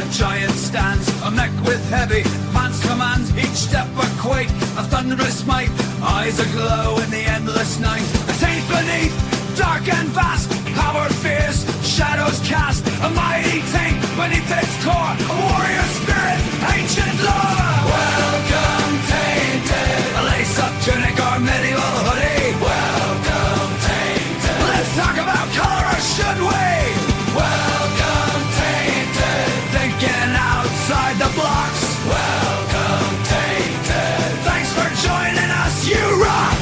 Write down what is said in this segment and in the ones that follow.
A giant stands, a mech with heavy man's commands, each step a quake, a thunderous might, eyes aglow in the endless night. A taint beneath, dark and vast, power fierce, shadows cast, a mighty taint beneath its core, a warrior spirit, ancient lore. Welcome Tainted, a lace-up tunic or medieval hoodie. Welcome Tainted, let's talk about color, or should we? Welcome Tainted, thinking outside the blocks. Welcome Tainted, thanks for joining us, you rock!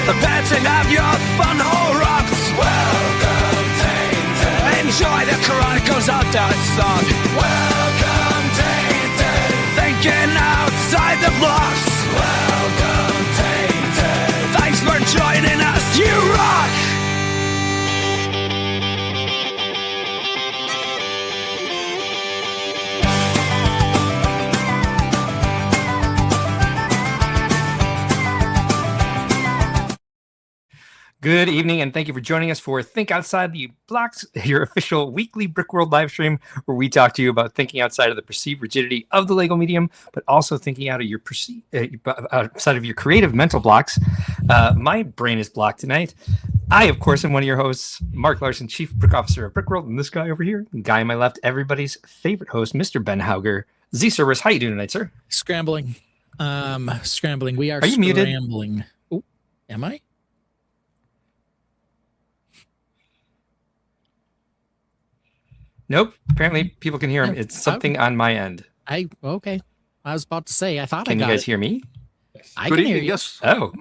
The panting of your fun hole rocks. Welcome Tainted, enjoy the chronicles of Dark Song. Welcome Tainted, thinking outside the blocks. Welcome Tainted, thanks for joining us, you rock! Good evening, and thank you for joining us for Think Outside the Blocks, your official weekly Brickworld live stream, where we talk to you about thinking outside of the perceived rigidity of the Lego medium, but also thinking out of your outside of your creative mental blocks. My brain is blocked tonight. I, of course, am one of your hosts, Mark Larson, Chief Brick Officer of Brickworld, and this guy over here, the guy on my left, everybody's favorite host, Mr. Ben Hauger. Z-Service, how you doing tonight, sir? Scrambling. Scrambling. We are you muted? scrambling. Oh, am I? Nope. Apparently, people can hear him. It's something on my end. Okay. I was about to say, I thought Can I got you guys it. hear me? I Good can hear evening. you. Yes. Oh,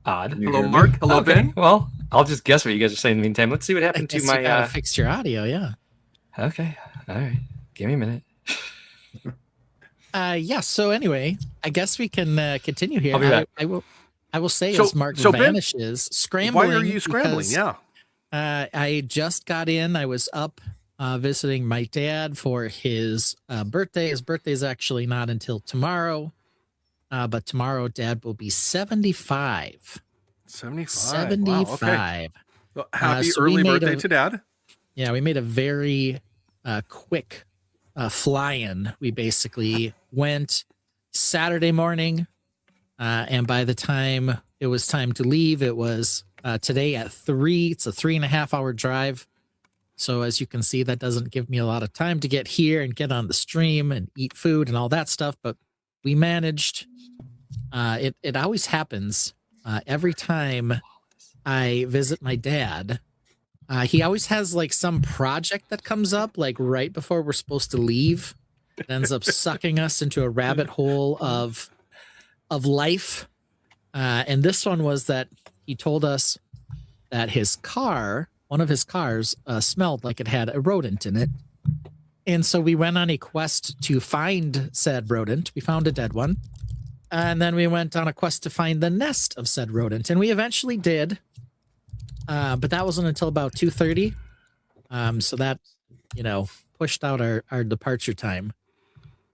odd. Hello, Mark. Hello, Okay, Ben. well, I'll just guess what you guys are saying in the meantime. Let's see what I happened to guess my. you gotta fix your audio, yeah. Okay. All right. Give me a minute. Yeah. So anyway, I guess we can continue here. I'll be back. I will say, So- as Mark so Ben, vanishes, scrambling. Why are you scrambling? because, Yeah. I just got in. I was up visiting my dad for his birthday. His birthday is actually not until tomorrow, but tomorrow Dad will be 75. 75. 75. Wow, okay. Well, happy so we early made birthday to Dad. Yeah, we made a very quick fly-in. We basically went Saturday morning, and by the time it was time to leave, it was today at 3. It's a 3.5-hour drive. So as you can see, that doesn't give me a lot of time to get here and get on the stream and eat food and all that stuff. But we managed. It always happens every time I visit my dad. He always has like some project that comes up like right before we're supposed to leave. It ends up sucking us into a rabbit hole of life. And this one was that he told us that his car, one of his cars, smelled like it had a rodent in it. And so we went on a quest to find said rodent. We found a dead one. And then we went on a quest to find the nest of said rodent. And we eventually did. But that wasn't until about 2:30. So that, pushed out our departure time.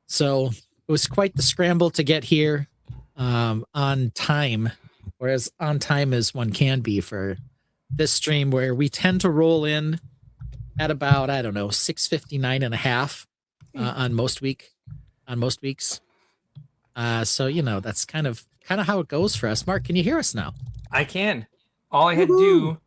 So it was quite the scramble to get here on time, whereas on time as one can be for this stream, where we tend to roll in at about, 6:59 and a half on most weeks. So, that's kind of how it goes for us. Mark, can you hear us now? I can. All I had to do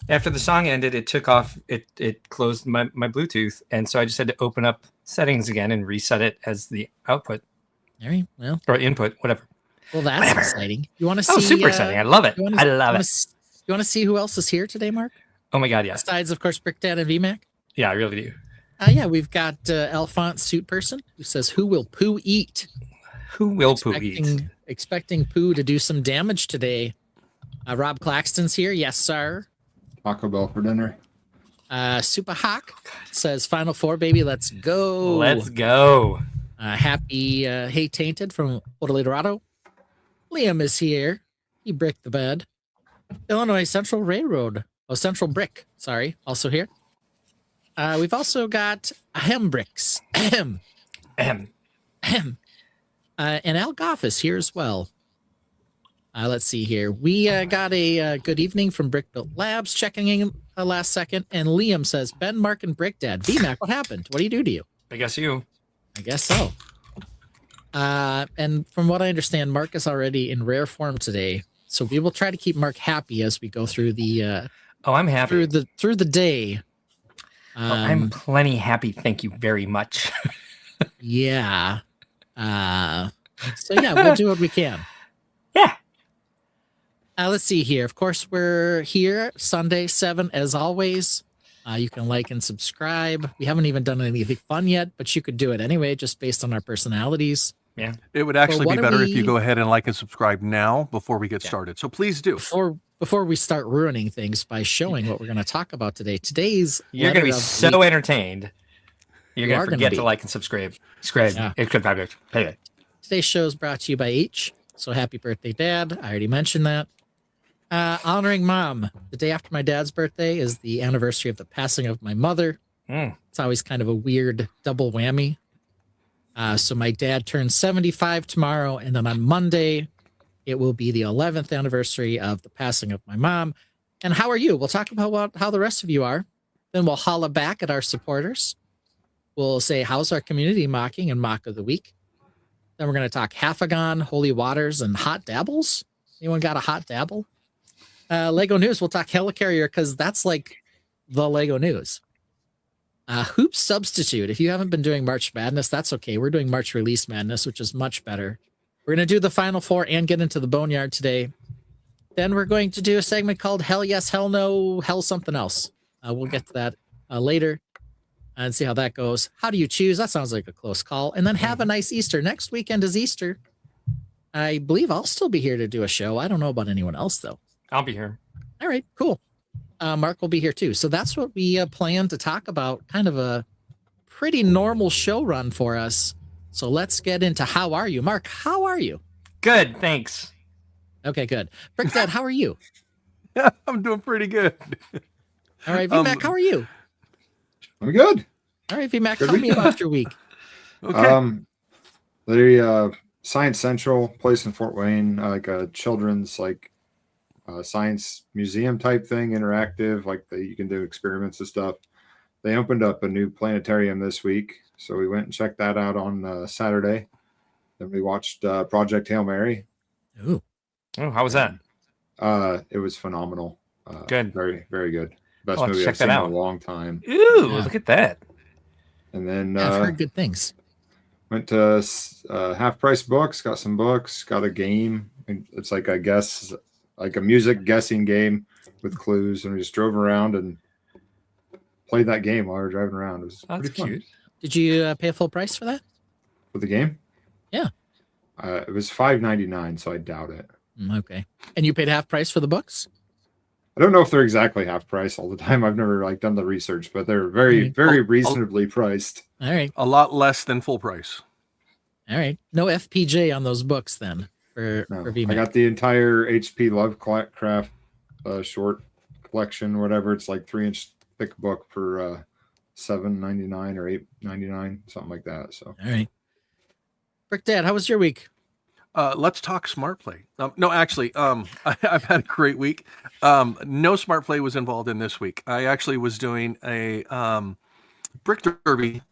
after the song ended, it took off. It closed my Bluetooth, and so I just had to open up settings again and reset it as the output. All right. Well, or input, whatever. Well, that's exciting. You want to see? Oh, super exciting! I love it. I love it. You want to see who else is here today, Mark? Oh my God, yeah. Besides, of course, Brick Dad and VMAC. Yeah, I really do. Yeah, we've got Alphonse Suit Person who says, "Who will Pooh eat?" Who will Pooh eat? Expecting Pooh to do some damage today. Rob Claxton's here. Yes, sir. Taco Bell for dinner. Super Hawk says, "Final Four, baby, let's go." Let's go. Happy Hey Tainted from Odolidorado. Liam is here. He bricked the bed. Illinois Central Railroad. Oh, Central Brick. Sorry. Also here. We've also got Bricks. Ahem. And Al Goff is here as well. Let's see here. We got a good evening from Brickbuilt Labs checking in last second. And Liam says, Ben, Mark, and Brickdad. VMAC, what happened? What do you do to you? I guess you. I guess so. And from what I understand, Mark is already in rare form today. So we will try to keep Mark happy as we go through the I'm happy. through the day. I'm plenty happy. Thank you very much. Yeah. So yeah, we'll do what we can. Yeah. Let's see here. Of course, we're here Sunday 7 as always. You can like and subscribe. We haven't even done anything fun yet, but you could do it anyway, just based on our personalities. Yeah. It would actually what be are better if you we- go ahead and like and subscribe now before we get started. So please do. Before we start ruining things by showing what we're going to talk about today. Today's You're going to be letter of the so week- entertained. You're You going are to gonna forget be. to like and subscribe. Subscribe. Yeah. Today's show is brought to you by H. So happy birthday, Dad. I already mentioned that. Honoring Mom. The day after my dad's birthday is the anniversary of the passing of my mother. It's always kind of a weird double whammy. So my dad turns 75 tomorrow, and then on Monday, it will be the 11th anniversary of the passing of my mom. And how are you? We'll talk about how the rest of you are. Then we'll holla back at our supporters. We'll say, how's our community mocking and mock of the week? Then we're going to talk Halfagon, Holy Waters, and Hot Dabbles. Anyone got a hot dabble? Lego News, we'll talk Helicarrier because that's like the Lego News. Hoop Substitute. If you haven't been doing March Madness, that's okay. We're doing March Release Madness, which is much better. We're going to do the Final Four and get into the Boneyard today. Then we're going to do a segment called Hell Yes, Hell No, Hell Something Else. We'll get to that later and see how that goes. How do you choose? That sounds like a close call. And then have a nice Easter. Next weekend is Easter. I believe I'll still be here to do a show. I don't know about anyone else, though. I'll be here. All right, cool. Mark will be here too. So that's what we plan to talk about. Kind of a pretty normal show run for us. So let's get into how are you? Mark, how are you? Good. Thanks. Okay, good. Brickdad, how are you? Yeah, I'm doing pretty good. All right, VMAC, how are you? I'm good. All right, VMAC, Good tell me weekend. about your week. Okay. The Science Central place in Fort Wayne, like a children's science museum type thing, interactive, you can do experiments and stuff. They opened up a new planetarium this week, so we went and checked that out on Saturday. Then we watched Project Hail Mary. Ooh. Oh, how was that? It was phenomenal. Good. Very, very good. Best I'll have to movie check I've seen that in out. a long time. Ooh, Yeah. look at that. And then I've heard good things. went to Half Price Books, got some books, got a game. It's like, I guess, like a music guessing game with clues, and we just drove around and played that game while we were driving around. It was That's pretty fun. cute. Did you pay a full price for that? For the game? Yeah. It was $5.99, so I doubt it. Okay. And you paid half price for the books? I don't know if they're exactly half price all the time. I've never done the research, but they're very, very reasonably priced. All right. A lot less than full price. All right. No FPJ on those books then for No, VMAC. I got the entire HP Lovecraft short collection, whatever. It's like 3-inch thick book for $7.99 or $8.99, something like that. So All right. Brickdad, how was your week? Let's talk smart play. No, actually, I've had a great week. No smart play was involved in this week. I actually was doing a brick derby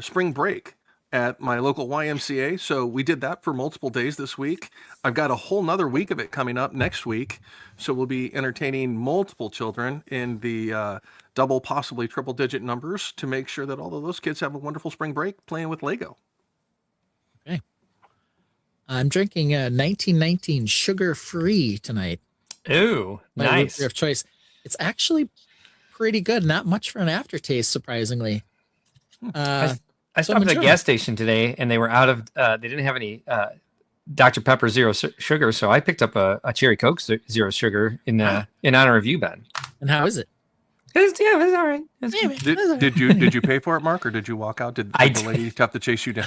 spring break at my local YMCA. So we did that for multiple days this week. I've got a whole nother week of it coming up next week. So we'll be entertaining multiple children in the double, possibly triple digit numbers to make sure that all of those kids have a wonderful spring break playing with Lego. I'm drinking 1919 sugar-free tonight. Ooh, My root nice. beer of choice. It's actually pretty good. Not much for an aftertaste, surprisingly. I So stopped I'm at the enjoying gas station today, and they were out of. They didn't have any Dr Pepper Zero Sugar, so I picked up a Cherry Coke Zero Sugar in honor of you, Ben. And how is it? It was all right. It was Yeah, good. man. Did you pay for it, Mark, or did you walk out? Did I the did. lady have to chase you down?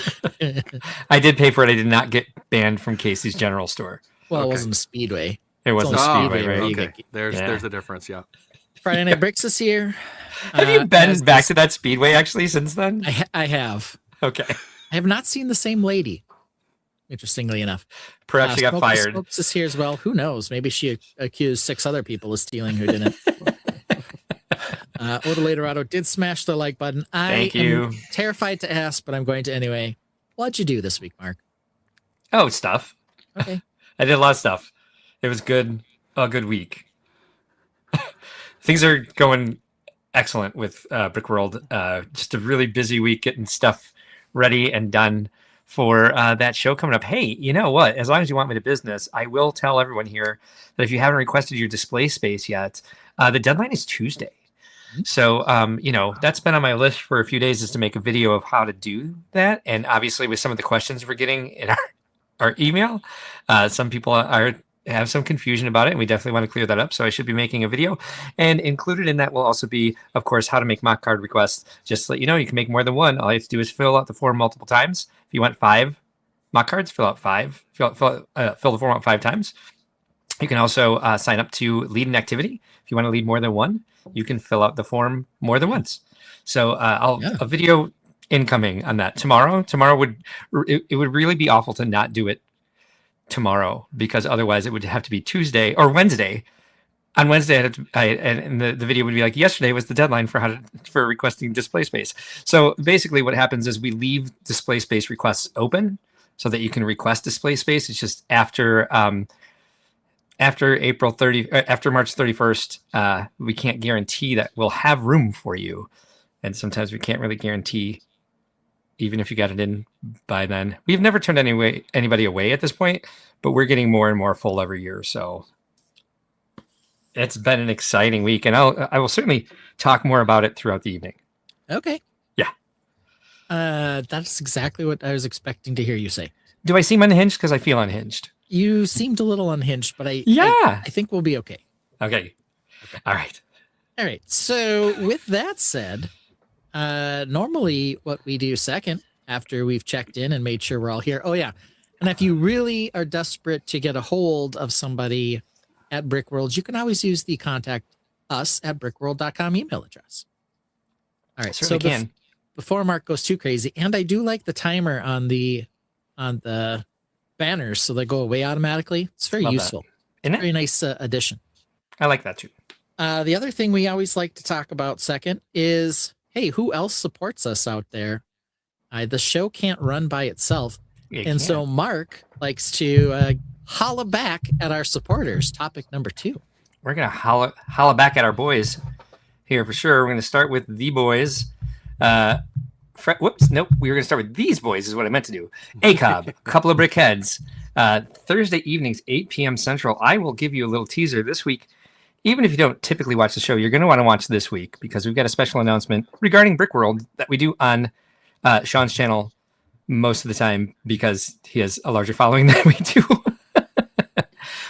I did pay for it. I did not get banned from Casey's General Store. Well, it Okay. wasn't a Speedway. It wasn't a only Speedway, Speedway, right? right? Okay. There's the difference. Yeah. Friday Night Bricks is here. Have you been as back this- to that speedway actually since then? I have. Okay. I have not seen the same lady. Interestingly enough, Perhaps she got Smokes- fired. Smokes is here as well. Who knows? Maybe she accused 6 other people of stealing who didn't. Odalatorado did smash the like button. Thank am you. terrified to ask, but I'm going to anyway. What'd you do this week, Mark? Oh, stuff. Okay. I did a lot of stuff. It was good. A good week. Things are going excellent with Brickworld. Just a really busy week getting stuff ready and done for that show coming up. Hey, you know what? As long as you want me to business, I will tell everyone here that if you haven't requested your display space yet, the deadline is Tuesday. So, that's been on my list for a few days, is to make a video of how to do that. And obviously with some of the questions we're getting in our email, some people have some confusion about it, and we definitely want to clear that up. So I should be making a video, and included in that will also be, of course, how to make mock card requests. Just to let you know, you can make more than one. All you have to do is fill out the form multiple times. If you want 5 mock cards, fill out 5. Fill the form out 5 times. You can also sign up to lead an activity. If you want to lead more than one, you can fill out the form more than once. So a video incoming on that tomorrow. Tomorrow it would really be awful to not do it tomorrow, because otherwise it would have to be Tuesday or Wednesday. On Wednesday, and the video would be like, yesterday was the deadline for requesting display space. So basically what happens is we leave display space requests open so that you can request display space. It's just after April 30, after March 31st, we can't guarantee that we'll have room for you. And sometimes we can't really guarantee, even if you got it in by then. We've never turned anybody away at this point, but we're getting more and more full every year. So it's been an exciting week, and I will certainly talk more about it throughout the evening. Okay. Yeah. That's exactly what I was expecting to hear you say. Do I seem unhinged? Because I feel unhinged. You seemed a little unhinged, but I think we'll be okay. Okay. All right. All right. So with that said, normally what we do second, after we've checked in and made sure we're all here. Oh yeah. And if you really are desperate to get a hold of somebody at Brickworld, you can always use the contact us at brickworld.com email address. All right. Certainly can. Before Mark goes too crazy, and I do like the timer on the banners, so they go away automatically. It's very useful. Isn't it? Very nice addition. I like that too. The other thing we always like to talk about second is, hey, who else supports us out there? The show can't run by itself. So Mark likes to holla back at our supporters. Topic number 2. We're going to holla back at our boys here for sure. We're going to start with the boys. Whoops, nope. We were going to start with these boys is what I meant to do. ACOB, a couple of brickheads. Thursday evenings, 8 p.m. Central. I will give you a little teaser this week. Even if you don't typically watch the show, you're going to want to watch this week, because we've got a special announcement regarding Brickworld that we do on Sean's channel most of the time, because he has a larger following than we do.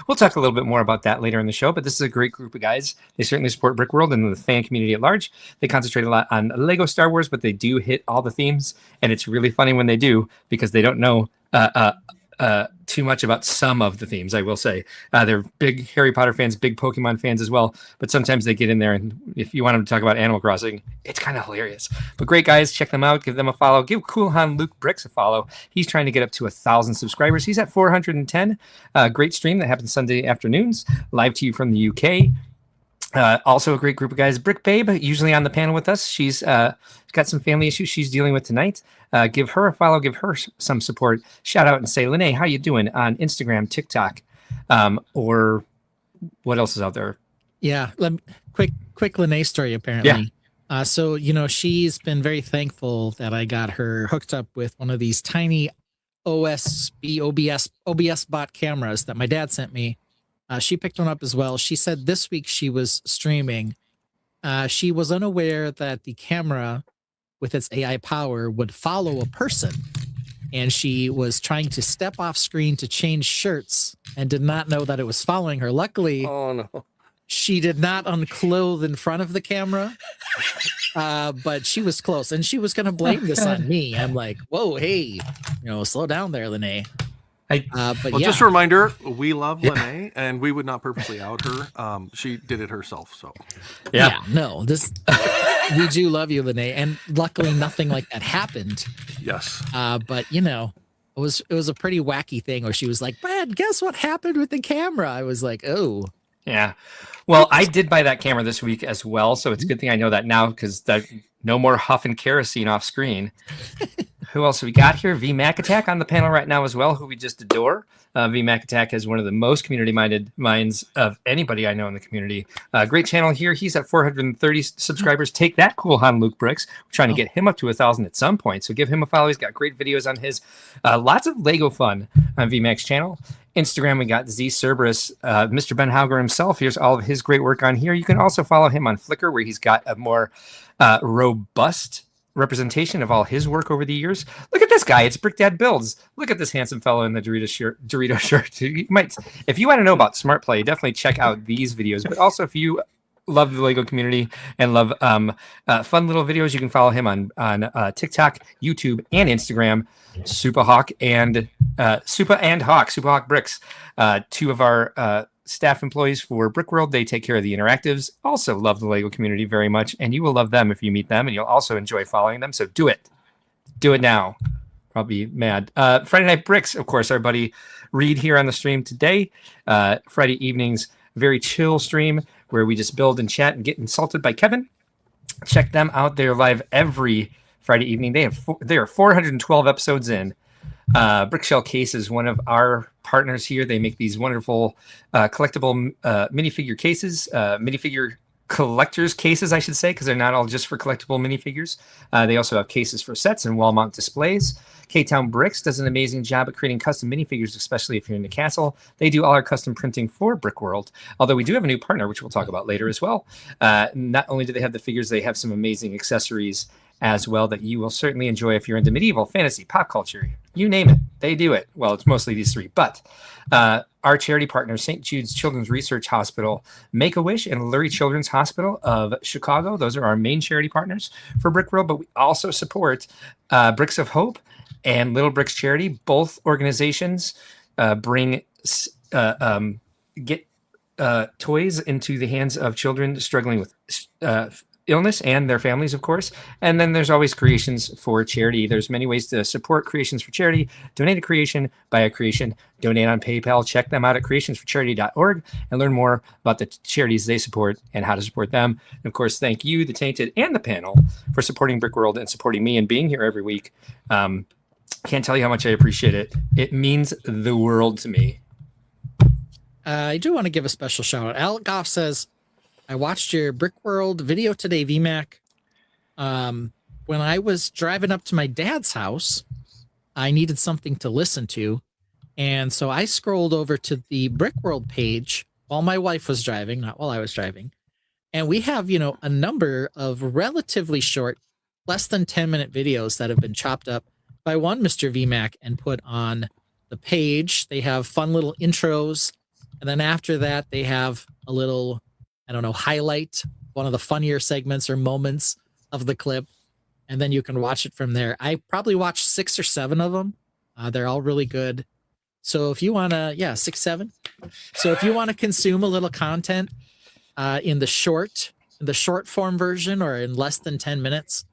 We'll talk a little bit more about that later in the show, but this is a great group of guys. They certainly support Brickworld and the fan community at large. They concentrate a lot on Lego Star Wars, but they do hit all the themes, and it's really funny when they do, because they don't know too much about some of the themes, I will say. They're big Harry Potter fans, big Pokemon fans as well, but sometimes they get in there, and if you want them to talk about Animal Crossing, it's kind of hilarious. But great guys, check them out, give them a follow. Give Cool Han Luke Bricks a follow. He's trying to get up to 1,000 subscribers. He's at 410. Great stream that happens Sunday afternoons, live to you from the UK. Also a great group of guys. Brick Babe, usually on the panel with us. She's got some family issues she's dealing with tonight. Give her a follow, give her some support. Shout out and say, Lene, how you doing on Instagram, TikTok, or what else is out there? Yeah, quick Lene story apparently. Yeah. So she's been very thankful that I got her hooked up with one of these tiny OBS bot cameras that my dad sent me. She picked one up as well. She said this week she was streaming. She was unaware that the camera with its AI power would follow a person. And she was trying to step off screen to change shirts and did not know that it was following her. Luckily, she did not unclothe in front of the camera, but she was close. And she was going to blame this on me. I'm like, whoa, hey, slow down there, Lene. But Well, yeah, just a reminder, we love Lene, and we would not purposely out her. She did it herself. So yeah, no, this we do love you, Lene, and luckily nothing like that happened. yes, But you know, it was a pretty wacky thing where she was like, "Brad, guess what happened with the camera?" I was like, "Oh, Yeah. Well, I did buy that camera this week as well, so it's a good thing I know that now because no more huffing kerosene off screen. Who else we got here? VMac Attack on the panel right now as well, who we just adore. VMac Attack is one of the most community-minded minds of anybody I know in the community. Great channel here. He's at 430 subscribers. Take that, Cool Han Luke Bricks. We're trying to get him up to 1,000 at some point, so give him a follow. He's got great videos on his. Lots of Lego fun on VMac's channel. Instagram, we got Z Cerberus, Mr. Ben Hauger himself. Here's all of his great work on here. You can also follow him on Flickr, where he's got a more robust representation of all his work over the years. Look at this guy. It's Brick Dad Builds. Look at this handsome fellow in the Dorito shirt. You might, if you want to know about Smart Play, definitely check out these videos. But also, if you love the Lego community and love fun little videos, you can follow him on TikTok, YouTube, and Instagram. Superhawk and Superhawk Bricks, two of our staff employees for Brickworld. They take care of the interactives. Also love the Lego community very much, and you will love them if you meet them, and you'll also enjoy following them. So do it now. I'll be mad. Friday Night Bricks, of course, our buddy Reed here on the stream today. Friday evenings, very chill stream where we just build and chat and get insulted by Kevin. Check them out. They're live every Friday evening. They are 412 episodes in. Brickshell Case is one of our partners here. They make these wonderful collectible minifigure cases, minifigure collectors cases, I should say, because they're not all just for collectible minifigures. They also have cases for sets and wall mount displays. K-Town Bricks does an amazing job at creating custom minifigures, especially if you're in the castle. They do all our custom printing for Brickworld, although we do have a new partner, which we'll talk about later as well. Not only do they have the figures, they have some amazing accessories as well that you will certainly enjoy if you're into medieval, fantasy, pop culture, you name it, they do it. Well, it's mostly these three, but our charity partners, St. Jude's Children's Research Hospital, Make-A-Wish, and Lurie Children's Hospital of Chicago. Those are our main charity partners for Brickworld, but we also support Bricks of Hope and Little Bricks Charity. Both organizations get toys into the hands of children struggling with illness and their families, of course. And then there's always creations for charity. There's many ways to support creations for charity. Donate a creation, buy a creation, donate on PayPal. Check them out at creationsforcharity.org and learn more about the charities they support and how to support them. And of course, thank you, the Tainted and the panel, for supporting Brickworld and supporting me and being here every week. Can't tell you how much I appreciate it. It means the world to me. I do want to give a special shout out. Alec Goff says, I watched your Brickworld video today, VMac. When I was driving up to my dad's house, I needed something to listen to. And so I scrolled over to the Brickworld page while my wife was driving, not while I was driving. And we have, a number of relatively short, less than 10-minute videos that have been chopped up by one Mr. VMac and put on the page. They have fun little intros. And then after that, they have a little, highlight, one of the funnier segments or moments of the clip. And then you can watch it from there. I probably watched 6 or 7 of them. They're all really good. So if you want to, 6, 7. So if you want to consume a little content in the short form version or in less than 10 minutes,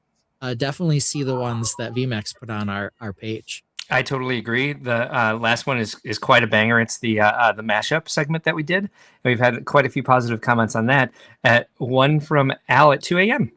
definitely see the ones that VMAX put on our page. I totally agree. The last one is quite a banger. It's the mashup segment that we did. And we've had quite a few positive comments on that. One from Al at 2 a.m.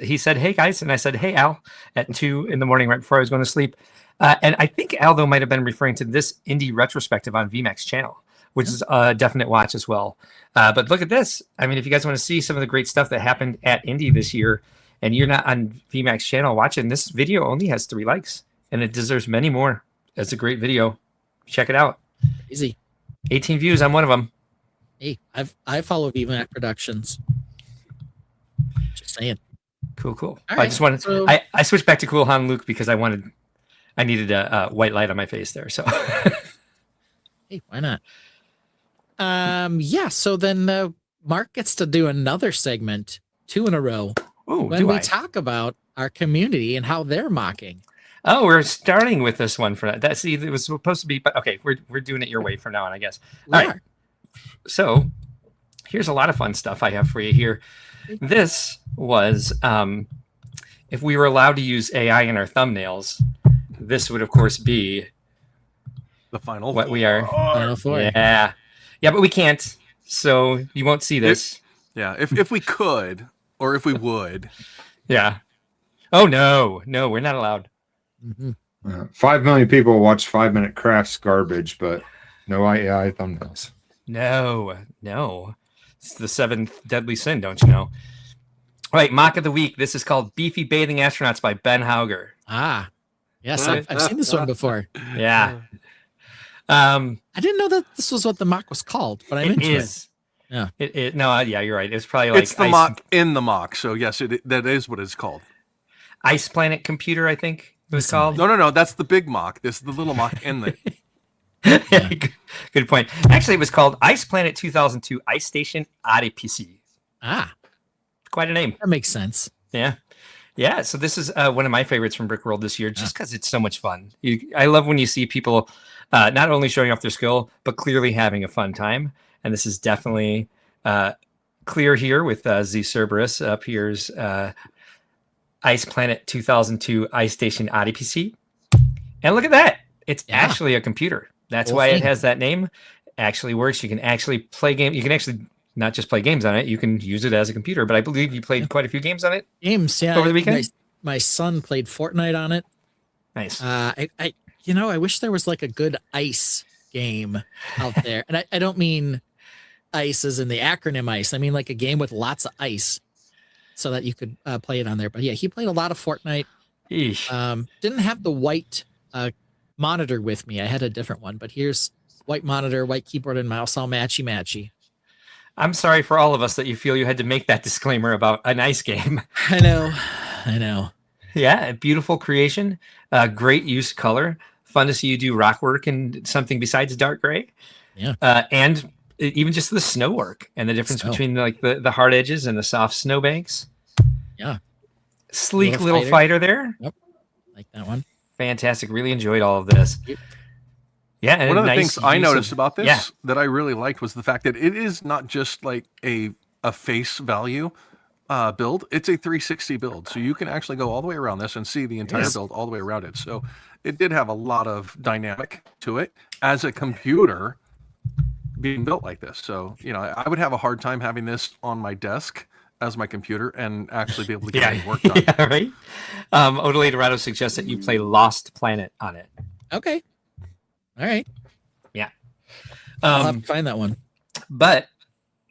He said, "Hey guys," and I said, "Hey Al," at 2 in the morning right before I was going to sleep. And I think Al though might have been referring to this indie retrospective on VMAX channel, which is a definite watch as well. But look at this. I mean, if you guys want to see some of the great stuff that happened at Indie this year, and you're not on VMAX channel watching, this video only has 3 likes. And it deserves many more. It's a great video. Check it out. Easy. 18 views on one of them. Hey, I follow VMAC Productions. Just saying. Cool. All I right, just wanted. so- I switched back to Cool Han Luke because I needed a white light on my face there. So. Hey, why not? So then Mark gets to do another segment, 2 in a row, Ooh, when we talk about our community and how they're mocking. Oh, we're starting with this one for that. See, it was supposed to be, but okay, we're doing it your way from now on, I guess. All right. So here's a lot of fun stuff I have for you here. This was, if we were allowed to use AI in our thumbnails, this would of course be The final what we are. Final four. Yeah, but we can't, so you won't see this. If we could, or if we would. Yeah. Oh no, we're not allowed. 5 million people watch 5-minute crafts garbage, but no AI thumbnails. No. It's the 7th deadly sin, don't you know? All right, mock of the week. This is called Beefy Bathing Astronauts by Ben Hauger. Ah, yes, I've seen this one before. Yeah. I didn't know that this was what the mock was called, but I'm into it. Yeah. Yeah, you're right. It's probably like It's the mock in the mock. So yes, that is what it's called. Ice Planet Computer, I think it was called. No. That's the big mock. This is the little mock in the. Yeah. Good point. Actually, it was called Ice Planet 2002 Ice Station Odyssey. Ah, quite a name. That makes sense. Yeah. So this is one of my favorites from Brickworld this year, just because it's so much fun. I love when you see people not only showing off their skill, but clearly having a fun time. And this is definitely clear here with Z Cerberus. Up here's Ice Planet 2002 Ice Station Odyssey. And look at that. It's actually a computer. That's why it has that name. Actually works. You can actually play games. You can actually not just play games on it. You can use it as a computer. But I believe you played quite a few games on it. Over the weekend. My son played Fortnite on it. Nice. I wish there was like a good ice game out there. And I don't mean ice as in the acronym ice. I mean like a game with lots of ice so that you could play it on there. But yeah, he played a lot of Fortnite. Didn't have the white monitor with me. I had a different one, but here's white monitor, white keyboard and mouse, all matchy. I'm sorry for all of us that you feel you had to make that disclaimer about an ice game. I know. Yeah, beautiful creation. Great use of color. Fun to see you do rock work and something besides dark gray. Yeah. And even just the snow work and the difference between like the hard edges and the soft snowbanks. Yeah. Sleek little fighter there. Yep. Like that one. Fantastic. Really enjoyed all of this. Yep. Yeah. And one of the things I noticed about this that I really liked was the fact that it is not just like a face value build. It's a 360 build. So you can actually go all the way around this and see the entire build all the way around it. So it did have a lot of dynamic to it as a computer being built like this. So, I would have a hard time having this on my desk as my computer and actually be able to get any work done. Yeah, right. Odelay Dorado suggests that you play Lost Planet on it. Okay. All right. Yeah. I'll have to find that one. But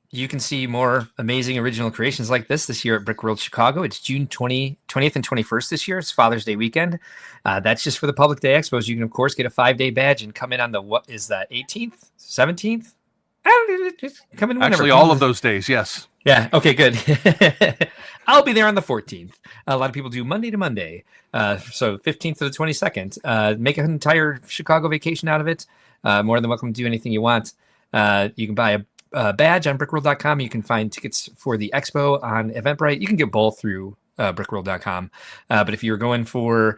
you can see more amazing original creations like this year at Brickworld Chicago. It's June 20th and 21st this year. It's Father's Day weekend. That's just for the Public Day Expos. You can, of course, get a 5-day badge and come in on the, what is that, 18th, 17th? Come in whenever. Actually, all of those days, yes. Yeah, okay, good. I'll be there on the 14th. A lot of people do Monday to Monday. So 15th to the 22nd. Make an entire Chicago vacation out of it. More than welcome to do anything you want. You can buy a badge on brickworld.com. You can find tickets for the expo on Eventbrite. You can get both through brickworld.com. But if you're going for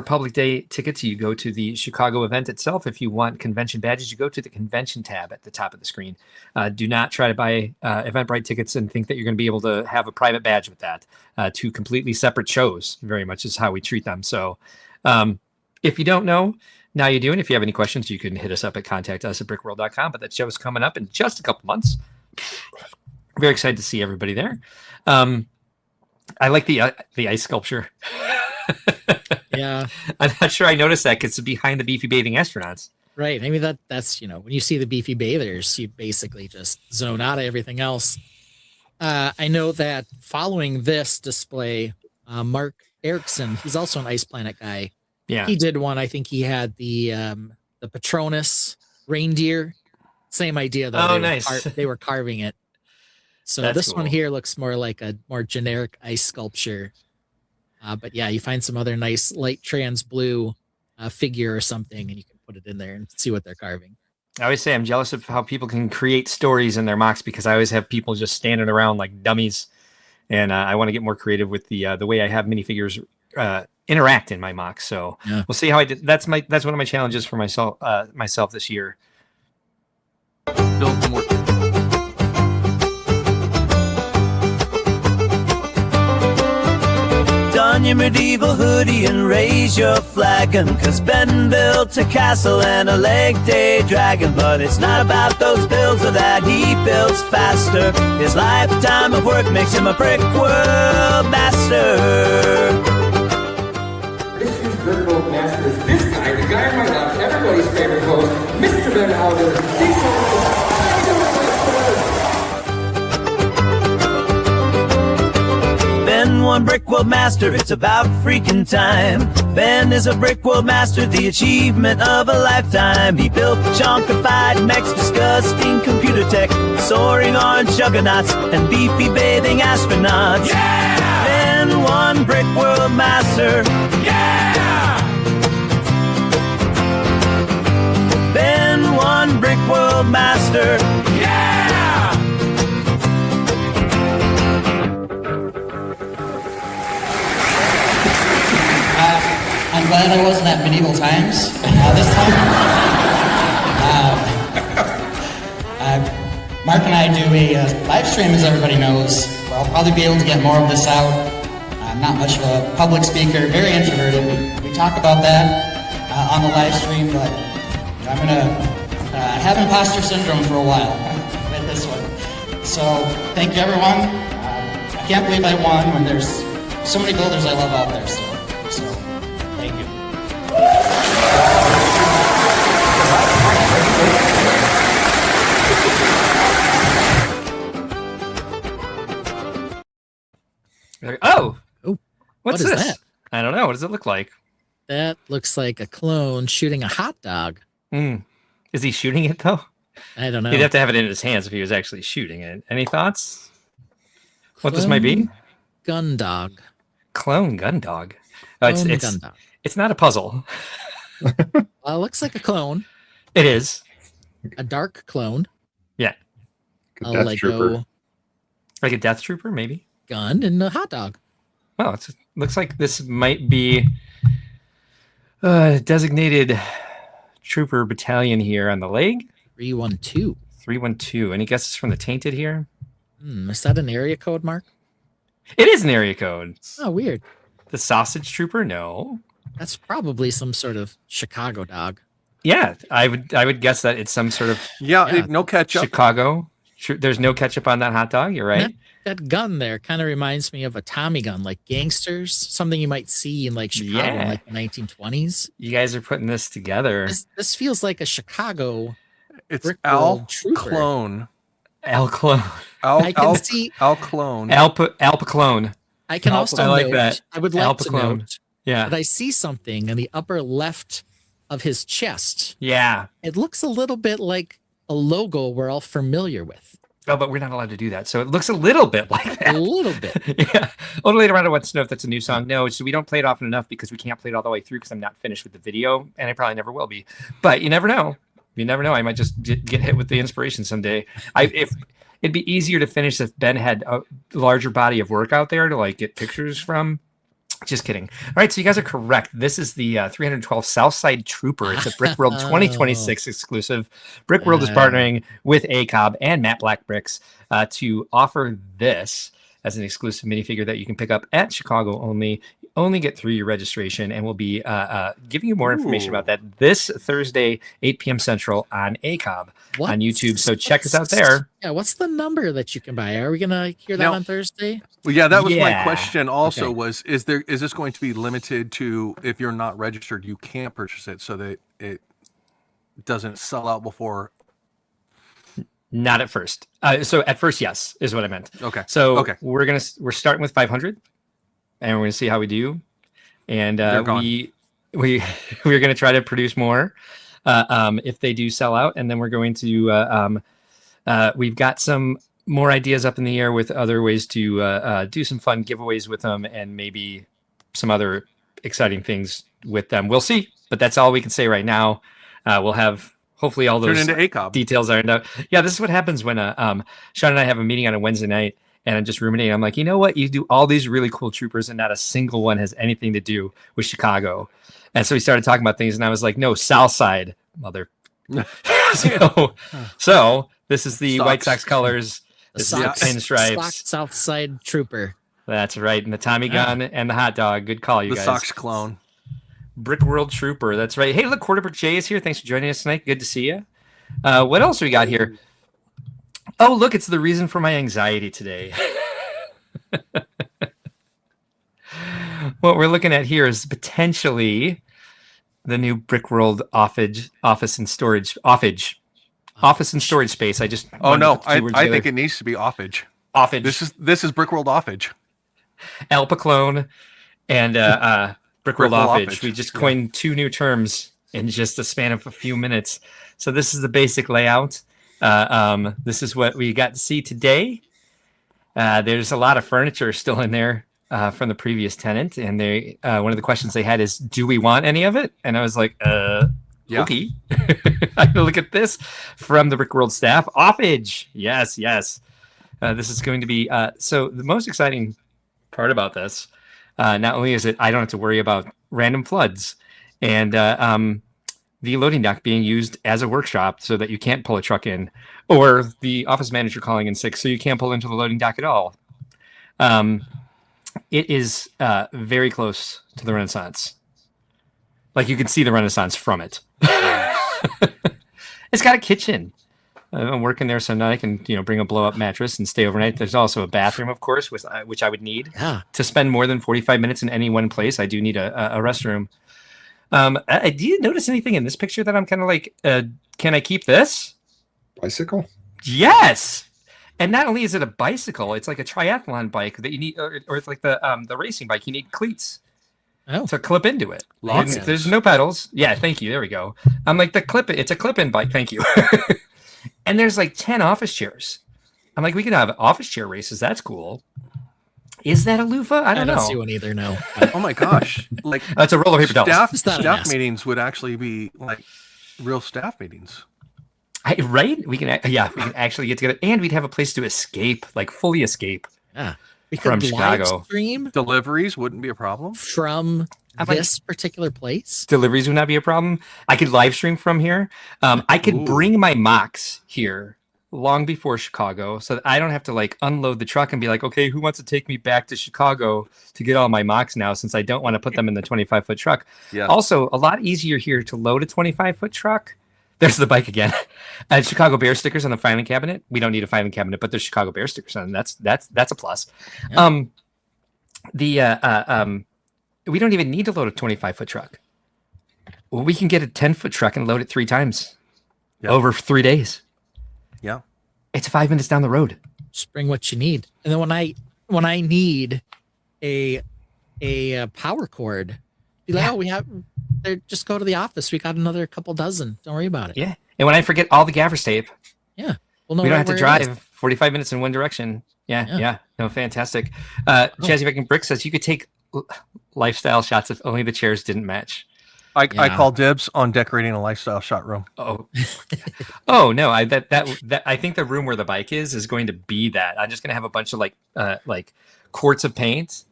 public day tickets, you go to the Chicago event itself. If you want convention badges, you go to the convention tab at the top of the screen. Do not try to buy Eventbrite tickets and think that you're going to be able to have a private badge with that. Two completely separate shows, very much is how we treat them. So if you don't know, now you do. And if you have any questions, you can hit us up at contactus@brickworld.com. But that show is coming up in just a couple months. Very excited to see everybody there. I like the ice sculpture. Yeah. I'm not sure I noticed that because it's behind the Beefy Bathing Astronauts. Right. I mean, that's, when you see the Beefy Bathers, you basically just zone out of everything else. I know that following this display, Mark Erickson, he's also an Ice Planet guy. Yeah. He did one. I think he had the Patronus reindeer. Same idea, though. Oh, nice. They were carving it. So That's this cool. one here looks more like a more generic ice sculpture. But yeah, you find some other nice light trans blue figure or something, and you can put it in there and see what they're carving. I always say I'm jealous of how people can create stories in their mocks because I always have people just standing around like dummies, and I want to get more creative with the way I have minifigures interact in my mock. So we'll see how I did. That's one of my challenges for myself this year. Build more. Don your medieval hoodie and raise your flagon, 'cause Ben built a castle and a leg day dragon. But it's not about those builds or that he builds faster. His lifetime of work makes him a Brickworld master. This year's Brickworld master is this guy, the guy on my left, everybody's favorite host, Mr. Ben Howard. Ben won Brickworld Master, it's about freaking time. Ben is a Brickworld Master, the achievement of a lifetime. He built chunkified mechs, disgusting computer tech, soaring orange juggernauts, and beefy bathing astronauts. Yeah! Ben won Brickworld Master. Yeah! Ben won Brickworld Master. Yeah! I'm glad I wasn't at medieval times this time. Mark and I do a live stream, as everybody knows, where I'll probably be able to get more of this out. I'm not much of a public speaker, very introverted. We talk about that on the live stream, but I'm going to have imposter syndrome for a while with this one. So thank you, everyone. I can't believe I won when there's so many builders I love out there still. So thank you. Oh, Oh, what's what is this? that? I don't know. What does it look like? That looks like a clone shooting a hot dog. Is he shooting it though? I don't know. He'd have to have it in his hands if he was actually shooting it. Any thoughts? What this might be? Gun dog. Clone gun dog. Oh, Clone gun dog. it's not a puzzle. Well, it looks like a clone. It is. A dark clone. Yeah. A A Death Lego Trooper. Like a death trooper, maybe. gun and a hot dog. Oh, it looks like this might be a designated trooper battalion here on the leg. 312. 312. Any guesses from the Tainted here? Is that an area code, Mark? It is an area code. Oh, weird. The sausage trooper? No. That's probably some sort of Chicago dog. Yeah, I would guess that it's some sort of Yeah. No ketchup. Chicago. There's no ketchup on that hot dog. You're right. That gun there kind of reminds me of a Tommy gun, like gangsters, something you might see in like Chicago in like the 1920s. You guys are putting this together. This feels like a Chicago. It's Brickworld Al trooper. Clone. Al Clone. I can see Al Clone. Alpa Clone. I can Alpa- also I like note, that. I would like Alpa to Clone. note Yeah. that I see something in the upper left of his chest. Yeah. It looks a little bit like a logo we're all familiar with. Oh, but we're not allowed to do that. So it looks a little bit like that. A little bit. Yeah. Only later on I want to know if that's a new song. No, so we don't play it often enough because we can't play it all the way through because I'm not finished with the video, and I probably never will be. But you never know. You never know. I might just get hit with the inspiration someday. If it'd be easier to finish if Ben had a larger body of work out there to like get pictures from. Just kidding. All right, so you guys are correct. This is the 312 Southside Trooper. It's a Brickworld 2026 exclusive. Brickworld is partnering with ACOB and Matte Black Bricks to offer this as an exclusive minifigure that you can pick up at Chicago only. You only get through your registration, and we'll be giving you more information about that this Thursday, 8 p.m. Central on ACOB on YouTube. So check us out there. Yeah, what's the number that you can buy? Are we gonna hear that on Thursday? Well, yeah, that was my Yeah. question. Also, Okay. was is this going to be limited to if you're not registered, you can't purchase it, so that it doesn't sell out before? Not at first. So at first, yes, is what I meant. Okay. So Okay. we're starting with 500, and we're gonna see how we do. And They're gone. we're gonna try to produce more if they do sell out, and then we're going to we've got some more ideas up in the air with other ways to do some fun giveaways with them, and maybe some other exciting things with them. We'll see, but that's all we can say right now. We'll have hopefully all Turn those into ACOB. details ironed out. Yeah, this is what happens when Sean and I have a meeting on a Wednesday night, And I'm just ruminating. I'm like, you know what? You do all these really cool troopers, and not a single one has anything to do with Chicago. And so we started talking about things, and I was like, no, South Side, mother. so this is the Sox. White Sox colors. This is the pinstripes. South Side Trooper. That's right. And the Tommy gun and the hot dog. Good call, you The guys. Sox clone. Brickworld Trooper. That's right. Hey, look, Quarterback Jay is here. Thanks for joining us tonight. Good to see you. What else we got here? Oh, look, it's the reason for my anxiety today. What we're looking at here is potentially the new Brickworld office and storage space. I just Oh no, I think think it needs to be offage. offage. This is Brickworld offage. Alpa Clone and Brickworld offage. offage. We just coined two new terms in just a span of a few minutes. So this is the basic layout. This is what we got to see today. There's a lot of furniture still in there from the previous tenant, and they one of the questions they had is, "Do we want any of it?" And I was like, okay. I look at this from the Brickworld staff. Offage, yes. This is going to be so. The most exciting part about this, not only is it I don't have to worry about random floods and the loading dock being used as a workshop so that you can't pull a truck in, or the office manager calling in sick so you can't pull into the loading dock at all. It is very close to the Renaissance. Like you can see the Renaissance from it. It's got a kitchen. I'm working there, so now I can bring a blow up mattress and stay overnight. There's also a bathroom, of course, which I would need to spend more than 45 minutes in any one place. I do need a restroom. Do you notice anything in this picture that I'm kind of like, can I keep this? Bicycle? Yes. And not only is it a bicycle, it's like a triathlon bike that you need, or it's like the racing bike. You need cleats to clip into it. There's no pedals. Yeah, thank you. There we go. I'm like it's a clip-in bike. Thank you. And there's like 10 office chairs. I'm like, we can have office chair races. That's cool. Is that a loofah? I don't know. I don't see one either. No. Oh my gosh! Like It's a roll of paper towels. Staff meetings would actually be like real staff meetings. Right? We can actually get together, and we'd have a place to escape, like fully escape. Yeah. From Chicago. Stream Deliveries wouldn't be a problem. from this particular place. Deliveries would not be a problem. I could live stream from here. I could bring my MOCs here long before Chicago, so that I don't have to like unload the truck and be like, okay, who wants to take me back to Chicago to get all my MOCs now, since I don't want to put them in the 25-foot truck. Yeah. Also, a lot easier here to load a 25-foot truck. There's the bike again. Chicago Bear stickers on the filing cabinet. We don't need a filing cabinet, but there's Chicago Bear stickers on it. That's a plus. Yeah. We don't even need to load a 25-foot truck. Well, we can get a 10-foot truck and load it 3 times over 3 days. Yeah. It's 5 minutes down the road. Just bring what you need. And then when I need a power cord, be like, just go to the office. We got another couple dozen. Don't worry about it. Yeah. And when I forget all the gaffer's tape, we'll know we don't have to drive 45 minutes in one direction. Yeah. No, fantastic. Jazzy Viking Brick says you could take lifestyle shots if only the chairs didn't match. I call dibs on decorating a lifestyle shot room. Oh no! I think the room where the bike is going to be that. I'm just gonna have a bunch of like quarts of paint.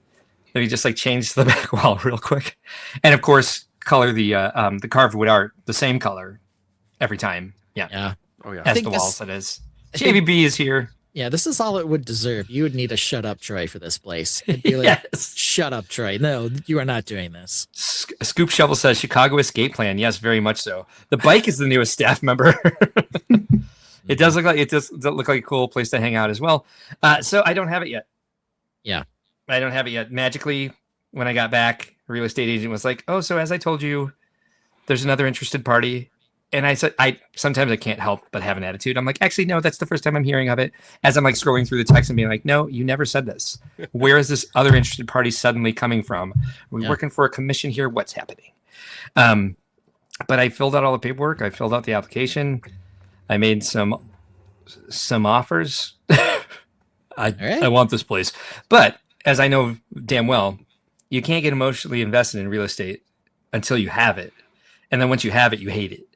Let me just like change the back wall real quick, and of course color the carved wood art the same color every time. Yeah. Oh yeah. As the walls, it is. JVB is here. Yeah, this is all it would deserve. You would need a shut up Troy for this place. It'd be like, Yes. Shut up, Troy. No, you are not doing this. Scoop Shovel says Chicago escape plan. Yes, very much so. The bike is the newest staff member. It does look like a cool place to hang out as well. So I don't have it yet. Yeah. I don't have it yet. Magically, when I got back, a real estate agent was like, "Oh, so as I told you, there's another interested party." And I said, sometimes I can't help but have an attitude. I'm like, actually, no, that's the first time I'm hearing of it. As I'm like scrolling through the text and being like, no, you never said this. Where is this other interested party suddenly coming from? Are we working for a commission here? What's happening? But I filled out all the paperwork. I filled out the application. I made some offers. I want this place. But as I know damn well, you can't get emotionally invested in real estate until you have it. And then once you have it, you hate it.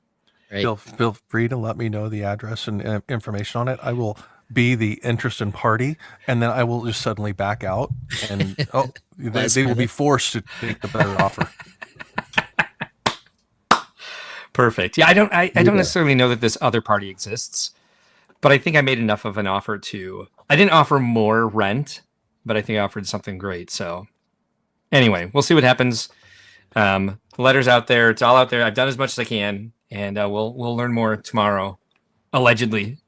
Right. Feel free to let me know the address and information on it. I will be the interested party, and then I will just suddenly back out, and they will be forced to take the better offer. Perfect. Yeah, I don't necessarily know that this other party exists, but I think I made enough of an offer to. I didn't offer more rent, but I think I offered something great. So anyway, we'll see what happens. The letter's out there. It's all out there. I've done as much as I can, and we'll learn more tomorrow, allegedly.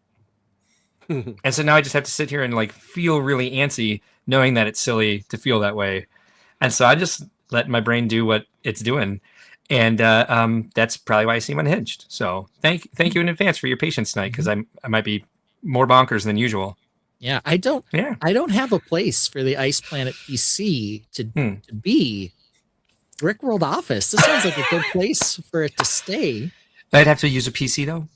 And so now I just have to sit here and like feel really antsy, knowing that it's silly to feel that way. And so I just let my brain do what it's doing. And that's probably why I seem unhinged. So thank you in advance for your patience tonight, because I might be more bonkers than usual. Yeah, I don't have a place for the Ice Planet PC to be. Brickworld office. This sounds like a good place for it to stay. I'd have to use a PC though.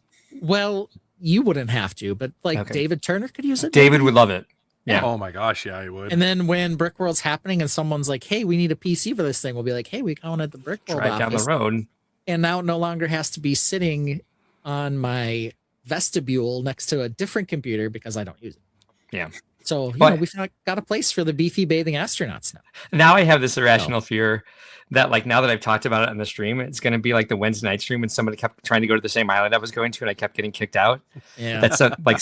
Well, you wouldn't have to, but David Turner could use it. David would love it. Yeah. Oh my gosh, yeah, I would. And then when Brickworld's happening and someone's like, "Hey, we need a PC for this thing," we'll be like, "Hey, we counted the Brickworld right down the road." And now it no longer has to be sitting on my vestibule next to a different computer because I don't use it. Yeah. So we've got a place for the beefy bathing astronauts now. Now I have this irrational fear that like now that I've talked about it on the stream, it's going to be like the Wednesday night stream when somebody kept trying to go to the same island I was going to, and I kept getting kicked out. Yeah. That's like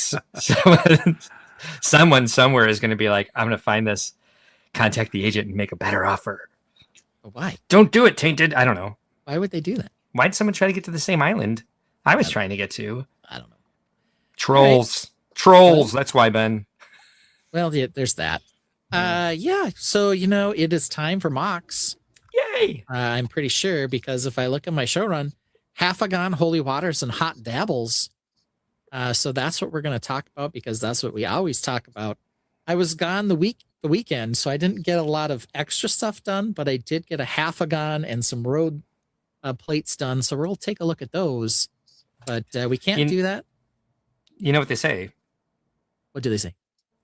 someone somewhere is going to be like, I'm going to find this, contact the agent and make a better offer. Why? Don't do it, Tainted. I don't know. Why would they do that? Why'd someone try to get to the same island I was trying to get to? I don't know. Trolls. Right. Trolls. That's why, Ben. Well, yeah, there's that. Yeah. So, it is time for MOCs. Yay. I'm pretty sure, because if I look at my show run, Half-a-Gone, Holy Waters, and Hot Dabbles. So that's what we're going to talk about, because that's what we always talk about. I was gone the weekend, so I didn't get a lot of extra stuff done, but I did get a Half-a-Gone and some road plates done. So we'll take a look at those, but we can't do that. You know what they say? What do they say?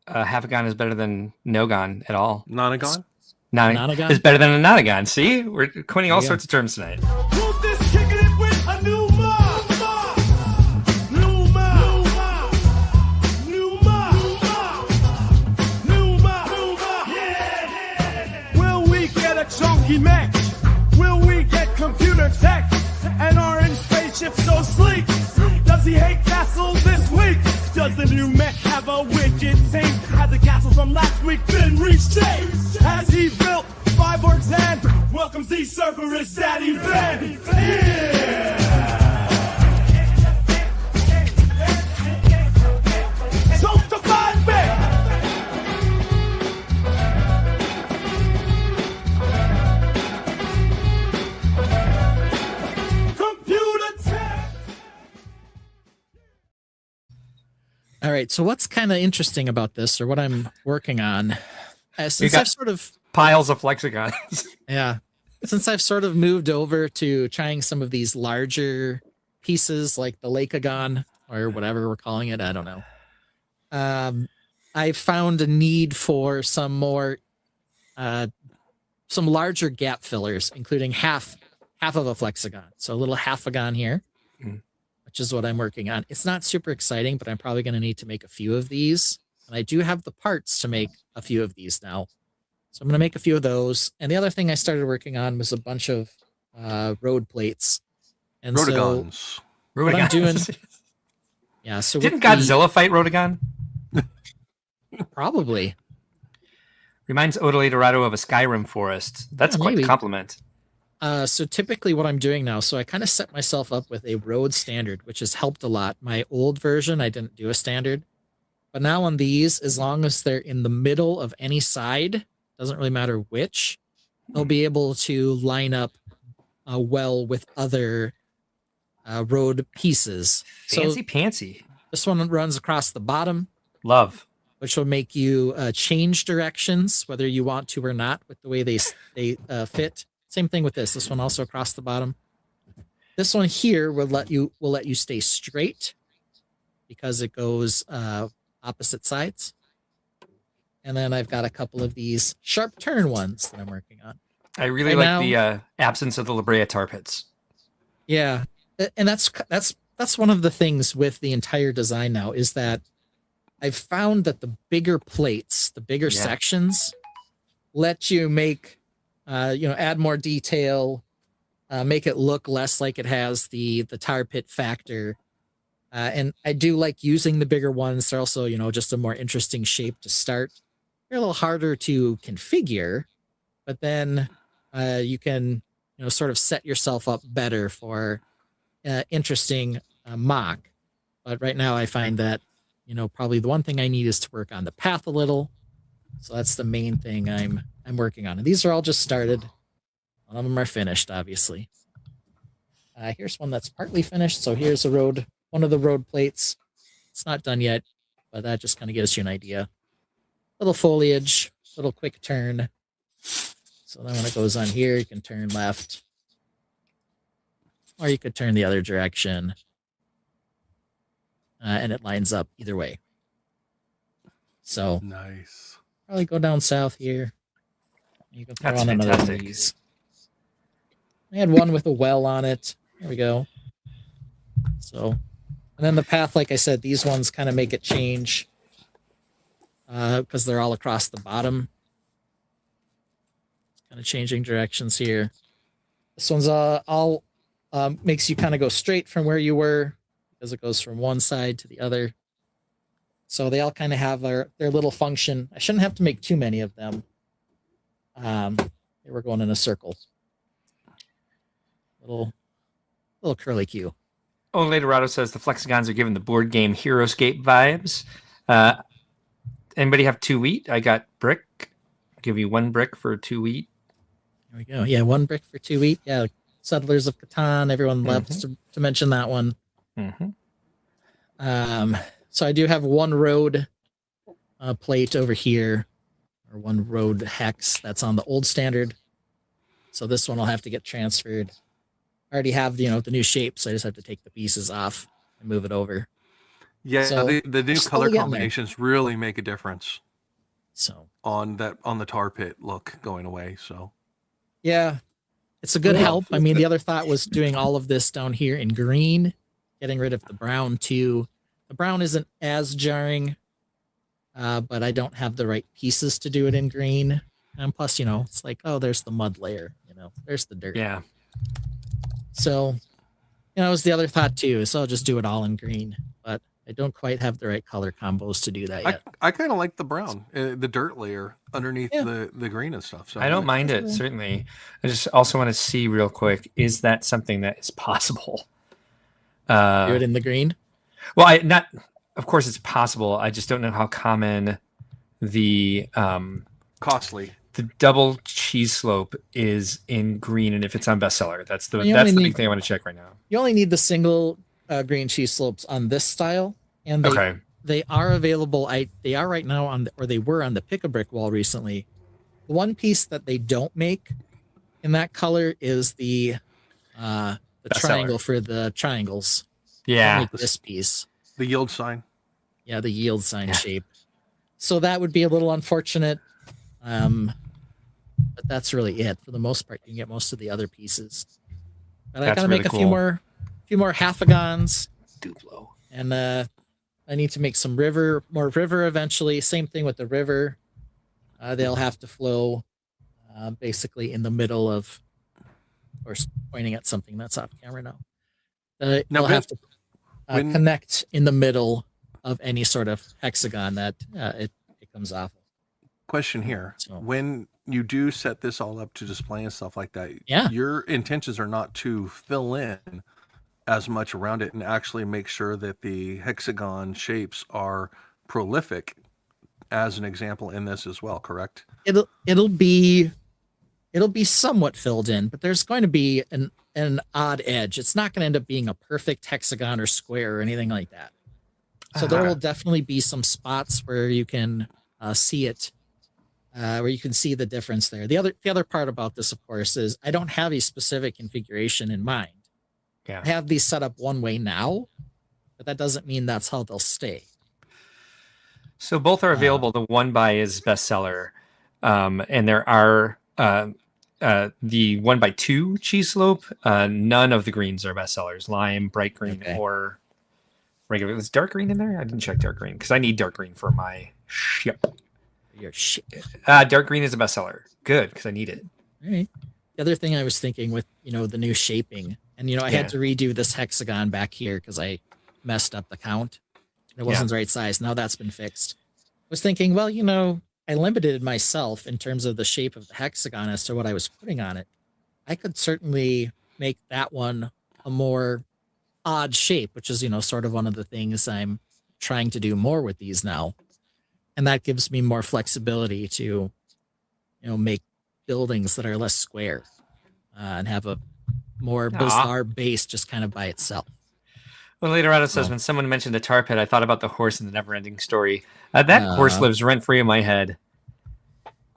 Half-a-gone is better than no-gone at all. Nonagon? Nonagon is better than a nonagon. See? We're coining all sorts of terms tonight. This kicking it with a new mob. New mob. New mob. Yeah. Will we get a chunky mech? Will we get computer tech? And orange spaceship so sleek? Does he hate castles this week? Does the new mech have a wicked team? Has the castle from last week been reshaped? Has he built 5 orcs and welcomes the Cerberus Daddy Ben? Yeah! Choke the 5-bit! Computer tech! All right. So what's kind of interesting about this, or what I'm working on, since I've sort of piles of flexagons. Yeah. Since I've sort of moved over to trying some of these larger pieces like the Lakeagon or whatever we're calling it, I don't know. I found a need for some more, some larger gap fillers, including half of a flexagon. So a little Half-a-Gone here, which is what I'm working on. It's not super exciting, but I'm probably going to need to make a few of these. And I do have the parts to make a few of these now. So I'm going to make a few of those. And the other thing I started working on was a bunch of road plates. And Rodigons. So what I'm doing... Yeah, so didn't Godzilla fight Rotogon? Probably. Reminds Odile Dorado of a Skyrim forest. That's quite a compliment. So typically what I'm doing now, so I kind of set myself up with a road standard, which has helped a lot. My old version, I didn't do a standard. But now on these, as long as they're in the middle of any side, doesn't really matter which, they'll be able to line up well with other road pieces. Fancy pantsy. This one runs across the bottom. Love. Which will make you change directions, whether you want to or not, with the way they fit. Same thing with this. This one also across the bottom. This one here will let you stay straight because it goes opposite sides. And then I've got a couple of these sharp turn ones that I'm working on. I really like the absence of the La Brea tar pits. Yeah, and that's one of the things with the entire design now is that I've found that the bigger plates, the bigger sections, let you make, add more detail, make it look less like it has the tar pit factor. And I do like using the bigger ones. They're also, just a more interesting shape to start. They're a little harder to configure, but then you can, sort of set yourself up better for interesting mock. But right now I find that, probably the one thing I need is to work on the path a little. So that's the main thing I'm working on. And these are all just started. None of them are finished, obviously. Here's one that's partly finished. So here's one of the road plates. It's not done yet, but that just kind of gives you an idea. Little foliage, little quick turn. So then when it goes on here, you can turn left. Or you could turn the other direction. And it lines up either way. So nice. Probably go down south here. You can throw That's on another one of fantastic. these. I had one with a well on it. There we go. So, and then the path, like I said, these ones kind of make it change because they're all across the bottom. Kind of changing directions here. This one's all makes you kind of go straight from where you were because it goes from one side to the other. So they all kind of have their little function. I shouldn't have to make too many of them. We're going in a circle. Little curly Q. Oh, Laterado says the Flexagons are giving the board game Heroescape vibes. Anybody have 2 wheat? I got brick. I'll give you 1 brick for 2 wheat. There we go. Yeah, 1 brick for 2 wheat. Yeah, Settlers of Catan. Everyone loves to mention that one. So I do have 1 road plate over here, or 1 road hex that's on the old standard. So this one will have to get transferred. I already have the new shape, so I just have to take the pieces off and move it over. Yeah, So, the new slowly color getting there. combinations really make a difference So on the tar pit look going away. So yeah, it's a good help. I mean, the other thought was doing all of this down here in green, getting rid of the brown too. The brown isn't as jarring, but I don't have the right pieces to do it in green. And plus, it's like, oh, there's the mud layer, there's the dirt. Yeah. So, it was the other thought too. So I'll just do it all in green, but I don't quite have the right color combos to do that yet. I kind of like the brown, the dirt layer underneath the green and stuff. So I don't mind it, certainly. I just also want to see real quick, is that something that is possible? Do it in the green? Well, of course it's possible. I just don't know how common the costly. The double cheese slope is in green, and if it's on bestseller. That's the big thing I want to check right now. You only need the single green cheese slopes on this style, and they are available. They are right now they were on the Pick a Brick wall recently. The one piece that they don't make in that color is the triangle for the triangles. Yeah, make this piece, the yield sign. Yeah, the yield sign shape. So that would be a little unfortunate. But that's really it. For the most part, you can get most of the other pieces. But I gotta make a few more halfagons. Duplo. And I need to make some more river eventually. Same thing with the river. They'll have to flow basically in the middle of, or pointing at something that's off camera now. They'll have to connect in the middle of any sort of hexagon that it comes off of. Question here. So, when you do set this all up to display and stuff like that, your intentions are not to fill in as much around it and actually make sure that the hexagon shapes are prolific as an example in this as well, correct? It'll be somewhat filled in, but there's going to be an odd edge. It's not going to end up being a perfect hexagon or square or anything like that. So there will definitely be some spots where you can see it. Where you can see the difference there. The other part about this, of course, is I don't have a specific configuration in mind. Yeah. I have these set up one way now, but that doesn't mean that's how they'll stay. So both are available. The 1x is bestseller, and there are the 1x2 cheese slope. None of the greens are bestsellers: lime, bright green, or regular. Was dark green in there? I didn't check dark green because I need dark green for my ship. Your shit. Dark green is a bestseller. Good, because I need it. All right. The other thing I was thinking with, the new shaping, and, I had to redo this hexagon back here because I messed up the count. It wasn't the right size. Now that's been fixed. I was thinking, well, I limited myself in terms of the shape of the hexagon as to what I was putting on it. I could certainly make that one a more odd shape, which is, sort of one of the things I'm trying to do more with these now. And that gives me more flexibility to, make buildings that are less square and have a more bizarre base just kind of by itself. Well, later on it says, when someone mentioned the tar pit, I thought about the horse in the Never-Ending Story. That horse lives rent-free in my head.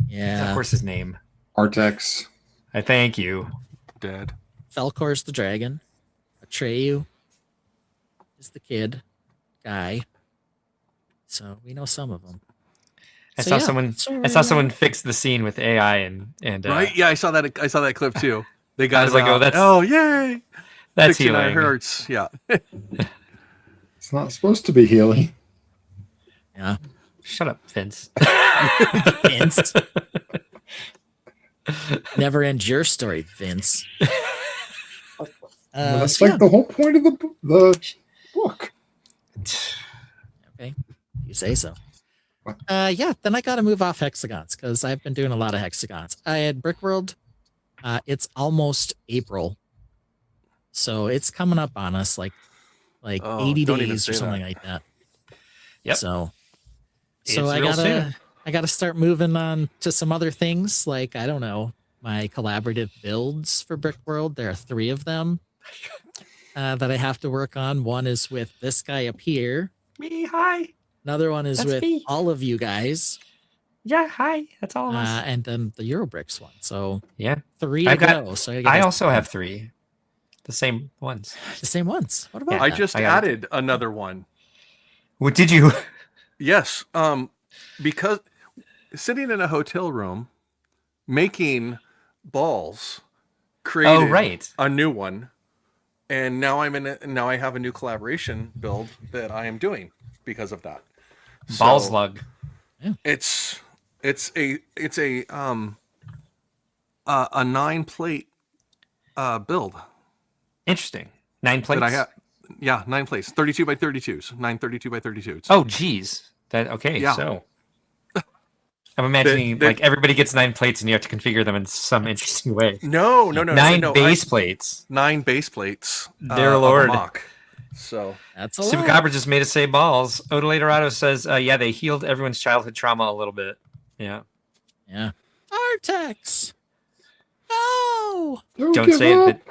Yeah. What's that horse's name? Artex. I thank you. Dead. Felcor's the dragon. Atreyu is the kid guy. So we know some of them. I saw someone fix the scene with AI and right. Yeah, I saw that clip too. They got I was like, yay! That's 69 healing. hertz. Yeah. It's not supposed to be healing. Yeah. Shut up, Vince. Vince. Never end your story, Vince. That's like the whole point of the book. Okay, you say so. Then I got to move off hexagons because I've been doing a lot of hexagons. I had Brickworld. It's almost April, so it's coming up on us like 80 days or something like that. Yep. So It's I real gotta soon. I gotta start moving on to some other things like I don't know my collaborative builds for Brickworld. There are 3 of them that I have to work on. One is with this guy up here. Me, hi. Another one is That's with me. all of you guys. Yeah, hi. That's all of us. And then the Eurobricks one. So Yeah. 3 to go. So I also have 3. The same ones. the same ones. What about Yeah. I that? just I got it. added another one. What did you? Yes. Because sitting in a hotel room making balls created a new one. And now I have a new collaboration build that I am doing because of that. Ball So slug. It's a 9-plate build Interesting. 9 plates. that I have. Yeah, 9 plates, 32 by 32s, 9 32 by 32s. Oh, geez. Okay. Yeah. So I'm imagining like everybody gets 9 plates and you have to configure them in some interesting way. No. 9 base plates. 9 base plates. Dear of a Lord. mock. So That's a lot. Supercopper just made us say balls. Odolaterato says, they healed everyone's childhood trauma a little bit. Yeah. Yeah. Artex. No. Don't give say up. it.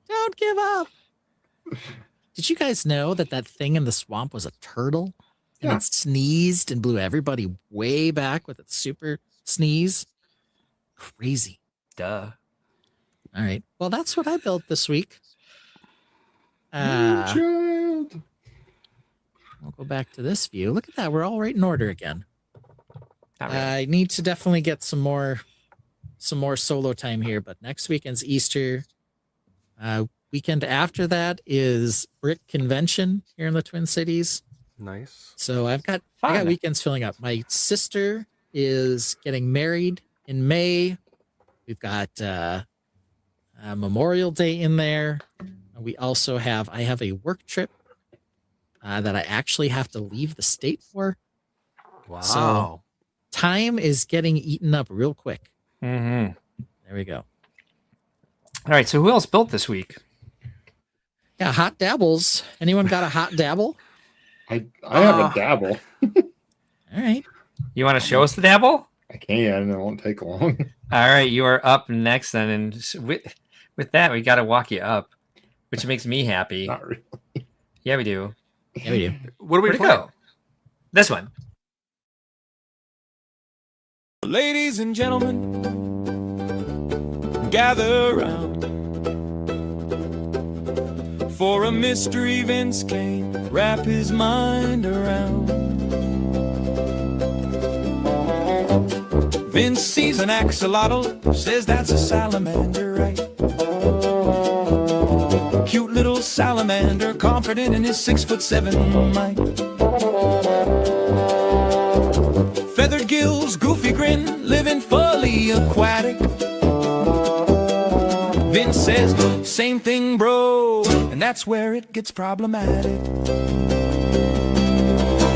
Don't give up. Did you guys know that thing in the swamp was a turtle? And Yeah. it sneezed and blew everybody way back with its super sneeze? Crazy. Duh. All right. Well, that's what I built this week. Child. I'll go back to this view. Look at that. We're all right in order again. Not really. I need to definitely get some more solo time here, but next weekend's Easter. Weekend after that is Brick Convention here in the Twin Cities. nice. So I got Fun. weekends filling up. My sister is getting married in May. We've got Memorial Day in there. We also I have a work trip that I actually have to leave the state for. Wow. So time is getting eaten up real quick. Mm-hmm. There we go. All right. So who else built this week? Yeah, hot dabbles. Anyone got a hot dabble? I have a dabble. All right. You want to show us the dabble? I can. It won't take long. All right. You are up next then. And with that, we got to walk you up, which makes me happy. Not really. Yeah, we do. Yeah, we do. What are we Where'd it playing? go? This one. Ladies and gentlemen, gather round for a mystery Vince can't wrap his mind around. Vince sees an axolotl, says that's a salamander, right? Cute little salamander, confident in his 6'7" might. Feathered gills, goofy grin, living fully aquatic. Vince says, same thing, bro, and that's where it gets problematic.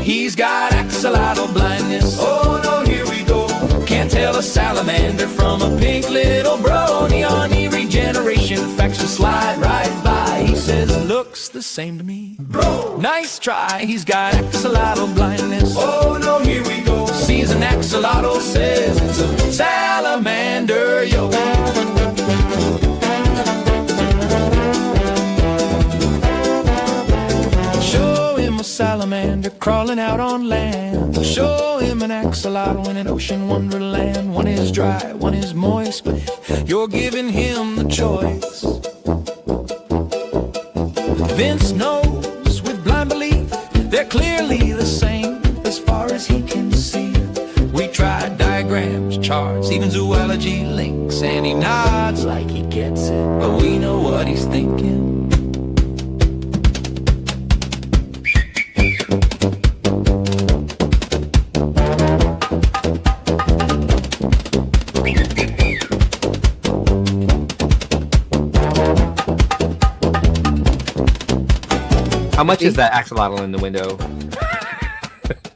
He's got axolotl blindness. Oh no, here we go. Can't tell a salamander from a pink little brony. On regeneration, facts just slide right by. He says, looks the same to me. Bro, nice try. He's got axolotl blindness. Oh no, here we go. Sees an axolotl, says it's a salamander, yo. Show him a salamander crawling out on land. Show him an axolotl in an ocean wonderland. One is dry, one is moist, but you're giving him the choice. Vince knows with blind belief they're clearly the same as far as he can see. We tried diagrams, charts, even zoology links, and he nods like he gets it, but we know what he's thinking. How much is that axolotl in the window?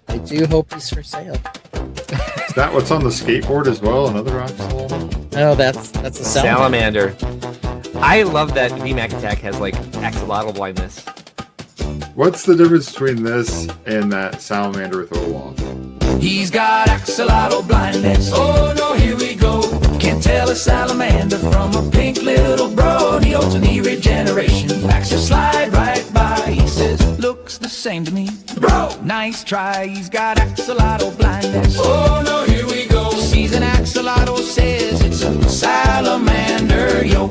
I do hope he's for sale. Is that what's on the skateboard as well? Another axolotl? No, that's a salamander. Salamander. I love that VMAC Attack has like axolotl blindness. What's the difference between this and that salamander with Olaf? He's got axolotl blindness. Oh no, here we go. Can't tell a salamander from a pink little brony. Alternate regeneration, facts just slide right by. He says, looks the same to me. Bro, nice try. He's got axolotl blindness. Oh no, here we go. Sees an axolotl, says it's a salamander, yo.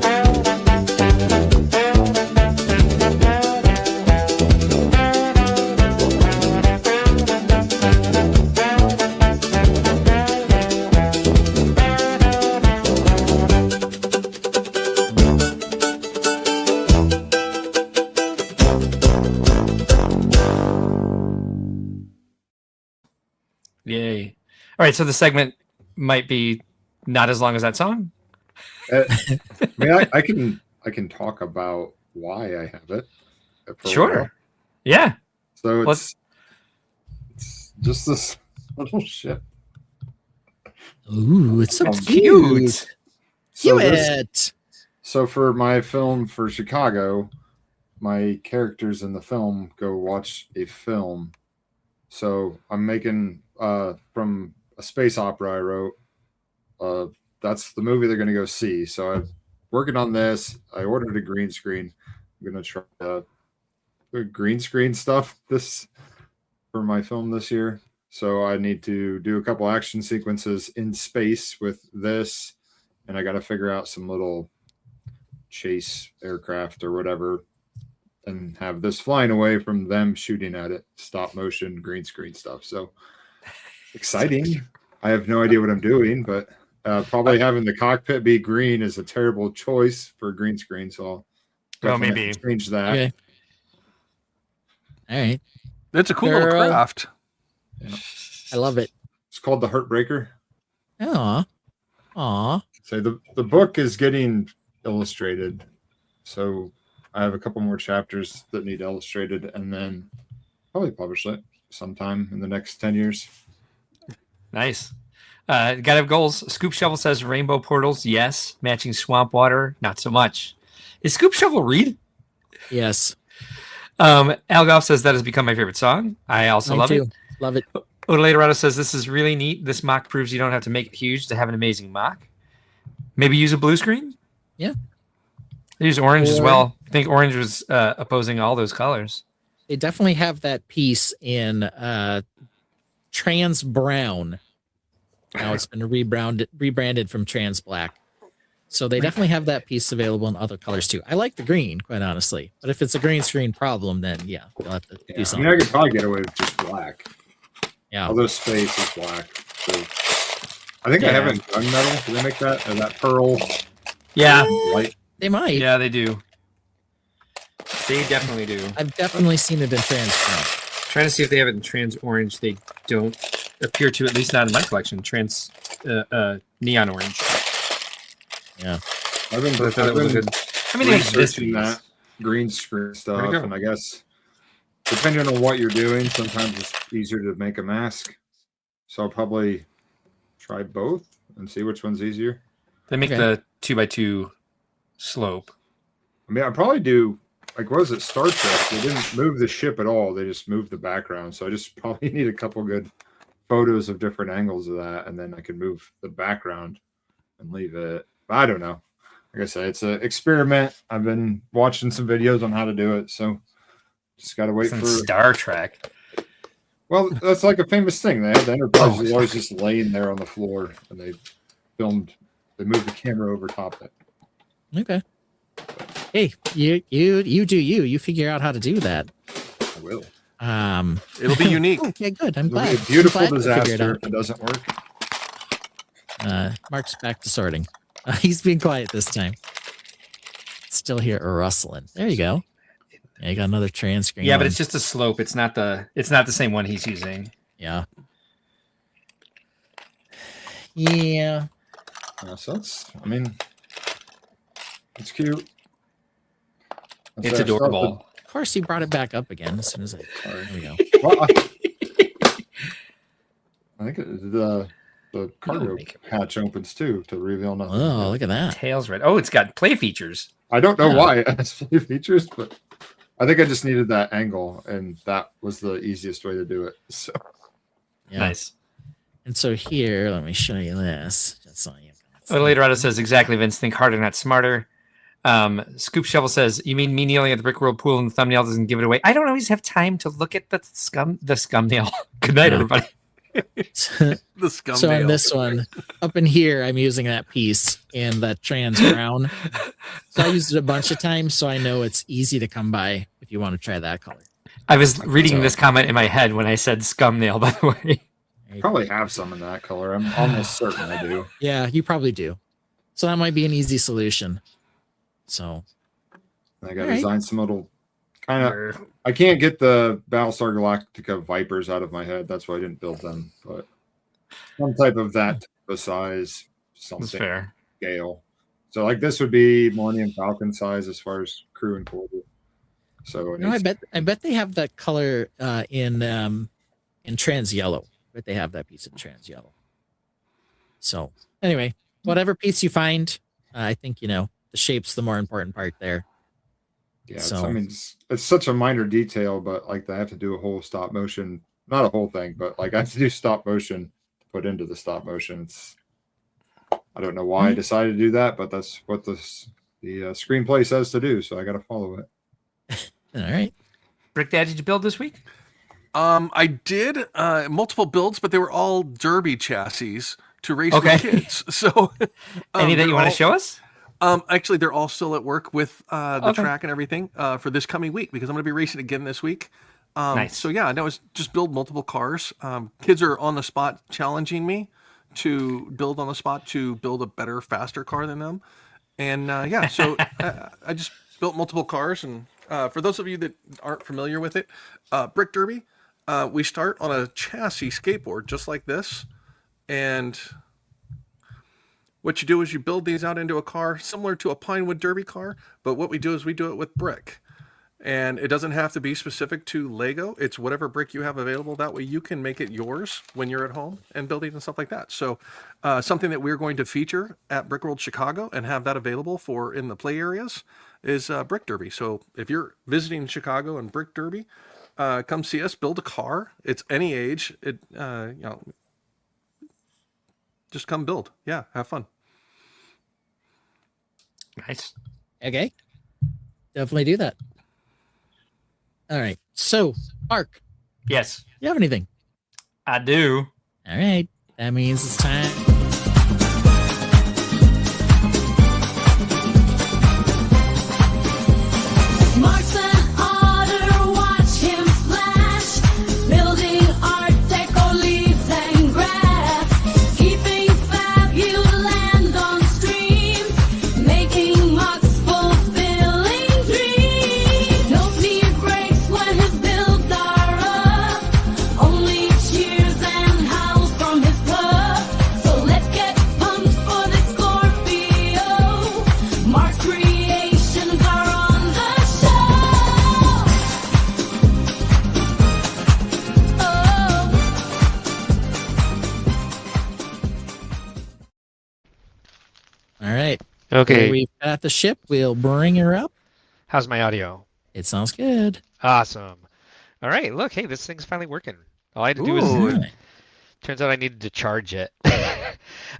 Yay. All right, so the segment might be not as long as that song. I mean, I can talk about why I have it. for a Sure. while. Yeah. So Let's- it's just this little ship. Ooh, it's so It's cute. cute. So, Cute. so for my film for Chicago, my characters in the film go watch a film. So I'm making from a space opera I wrote. That's the movie they're going to go see. So I'm working on this. I ordered a green screen. I'm going to try the green screen stuff this for my film this year. So I need to do a couple action sequences in space with this, and I got to figure out some little chase aircraft or whatever and have this flying away from them shooting at it, stop motion, green screen stuff. So exciting. I have no idea what I'm doing, but probably having the cockpit be green is a terrible choice for a green screen. So I'll definitely maybe. change that. Okay. All right. It's a cool little Girl. craft. I love it. It's called The Heartbreaker. Aw. Aw. So the book is getting illustrated. So I have a couple more chapters that need illustrated, and then probably publish it sometime in the next 10 years. Nice. Gotta have goals. Scoop Shovel says rainbow portals, yes. Matching swamp water, not so much. Is Scoop Shovel read? Yes. Algoff says that has become my favorite song. I also Mine love too. it. Love it. Odolaterato says this is really neat. This mock proves you don't have to make it huge to have an amazing mock. Maybe use a blue screen? Yeah. Use orange as Or- well. I think orange was opposing all those colors. They definitely have that piece in trans brown. Now it's been rebranded from trans black. So they definitely have that piece available in other colors too. I like the green, quite honestly. But if it's a green screen problem, then yeah, you'll have to do I something. mean, I could probably get away with just black. Yeah. Although space is black. So I think I Yeah. haven't done metal. Do they make that? Or that pearl Yeah. light? They might. Yeah, they do. They definitely do. I've definitely seen it in trans brown. Trying to see if they have it in trans orange. They don't appear to, at least not in my collection. Trans neon orange. Yeah. I've been I mean, they exist. researching that green screen stuff, and I guess depending on what you're doing, sometimes it's easier to make a mask. So I'll probably try both and see which one's easier. They make the 2x2 slope. I mean, I'd probably do, like, what was it, Star Trek? They didn't move the ship at all. They just moved the background. So I just probably need a couple good photos of different angles of that, and then I could move the background and leave it. I don't know. Like I said, it's an experiment. I've been watching some videos on how to do it, so just got to wait for Star Trek. Well, that's like a famous thing. They had the Enterprise was always just laying there on the floor, and they moved the camera over top it. Okay. Hey, you do you. You figure out how to do that. I will. It'll be unique. Oh, yeah, good. I'm It'll glad. be a beautiful I'm glad you figured disaster it if it doesn't work. out. Mark's back to sorting. He's being quiet this time. Still hear a rustling. There you go. Yeah, you got another trans screen. Yeah, but it's just a slope. It's not the same one he's using. Yeah. Yeah. So that's, I mean, it's cute. It's adorable. Of course, he brought it back up again as soon as there we go. Well, I think the cargo hatch opens too to reveal nothing. Oh, look at that. Tails red. Oh, it's got play features. I don't know why it has play features, but I think I just needed that angle, and that was the easiest way to do it. So Yeah. Nice. And so here, let me show you this. Just so you A little later on, it says exactly, Vince. Think harder, not smarter. Scoop Shovel says, "You mean me kneeling at the Brickworld pool and the thumbnail doesn't give it away? I don't always have time to look at the scum nail." Good night, everybody. The scum So on nail. this one, up in here, I'm using that piece in that trans brown. So I used it a bunch of times, so I know it's easy to come by if you want to try that color. I was reading this comment in my head when I said scum nail, by the way. probably have some in that color. I'm almost certain I do. Yeah, you probably do. So that might be an easy solution. So I got to Alright. design some little kind of. I can't get the Battlestar Galactica Vipers out of my head. That's why I didn't build them. But some type of that type of size, That's something fair. scale. So like this would be Millennium Falcon size as far as crew and quarter. So it no, I needs- bet they have that color in trans yellow. But they have that piece in trans yellow. So anyway, whatever piece you find, I think the shape's the more important part there. Yeah, So- I mean, it's such a minor detail, but like I have to do a whole stop motion, not a whole thing, but like I have to do stop motion to put into the stop motion. It's, I don't know why I decided to do that, but that's what the screenplay says to do, so I got to follow it. All right. Brick Dad, did you build this week? I did multiple builds, but they were all derby chassis to race Okay. with kids. So Any that they're you want all- to show us? Actually, they're all still at work with the Okay. track and everything for this coming week because I'm going to be racing again this week. Nice. So yeah, no, it's just build multiple cars. Kids are on the spot challenging me to build on the spot to build a better, faster car than them. And yeah, so I just built multiple cars. And for those of you that aren't familiar with it, Brick Derby, we start on a chassis skateboard just like this. And what you do is you build these out into a car similar to a Pinewood Derby car, but what we do is we do it with brick. And it doesn't have to be specific to Lego. It's whatever brick you have available. That way you can make it yours when you're at home and building and stuff like that. So something that we're going to feature at Brickworld Chicago and have that available for in the play areas is Brick Derby. So if you're visiting Chicago and Brick Derby, come see us, build a car. It's any age. Just come build. Yeah, have fun. Nice. Okay. Definitely do that. All right. So, Mark, Yes, you have anything? I do. All right. That means it's time. Mark's an otter, watch him splash, building art deco, leaves and grass, keeping fab, you land on streams, making mugs, fulfilling dreams. Okay. We've got the ship. We'll bring her up. How's my audio? It sounds good. Awesome. All right. Look, hey, this thing's finally working. All I had to do Ooh. is, turns out I needed to charge it.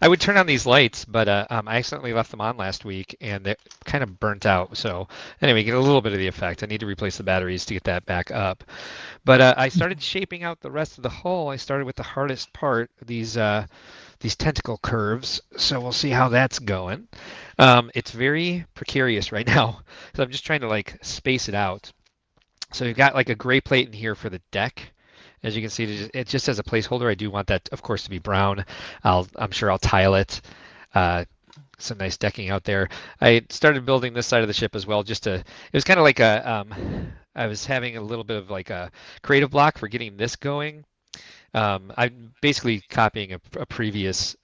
I would turn on these lights, but I accidentally left them on last week, and they kind of burnt out. So anyway, get a little bit of the effect. I need to replace the batteries to get that back up. But I started shaping out the rest of the hull. I started with the hardest part, these tentacle curves. So we'll see how that's going. It's very precarious right now, so I'm just trying to like space it out. So you've got like a gray plate in here for the deck. As you can see, it just as a placeholder. I do want that, of course, to be brown. I'm sure I'll tile it. Some nice decking out there. I started building this side of the ship as well. It was kind of like I was having a little bit of like a creative block for getting this going. I'm basically copying a previous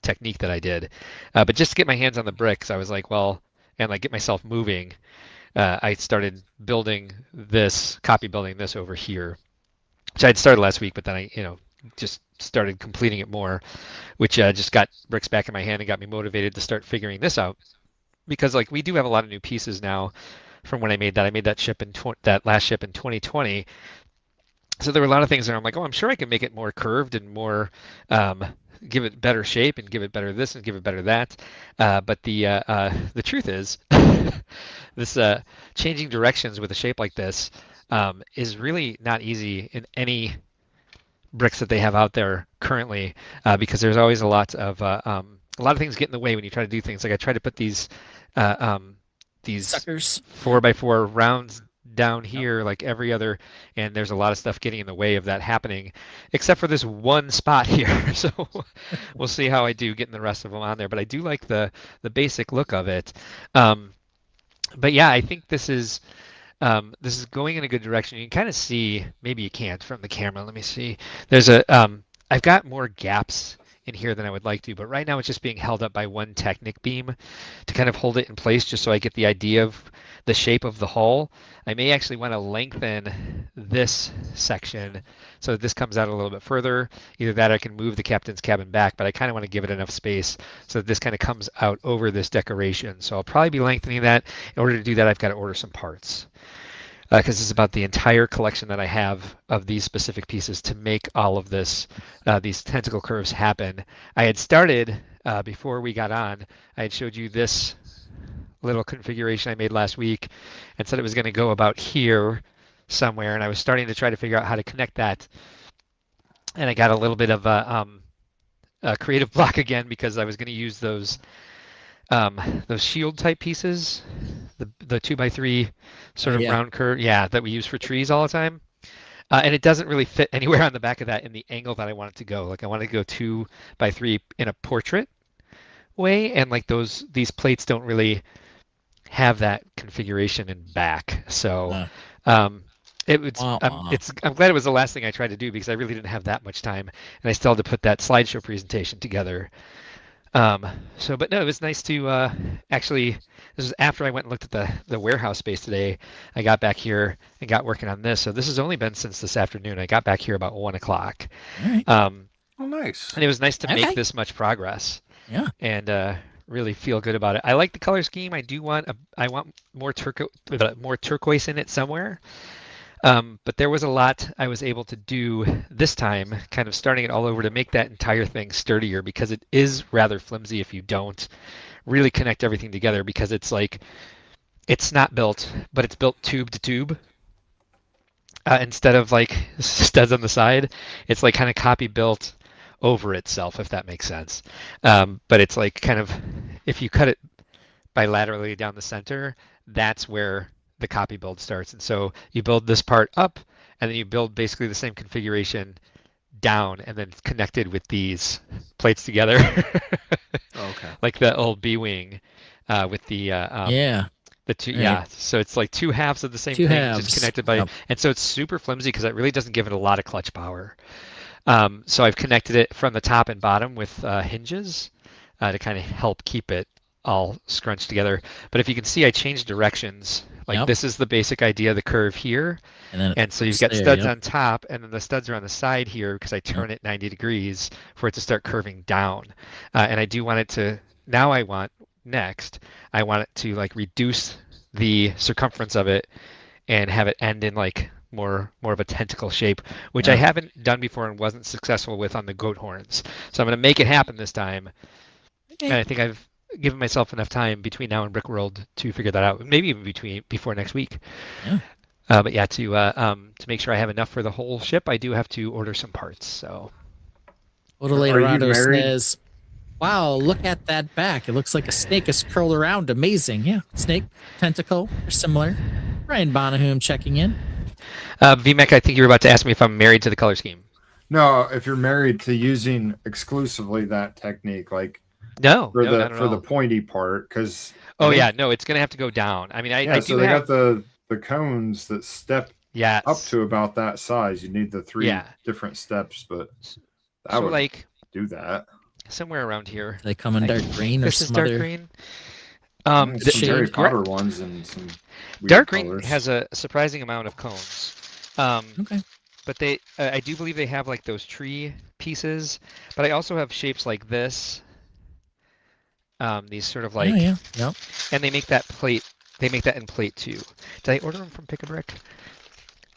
technique that I did, but just to get my hands on the bricks, I was like, well, and like get myself moving. I started building this over here, which I'd started last week, but then I, just started completing it more, which just got bricks back in my hand and got me motivated to start figuring this out. Because like we do have a lot of new pieces now from when I made that. I made that ship that last ship in 2020. So there were a lot of things that I'm like, oh, I'm sure I can make it more curved and more, give it better shape and give it better this and give it better that. But the truth is, this changing directions with a shape like this is really not easy in any bricks that they have out there currently, because there's always a lot of things get in the way when you try to do things. Like I try to put these Suckers. 4x4 rounds down here like every other, and there's a lot of stuff getting in the way of that happening, except for this one spot here. So we'll see how I do getting the rest of them on there. But I do like the basic look of it. But yeah, I think this is going in a good direction. You can kind of see, maybe you can't from the camera. Let me see. There's I've got more gaps in here than I would like to, but right now it's just being held up by one Technic beam to kind of hold it in place, just so I get the idea of the shape of the hull. I may actually want to lengthen this section so that this comes out a little bit further. Either that or I can move the captain's cabin back, but I kind of want to give it enough space so that this kind of comes out over this decoration. So I'll probably be lengthening that. In order to do that, I've got to order some parts, because this is about the entire collection that I have of these specific pieces to make all of this, these tentacle curves happen. I had started, before we got on, I had showed you this little configuration I made last week and said it was going to go about here somewhere, and I was starting to try to figure out how to connect that. And I got a little bit of a creative block again, because I was going to use those shield type pieces, the 2x3 sort of round curve, that we use for trees all the time. And it doesn't really fit anywhere on the back of that in the angle that I want it to go. Like I want to go 2x3 in a portrait way, and like these plates don't really have that configuration in back. So I'm glad it was the last thing I tried to do, because I really didn't have that much time, and I still had to put that slideshow presentation together. But no, it was nice to actually, this was after I went and looked at the warehouse space today. I got back here and got working on this. So this has only been since this afternoon. I got back here about 1 o'clock. All right. Oh, nice. And it was nice to make this much progress. Yeah. And really feel good about it. I like the color scheme. I want more turquoise in it somewhere. But there was a lot I was able to do this time, kind of starting it all over to make that entire thing sturdier, because it is rather flimsy if you don't really connect everything together, because it's like, it's not built, but it's built tube to tube. Instead of like studs on the side, it's like kind of copy built over itself, if that makes sense. But it's like kind of, if you cut it bilaterally down the center, that's where the copy build starts. And so you build this part up, and then you build basically the same configuration down, and then connected with these plates together. Okay. Like the old B-wing with the the two, so it's like two halves of the same thing, just connected by, and so it's super flimsy because it really doesn't give it a lot of clutch power. So I've connected it from the top and bottom with hinges to kind of help keep it all scrunched together. But if you can see, I changed directions. Like this is the basic idea of the curve here. And so you've got studs on top, and then the studs are on the side here, because I turn it 90 degrees for it to start curving down. And I do want it to, now I want next, I want it to like reduce the circumference of it and have it end in like more of a tentacle shape, which I haven't done before and wasn't successful with on the goat horns. So I'm going to make it happen this time. And I think I've given myself enough time between now and Brickworld to figure that out. Maybe even before next week. Yeah. But yeah, to make sure I have enough for the whole ship, I do have to order some parts. So you married? says, "Wow, look at that back. It looks like a snake is curled around. Amazing." Yeah, snake, tentacle, they're similar. Brian Bonahum checking in. VMEC, I think you were about to ask me if I'm married to the color scheme. No, if you're married to using exclusively that technique, like No, for not at the all. pointy part, because Yeah, no, it's gonna have to go down. I mean, I so do they have. got the cones that step Yes. up to about that size. You need the three Yeah. different steps, but that So would like do that. somewhere around here. They come in Like, dark green or This is some dark other. green. Some shade Harry gra- Potter ones and some weird Dark green colors. has a surprising amount of cones. Okay. But I do believe they have like those tree pieces. But I also have shapes like this. These sort of like, yeah. Yep. and they make that plate. They make that in plate too. Did I order them from Pick a Brick?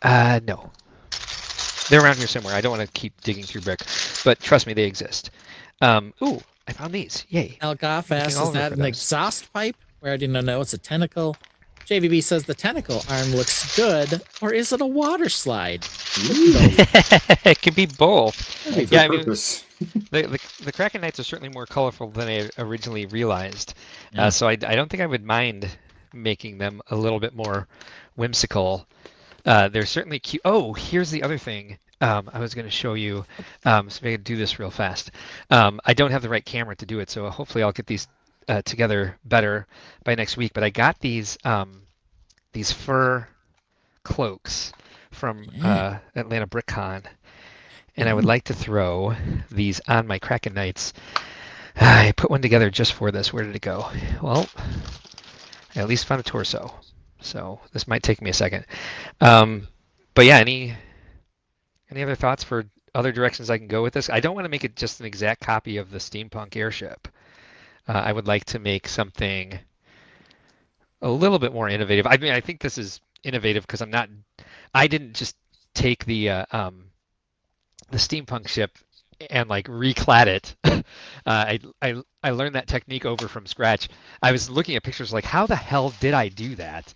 No. They're around here somewhere. I don't want to keep digging through brick, but trust me, they exist. Ooh, I found these. Yay. Al Goff Looking asks, all "Is over that for an those. exhaust pipe?" Where I didn't know it's a tentacle. JVB says the tentacle arm looks good, or is it a water slide? It could be both. That's Yeah, the I mean, purpose. the Kraken Knights are certainly more colorful than I originally realized. Yeah. So I don't think I would mind making them a little bit more whimsical. They're certainly cute. Oh, here's the other thing. I was going to show you. So if I could do this real fast. I don't have the right camera to do it, so hopefully I'll get these together better by next week. But I got these fur cloaks from Atlanta BrickCon, and I would like to throw these on my Kraken Knights. I put one together just for this. Where did it go? Well, I at least found a torso, so this might take me a second. But yeah, any other thoughts for other directions I can go with this? I don't want to make it just an exact copy of the steampunk airship. I would like to make something a little bit more innovative. I mean, I think this is innovative because I didn't just take the steampunk ship and like reclad it. I learned that technique over from scratch. I was looking at pictures like, how the hell did I do that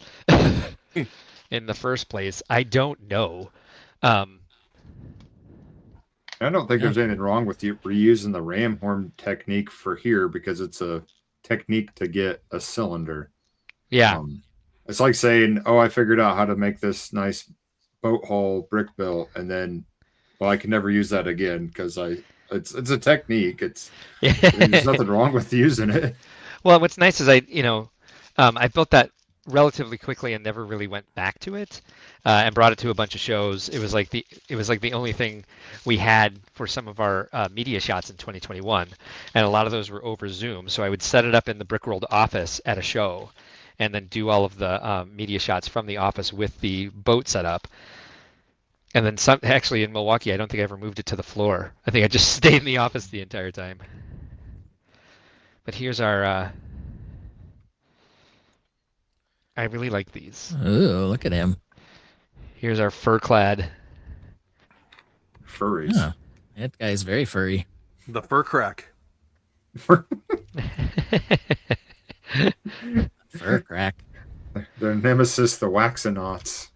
in the first place? I don't know. I don't think there's anything wrong with you reusing the ram horn technique for here because it's a technique to get a cylinder. Yeah. It's like saying, "Oh, I figured out how to make this nice boat hull brick built," and then, well, I can never use that again because it's a technique. There's nothing wrong with using it. Well, what's nice is I built that relatively quickly and never really went back to it, and brought it to a bunch of shows. It was like the only thing we had for some of our media shots in 2021, and a lot of those were over Zoom. So I would set it up in the Brickworld office at a show, and then do all of the media shots from the office with the boat set up. And then actually in Milwaukee, I don't think I ever moved it to the floor. I think I just stayed in the office the entire time. But here's our. I really like these. Ooh, look at him. Here's our fur-clad. Furries. Yeah. That guy's very furry. The fur crack. Fur crack. Their nemesis, the Waxanauts.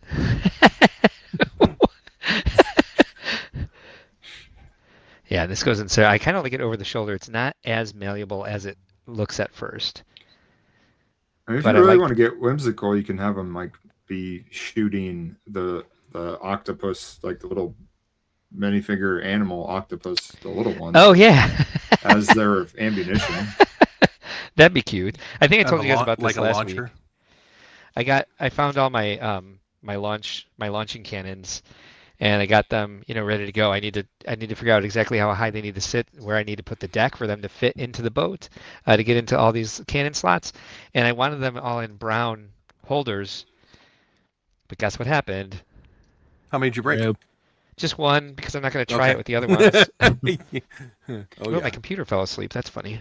Yeah, this goes in. So I kind of like it over the shoulder. It's not as malleable as it looks at first. And if But you I really like- want to get whimsical, you can have them like be shooting the octopus, like the little minifigure animal octopus, the little ones, Oh yeah, as their ammunition. that'd be cute. I think I told Have you a guys la- about this like a last launcher. week. I found all my my launching cannons, and I got them ready to go. I need to figure out exactly how high they need to sit, where I need to put the deck for them to fit into the boat, to get into all these cannon slots, and I wanted them all in brown holders. But guess what happened? How many did you break? Nope. Just one, because I'm not going to try Okay. it with the other ones. Oh, Oh, yeah. my computer fell asleep. That's funny.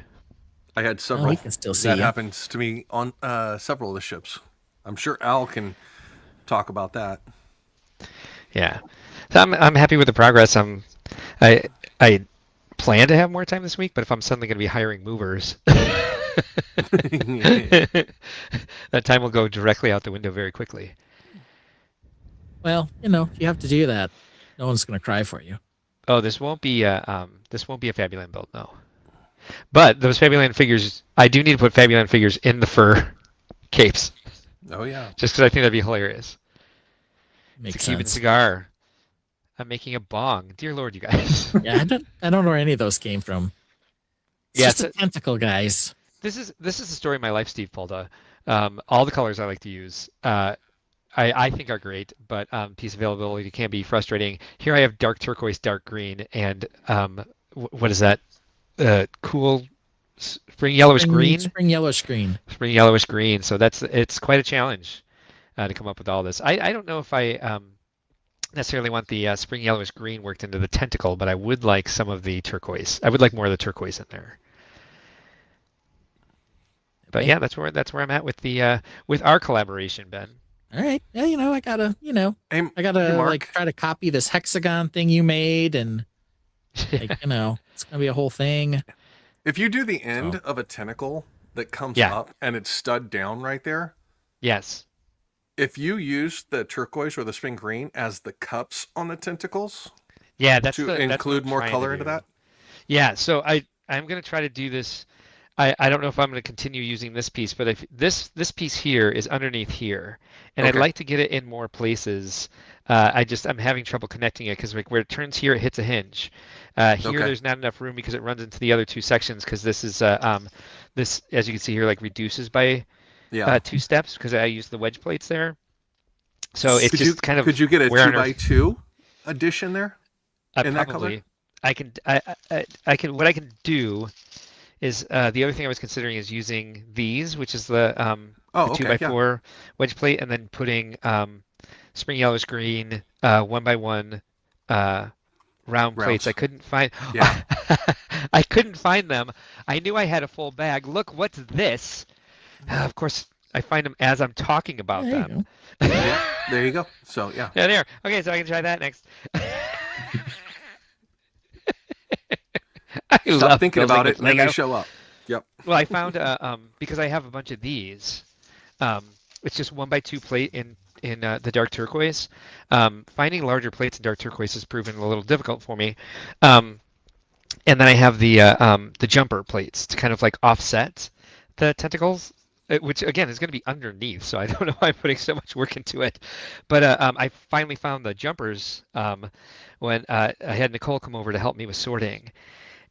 I had several. we can still see that you. happens to me on several of the ships. I'm sure Al can talk about that. Yeah. So I'm happy with the progress. I plan to have more time this week, but if I'm suddenly going to be hiring movers, that time will go directly out the window very quickly. Well, you know, if you have to do that, no one's going to cry for you. Oh, this won't be a Fabuland build, no. But those Fabuland figures, I do need to put Fabuland figures in the fur capes, Oh yeah. just because I think that'd be hilarious. Makes It's a Cuban sense. cigar. I'm making a bong. Dear Lord, you guys. Yeah, I don't know where any of those came from. It's Yeah, just so- a tentacle, guys. This is the story of my life, Steve Polda. All the colors I like to use, I think are great, but piece availability can be frustrating. Here I have dark turquoise, dark green, and what is that? Cool spring yellowish green. Spring yellowish green. Spring yellowish green. So it's quite a challenge to come up with all this. I don't know if I necessarily want the spring yellowish green worked into the tentacle, but I would like some of the turquoise. I would like more of the turquoise in there. But yeah, that's where I'm at with the with our collaboration, Ben. All right. Yeah, you know, I gotta Hey, like Mark. try to copy this hexagon thing you made, and like, you know, it's gonna be a whole thing. If you do the end of a tentacle that comes Yeah. up and it's stud down right there, Yes. if you use the turquoise or the spring green as the cups on the tentacles Yeah, that's to that's what include I'm more trying to color into do. that, Yeah, so I'm gonna try to do this. I don't know if I'm gonna continue using this piece, but if this piece here is underneath here, and I'd Okay. like to get it in more places. I'm having trouble connecting it because like where it turns here, it hits a hinge. Here Okay. there's not enough room because it runs into the other two sections because this is this, as you can see here, like reduces by yeah. 2 steps because I use the wedge plates there. So it's Could just you kind of could you get a where on 2x2 addition there? in that color? probably I can what I can do is the other thing I was considering is using these, which is the Oh, the okay, 2x4 wedge plate, and then putting spring yellowish green 1x1 round plates. Rounds. I couldn't find. Yeah. I couldn't find them. I knew I had a full bag. Look, what's this? Of course, I find them as I'm talking about There you them. Yeah, there you go. So yeah. Yeah, there. Okay, so I can try that next. I Stop love thinking building about with it and then Lego. they show up. Yep. Well, I found because I have a bunch of these. It's just 1x2 plate in the dark turquoise. Finding larger plates in dark turquoise has proven a little difficult for me. And then I have the jumper plates to kind of like offset the tentacles, which again is going to be underneath. So I don't know why I'm putting so much work into it. But I finally found the jumpers when I had Nicole come over to help me with sorting.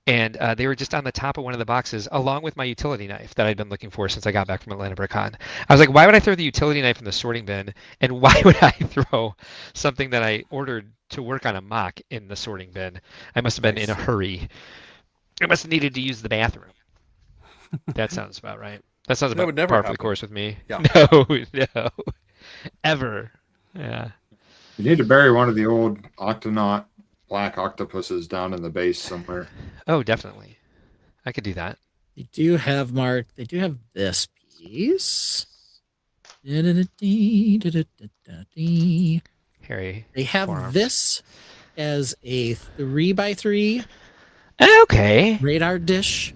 And they were just on the top of one of the boxes, along with my utility knife that I'd been looking for since I got back from Atlanta BrickCon. I was like, why would I throw the utility knife in the sorting bin? And why would I throw something that I ordered to work on a mock in the sorting bin? I must have been in a hurry. I must have needed to use the bathroom. That sounds about right. That sounds about would never par for the happen. course with me. Yeah. No. Ever. Yeah. You need to bury one of the old Octonaut black octopuses down in the base somewhere. Oh, definitely. I could do that. They do have, Mark, they do have this piece. Harry. They have forearms. this as a 3x3 Okay. radar dish.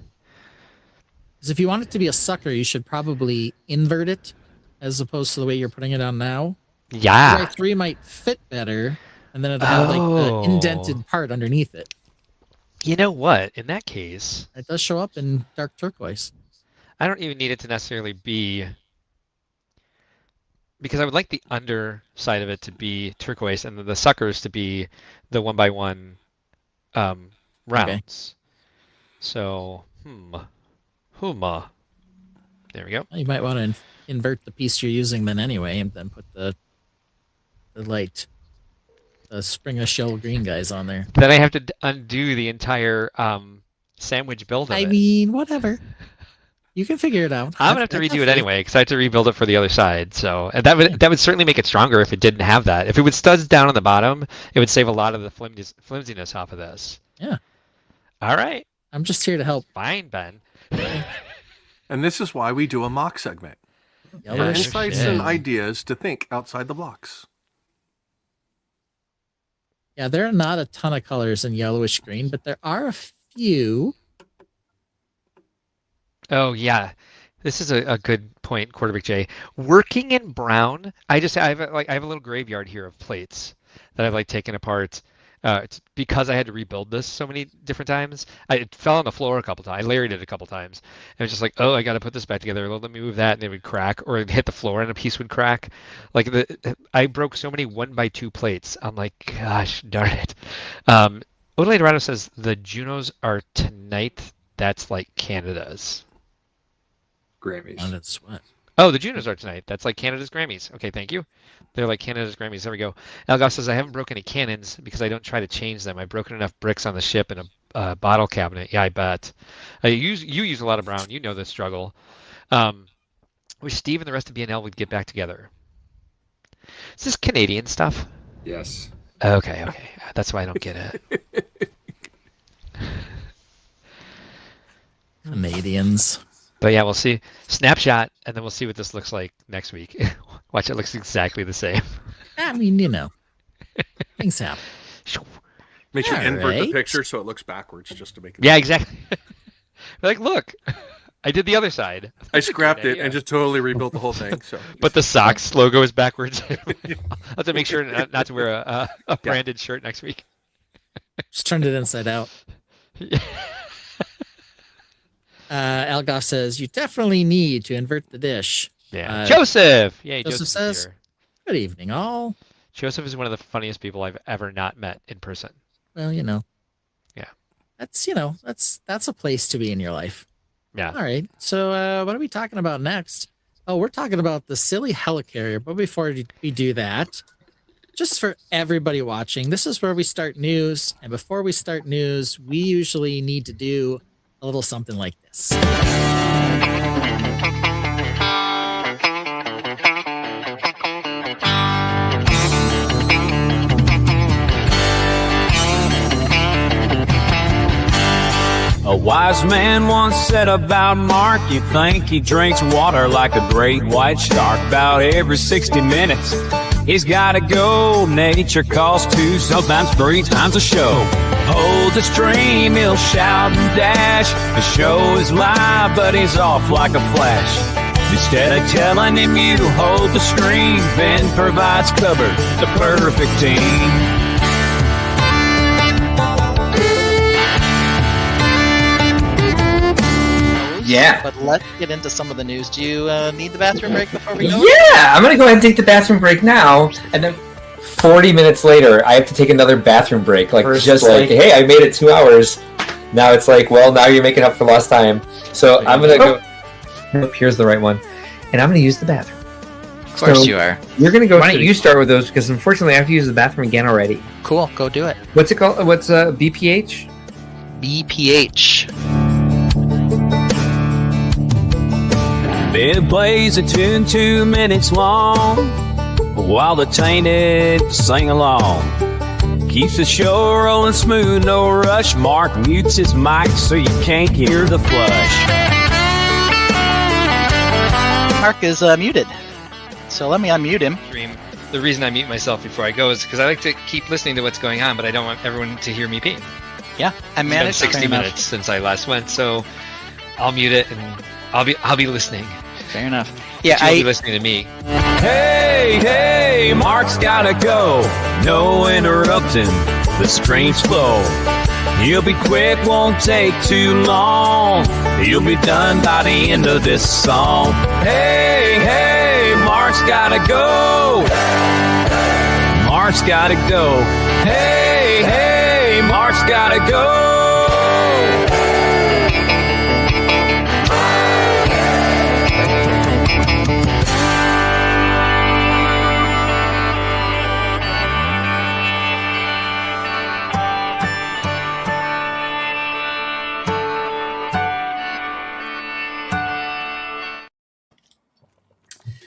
Because if you want it to be a sucker, you should probably invert it as opposed to the way you're putting it on now. Yeah. 3x3 might fit better, and then it'll have like Oh. the indented part underneath it. You know what? In that case, It does show up in dark turquoise. I don't even need it to necessarily be, because I would like the underside of it to be turquoise and then the suckers to be the 1x1 rounds. So, there we go. You might want to invert the piece you're using then anyway, and then put the spring of shell green guys on there. Then I have to undo the entire sandwich build of I it. mean, whatever. You can figure it out. I'm gonna have to redo it anyway because I have to rebuild it for the other side. So, and that would certainly make it stronger if it didn't have that. If it would studs down on the bottom, it would save a lot of the flimsiness off of this. Yeah. All right. I'm just here to help. Fine, Ben. And this is why we do a mock segment. Yellowish Insights green. and ideas to think outside the blocks. Yeah, there are not a ton of colors in yellowish green, but there are a few. Oh yeah, this is a good point, Quarterback Jay. Working in brown, I have a little graveyard here of plates that I've like taken apart. It's because I had to rebuild this so many different times. It fell on the floor a couple times. I larried it a couple times. And it was just like, oh, I got to put this back together. Let me move that, and it would crack, or it'd hit the floor and a piece would crack. Like I broke so many 1x2 plates. I'm like, gosh, darn it. Odele Dorado says the Junos are tonight. That's like Canada's. Grammys. Oh, that's what? Oh, the Junos are tonight. That's like Canada's Grammys. Okay, thank you. They're like Canada's Grammys. There we go. Elgoff says, I haven't broken any cannons because I don't try to change them. I've broken enough bricks on the ship and a bottle cabinet. Yeah, I bet. You use a lot of brown. You know the struggle. Wish Steve and the rest of BNL would get back together. Is this Canadian stuff? Yes. Okay. That's why I don't get it. Canadians. But yeah, we'll see. Snapshot, and then we'll see what this looks like next week. Watch, it looks exactly the same. I mean, things happen. Make sure you invert the Alright. picture so it looks backwards just to make it. Yeah, exactly. Like, look, I did the other side. I scrapped it Yeah. and just totally rebuilt the whole thing. So, But the socks logo is backwards. I'll have to make sure not to wear a branded shirt next week. Just turned it inside out. Algoff says, you definitely need to invert the dish. Yeah. Joseph! Yeah, Joseph Joseph's says, here. good evening, all. Joseph is one of the funniest people I've ever not met in person. Well, Yeah. That's a place to be in your life. Yeah. All right. So what are we talking about next? Oh, we're talking about the silly helicarrier. But before we do that, just for everybody watching, this is where we start news. And before we start news, we usually need to do a little something like this. A wise man once said about Mark, you think he drinks water like a great white shark. About every 60 minutes, he's gotta go. Nature calls 2, sometimes 3 times a show. Hold the stream, he'll shout and dash. The show is live, but he's off like a flash. Instead of telling him you hold the stream, Ben provides cover, the perfect team. Yeah. But let's get into some of the news. Do you need the bathroom break before we go? Yeah, I'm gonna go ahead and take the bathroom break now, and then 40 minutes later, I have to take another bathroom break. Like, hey, I made it 2 hours. Now it's like, well, now you're making up for lost time. So I'm gonna go. Oh, here's the right one, and I'm gonna use the bathroom. Of course you are. You're gonna go. Why don't you start with those? Because unfortunately, I have to use the bathroom again already. Cool, go do it. What's it called? What's BPH? BPH. Ben plays a tune 2 minutes long while the Tainted sing along. Keeps the show rolling smooth, no rush. Mark mutes his mic so you can't hear the flush. Mark is muted. So let me unmute him. The reason I mute myself before I go is because I like to keep listening to what's going on, but I don't want everyone to hear me peeing. Yeah, I managed. It's been 60 minutes since I last went, so I'll mute it and I'll be listening. Fair enough. Yeah, You'll be listening to me. Hey, Mark's gotta go. No interrupting the stream's flow. He'll be quick, won't take too long. He'll be done by the end of this song. Hey, Mark's gotta go. Mark's gotta go. Hey, Mark's gotta go.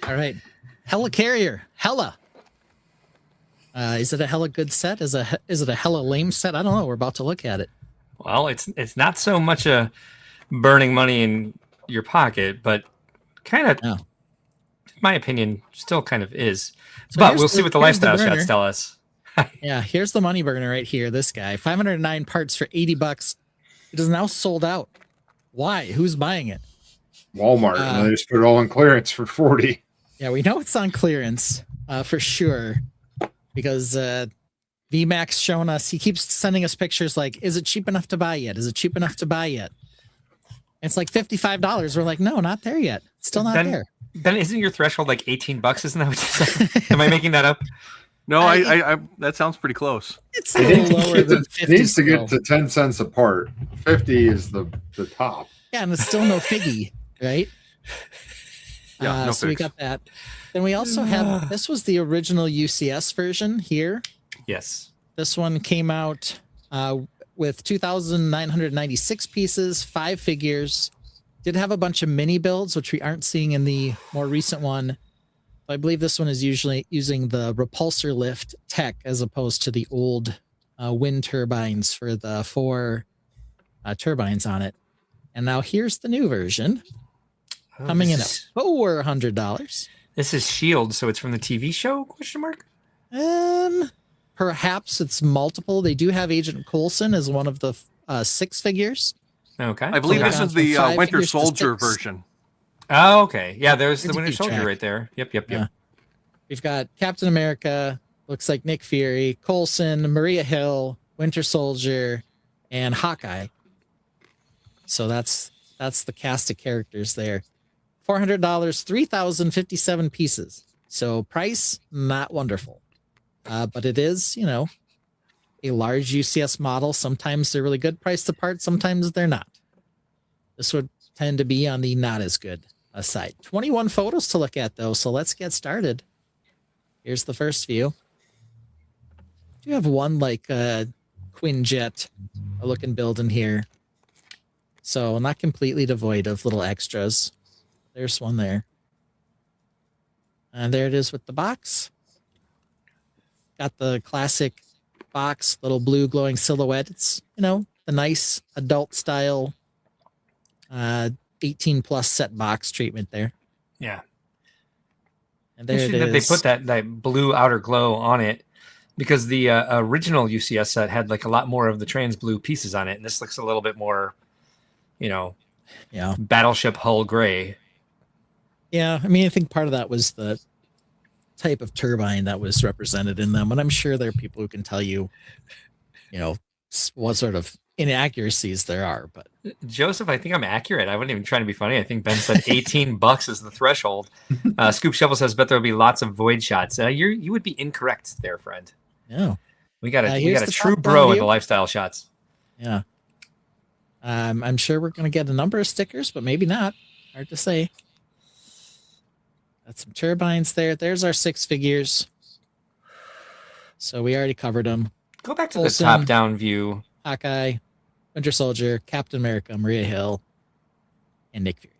All right. Helicarrier. Hella. Is it a hella good set? Is it a hella lame set? I don't know. We're about to look at it. Well, it's not so much a burning money and your pocket, but kind of, Yeah. in my opinion, still kind of is. So but here's we'll see what the here's lifestyle burner. shots tell us. Yeah, here's the money burner right here. This guy, 509 parts for $80. It is now sold out. Why? Who's buying it? Walmart, and they just put it all on clearance for 40. Yeah, we know it's on clearance for sure because VMAX showing us. He keeps sending us pictures like, "Is it cheap enough to buy yet? Is it cheap enough to buy yet?" It's like $55. We're like, "No, not there yet. It's still not there." Then isn't your threshold like $18? Isn't that what you said? Am I making that up? No, I that sounds pretty close. It's a little lower than 50. It needs to get to 10 cents a part. 50 is the top. Yeah, and it's still no figgy, right? Yeah, no so we figs. got that. Then we also have, this was the original UCS version here. Yes. This one came out with 2,996 pieces, 5 figures. Did have a bunch of mini builds, which we aren't seeing in the more recent one. I believe this one is usually using the repulsor lift tech as opposed to the old wind turbines for the 4 turbines on it. And now here's the new version coming in at $400. This is Shield, so it's from the TV show? Question mark. Perhaps it's multiple. They do have Agent Coulson as one of the 6 figures. Okay. I believe this is the Five Winter figures to Soldier 6. version. Oh, okay. Yeah, there's the Good to Winter keep Soldier track. right there. Yep. Yeah. We've got Captain America, looks like Nick Fury, Coulson, Maria Hill, Winter Soldier, and Hawkeye. So that's the cast of characters there. $400, 3,057 pieces. So price, not wonderful. But it is, a large UCS model. Sometimes they're really good price to part, sometimes they're not. This would tend to be on the not as good side. 21 photos to look at, though, so let's get started. Here's the first view. Do you have one like Quinjet looking build in here? So not completely devoid of little extras. There's one there. And there it is with the box. Got the classic box, little blue glowing silhouette. It's, the nice adult style 18 plus set box treatment there. Yeah. And there it Interesting that they is. put that blue outer glow on it because the original UCS set had like a lot more of the trans blue pieces on it, and this looks a little bit more, battleship hull gray. Yeah, I mean, I think part of that was the type of turbine that was represented in them, and I'm sure there are people who can tell you, what sort of inaccuracies there are. But Joseph, I think I'm accurate. I wasn't even trying to be funny. I think Ben said $18 is the threshold. Scoop Shovel says, "Bet there'll be lots of void shots." You would be incorrect there, friend. Yeah, we got a here's the true top-down bro in view. the lifestyle shots. Yeah, I'm sure we're going to get a number of stickers, but maybe not. Hard to say. Got some turbines there. There's our 6 figures. So we already covered them. Go back to Coulson, the top-down view. Hawkeye, Winter Soldier, Captain America, Maria Hill, and Nick Fury.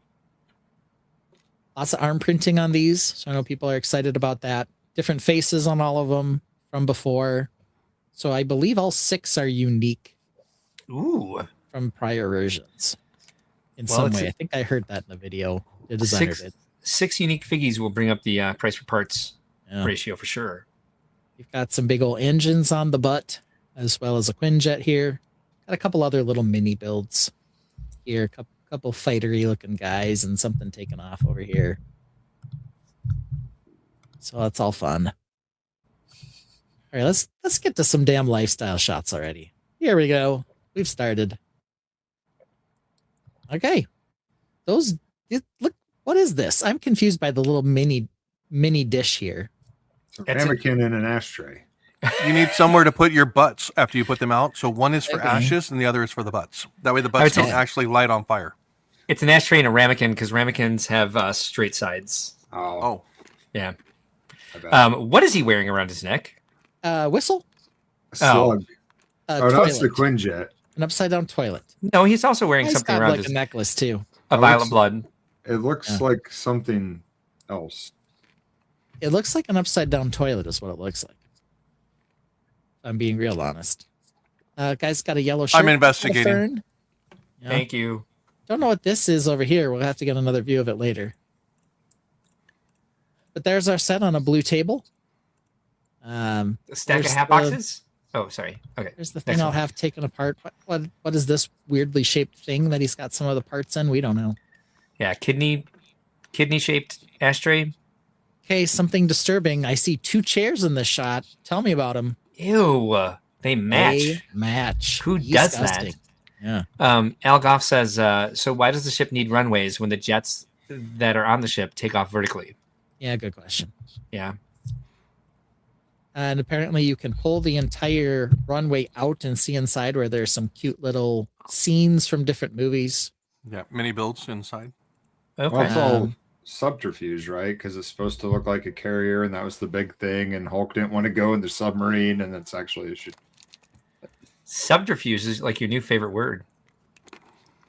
Lots of arm printing on these, so I know people are excited about that. Different faces on all of them from before. So I believe all 6 are unique. Ooh. From prior versions. In Well, some way. I think I heard that in the video. The designer did. 6 unique figgies will bring up the price per parts ratio for sure. You've got some big old engines on the butt, as well as a Quinjet here. Got a couple other little mini builds here. A couple fightery looking guys and something taken off over here. So that's all fun. All right, let's get to some damn lifestyle shots already. Here we go. We've started. Okay. Look, what is this? I'm confused by the little mini dish here. It's a ramekin and an ashtray. You need somewhere to put your butts after you put them out. So one is for Okay. ashes and the other is for the butts. That way the I butts would say- don't actually light on fire. It's an ashtray and a ramekin because ramekins have straight sides. Oh. Yeah. I bet. What is he wearing around his neck? Whistle? A slug. Toilet. That's the Quinjet. An upside down toilet. No, he's also wearing He's something got around like his a necklace too. a vial of blood. It looks like something else. It looks like an upside down toilet is what it looks like. If I'm being real honest. Guy's got a yellow shirt. I'm investigating. got a fern. Yeah. Thank you. don't know what this is over here. We'll have to get another view of it later. But there's our set on a blue table. A stack of there's hat the- boxes. Oh, sorry. Okay. Here's the Next thing I'll one. have taken apart. What is this weirdly shaped thing that he's got some of the parts in? We don't know. Yeah, kidney shaped ashtray. Okay, something disturbing. I see 2 chairs in this shot. Tell me about them. Ew. They match. They match. Who does that? Disgusting. Yeah. Al Goff says, so why does the ship need runways when the jets that are on the ship take off vertically? Yeah, good question. Yeah. And apparently you can pull the entire runway out and see inside where there's some cute little scenes from different movies. Yeah, mini builds inside. Okay. Well, it's all Um, subterfuge, right? Because it's supposed to look like a carrier, and that was the big thing. And Hulk didn't want to go in the submarine, and it's actually a ship. Subterfuge is like your new favorite word.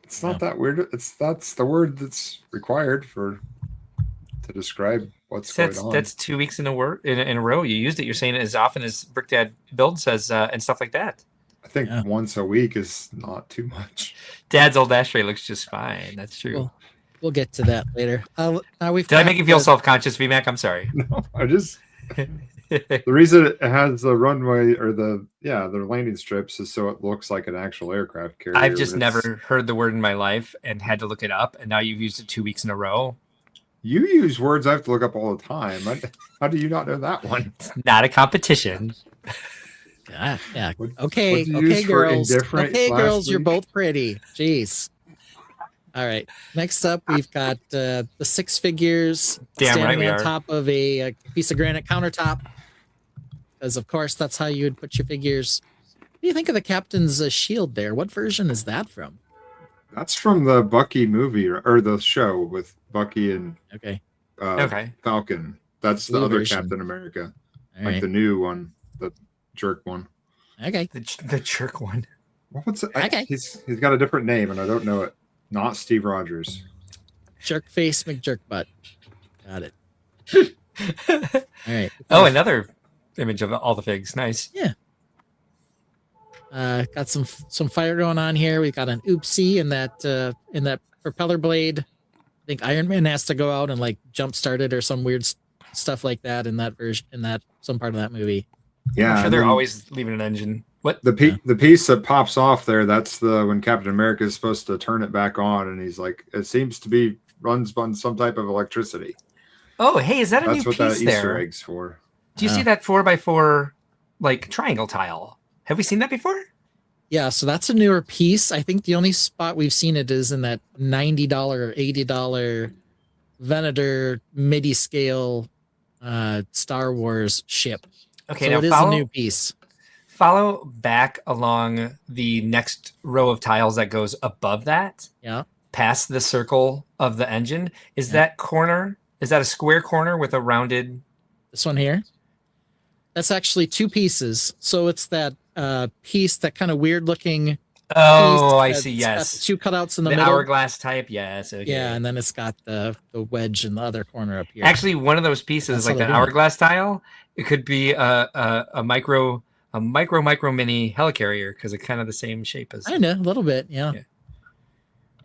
It's not that weird. That's the word that's required to describe what's going on. That's 2 weeks in a row. You used it. You're saying it as often as Brick Dad Build says and stuff like that. I think once a week is not too much. Dad's old ashtray looks just fine. That's true. We'll get to that later. Now we've Did I got make you feel the- self-conscious, VMAC? I'm sorry. No, I just the reason it has the runway or the landing strips is so it looks like an actual aircraft carrier. I've just It's- never heard the word in my life and had to look it up, and now you've used it 2 weeks in a row. You use words I have to look up all the time. How do you not know that one? It's not a competition. Yeah. What- Okay, what'd you okay, use for girls. indifferent Okay, last girls, you're week? both pretty. Jeez. All right. Next up, we've got the 6 figures Damn standing right we on are. top of a piece of granite countertop. Because, of course, that's how you would put your figures. What do you think of the captain's shield there? What version is that from? That's from the Bucky movie or the show with Bucky and Okay. Okay. Falcon. That's the Blue other version. Captain America, All like right. the new one, the jerk one. Okay. The jerk one. What's it? Okay. He's got a different name, and I don't know it. Not Steve Rogers. Jerk face McJerkbutt. Got it. All right. Oh, another image of all the figs. Nice. Got some fire going on here. We've got an oopsie in that propeller blade. I think Iron Man has to go out and like jump start it or some weird stuff like that in that version, some part of that movie. Yeah, I'm sure and they're then always leaving an engine. What? the piece that pops off there. That's when Captain America is supposed to turn it back on, and he's like, it seems to be runs on some type of electricity. Oh, hey, is that a That's new what that piece Easter there? egg's for. Do you see that 4x4 like triangle tile? Have we seen that before? Yeah, so that's a newer piece. I think the only spot we've seen it is in that $90 or $80 Venator MIDI scale Star Wars ship. Okay, So now it is follow, a new piece. follow back along the next row of tiles that goes above that, Yeah. past the circle of the engine. Is that a square corner with a rounded? This one here. That's actually 2 pieces. So it's that piece, that kind of weird looking. Oh, I piece see. that's got Yes, the 2 cutouts in the the middle. hourglass type. Yes. Okay. Yeah, and then it's got the wedge in the other corner up here. Actually, one of those pieces, That's like how the they're doing it. hourglass tile, it could be a micro mini helicarrier because it's kind of the same shape as. I know, a little bit, yeah.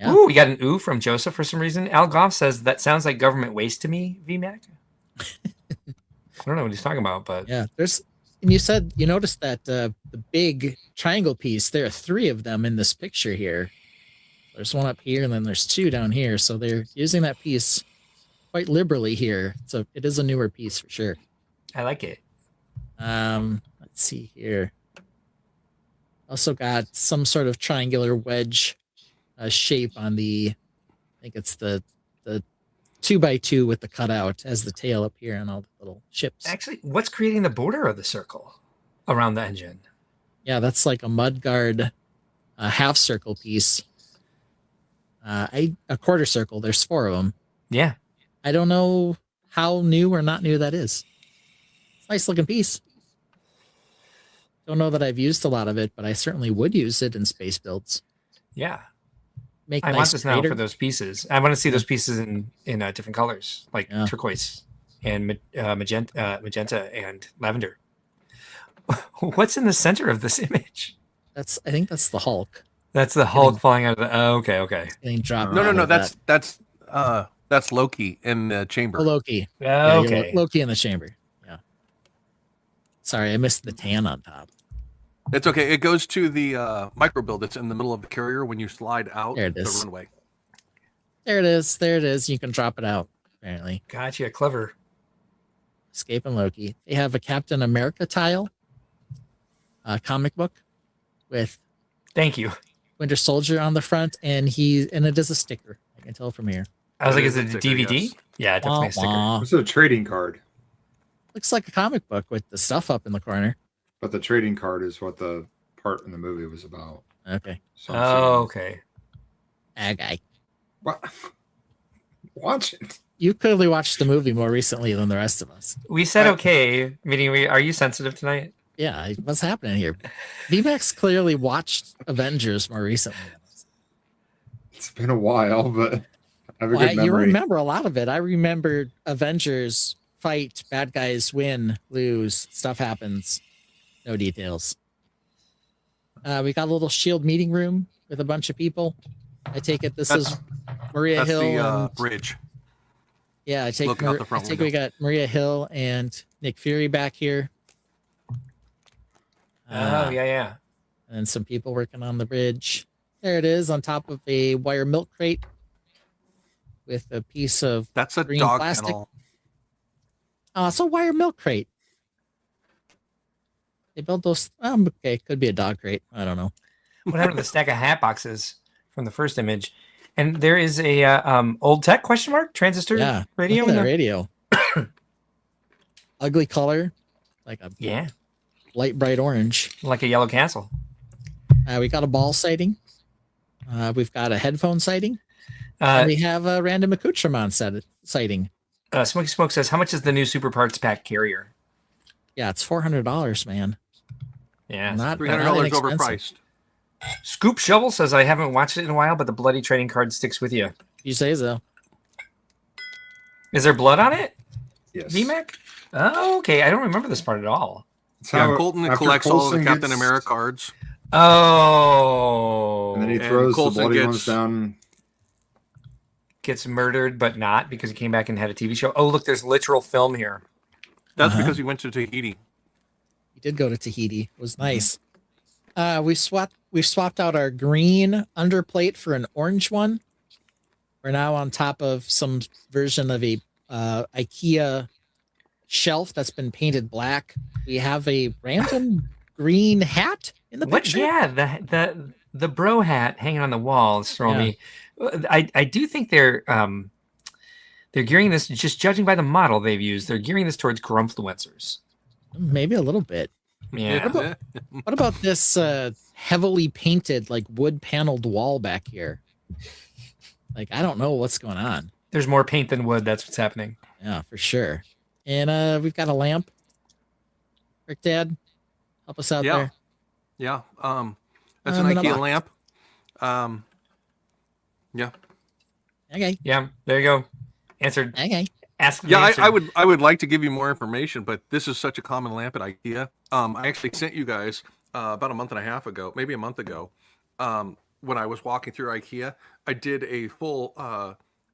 Yeah. Ooh, we got an ooh from Joseph for some reason. Al Goff says that sounds like government waste to me, VMAC. I don't know what he's talking about, but Yeah, and you noticed that the big triangle piece, there are 3 of them in this picture here. There's one up here and then there's 2 down here. So they're using that piece quite liberally here. So it is a newer piece for sure. I like it. Let's see here. Also got some sort of triangular wedge shape on I think it's the 2x2 with the cutout as the tail up here and all the little ships. Actually, what's creating the border of the circle around the engine? Yeah, that's like a mudguard half circle piece. A quarter circle. There's 4 of them. Yeah. I don't know how new or not new that is. It's a nice looking piece. Don't know that I've used a lot of it, but I certainly would use it in space builds. Yeah. Make I nice want this now crater. for those pieces. I want to see those pieces in different colors, like turquoise and magenta and lavender. What's in the center of this image? I think that's the Hulk. That's the Hulk flying out of the. Oh, okay, okay. Getting dropped. No, out of that's Loki in the chamber. Oh, Loki. Oh, Yeah, okay. Loki in the chamber. Yeah. Sorry, I missed the tan on top. It's okay. It goes to the micro build that's in the middle of the carrier when you slide out There it the is. runway. There it is. There it is. You can drop it out, apparently. Gotcha. Clever. Escape and Loki. They have a Captain America tile, comic book with Thank you. Winter Soldier on the front, and it is a sticker. I can tell from here. I was like, is It it is a a sticker, DVD? yes. Yeah, definitely a sticker. Wah, wah. It's a trading card, Looks like a comic book with the stuff up in the corner. but the trading card is what the part in the movie was about. Okay. So I'm Oh, saying, okay. Okay. what? Watch it. You clearly watched the movie more recently than the rest of us. We said okay. Meaning, are you sensitive tonight? Yeah, what's happening here? VMAX clearly watched Avengers more recently. It's been a while, but I have a Well, good you memory. remember a lot of it. I remember Avengers fight, bad guys win, lose, stuff happens. No details. We got a little shield meeting room with a bunch of people. I take it this is Maria That's Hill. the and, bridge. yeah, I take, look out the front I take we got Maria Hill and Nick Fury back here. Oh, yeah. And some people working on the bridge. There it is on top of a wire milk crate with a piece of That's a green dog plastic. kennel. Oh, it's a wire milk crate. They built those. Okay, could be a dog crate. I don't know. What happened to the stack of hat boxes from the first image? And there is a old tech question mark transistor Yeah, radio. look at in that the- radio. Ugly color, like a Yeah, light bright orange. like a yellow castle. We got a ball sighting. We've got a headphone sighting. And we have a random accoutrement sighting. Smoky Smoke says, "How much is the new Super Parts Pack carrier?" Yeah, it's $400, man. Yeah, Not $300 inexpensive. overpriced. Scoop Shovel says, "I haven't watched it in a while, but the bloody trading card sticks with you." You say so. Is there blood on it? Yes. VMAC? Oh, okay. I don't remember this part at all. It's Yeah, how Colton after collects all of the Coulson Captain gets- America cards. Oh, and then he And throws the Coulson bloody gets- ones down. gets murdered, but not because he came back and had a TV show. Oh, look, there's literal film here. That's Uh-huh. because he went to Tahiti. He did go to Tahiti. It was nice. We swapped out our green underplate for an orange one. We're now on top of some version of a IKEA shelf that's been painted black. We have a random green hat in the What? picture. Yeah, the bro hat hanging on the wall is throwing me. I do think they're gearing this, just judging by the model they've used, they're gearing this towards grumfluencers. Maybe a little bit. Yeah. What about this heavily painted, like wood paneled wall back here? Like, I don't know what's going on. There's more paint than wood. That's what's happening. Yeah, for sure. And we've got a lamp. Rick Dad, help us out Yeah. there. Yeah. That's an in a IKEA box. lamp. Yeah. Okay. Yeah, there you go. Answered. Okay. Ask. Yeah, I would like to give you more information, but this is such a common lamp at IKEA. I actually sent you guys about a month and a half ago, maybe a month ago, when I was walking through IKEA. I did a full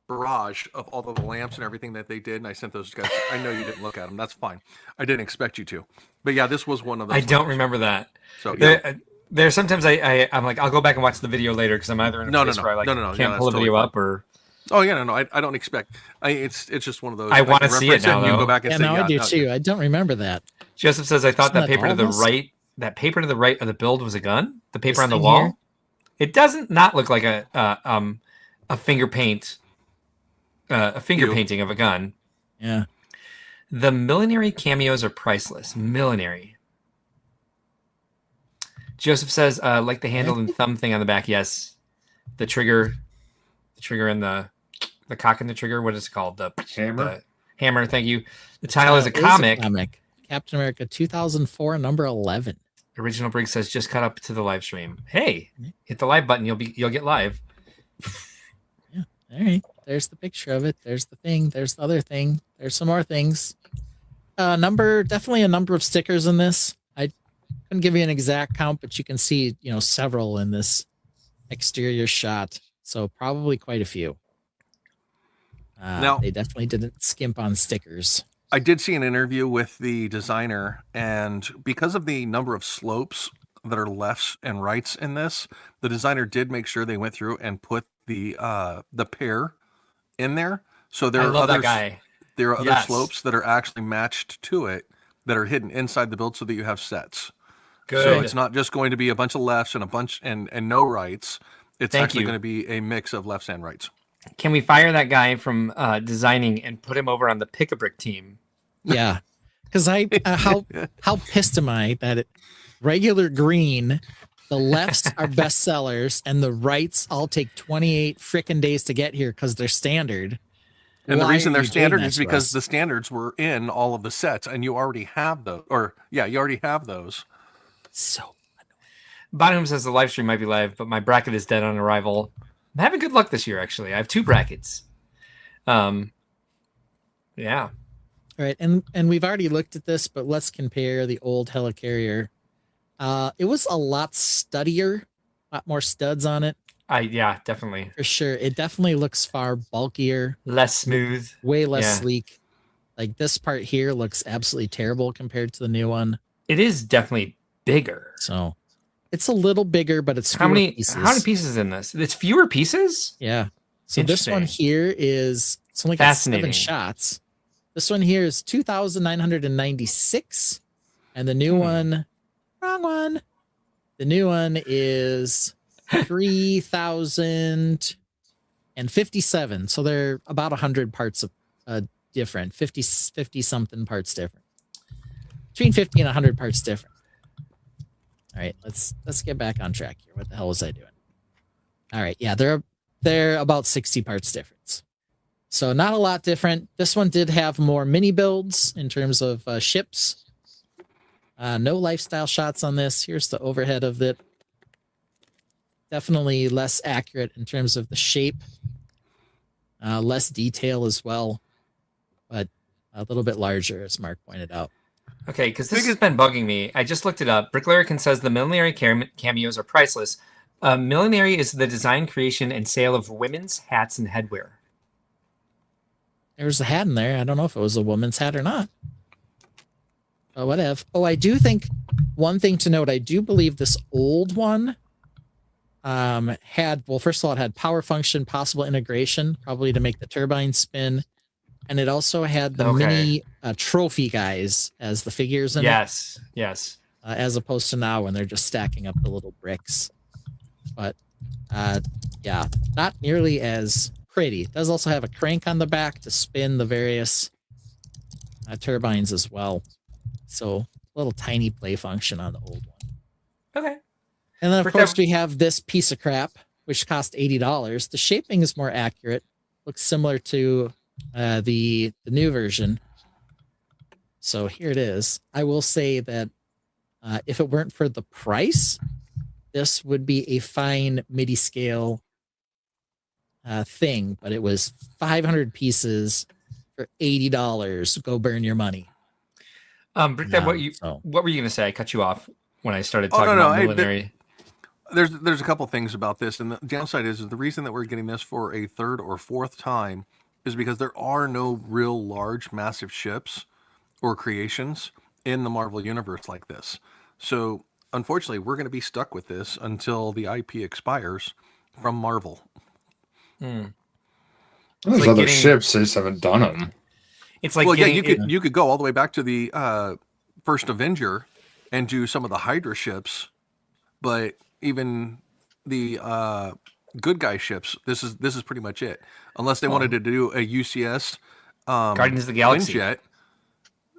barrage of all of the lamps and everything that they did, and I sent those guys. I know you didn't look at them. That's fine. I didn't expect you to, but yeah, this was one of those. I don't lamps. remember that. So yeah. There's sometimes I'm like, I'll go back and watch the video later because I'm either in a No, place no, where I like no, no, can't yeah, pull a that's video totally up or. Oh yeah, no, I don't expect. It's just one of those. I wanna can see it reference now, and you can though. go back and Yeah, say, no, I do no, too. I don't remember that. Joseph says, I thought Isn't that that paper to the almost- right, that paper to the right of the build was a gun. The paper This on the thing wall. here? It doesn't not look like a finger paint, a finger Ew. painting of a gun. Yeah. The millinery cameos are priceless. Millinery. Joseph says, like the handle and thumb thing on the back. Yes, the trigger and the cock and the trigger. What is it called? The Hammer? the hammer. Thank you. The tile is a It comic. Captain America 2004, number 11. Original Briggs says, just cut up to the live stream. Hey, hit the live button. You'll get live. Yeah. All right. There's the picture of it. There's the thing. There's the other thing. There's some more things. Definitely a number of stickers in this. I couldn't give you an exact count, but you can see, several in this exterior shot. So probably quite a few. Now- they definitely didn't skimp on stickers. I did see an interview with the designer, and because of the number of slopes that are lefts and rights in this, the designer did make sure they went through and put the pair in there. So there I are love other that guy. there are other Yes. slopes that are actually matched to it that are hidden inside the build, so that you have sets. Good. So it's not just going to be a bunch of lefts and a bunch and no rights. It's Thank actually you. going to be a mix of lefts and rights. Can we fire that guy from designing and put him over on the Pick-a-Brick team? Yeah, because how pissed am I that regular green, the lefts are best sellers, and the rights all take 28 frickin' days to get here because they're standard. And the Why reason are they're you doing standard that is to because us? the standards were in all of the sets, and you already have those. You already have those. So Bonham says the live stream might be live, but my bracket is dead on arrival. I'm having good luck this year, actually. I have 2 brackets. Yeah. all right, and we've already looked at this, but let's compare the old helicarrier. It was a lot studdier, a lot more studs on it Yeah, definitely. for sure. It definitely looks far bulkier, Less smooth. way less Yeah. sleek. Like this part here looks absolutely terrible compared to the new one. It is definitely bigger. So it's a little bigger, but it's How fewer many pieces. pieces in this? It's fewer pieces? Yeah. So this one Interesting. here it's only got 7 Fascinating. shots. This one here is 2,996, and the new one, wrong one. The new one is 3,057. So they're about 100 parts of different, 50 something parts different. Between 50 and 100 parts different. All right, let's get back on track here. What the hell was I doing? All right, yeah, they're about 60 parts difference. So not a lot different. This one did have more mini builds in terms of ships. No lifestyle shots on this. Here's the overhead of it. Definitely less accurate in terms of the shape. Less detail as well, but a little bit larger, as Mark pointed out. Okay, because this has been bugging me. I just looked it up. Bricklarrican says the millinery cameos are priceless. Millinery is the design, creation, and sale of women's hats and headwear. There's a hat in there. I don't know if it was a woman's hat or not. But whatever. Oh, I do think one thing to note, I do believe this old one had, well, first of all, it had power function, possible integration, probably to make the turbine spin. And it also had the mini trophy guys as the figures in it. Yes. As opposed to now when they're just stacking up the little bricks. But yeah, not nearly as pretty. It does also have a crank on the back to spin the various turbines as well. So a little tiny play function on the old one. Okay. And then of course we have this piece of crap, which cost $80. The shaping is more accurate. Looks similar to the new version. So here it is. I will say that if it weren't for the price, this would be a fine MIDI scale thing, but it was 500 pieces for $80. Go burn your money. Brickdad, what were you going to say? I cut you off when I started talking no. about millinery. There's a couple things about this, and the downside is the reason that we're getting this for a 3rd or 4th time is because there are no real large, massive ships or creations in the Marvel universe like this. So unfortunately, we're going to be stuck with this until the IP expires from Marvel. There's other ships, they just haven't done them. It's like, well, yeah, you could go all the way back to the first Avenger and do some of the Hydra ships, but even the good guy ships, this is pretty much it. Unless they wanted to do a UCS Guardians of the Galaxy Quinjet.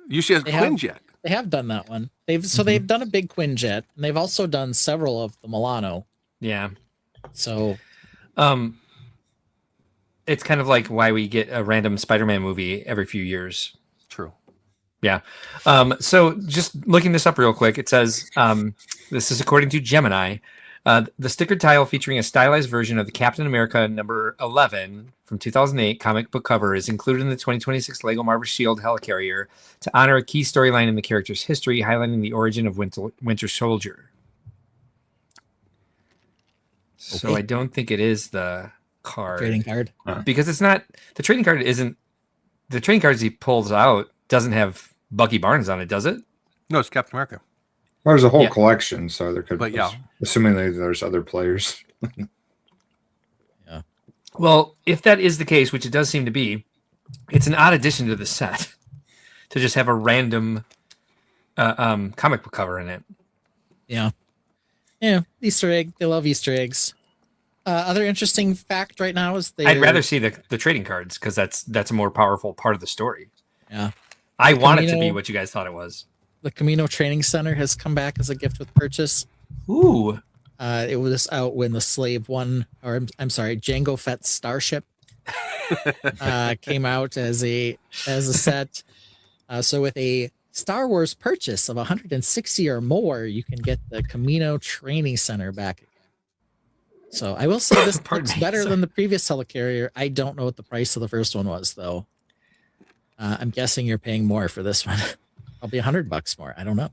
UCS Quinjet. They have done that one. They've done a big Quinjet, and they've also done several of the Milano. Yeah. So it's kind of like why we get a random Spider-Man movie every few years. True. Yeah. So just looking this up real quick, it says, this is according to Gemini, the sticker tile featuring a stylized version of the Captain America number 11 from 2008 comic book cover is included in the 2026 LEGO Marvel Shield helicarrier to honor a key storyline in the character's history, highlighting the origin of Winter Soldier. So Okay. I don't think it is the card. Trading card. Because it's not the trading card isn't the trading cards he pulls out doesn't have Bucky Barnes on it, does it? No, it's Captain America. Well, there's a whole Yeah. collection, so there could. But yeah. Assuming there's other players. Well, if that is the case, which it does seem to be, it's an odd addition to the set to just have a random comic book cover in it. Yeah. Yeah. Easter egg. They love Easter eggs. Other interesting fact right now is I'd rather see the trading cards because that's a more powerful part of the story. Yeah. I The want it to be Camino- what you guys thought it was. The Camino Training Center has come back as a gift with purchase. Ooh. It was out when the Slave One, or I'm sorry, Jango Fett's Starship came out as a set. So with a Star Wars purchase of 160 or more, you can get the Camino Training Center back again. So I will say this Pardon looks me, better sorry. than the previous helicarrier. I don't know what the price of the first one was though. I'm guessing you're paying more for this one. Probably $100 more. I don't know.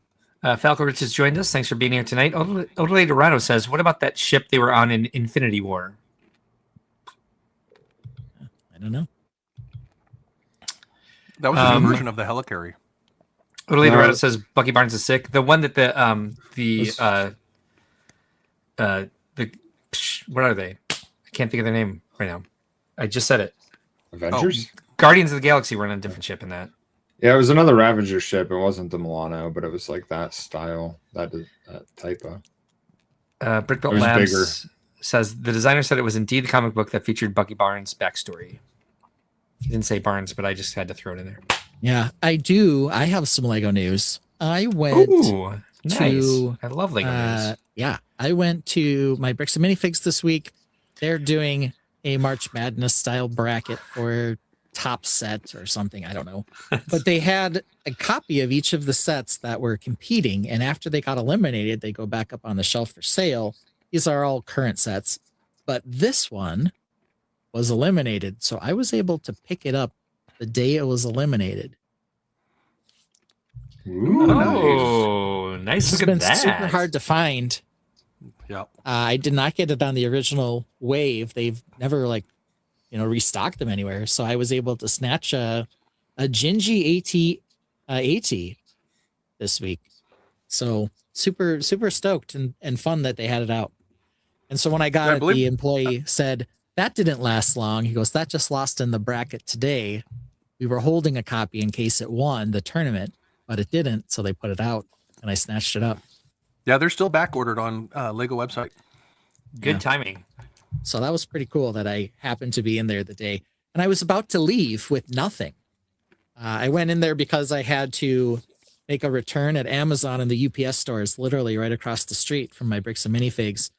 Falco Rich has joined us. Thanks for being here tonight. Odele Dorado says, what about that ship they were on in Infinity War? I don't know. That was a new version of the helicarrier. Odele No. Dorado says Bucky Barnes is sick. The one that what are they? I can't think of their name right now. I just said it. Avengers. Guardians of the Galaxy were on a different ship in that. Yeah, it was another Ravager ship. It wasn't the Milano, but it was like that style, that type of. Brickworld It was Labs bigger. says the designer said it was indeed the comic book that featured Bucky Barnes' backstory. He didn't say Barnes, but I just had to throw it in there. Yeah, I do. I have some Lego news. I went Ooh, nice. to, I love Lego news. Yeah, I went to my Bricks and Minifigs this week. They're doing a March Madness style bracket for top set or something. I don't know. But they had a copy of each of the sets that were competing. And after they got eliminated, they go back up on the shelf for sale. These are all current sets. But this one was eliminated. So I was able to pick it up the day it was eliminated. Ooh, Oh, nice. It's Look been at that. super hard to find. Yeah. I did not get it on the original wave. They've never restocked them anywhere. So I was able to snatch a Gingy AT this week. So super stoked and fun that they had it out. And so when I got it, the employee said that didn't last long. He goes, that just lost in the bracket today. We were holding a copy in case it won the tournament, but it didn't. So they put it out and I snatched it up. Yeah, they're still back ordered on Lego website. Good timing. So that was pretty cool that I happened to be in there the day. And I was about to leave with nothing. I went in there because I had to make a return at Amazon, and the UPS store is literally right across the street from my Bricks and Minifigs.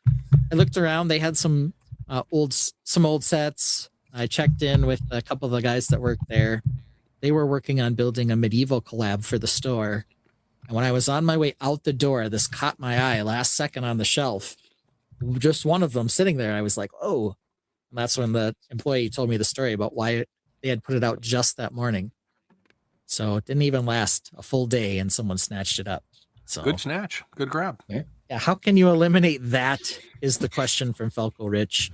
I looked around. They had some old sets. I checked in with a couple of the guys that worked there. They were working on building a medieval collab for the store. And when I was on my way out the door, this caught my eye last second on the shelf. Just one of them sitting there. I was like, oh. And that's when the employee told me the story about why they had put it out just that morning. So it didn't even last a full day and someone snatched it up. So Good snatch. Good grab. yeah, how can you eliminate that is the question from Falco Rich.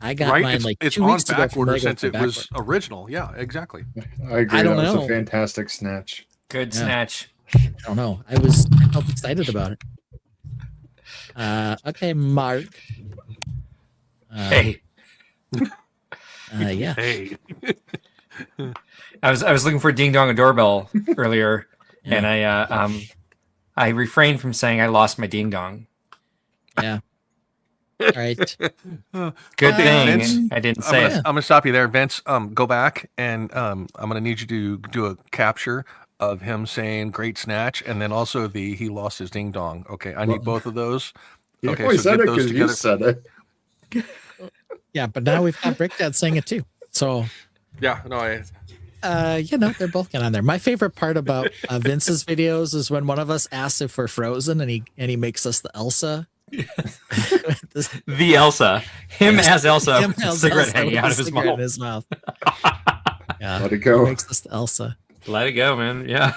I got mine like it's 2 on weeks ago back from order Lego since for it back was order. original. Yeah, exactly. I agree. I don't That was know. a fantastic snatch. Good Yeah. snatch. I don't know. I felt excited about it. Okay, Mark. Hey. Yeah. Hey. I was looking for Ding Dong a doorbell earlier, and I refrained from saying I lost my ding dong. Yeah. All right. Good thing Vince, I didn't I'm say gonna, it. I'm gonna stop you there, Vince. Go back and I'm gonna need you to do a capture of him saying "great snatch" and then also he lost his ding dong. Okay, I need both of those. You Okay, only so said get it those because you together. said it. Yeah, but now we've got Brick Dad saying it too. So Yeah, no, they're both getting on there. My favorite part about Vince's videos is when one of us asks if we're frozen and he makes us the Elsa. The Elsa. Him as Elsa Him with a as cigarette Elsa hanging with out a of his cigarette mouth. in his mouth. Yeah, Let it go. he makes us the Elsa. Let it go, man. Yeah.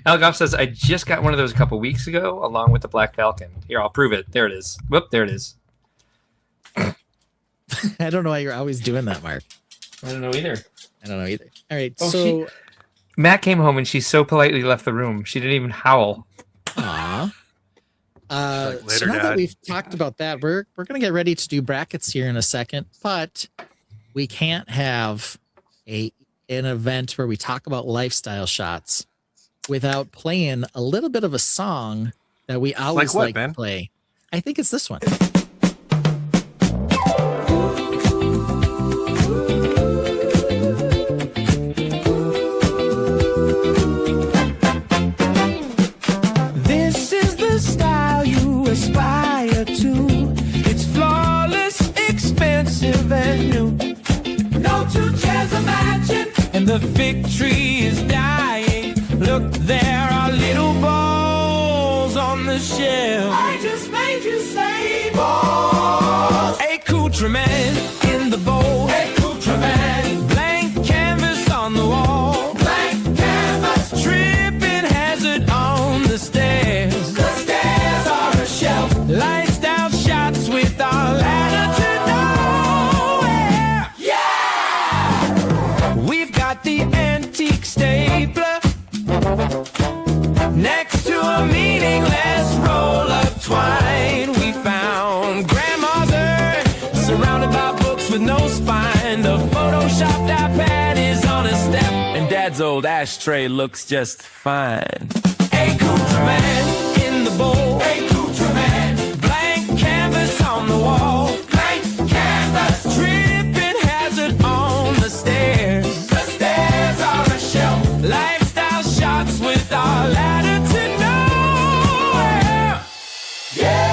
Al Goff says, I just got one of those a couple weeks ago along with the Black Falcon. Here, I'll prove it. There it is. Whoop, there it is. I don't know why you're always doing that, Mark. I don't know either. I don't know either. All right, Oh, so Matt came home and she so politely left the room. She didn't even howl. aw. Like, So later, now that Dad. we've talked about that, we're gonna get ready to do brackets here in a second, but we can't have an event where we talk about lifestyle shots without playing a little bit of a song that we always what, like Ben? to play. I think it's this one. This is the style you aspire to. It's flawless, expensive, and new. No two chairs are matching, and the fig tree is dying. Look, there are little balls on the shelf. I just made you say balls. Accoutrement in the bowl. Accoutrement. Blank canvas on the wall. Blank canvas. Tripping hazard on the stairs. The stairs are a shelf. Lifestyle shots with our ladder to nowhere. Yeah! We've got the antique stapler next to a meaningless roll of twine. We found grandma's urn surrounded by books with no spine. The photoshopped iPad is on a step, and Dad's old ashtray looks just fine. Accoutrement in the bowl. Accoutrement. Blank canvas on the wall. Blank canvas. Tripping hazard on the stairs. The stairs are a shelf. Lifestyle shots with our ladder to nowhere. Yeah.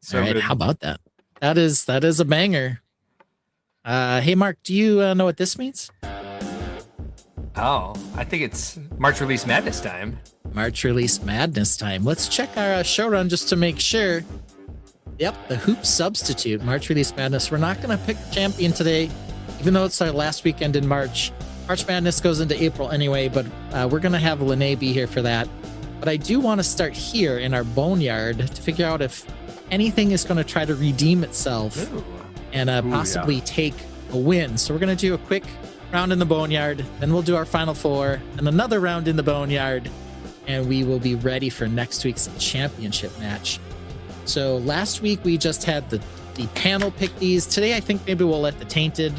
So All right, good. how about that? That is a banger. Hey Mark, do you know what this means? Oh, I think it's March Release Madness time. March release madness time. Let's check our show run just to make sure. Yep, the hoop substitute, March release madness. We're not going to pick a champion today, even though it's our last weekend in March. March Madness goes into April anyway, but we're going to have Lene be here for that. But I do want to start here in our boneyard to figure out if anything is going to try to redeem itself and possibly take a win. So we're going to do a quick round in the boneyard, then we'll do our final four, and another round in the boneyard, and we will be ready for next week's championship match. So last week we just had the panel pick these. Today I think maybe we'll let the Tainted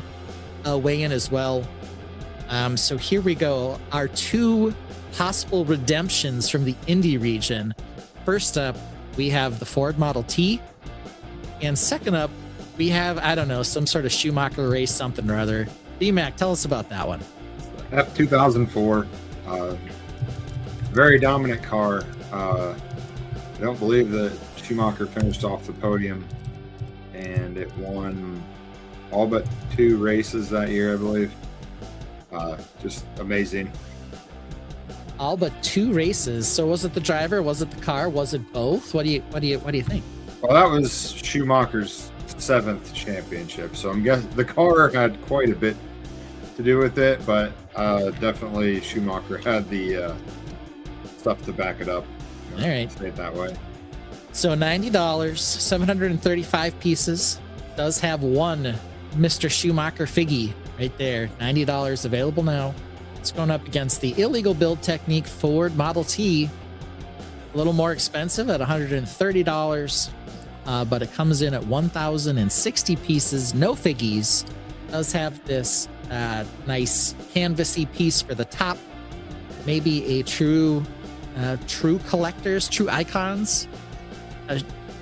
weigh in as well. So here we go. Our two possible redemptions from the Indy region. First up, we have the Ford Model T. And second up, we have, I don't know, some sort of Schumacher race something or other. B-Mac, tell us about that one. F2004. Very dominant car. I don't believe that Schumacher finished off the podium, and it won all but 2 races that year, I believe. Just amazing. All but 2 races. So was it the driver? Was it the car? Was it both? What do you think? Well, that was Schumacher's 7th championship, so I'm guessing the car had quite a bit to do with it, but definitely Schumacher had the stuff to back it up. All right. Say it that way. So $90, 735 pieces. Does have one Mr. Schumacher figgy right there. $90 available now. It's going up against the illegal build technique Ford Model T. A little more expensive at $130, but it comes in at 1,060 pieces, no figgies. Does have this nice canvasy piece for the top. Maybe a true collectors, true icons.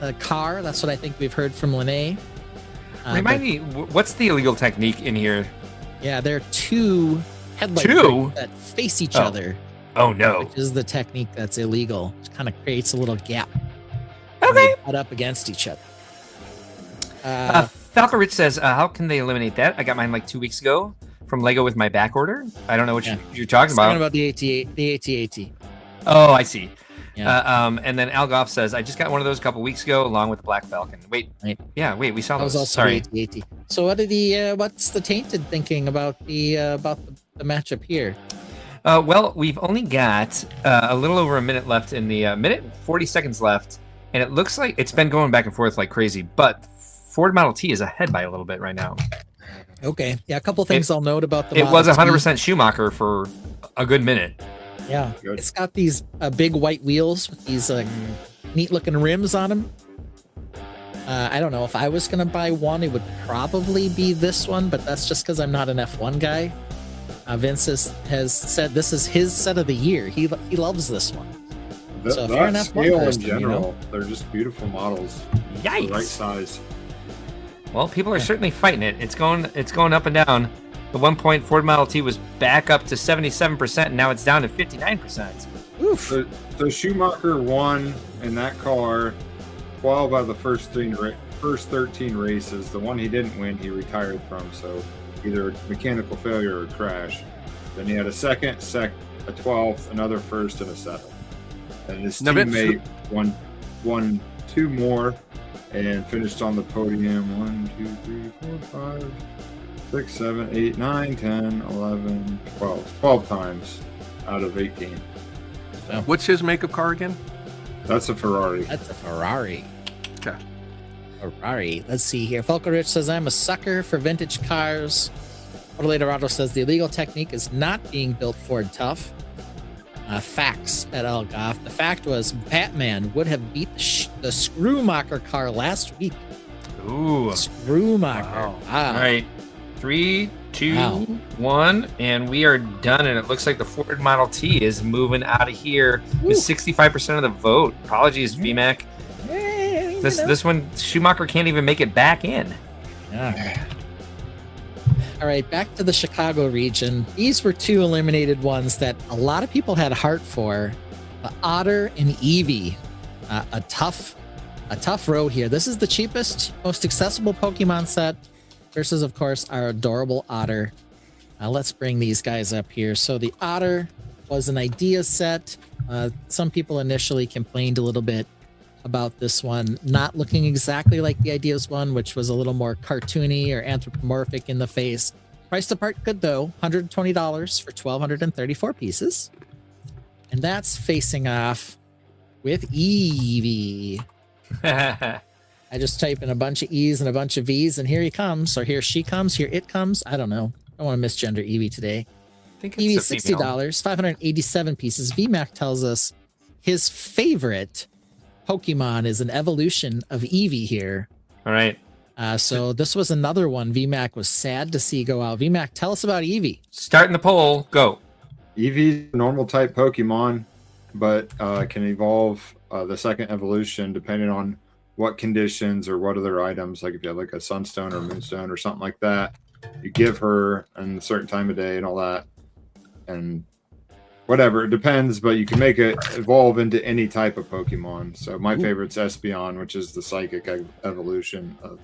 A car. That's what I think we've heard from Lene. Remind me, what's the illegal technique in here? Yeah, there are 2 headlight Two? rings that face each Oh. other. Oh no. Which is the technique that's illegal. It kind of creates a little gap. Okay. Butt up against each other. Falco Rich says, how can they eliminate that? I got mine like 2 weeks ago from Lego with my back order. I don't know what you're talking about. Talking about the AT-AT. Oh, I see. Yeah. And then Al Goff says, I just got one of those a couple weeks ago along with the Black Falcon. Wait. We saw That was those. also Sorry. the AT-AT. So what's the Tainted thinking about the matchup here? Well, we've only got a little over a minute left in the minute and 40 seconds left and it looks like it's been going back and forth like crazy. But Ford Model T is ahead by a little bit right now. Okay. Yeah, a couple things I'll note about the It Model was T. 100% Schumacher for a good minute. Yeah, Good. it's got these big white wheels with these neat looking rims on them. I don't know if I was gonna buy one, it would probably be this one, but that's just because I'm not an F1 guy. Vince has said this is his set of the year. He loves this one. So if you're an That F1 scale person, in you know. general, they're just beautiful models. The right Yikes! size. Well, people are certainly fighting it. It's going up and down. At one point, Ford Model T was back up to 77%, and now it's down to 59%. Oof. So Schumacher won in that car 12 out of the first 13 races. The one he didn't win, he retired from. So either mechanical failure or crash. Then he had a second, a 12th, another first, and a seventh. And his Now, Vince, teammate won 2 more and finished on the podium 1, 2, 3, 4, 5, 6, 7, 8, 9, 10, 11, 12. 12 times out of 18. What's his makeup car again? That's a Ferrari. That's a Ferrari. Okay. Ferrari. Let's see here. Falco Rich says, I'm a sucker for vintage cars. Autolatorado says, the illegal technique is not being built Ford tough. Facts at Elgoff. The fact was Batman would have beat the Screwmacher car last week. Ooh. Screwmacher. Wow. Wow. All right. 3, 2, Wow. 1, and we are done. And it looks like the Ford Model T is moving out of here with 65% of the vote. Apologies, VMAC. Hey, This one, Schumacher can't even make it back in. Yeah. All right, back to the Chicago region. These were 2 eliminated ones that a lot of people had heart for. The Otter and Eevee. A tough row here. This is the cheapest, most accessible Pokemon set versus, of course, our adorable Otter. Let's bring these guys up here. So the Otter was an idea set. Some people initially complained a little bit about this one not looking exactly like the Ideas one, which was a little more cartoony or anthropomorphic in the face. Priced apart good though, $120 for 1,234 pieces. And that's facing off with Eevee. I just type in a bunch of E's and a bunch of V's, and here he comes, or here she comes, here it comes. I don't know. I don't want to misgender Eevee today. I think Eevee, it's a female. $60, 587 pieces. VMAC tells us his favorite Pokemon is an evolution of Eevee here. All right. So this was another one VMAC was sad to see go out. VMAC, tell us about Eevee. Starting the poll. Go. Eevee's a normal type Pokemon, but can evolve the second evolution depending on what conditions or what other items. Like if you have like a Sunstone or Moonstone or something like that, you give her in a certain time of day and all that. And whatever, it depends, but you can make it evolve into any type of Pokemon. So my favorite's Espeon, which is the psychic evolution of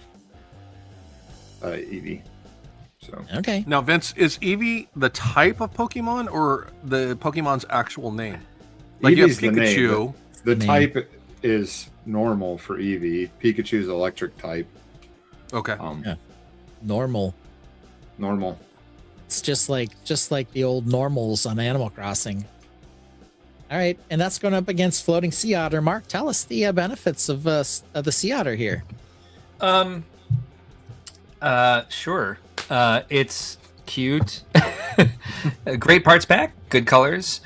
Eevee. So Okay. Now, Vince, is Eevee the type of Pokemon or the Pokemon's actual name? Like Eevee's you have the Pikachu. name. The Name. type is normal for Eevee. Pikachu's electric type. Okay. Yeah. Normal. Normal. It's just like the old normals on Animal Crossing. All right, and that's going up against Floating Sea Otter. Mark, tell us the benefits of the Sea Otter here. Sure. It's cute. A great parts pack. Good colors.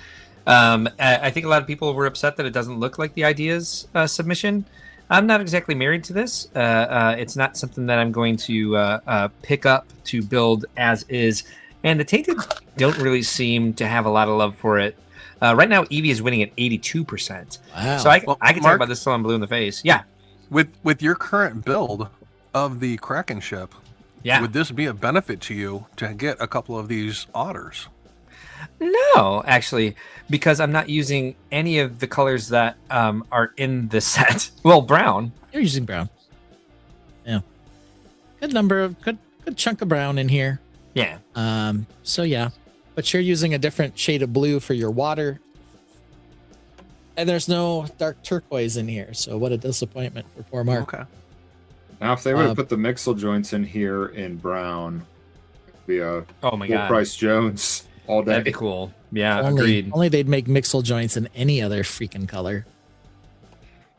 I think a lot of people were upset that it doesn't look like the Ideas submission. I'm not exactly married to this. It's not something that I'm going to pick up to build as is. And the Tainted don't really seem to have a lot of love for it. Right now, Eevee is winning at 82%. Wow. So I Well, can talk Mark- about this till I'm blue in the face. Yeah. With your current build of the Kraken ship, Yeah. would this be a benefit to you to get a couple of these otters? No, actually, because I'm not using any of the colors that are in this set. Well, brown. You're using brown. Yeah. Good number of good chunk of brown in here. Yeah. So yeah. But you're using a different shade of blue for your water. And there's no dark turquoise in here. So what a disappointment for poor Mark. Okay. Now, if they would have put the Mixel joints in here in brown, it'd be a Oh my full god. price Jones all day. That'd be cool. Yeah, Only, agreed. only they'd make Mixel joints in any other freaking color.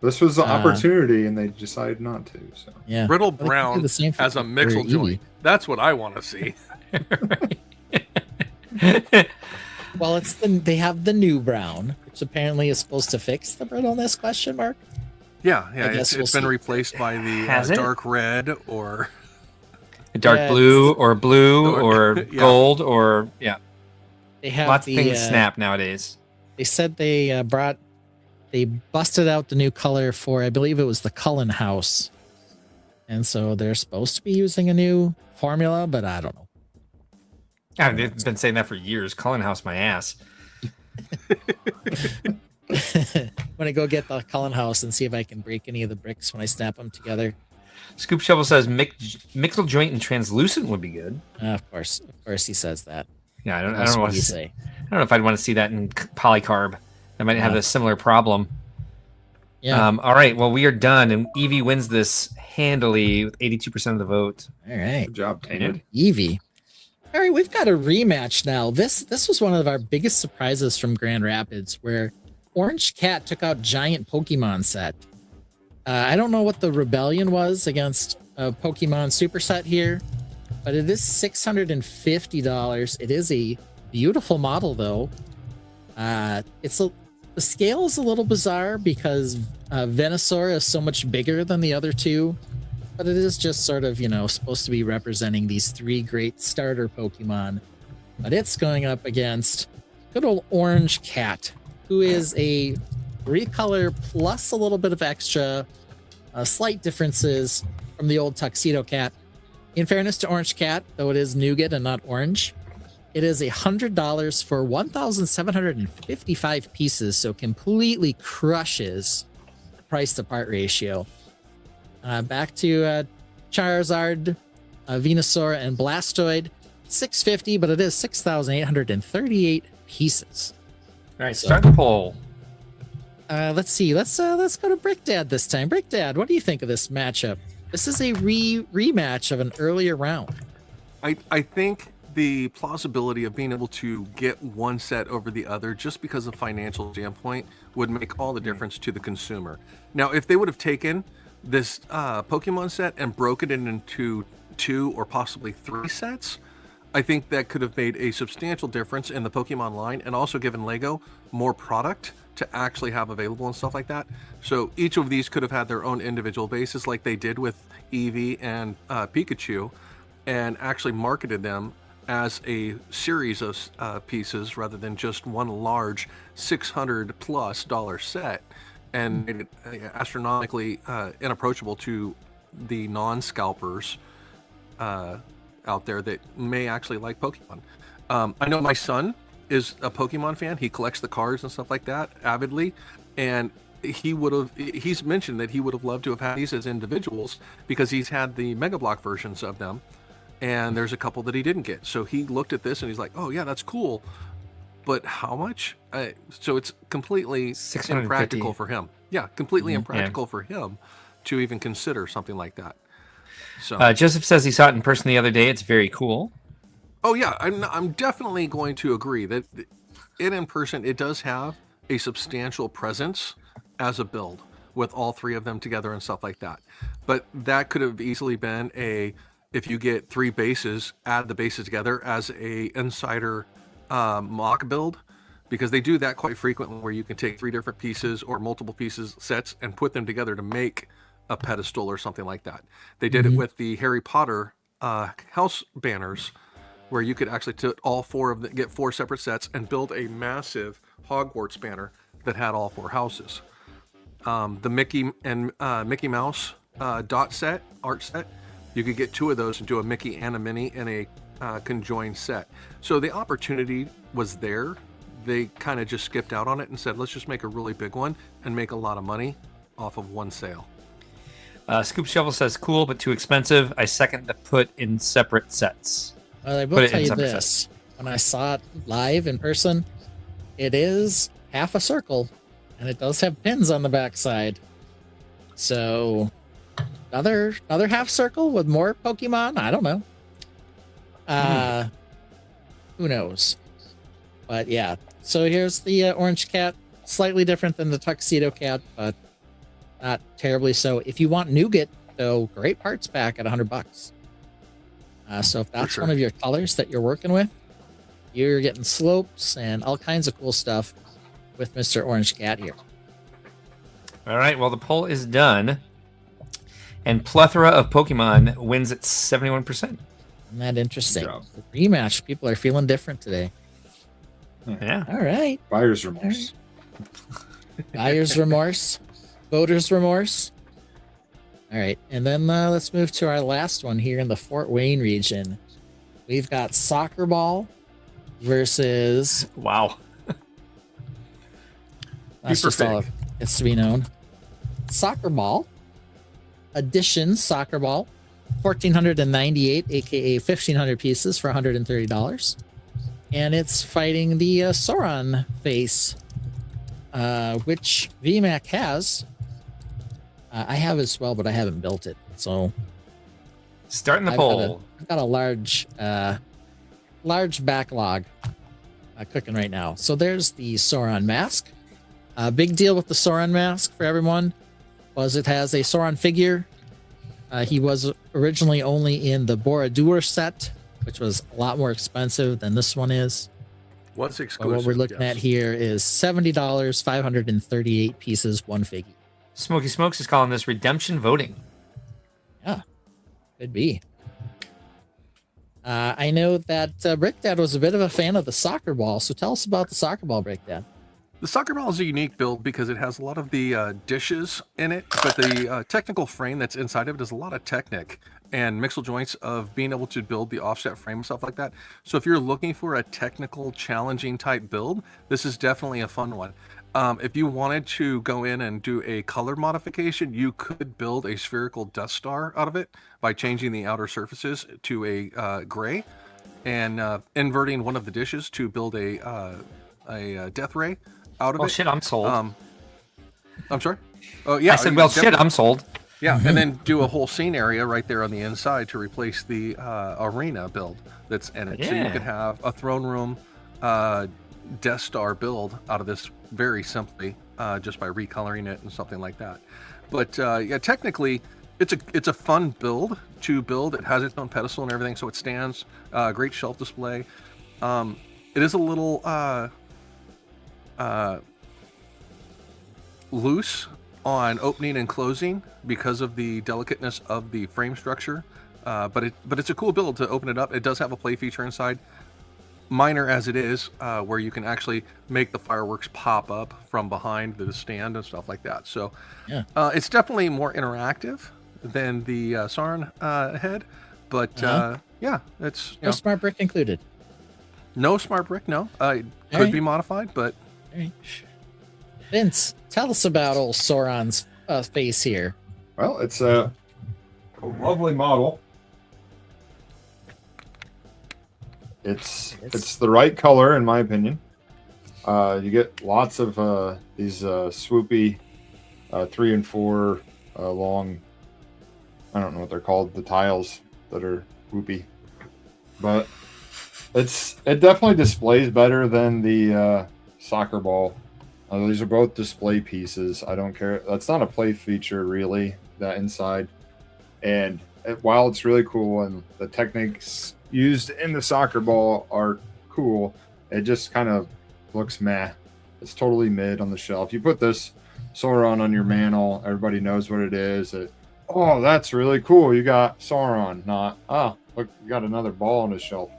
This was the opportunity, and they decided not to. So Yeah. Brittle Well, they could do brown the same as a for mixel Eevee. joint. That's what I want to see. Well, they have the new brown, which apparently is supposed to fix the brittleness question mark. Yeah, I guess it's we'll been see. replaced by the Has it? dark red or Dark Yeah, blue or blue or Yeah. gold or They have lots the of things snap nowadays. They said they busted out the new color for, I believe it was the Cullen House. And so they're supposed to be using a new formula, but I don't know. They've been saying that for years. Cullen House my ass. I'm gonna go get the Cullen House and see if I can break any of the bricks when I snap them together. Scoop Shovel says mixel joint and translucent would be good. Of course he says that. Yeah, I don't That's know what what you to say. I don't know if I'd want to see that in polycarb. I might have Yeah. a similar problem. Yeah. All right. Well, we are done, and Eevee wins this handily with 82% of the vote. All right. good job, Tainted. Eevee. All right, we've got a rematch now. This was one of our biggest surprises from Grand Rapids, where Orange Cat took out Giant Pokemon set. I don't know what the rebellion was against a Pokemon superset here, but it is $650. It is a beautiful model, though. The scale is a little bizarre because Venusaur is so much bigger than the other two, but it is just sort of, supposed to be representing these three great starter Pokemon. But it's going up against good old Orange Cat, who is a recolor plus a little bit of extra slight differences from the old Tuxedo Cat. In fairness to Orange Cat, though it is nougat and not orange, it is $100 for 1,755 pieces, so completely crushes the price to part ratio. Back to Charizard, Venusaur, and Blastoid, $650, but it is 6,838 pieces. All right, start the poll. Let's see. Let's go to Brick Dad this time. Brick Dad, what do you think of this matchup? This is a rematch of an earlier round. I think the plausibility of being able to get one set over the other just because of financial standpoint would make all the difference to the consumer. Now, if they would have taken this Pokemon set and broken it into 2 or possibly 3 sets, I think that could have made a substantial difference in the Pokemon line and also given LEGO more product to actually have available and stuff like that. So each of these could have had their own individual bases like they did with Eevee and Pikachu, and actually marketed them as a series of pieces rather than just one large $600+ set, and made it astronomically inapproachable to the non-scalpers out there that may actually like Pokemon. I know my son is a Pokemon fan. He collects the cards and stuff like that avidly, and he's mentioned that he would have loved to have had these as individuals because he's had the Mega Block versions of them, and there's a couple that he didn't get. So he looked at this and he's like, oh yeah, that's cool, but how much? So it's completely impractical for him. Yeah, completely impractical for him to even consider something like that. So Joseph says he saw it in person the other day. It's very cool. oh yeah, I'm definitely going to agree that it in person, it does have a substantial presence as a build with all 3 of them together and stuff like that. But that could have easily been if you get 3 bases, add the bases together as a insider mock build, because they do that quite frequently where you can take 3 different pieces or multiple pieces sets and put them together to make a pedestal or something like that. They did it with the Harry Potter house banners, where you could actually get all 4 of them, get 4 separate sets and build a massive Hogwarts banner that had all 4 houses. The Mickey and Mickey Mouse art set, you could get 2 of those and do a Mickey and a Minnie in a conjoined set. So the opportunity was there. They kind of just skipped out on it and said, let's just make a really big one and make a lot of money off of one sale. Scoop Shovel says cool, but too expensive. I second the put in separate sets. Well, I will tell you this. When I saw it live in person, it is half a circle, and it does have pins on the backside. So another half circle with more Pokemon? I don't know. Who knows? But yeah. So here's the Orange Cat. Slightly different than the Tuxedo Cat, but not terribly so. If you want nougat, though, great parts back at $100. So if that's sure. one of your colors that you're working with, you're getting slopes and all kinds of cool stuff with Mr. Orange Cat here. All right, well, the poll is done. And Plethora of Pokemon wins at 71%. Isn't that interesting? Good job. The rematch. People are feeling different today. Yeah. All right. Buyer's remorse. Buyer's remorse. Voter's remorse. All right. And then let's move to our last one here in the Fort Wayne region. We've got soccer ball versus... Wow. That's just all it's to be known. Soccer ball. Edition soccer ball. 1,498, aka 1,500 pieces for $130. And it's fighting the Sauron face, which VMAC has. I have as well, but I haven't built it. So Starting the poll. I've got a large backlog cooking right now. So there's the Sauron mask. Big deal with the Sauron mask for everyone was it has a Sauron figure. He was originally only in the Borodur set, which was a lot more expensive than this one is. What's But exclusive? what we're looking at here is $70, 538 pieces, one figure. Smoky Smokes is calling this redemption voting. Yeah, could be. I know that Brickdad was a bit of a fan of the soccer ball, so tell us about the soccer ball, Brickdad. The soccer ball is a unique build because it has a lot of the dishes in it, but the technical frame that's inside of it is a lot of technic and mixel joints of being able to build the offset frame and stuff like that. So if you're looking for a technical, challenging type build, this is definitely a fun one. If you wanted to go in and do a color modification, you could build a spherical Death Star out of it by changing the outer surfaces to a gray and inverting one of the dishes to build a Death Ray out of Well, it. shit, I'm sold. I'm sorry? Oh, yeah. I said, well, shit, I'm sold. Yeah, and then do a whole scene area right there on the inside to replace the arena build that's in it. So you Yeah. could have a throne room Death Star build out of this very simply, just by recoloring it and something like that. But yeah, technically, it's a fun build to build. It has its own pedestal and everything, so it stands. Great shelf display. It is a little loose on opening and closing because of the delicateness of the frame structure, but it's a cool build to open it up. It does have a play feature inside, minor as it is, where you can actually make the fireworks pop up from behind the stand and stuff like that. So Yeah. It's definitely more interactive than the Sauron head, but yeah, it's No smart brick included. no smart brick. No, it could right. be modified, but All right. Vince, tell us about old Sauron's face here. Well, it's a lovely model. It's the right color, in my opinion. You get lots of these swoopy 3 and 4 long. I don't know what they're called. The tiles that are whoopy, but it definitely displays better than the soccer ball. These are both display pieces. I don't care. That's not a play feature, really, that inside. And while it's really cool and the techniques used in the soccer ball are cool, it just kind of looks meh. It's totally mid on the shelf. You put this Sauron on your mantle, everybody knows what it is. Oh, that's really cool. You got Sauron. Not, oh, look, you got another ball on the shelf.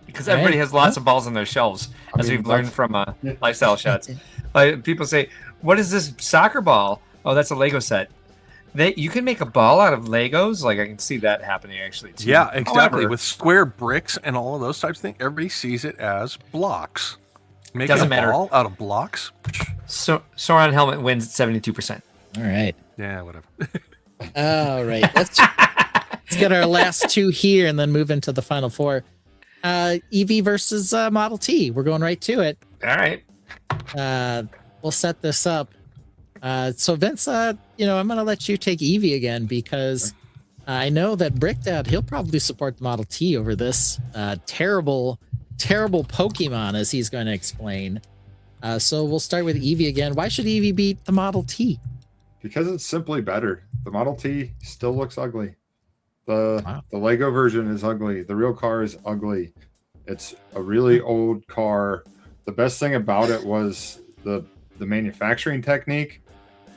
Because everybody has lots of balls on their shelves, as we've learned from Lifestyle Shots. People say, what is this soccer ball? Oh, that's a Lego set. You can make a ball out of Legos. Like, I can see that happening, actually, too. yeah, exactly. However, With square bricks and all of those types of things, everybody sees it as blocks. Making Doesn't a matter. ball out of blocks? Sauron helmet wins at 72%. All right. Yeah, whatever. All right. Let's get our last two here and then move into the final four. EV versus Model T. We're going right to it. All right. We'll set this up. So Vince, I'm going to let you take Eevee again because I know that Brickdad, he'll probably support the Model T over this terrible Pokemon, as he's going to explain. So we'll start with Eevee again. Why should Eevee beat the Model T? Because it's simply better. The Model T still looks ugly. The Lego version is ugly. The real car is ugly. It's a really old car. The best thing about it was the manufacturing technique,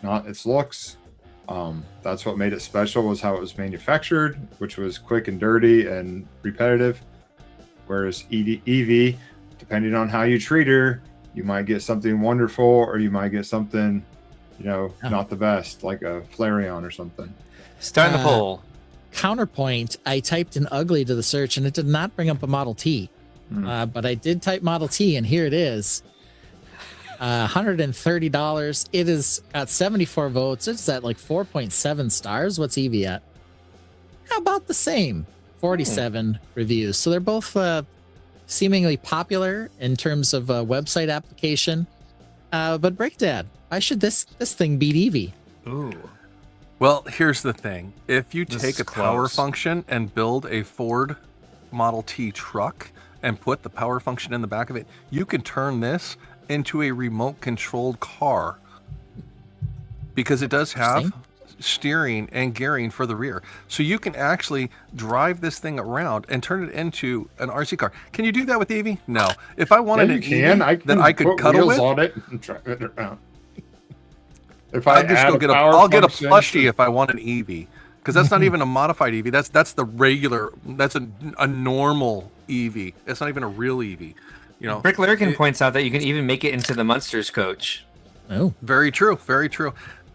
not its looks. That's what made it special, was how it was manufactured, which was quick and dirty and repetitive. Whereas Eevee, depending on how you treat her, you might get something wonderful, or you might get something, not the best, like a Flareon or something. Starting the poll. Counterpoint, I typed in ugly to the search and it did not bring up a Model T. But I did type Model T and here it is. $130. It is got 74 votes. It's at like 4.7 stars. What's Eevee at? How about the same? 47 reviews. So they're both seemingly popular in terms of website application. But Breakdad, why should this thing beat Eevee? Ooh. Well, here's the thing. If you take a power function and build a Ford Model T truck and put the power function in the back of it, you can turn this into a remote controlled car, because it does have steering and gearing for the rear. So you can actually drive this thing around and turn it into an RC car. Can you do that with Eevee? No. If I wanted an Eevee that I could cuddle with, on it and drive it around. If I'll get a plushie if I want an Eevee, because that's not even a modified Eevee. That's the regular. That's a normal Eevee. It's not even a real Eevee. Brick Larrikin points out that you can even make it into the Munsters coach. Oh, very true. Very true.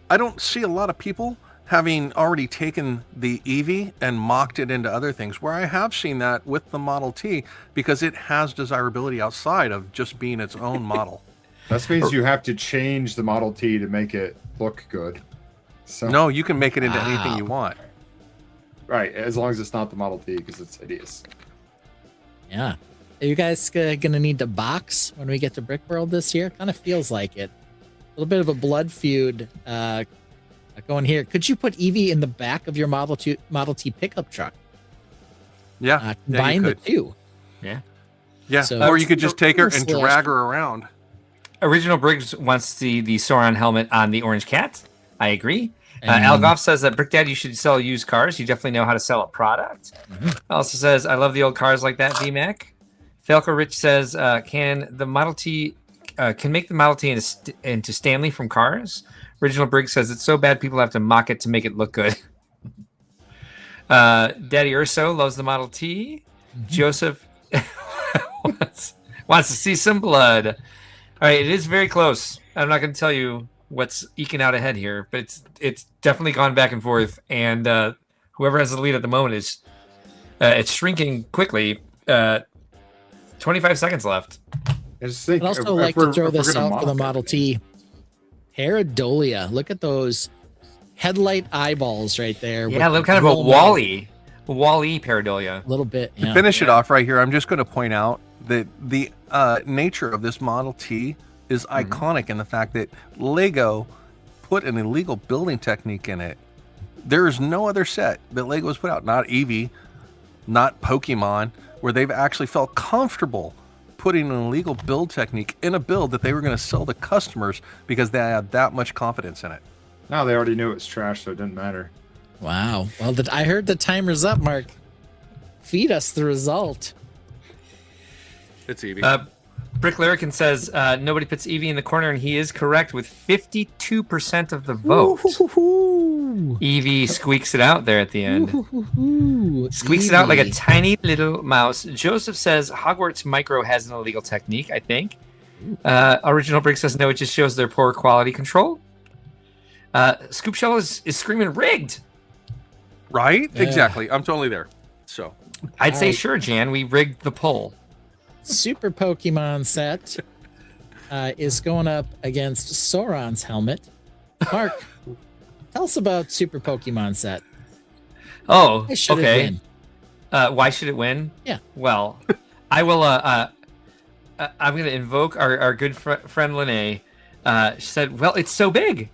I don't see a lot of people having already taken the Eevee and mocked it into other things, where I have seen that with the Model T, because it has desirability outside of just being its own model. That means you have to change the Model T to make it look good. So, no, you can make it into anything you want. Right, as long as it's not the Model T, because it's hideous. Yeah. Are you guys gonna need to box when we get to Brickworld this year? Kind of feels like it. A little bit of a blood feud going here. Could you put Eevee in the back of your Model T pickup truck? Yeah, combine the two. Yeah. Yeah, so, or you could just take her and drag her around. Original Briggs wants to see the Sauron helmet on the Orange Cat. I agree. Algoff says that Brickdad, you should sell used cars. You definitely know how to sell a product. Also says, I love the old cars like that, VMAC. Falco Rich says, can make the Model T into Stanley from Cars? Original Briggs says, it's so bad people have to mock it to make it look good. Daddy Urso loves the Model T. Joseph wants to see some blood. All right, it is very close. I'm not going to tell you what's eking out ahead here, but it's definitely gone back and forth. And whoever has the lead at the moment is it's shrinking quickly. 25 seconds left. I'd also like to throw this out for the Model T. Paradolia. Look at those headlight eyeballs right there. Yeah, look kind of a Wall-E Paradolia. A little bit. Yeah. To finish it off right here, I'm just going to point out that the nature of this Model T is iconic in the fact that Lego put an illegal building technique in it. There is no other set that Lego has put out, not Eevee, not Pokemon, where they've actually felt comfortable putting an illegal build technique in a build that they were going to sell to customers because they had that much confidence in it. No, they already knew it was trash, so it didn't matter. Wow. Well, I heard the timer's up, Mark. Feed us the result. It's Eevee. Brick Larrikin says nobody puts Eevee in the corner, and he is correct with 52% of the vote. Eevee squeaks it out there at the end. Squeaks it out like a tiny little mouse. Joseph says Hogwarts Micro has an illegal technique, I think. Original Brick says no, it just shows their poor quality control. Scoop Shell is screaming rigged. Right? Yeah. Exactly. I'm totally there. So I'd say sure, Jan. We rigged the poll. Super Pokemon set is going up against Sauron's helmet. Mark, tell us about Super Pokemon set. Oh, okay. Why should it win? Yeah. Well, I will. I'm going to invoke our good friend Lene. She said, "Well, it's so big.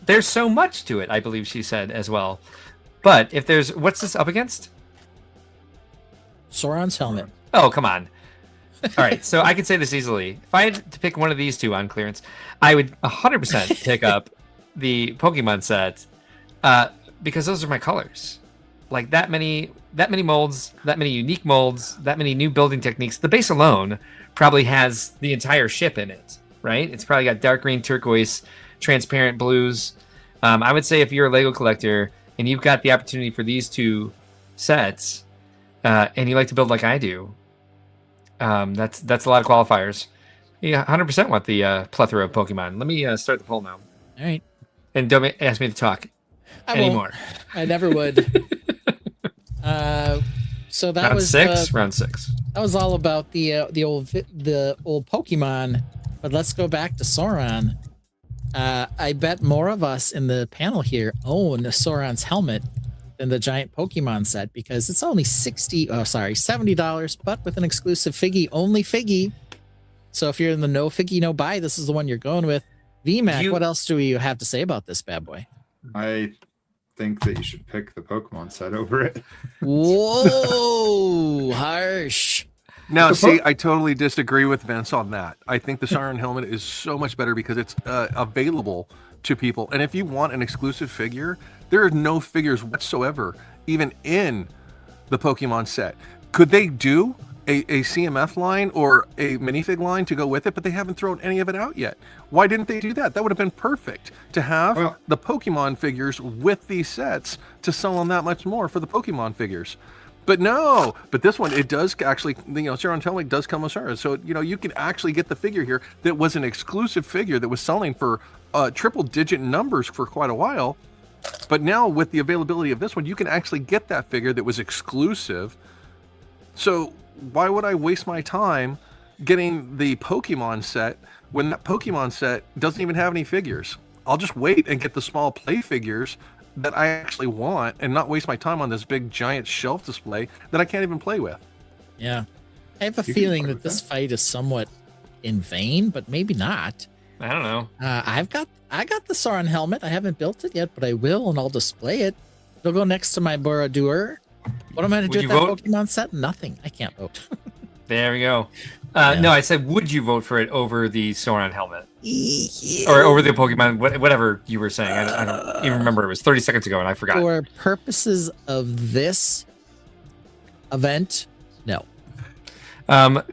There's so much to it." I believe she said as well. But if there's, what's this up against? Sauron's helmet. Oh, come on. All right, so I could say this easily. If I had to pick one of these two on clearance, I would 100% pick up the Pokemon set because those are my colors. Like that many molds, that many unique molds, that many new building techniques. The base alone probably has the entire ship in it, right? It's probably got dark green, turquoise, transparent blues. I would say if you're a Lego collector and you've got the opportunity for these two sets, and you like to build like I do, that's a lot of qualifiers. Yeah, 100% want the plethora of Pokemon. Let me start the poll now. All right. And don't ask me to talk anymore. I never would. So that round was six. Round six. That was all about the old Pokemon. But let's go back to Sauron. I bet more of us in the panel here own Sauron's helmet than the giant Pokemon set because it's only $70, but with an exclusive Figgy, only Figgy. So if you're in the no Figgy, no buy, this is the one you're going with. VMAC, what else do we have to say about this bad boy? I think that you should pick the Pokemon set over it. Whoa, harsh. Now, see, I totally disagree with Vince on that. I think the Sauron helmet is so much better because it's available to people. And if you want an exclusive figure, there are no figures whatsoever, even in the Pokemon set. Could they do a CMF line or a minifig line to go with it? But they haven't thrown any of it out yet. Why didn't they do that? That would have been perfect to have the Pokemon figures with these sets to sell them that much more for the Pokemon figures. But no, but this one, it does actually, Sauron helmet does come with Sauron. So, you can actually get the figure here that was an exclusive figure that was selling for triple digit numbers for quite a while. But now with the availability of this one, you can actually get that figure that was exclusive. So why would I waste my time getting the Pokemon set when that Pokemon set doesn't even have any figures? I'll just wait and get the small play figures that I actually want and not waste my time on this big giant shelf display that I can't even play with. Yeah. I have a feeling that this fight is somewhat in vain, but maybe not. I don't know. I got the Sauron helmet. I haven't built it yet, but I will, and I'll display it. It'll go next to my Borodur. What am I going to do with that Pokemon set? Nothing. I can't vote. There we go. No, I said, would you vote for it over the Sauron helmet? Or over the Pokemon, whatever you were saying. I don't even remember. It was 30 seconds ago, and I forgot. For purposes of this event, no.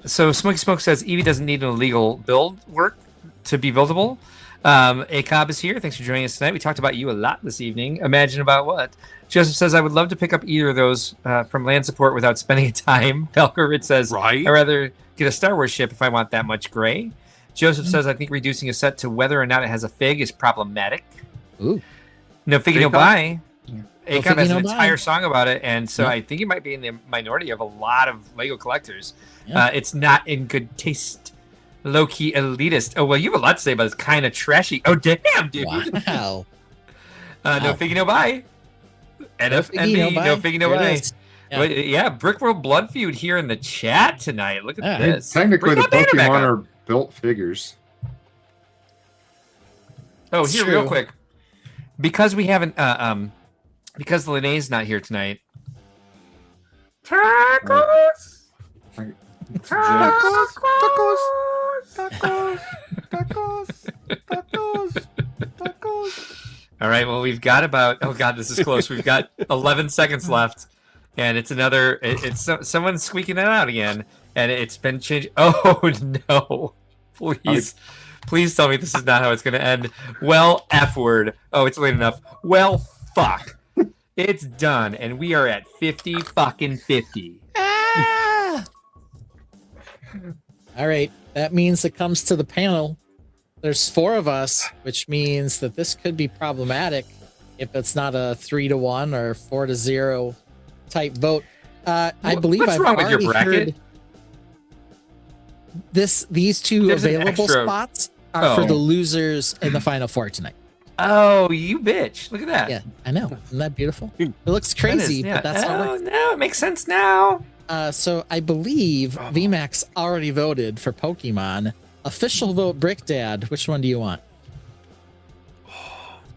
So Smoky Smoke says Eevee doesn't need an illegal build work to be buildable. ACOB is here. Thanks for joining us tonight. We talked about you a lot this evening. Imagine about what? Joseph says, I would love to pick up either of those from land support without spending time. Valkyrit says, I'd rather get a Star Wars ship if I want that much gray. Joseph says, I think reducing a set to whether or not it has a fig is problematic. Ooh. No figgy, no buy. ACOB has an no entire buy. song about it, and so I think it might be in the minority of a lot of Lego collectors. It's not in good taste. Low-key elitist. Oh, well, you have a lot to say about this. Kind of trashy. Oh, damn, dude. Wow. No figgy, no buy. NFNB, no figgy, no buy. Yeah, Brickworld Blood Feud here in the chat tonight. Look at this. Technically, the Pokemon are built figures. Oh, here, real quick. Because we haven't, because Lene's not here tonight. Tacos! Tacos, tacos, tacos, tacos, tacos, tacos. All right, well, we've got about, oh God, this is close. We've got 11 seconds left, and it's another, it's someone squeaking it out again, and it's been changed. Oh, no. Please tell me this is not how it's going to end. Well, F word. Oh, it's late enough. Well, fuck. It's done, and we are at 50 fucking 50. All right. That means it comes to the panel. There's 4 of us, which means that this could be problematic if it's not a 3-1 or 4-0 type vote. I believe what's I've wrong with your already bracket? heard these 2 There's an available extra- spots are for the losers in the final 4 tonight. Oh, you bitch. Look at that. Yeah, I know. Isn't that beautiful? It looks crazy, but that's how it works. No, it makes sense now. So I believe VMAX already voted for Pokemon. Official vote, Brick Dad. Which one do you want?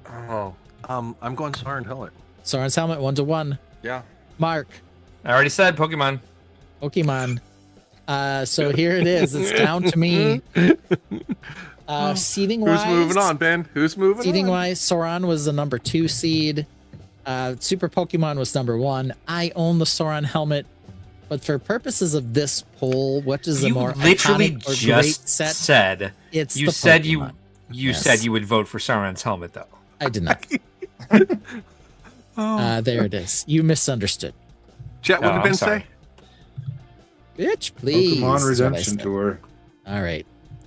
I'm going Sauron helmet. Sauron's helmet, 1-1. Yeah. Mark. I already said Pokemon. Pokemon. So here it is. It's down to me. Seeding wise, Who's moving on, Ben? Who's moving seeding on? wise, Sauron was the number 2 seed. Super Pokemon was number 1. I own the Sauron helmet, but for purposes of this poll, what is the You more literally iconic or great just set? said It's you the said Pokemon. you Yes. said you would vote for Sauron's helmet though. I did not. There it is. You misunderstood. Chat, what Oh, did I'm Ben sorry. say? Bitch, please. Pokemon is what I Redemption said. Tour. All right.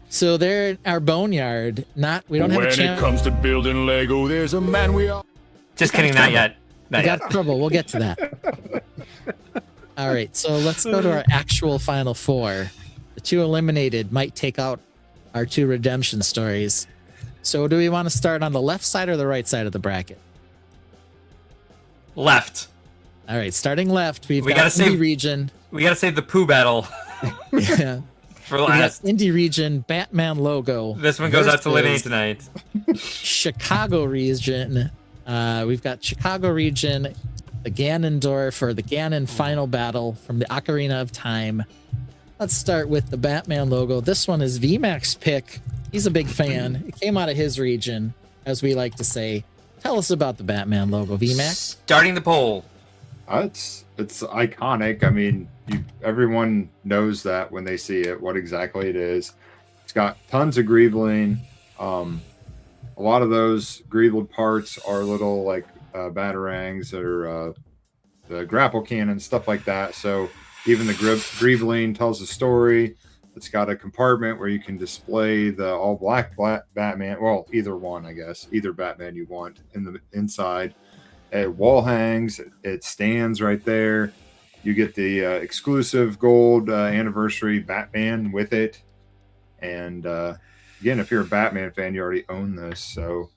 So there, our boneyard. We don't have a chance. comes to building Lego, there's a man we all. Just kidding, not yet. We Not got yet. trouble. We'll get to that. All right. So let's go to our actual final 4. The 2 eliminated might take out our 2 redemption stories. So do we want to start on the left side or the right side of the bracket? Left. All right. Starting left, We got gotta Indie save- region. We gotta save the poo battle Yeah. for We got last. Indie region, Batman logo. This one goes out to Linnea versus tonight. Chicago region. We've got Chicago region, the Ganondorf or the Ganon final battle from the Ocarina of Time. Let's start with the Batman logo. This one is VMAX's pick. He's a big fan. It came out of his region, as we like to say. Tell us about the Batman logo, VMAX. Starting the poll. It's iconic. I mean, everyone knows that when they see it, what exactly it is. It's got tons of greebling. A lot of those greebled parts are little like batarangs or the grapple cannon, stuff like that. So even the greebling tells a story. It's got a compartment where you can display the all black Batman. Well, either one, I guess. Either Batman you want in the inside. It wall hangs. It stands right there. You get the exclusive gold anniversary Batman with it. And again, if you're a Batman fan, you already own this. So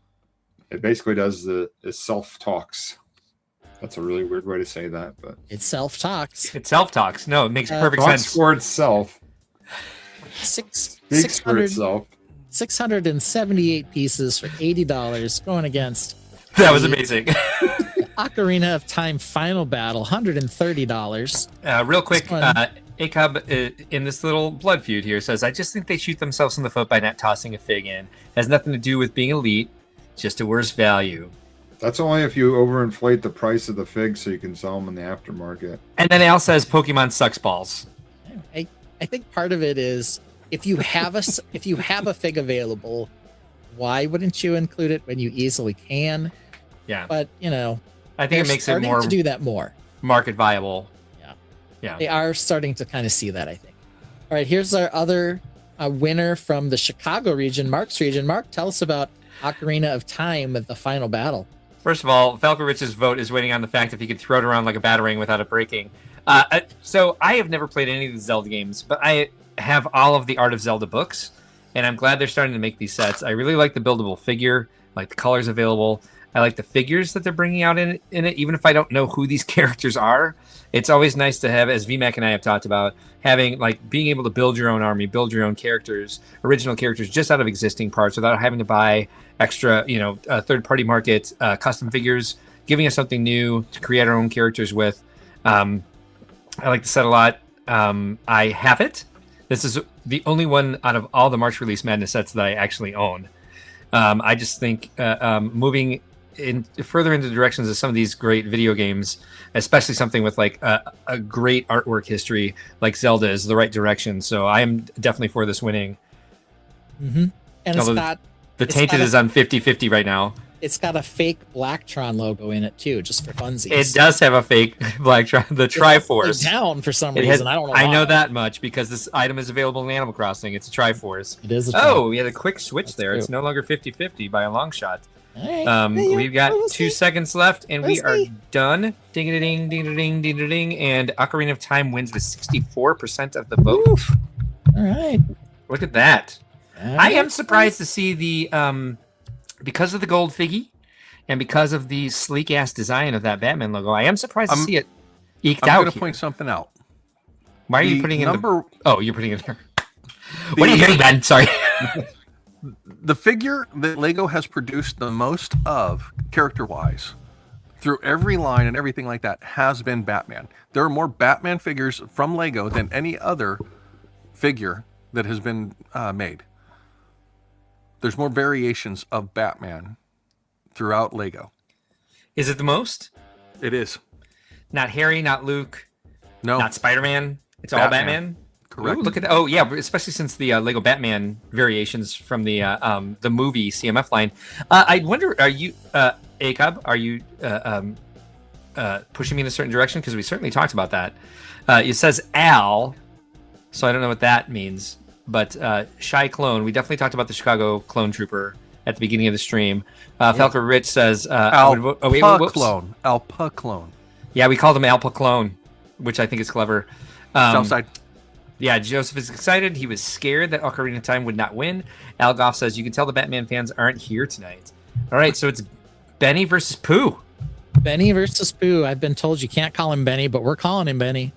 it basically does the self-talks. That's a really weird way to say that, but It self-talks. It self-talks. No, it makes perfect talks sense. for itself. Six, Speaks for 600 itself. 678 pieces for $80 going against That was amazing. Ocarina of Time final battle, $130. Real quick, This one- Acob in this little blood feud here says, I just think they shoot themselves in the foot by not tossing a fig in. Has nothing to do with being elite, just a worse value. That's only if you overinflate the price of the figs so you can sell them in the aftermarket. And then Al says Pokemon sucks balls. I think part of it is if you have a fig available, why wouldn't you include it when you easily can? Yeah. But I think they're it makes it starting more to do that more. market viable. Yeah. They are starting to kind of see that, I think. All right, here's our other winner from the Chicago region, Mark's region. Mark, tell us about Ocarina of Time at the final battle. First of all, Falcovich's vote is waiting on the fact if he could throw it around like a batarang without it breaking. So I have never played any of the Zelda games, but I have all of the Art of Zelda books, and I'm glad they're starting to make these sets. I really like the buildable figure, like the colors available. I like the figures that they're bringing out in it, even if I don't know who these characters are. It's always nice to have, as VMAC and I have talked about, having being able to build your own army, build your own characters, original characters, just out of existing parts without having to buy extra, third-party market custom figures, giving us something new to create our own characters with. I like the set a lot. I have it. This is the only one out of all the March Release Madness sets that I actually own. I just think moving further into the directions of some of these great video games, especially something with a great artwork history like Zelda, is the right direction. So I am definitely for this winning. Mm-hmm. And Although the Tainted is on 50-50 right now. It's got a fake Blacktron logo in it too, just for funsies. It does have a fake Blacktron, the Triforce. Down for some It reason. has- I don't know. I know why. that much because this item is available in Animal Crossing. It's a Triforce. It is. Oh, we had a quick switch there. true. It's no longer 50-50 by a long shot. All right. We've got We'll 2 see. seconds left, and we We'll are see. done. Ding-a-ding, ding-a-ding, ding-a-ding, and Ocarina of Time wins with 64% of the vote. All right. Look at that. All I am right. surprised to see the because of the gold figgy and because of the sleek ass design of that Batman logo. I am surprised to see it eked I'm out. going to here. point something out. Why are you The putting in number? Oh, you're putting it there. What are you doing, Ben? Sorry. The figure that Lego has produced the most of, character-wise, through every line and everything like that, has been Batman. There are more Batman figures from Lego than any other figure that has been made. There's more variations of Batman throughout Lego. Is it the most? It is. Not Harry, not Luke, No. not Spider-Man. It's all Batman. Correct. Ooh, look at that. Oh yeah, especially since the Lego Batman variations from the movie CMF line. I wonder, are you ACOB? Are you pushing me in a certain direction? Because we certainly talked about that. It says Al, so I don't know what that means. But Shy Clone, we definitely talked about the Chicago Clone Trooper at the beginning of the stream. Falco Rich says Alpa Clone. Yeah, we called him Alpa Clone, which I think is clever. Southside. Yeah, Joseph is excited. He was scared that Ocarina of Time would not win. Al Goff says, you can tell the Batman fans aren't here tonight. All right, so it's Benny versus Pooh. Benny versus Pooh. I've been told you can't call him Benny, but we're calling him Benny.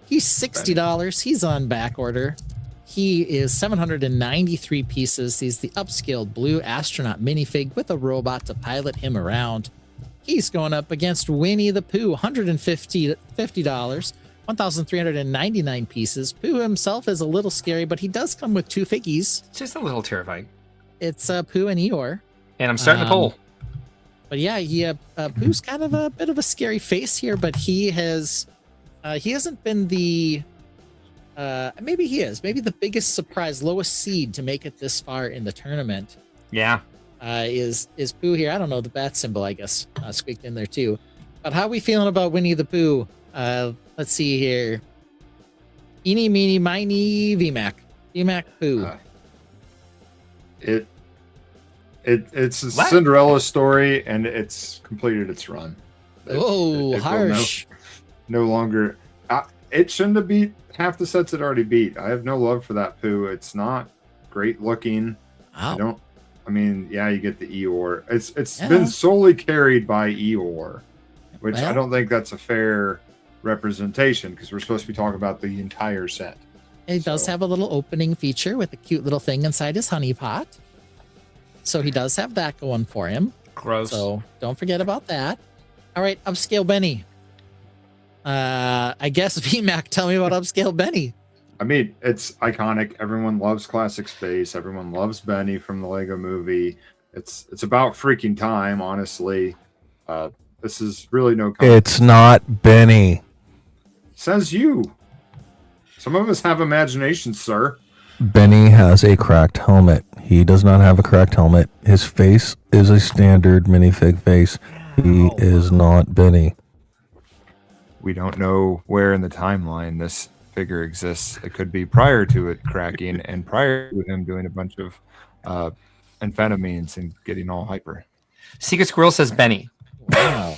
He's $60. He's on back order. He is 793 pieces. He's the upscaled blue astronaut minifig with a robot to pilot him around. He's going up against Winnie the Pooh, $150, 1,399 pieces. Pooh himself is a little scary, but he does come with two figgies. It's just a little terrifying. It's Pooh and Eeyore. And I'm starting to pull. But yeah, Pooh's kind of a bit of a scary face here, but he hasn't been the maybe he is. Maybe the biggest surprise, lowest seed to make it this far in the tournament. Yeah. Is Pooh here? I don't know, the bat symbol, I guess, squeaked in there too. But how are we feeling about Winnie the Pooh? Let's see here. Eeny, meeny, miny, VMAC. VMAC Pooh. It's a Cinderella story, and it's completed its run. It harsh. No longer. It shouldn't have beat half the sets it already beat. I have no love for that Pooh. It's not great looking. Oh. You get the Eeyore. It's been solely carried by Eeyore, which I don't think that's a fair representation because we're supposed to be talking about the entire set. He does have a little opening feature with a cute little thing inside his honey pot. So he does have that going for him. Gross. So don't forget about that. All right, Upscale Benny. I guess VMAC, tell me about Upscale Benny. I mean, it's iconic. Everyone loves classic space. Everyone loves Benny from the Lego movie. It's about freaking time, honestly. This is really no competition. It's not Benny. Says you. Some of us have imagination, sir. Benny has a cracked helmet. He does not have a cracked helmet. His face is a standard minifig face. He is not Benny. We don't know where in the timeline this figure exists. It could be prior to it cracking and prior to him doing a bunch of amphetamines and getting all hyper. Secret Squirrel says Benny. Wow.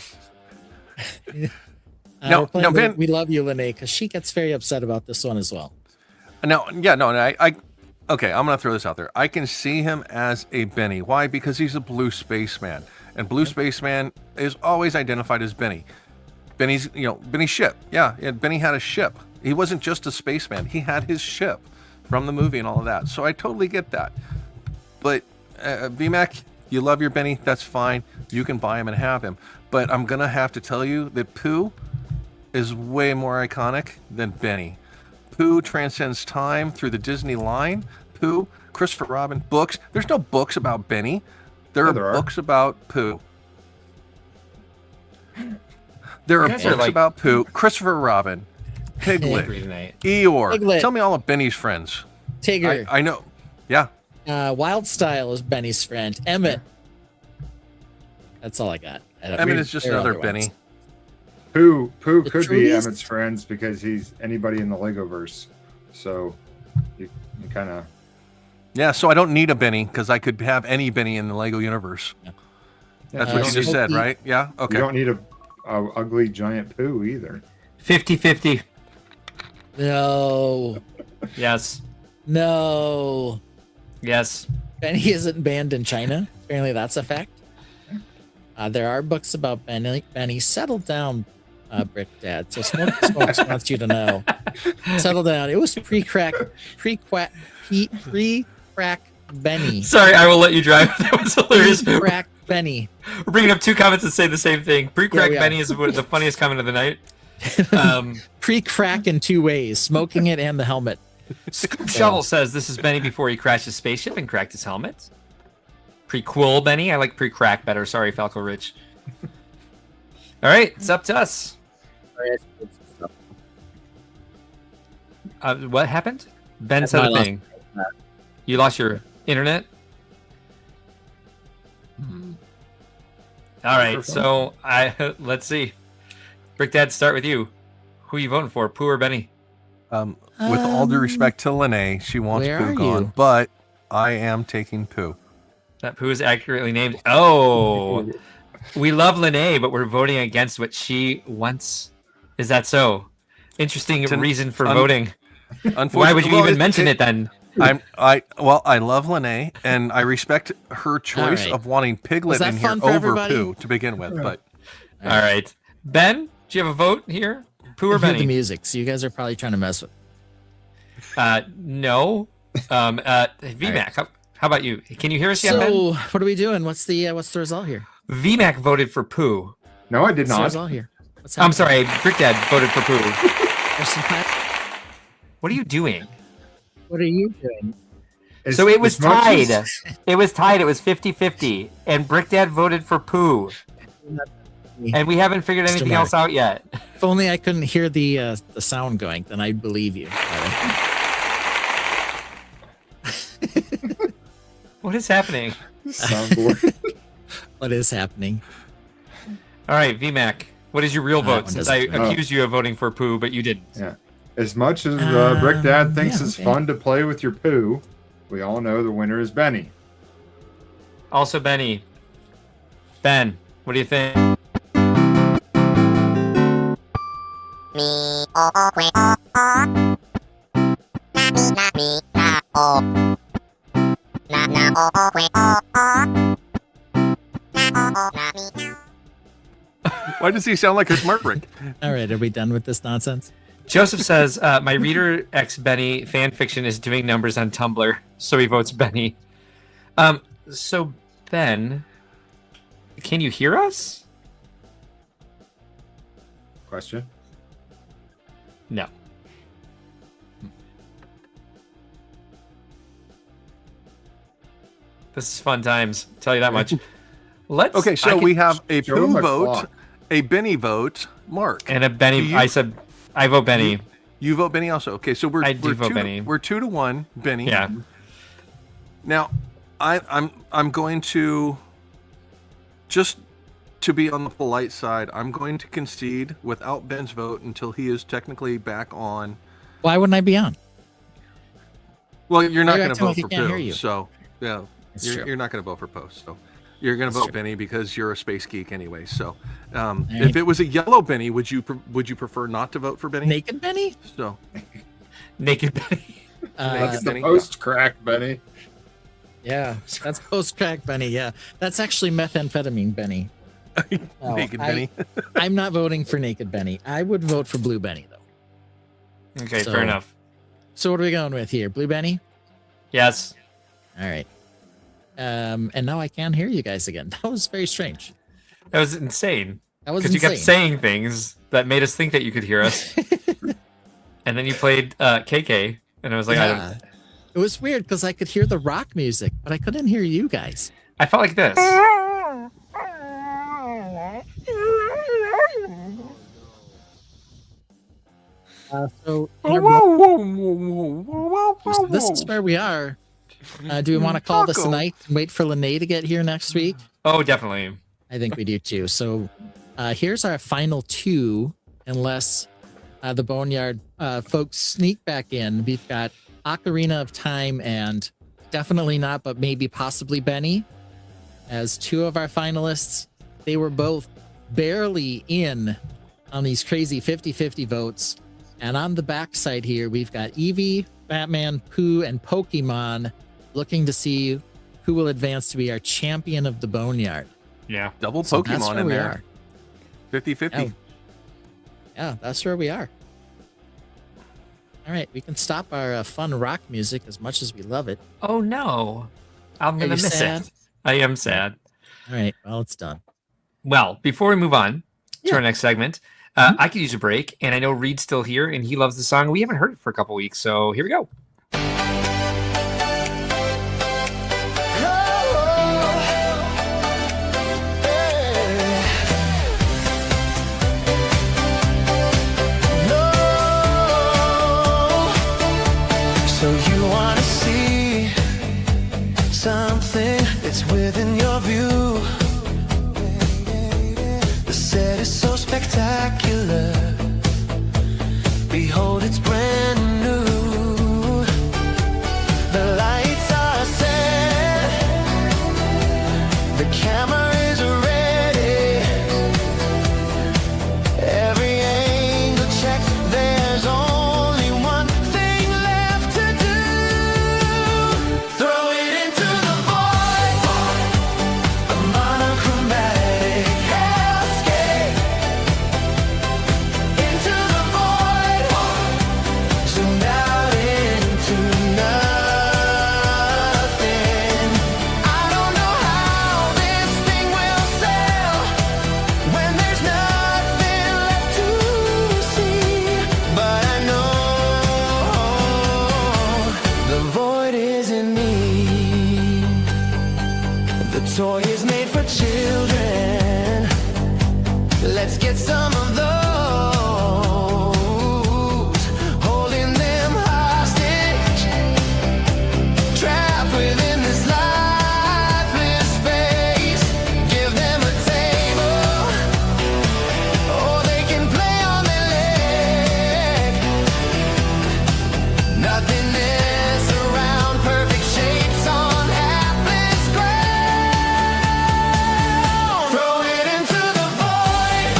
No, Ben. We love you, Lene, because she gets very upset about this one as well. Okay, I'm going to throw this out there. I can see him as a Benny. Why? Because he's a blue spaceman. And blue spaceman is always identified as Benny. Benny's ship. Yeah, Benny had a ship. He wasn't just a spaceman. He had his ship from the movie and all of that. So I totally get that. But VMAC, you love your Benny. That's fine. You can buy him and have him. But I'm going to have to tell you that Pooh is way more iconic than Benny. Pooh transcends time through the Disney line. Pooh, Christopher Robin, books. There's no books about Benny. There are books about Pooh. There are books about Pooh, Christopher Robin, Piglet, Eeyore. Piglet. Tell me all of Benny's friends. Tigger. I know. Yeah. Wild Style is Benny's friend. Emmett. That's all I got. Emmett is just another Benny. Pooh could be Emmett's friends because he's anybody in the Legoverse. So you kind of... Yeah, so I don't need a Benny because I could have any Benny in the Lego universe. Yeah. That's what you just said, right? Yeah? Okay. You don't need a ugly giant Pooh either. 50-50. No. Yes. No. Yes. Benny isn't banned in China. Apparently that's a fact. There are books about Benny. Benny, settle down, Brick Dad. So Smokes wants you to know. Settle down. It was pre-crack Benny. Sorry, I will let you drive. That was hilarious. Pre-crack Benny. We're bringing up two comments that say the same thing. Pre-crack Benny is the funniest comment of the night. Pre-crack in two ways: smoking it and the helmet. Scoop Shovel says this is Benny before he crashed his spaceship and cracked his helmet. Pre-cool, Benny. I like pre-crack better. Sorry, Falco Rich. All right, it's up to us. What happened? Ben said a thing. You lost your internet? All right, so let's see. Brick Dad, start with you. Who are you voting for, Pooh or Benny? With all due respect to Lene, she wants where Pooh are gone, you? but I am taking Pooh. That Pooh is accurately named. Oh, we love Lene, but we're voting against what she wants. Is that so? Interesting reason for voting. Why would you even mention it then? I love Lene and I respect her choice right. of wanting Piglet that in here fun for over everybody? Pooh to begin with. But All right, Ben, do you have a vote here? Pooh or I hear the Benny? music, so you guys are probably trying to mess with. No. VMAC, how about you? Can you hear us yet, Ben? So, what are we doing? What's the result here? VMAC voted for Pooh. No, I did What's the not. result here? What's I'm happening? sorry, Brick Dad voted for Pooh. There's some time. What are you doing? What are you doing? So it was as much tied. as- It was tied. It was 50-50. And Brick Dad voted for Pooh. And we haven't figured anything else out yet. If only I couldn't hear the sound going, then I'd believe you. What is happening? Soundboard. What is happening? All right, VMAC. What is your real That vote? one Since I doesn't- accused you of voting for Pooh, but you didn't. Yeah. As much as Brick Dad thinks yeah, it's okay. fun to play with your Pooh, we all know the winner is Benny. Also, Benny. Ben, what do you think? why does he sound like a smart brick? All right, are we done with this nonsense? Joseph says, my reader X Benny fan fiction is doing numbers on Tumblr, so he votes Benny. So Ben, can you hear us? Question? No. This is fun times. Tell you that much. Let's. Okay, so we have a show him Pooh a vote, clock. a Benny vote, Mark. and a Benny. Do you- I said I vote Benny. You vote Benny also. Okay, so I do vote Benny. We're 2-1, Benny. Yeah. Now, I'm going to just to be on the polite side. I'm going to concede without Ben's vote until he is technically back on. Why wouldn't I be on? Well, you're not You're going to acting vote like he for can't hear Pooh, you. so yeah, It's true. you're not going to vote for Poe. So you're going to It's vote true. Benny because you're a space geek anyway. So right. if it was a yellow Benny, would you prefer not to vote for Benny? Naked Benny? So Naked Benny. That's the Benny. post crack, Benny. Yeah, that's post crack Benny. Yeah, that's actually methamphetamine Benny. No, naked Benny. I'm not voting for Naked Benny. I would vote for Blue Benny though. Okay, So- fair enough. So what are we going with here? Blue Benny? Yes. All right. And now I can hear you guys again. That was very strange. That was insane. That was Because you insane. kept saying things that made us think that you could hear us. And then you played KK, and I was like, Yeah. It was weird because I could hear the rock music, but I couldn't hear you guys. I felt like this. So this is where we are. Do we want to call this a night and wait for Lene to get here next week? Oh, definitely. I think we do too. So here's our final two, unless the Boneyard folks sneak back in. We've got Ocarina of Time and definitely not, but maybe possibly Benny as two of our finalists. They were both barely in on these crazy 50-50 votes. And on the backside here, we've got Eevee, Batman, Pooh, and Pokemon looking to see who will advance to be our champion of the Boneyard. Yeah. Double So that's Pokemon where in we there. are. 50-50. Yeah, that's where we are. All right, we can stop our fun rock music as much as we love it. Oh, no. I'm Are going to you miss sad? it. I am sad. All right, well, it's done. Well, before we move on to Yeah. our next segment, I could use a break, and I know Reed's still here, and he loves the song. We haven't heard it for a couple weeks, so here we go. So you wanna see something that's within your view. The set is so spectacular. Behold, it's brand new. The lights are set. The camera is ready. Every angle checked. There's only one thing left to do. Throw it into the void. A monochromatic hellscape. Into the void. Zoomed out into nothing. I don't know how this thing will sail when there's nothing left to see. But I know the void is in me. The toy is made for children. Let's get some of those. Holding them hostage. Trapped within this lifeless space. Give them a table. Oh, they can play on their leg. Nothingness around, perfect shapes on hapless ground. Throw it into the void.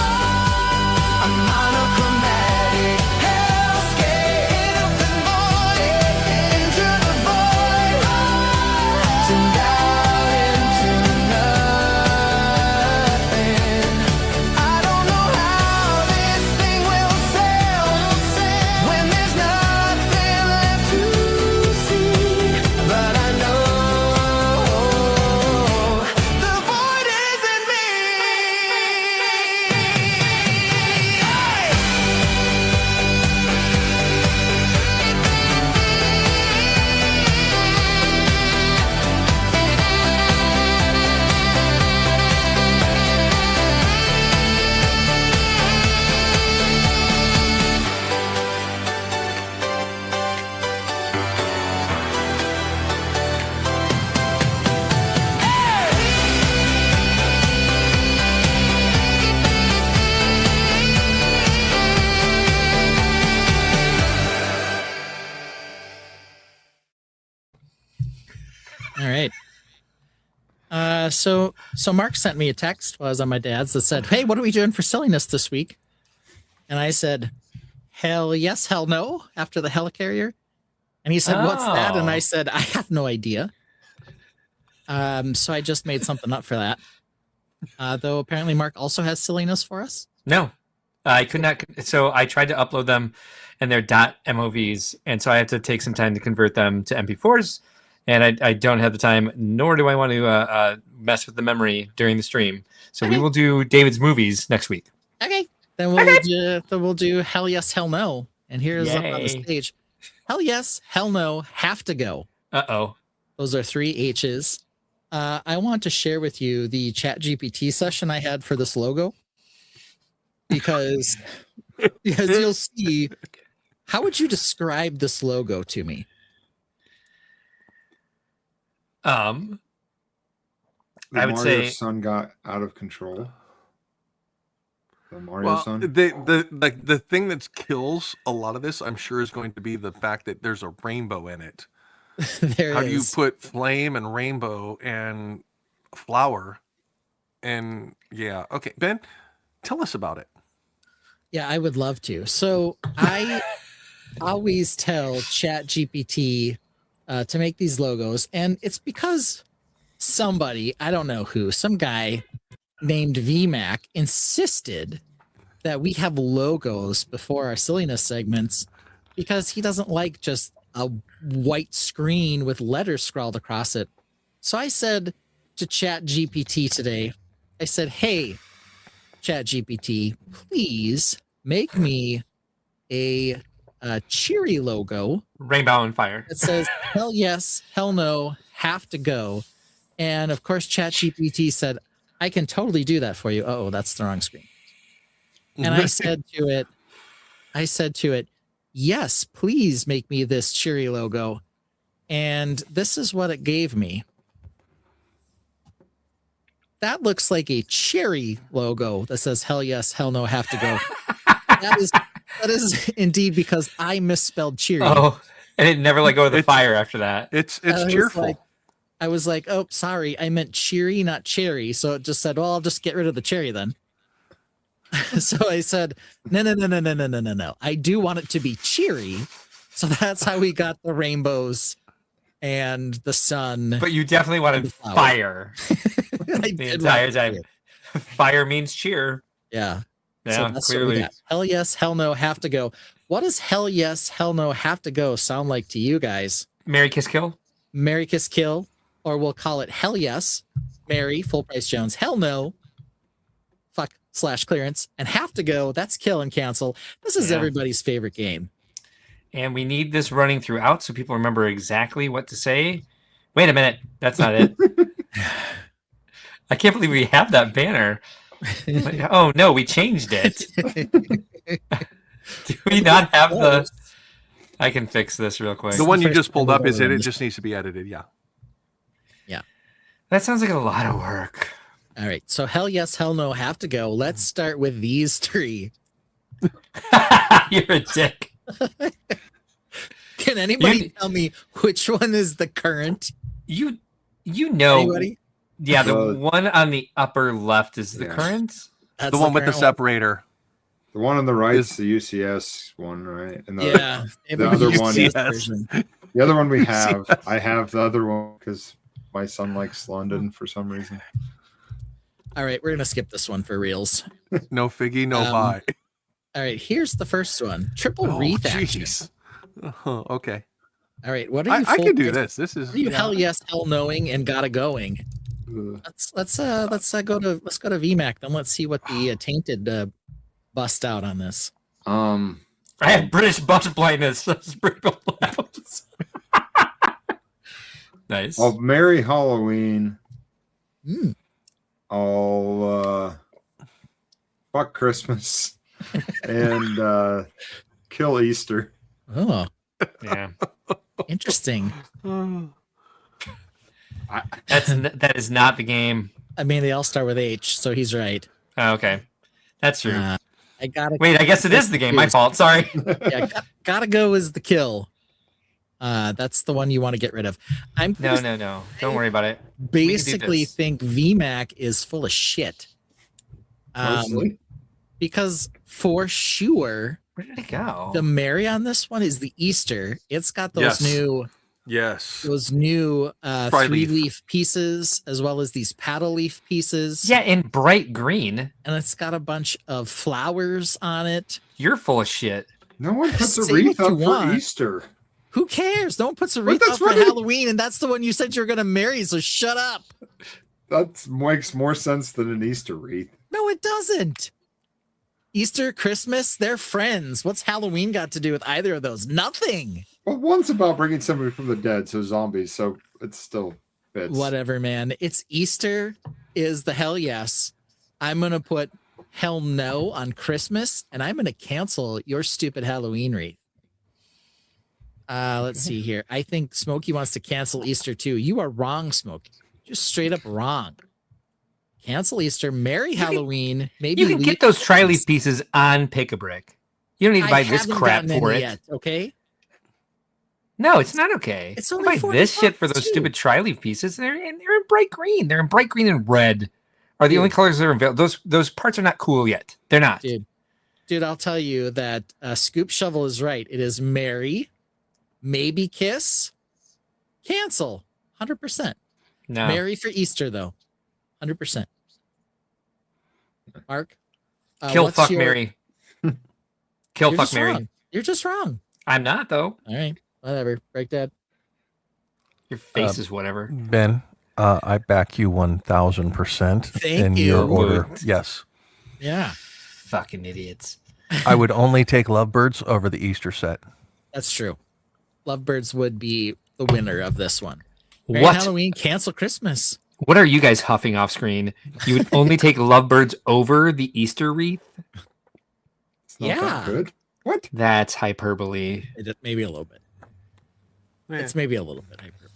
A monochromatic hellscape. Into the void. Zoomed out into nothing. I don't know how this thing will sail when there's nothing left to see. But I know the void is in me. All right. So Mark sent me a text while I was on my dad's that said, "Hey, what are we doing for silliness this week?" And I said, "Hell yes, hell no," after the helicarrier. And he said, "What's that?" And I said, "I have no idea." So I just made something up for that. Though apparently Mark also has silliness for us. No, I could not. So I tried to upload them, and they're .movs, and so I have to take some time to convert them to MP4s. And I don't have the time, nor do I want to mess with the memory during the stream. So we will do David's movies next week. Okay. Then we'll do hell yes, hell no. And here's up on the stage. Hell yes, hell no, have to go. Uh-oh. Those are 3 H's. I want to share with you the ChatGPT session I had for this logo. Because you'll see. How would you describe this logo to me? I would Mario say Sun got out of control. The Mario Sun. The thing that kills a lot of this, I'm sure, is going to be the fact that there's a rainbow in it. How do you put flame and rainbow and flower? And yeah, okay, Ben, tell us about it. Yeah, I would love to. So I always tell ChatGPT to make these logos, and it's because somebody, I don't know who, some guy named VMAC insisted that we have logos before our silliness segments because he doesn't like just a white screen with letters scrawled across it. So I said to ChatGPT today, I said, "Hey, ChatGPT, please make me a cheery logo Rainbow and fire. that says hell yes, hell no, have to go. And of course, ChatGPT said, I can totally do that for you. Oh, that's the wrong screen. And I said to it, yes, please make me this cheery logo. And this is what it gave me. That looks like a cherry logo that says hell yes, hell no, have to go. That is indeed because I misspelled cheery. Oh, and it never let go of the fire after that. It's cheerful. I was like, oh, sorry, I meant cheery, not cherry. So it just said, well, I'll just get rid of the cherry then. So I said, no. I do want it to be cheery. So that's how we got the rainbows and the sun. But you definitely wanted fire. I The entire time. Fire means cheer. Yeah. Yeah, So that's what we clearly. got. Hell yes, hell no, have to go. What does hell yes, hell no, have to go sound like to you guys? Marry, kiss, kill. Marry, kiss, kill, or we'll call it hell yes, marry, full price Jones, hell no, fuck / clearance, and have to go. That's kill and cancel. This is Yeah. everybody's favorite game. And we need this running throughout so people remember exactly what to say. Wait a minute. That's not it. I can't believe we have that banner. Oh, no, we changed it. Do we not have the... I can fix this real quick. The one you just pulled up is it. It just needs to be edited. Yeah. Yeah. That sounds like a lot of work. All right. So hell yes, hell no, have to go. Let's start with these three. You're a dick. Can anybody tell me which one is the current? You know. Anybody? Yeah, the one on the upper left is the Yeah. current. That's The one with the current separator. The one on the right is the UCS one, right? And the, Yeah. the other one, UCS Yes. version. the other one we have, I have the other one because my son likes London for some reason. All right, we're gonna skip this one for reals. No figgy, no Um, buy. All right, here's the first one. Triple Oh, wreath action. jeez. Okay. All right, what are you? I full can do price- this. This is What are you hell yes, hell knowing, and gotta going? Ugh. Let's go to VMAC. Then let's see what the Tainted bust out on this. I have British bus blindness. Nice. I'll marry Halloween. Mm. I'll fuck Christmas and kill Easter. Oh, Yeah. interesting. That is not the game. I mean, they all start with H, so he's right. Oh, okay. That's true. I gotta Wait, I guess it is the game. My fault. Sorry. Yeah, gotta go is the kill. That's the one you want to get rid of. I'm No. Don't worry about it. basically this. think VMAC is full of shit. Mostly. Because for sure, Where did it go? the Mary on this one is the Easter. It's got those Yes. Yes. new Tri-leaf. 3-leaf pieces as well as these paddle leaf pieces. Yeah, in bright green. And it's got a bunch of flowers on it. You're full of shit. No one puts a Say wreath what up you for want. Easter. Who cares? No one puts a But wreath that's up for what it- Halloween, and that's the one you said you're gonna marry, so shut up. That makes more sense than an Easter wreath. No, it doesn't. Easter, Christmas, they're friends. What's Halloween got to do with either of those? Nothing. Well, one's about bringing somebody from the dead, so zombies. So it still fits. Whatever, man. It's Easter is the hell yes. I'm gonna put hell no on Christmas, and I'm gonna cancel your stupid Halloween wreath. Let's see here. I think Smokey wants to cancel Easter too. You are wrong, Smokey. Just straight up wrong. Cancel Easter, marry Halloween. Maybe You can leave- get those tri-leaf pieces on Pick-a-Brick. You don't need to buy I this haven't crap gotten for any it. yet, okay? No, it's not okay. It's Don't only buy this shit for $40 those too. stupid tri-leaf pieces. They're in bright green. They're in bright green and red. Are the only colors that are available. Those parts are not cool yet. They're not. Dude, I'll tell you that Scoop Shovel is right. It is marry, maybe kiss, cancel, 100%. No. Marry for Easter though, 100%. Mark, Kill, what's fuck, your- Mary. Kill, You're fuck, just Mary. wrong. You're just wrong. I'm not though. All right, whatever. Break that. Your face is whatever. Ben, I back you 1,000% Thank in you. your order. Yes. Yeah. Fucking idiots. I would only take Lovebirds over the Easter set. That's true. Lovebirds would be the winner of this one. Merry What? Halloween, cancel Christmas. What are you guys huffing off screen? You would only take lovebirds over the Easter wreath? It's not Yeah. that good. What? That's hyperbole. Maybe a little bit. Yeah. It's maybe a little bit hyperbole.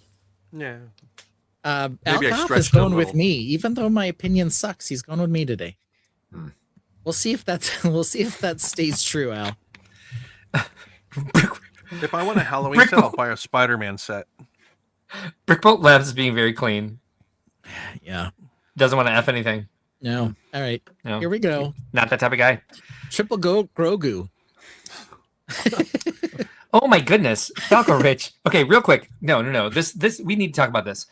Yeah. Al Maybe I Goff is stretched it a going with little. me, even though my opinion sucks. He's going with me today. We'll see if that stays true, Al. If I want a Halloween set, I'll buy a Spider-Man set. Brickbolt Labs is being very clean. Yeah. Doesn't want to F anything. No. All right. No. Here we go. Not that type of guy. Triple go Grogu. Oh my goodness. Falco Rich. Okay, real quick. No. This we need to talk about this.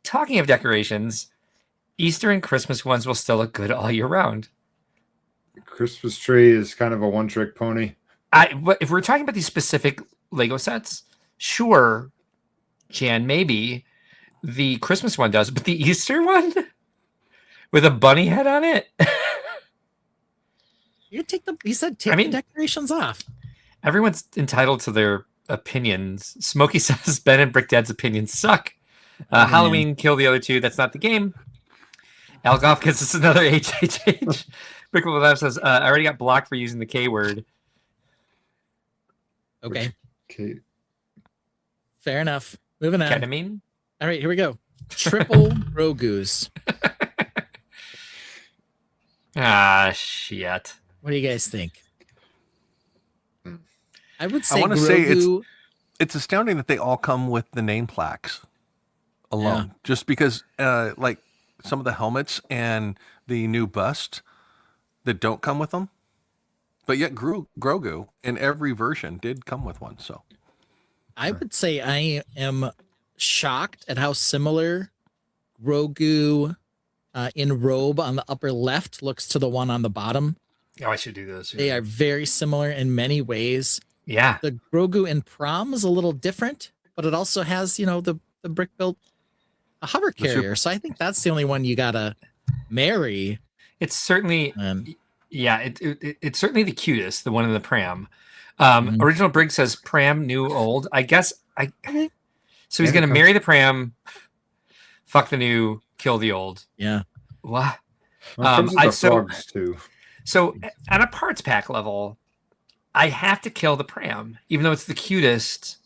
Talking of decorations, Easter and Christmas ones will still look good all year round. Christmas tree is kind of a one-trick pony. If we're talking about these specific Lego sets, sure, Jan, maybe the Christmas one does, but the Easter one with a bunny head on it. You take the the decorations off. Everyone's entitled to their opinions. Smokey says Ben and Brick Dad's opinions suck. Halloween kill the other two. That's not the game. Al Goff gives us another HHH. Brickworld Lab says, I already got blocked for using the K word. Okay. Okay. Fair enough. Moving on. Ketamine? All right, here we go. Triple Grogus. Ah, shit. What do you guys think? I would I say want to say Grogu. it's astounding that they all come with the name plaques alone. Just because, like some of the helmets and the new bust that don't come with them, but yet Grogu in every version did come with one. So I would say I am shocked at how similar Grogu in robe on the upper left looks to the one on the bottom. Oh, I should do this. They are very similar in many ways. Yeah. The Grogu in prom is a little different, but it also has, the brick built hover carrier. So I think that's the only one you gotta marry. It's certainly, yeah, it's certainly the cutest, the one in the pram. Original Briggs says pram, new, old. I guess so he's gonna marry the pram, fuck the new, kill the old. Yeah. What? Frogs too. So at a parts pack level, I have to kill the pram, even though it's the cutest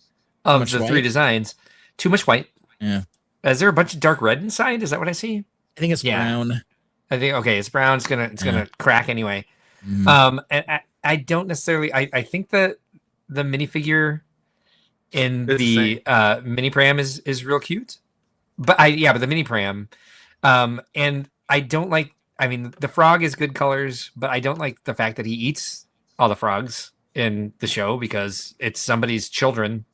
of the three designs. Too much white. Yeah. Is there a bunch of dark red inside? Is that what I see? I think it's brown. I think it's brown. It's gonna crack anyway. And I don't necessarily. I think that the minifigure in the mini pram is real cute, but the mini pram, and I don't like. I mean, the frog is good colors, but I don't like the fact that he eats all the frogs in the show because it's somebody's children,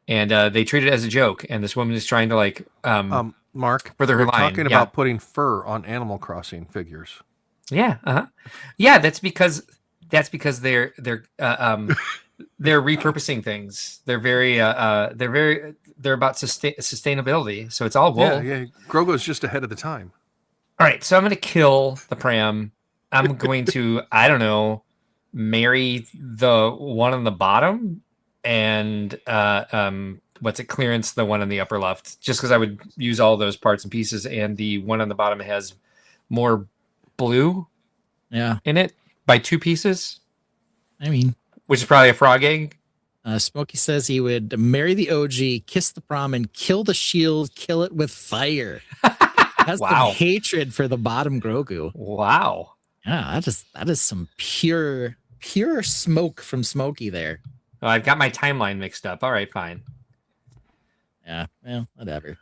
and they treat it as a joke. And this woman is trying to Mark, further her we're line. talking about putting fur on Animal Crossing figures. Yeah, yeah. That's because they're repurposing things. They're about sustainability. So it's all wool. Yeah. Grogu's just ahead of the time. All right, so I'm going to kill the pram. I'm going to, I don't know, marry the one on the bottom and clearance the one on the upper left, just because I would use all those parts and pieces, and the one on the bottom has more blue in it by 2 pieces. I mean, which is probably a frog egg. Smokey says he would marry the OG, kiss the prom, and kill the shield, kill it with fire. That's some hatred for the bottom Grogu. Wow. Yeah, that is some pure smoke from Smokey there. Oh, I've got my timeline mixed up. All right, fine. Yeah, well, whatever.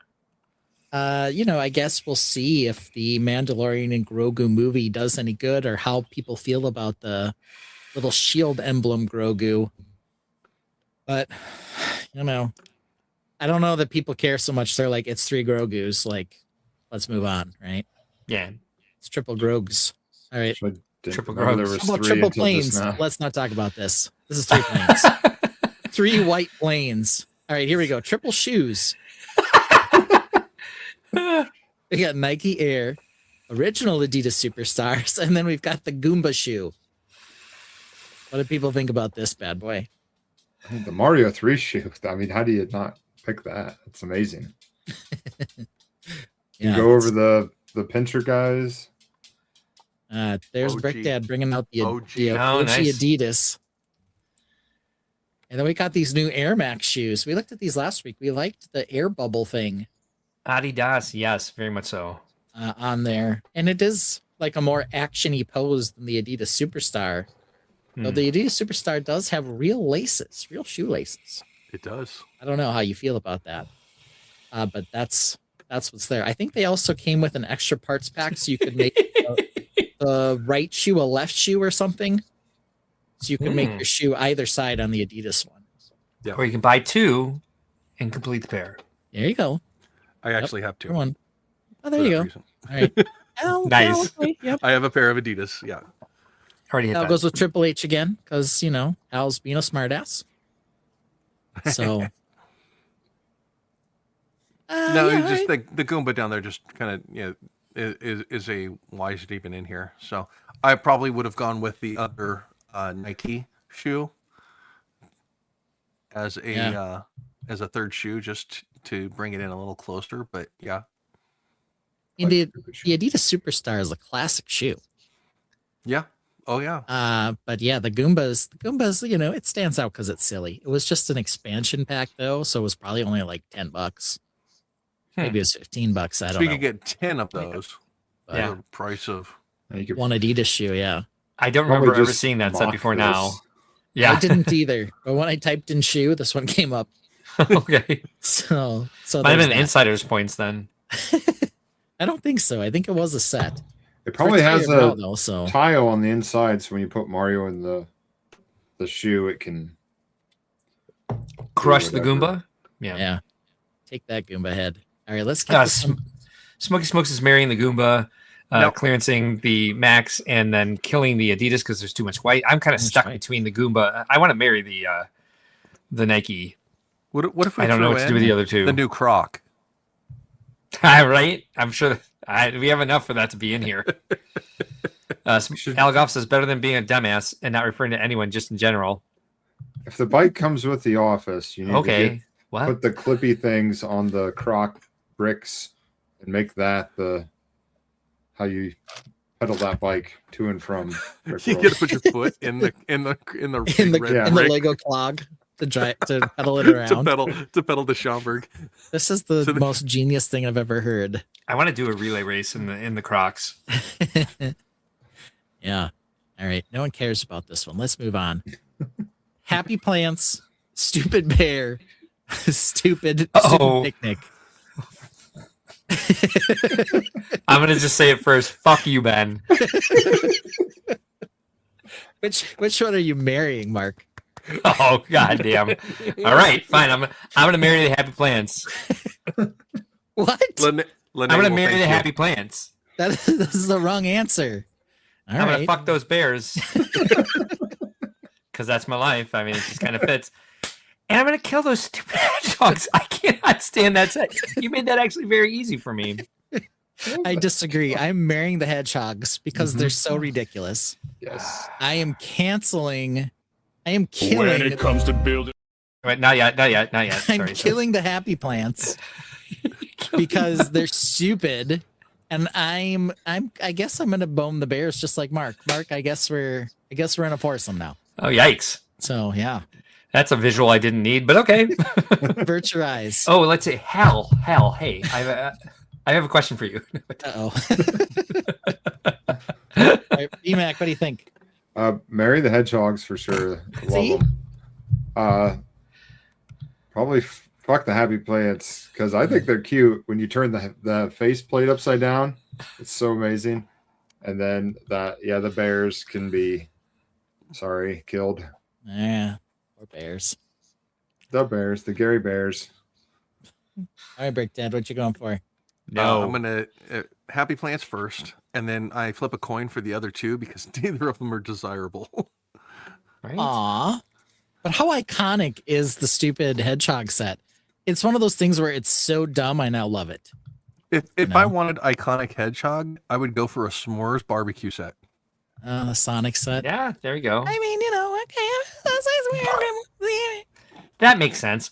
I guess we'll see if the Mandalorian and Grogu movie does any good or how people feel about the little shield emblem Grogu. But, I don't know that people care so much. They're like, it's 3 Grogus. Like, let's move on, right? Yeah. It's triple Grogs. All right. Triple Grogs. How about triple planes? Let's not talk about this. This is 3 planes. 3 white planes. All right, here we go. Triple shoes. We got Nike Air, original Adidas Superstars, and then we've got the Goomba shoe. What do people think about this bad boy? The Mario 3 shoe. I mean, how do you not pick that? It's amazing. You go over the pincher guys. There's OG. Brick Dad bringing out the OG. OG Nice. Adidas. And then we got these new Air Max shoes. We looked at these last week. We liked the air bubble thing Adidas, yes, very much so. on there. And it is like a more action-y pose than the Adidas Superstar. So the Adidas Superstar does have real laces, real shoelaces. It does. I don't know how you feel about that. But that's what's there. I think they also came with an extra parts pack so you could make the right shoe a left shoe or something. So you can make your shoe either side on the Adidas one. Yeah. Or you can buy two and complete the pair. There you go. I actually have two. Good one. Oh, there for you that go. reason. All right. Al, Nice. Al, okay, yep. I have a pair of Adidas. Yeah. Already hit Al that. goes with Triple H again because, you know, Al's being a smartass. So. No, yeah, you just right. the Goomba down there just kind of is a why is it even in here? So I probably would have gone with the other Nike shoe as a third shoe just to bring it in a little closer. But yeah, Indeed, the Adidas Superstar is a classic shoe. yeah, oh yeah. But yeah, the Goombas, you know, it stands out because it's silly. It was just an expansion pack though, so it was probably only like $10. Maybe it was $15. I So don't you know. could get 10 of those. Yeah. For the price of You could One Adidas shoe, yeah. I don't probably remember ever just seeing that set mock before this. now. Yeah. I didn't either. But when I typed in shoe, this one came up. Okay. So Might have there's been that. insider's points then. I don't think so. I think it was a set. It probably For has Tiger a Brown, though, so tile on the inside, so when you put Mario in the shoe, it can Crush the whatever. Goomba. Yeah. yeah. Take that Goomba head. All right, let's get to some. Smoky Smokes is marrying the Goomba, Nope. clearancing the Max, and then killing the Adidas because there's too much white. I'm kind of Too much stuck white. between the Goomba. I want to marry the Nike. what if we I don't know throw what to do in with the other two. the new Croc? Right? I'm sure we have enough for that to be in here. Al Goff says better than being a dumbass and not referring to anyone, just in general. If the bike comes with the office, you need to Okay. What? put the clippy things on the Croc bricks and make that how you pedal that bike to and from. You Brickworld. get to put your foot in the in the red in the brick Lego clog to pedal it around. to pedal to Schaumburg. This is the So the- most genius thing I've ever heard. I want to do a relay race in the Crocs. Yeah. All right. No one cares about this one. Let's move on. Happy Plants, Stupid Bear, Stupid Uh-oh. Picnic. I'm gonna just say it first. Fuck you, Ben. Which one are you marrying, Mark? Oh goddamn! All right, fine. I'm gonna marry the Happy Plants. What? Lene I'm gonna will marry thank the you. Happy Plants. This is the wrong answer. All I'm gonna right. fuck those bears because that's my life. I mean, it just kind of fits. And I'm gonna kill those stupid hedgehogs. I cannot stand that set. You made that actually very easy for me. I disagree. I'm marrying the hedgehogs because they're so ridiculous. Yes. I am canceling. I am killing. When it comes to building. Wait, not yet. I'm Sorry. killing the happy plants because they're stupid. And I guess I'm gonna bone the bears just like Mark. Mark, I guess we're in a foursome now. Oh yikes! So yeah. That's a visual I didn't need, but okay. Avert your eyes. Oh, let's say hell. Hey, I have a question for you. Uh-oh. All right, BMAC, what do you think? Marry the hedgehogs for sure. Love See? them. Probably fuck the happy plants because I think they're cute when you turn the face plate upside down. It's so amazing. And then the bears can be killed. Yeah, or bears. The bears, the Gary Bears. All right, Brick Dad, what you going for? No. I'm gonna Happy Plants first, and then I flip a coin for the other two because neither of them are desirable. Right? Aw. But how iconic is the stupid hedgehog set? It's one of those things where it's so dumb, I now love it. If You I know? wanted iconic hedgehog, I would go for a s'mores barbecue set. The Sonic set. Yeah, there you go. I mean, okay. That makes sense.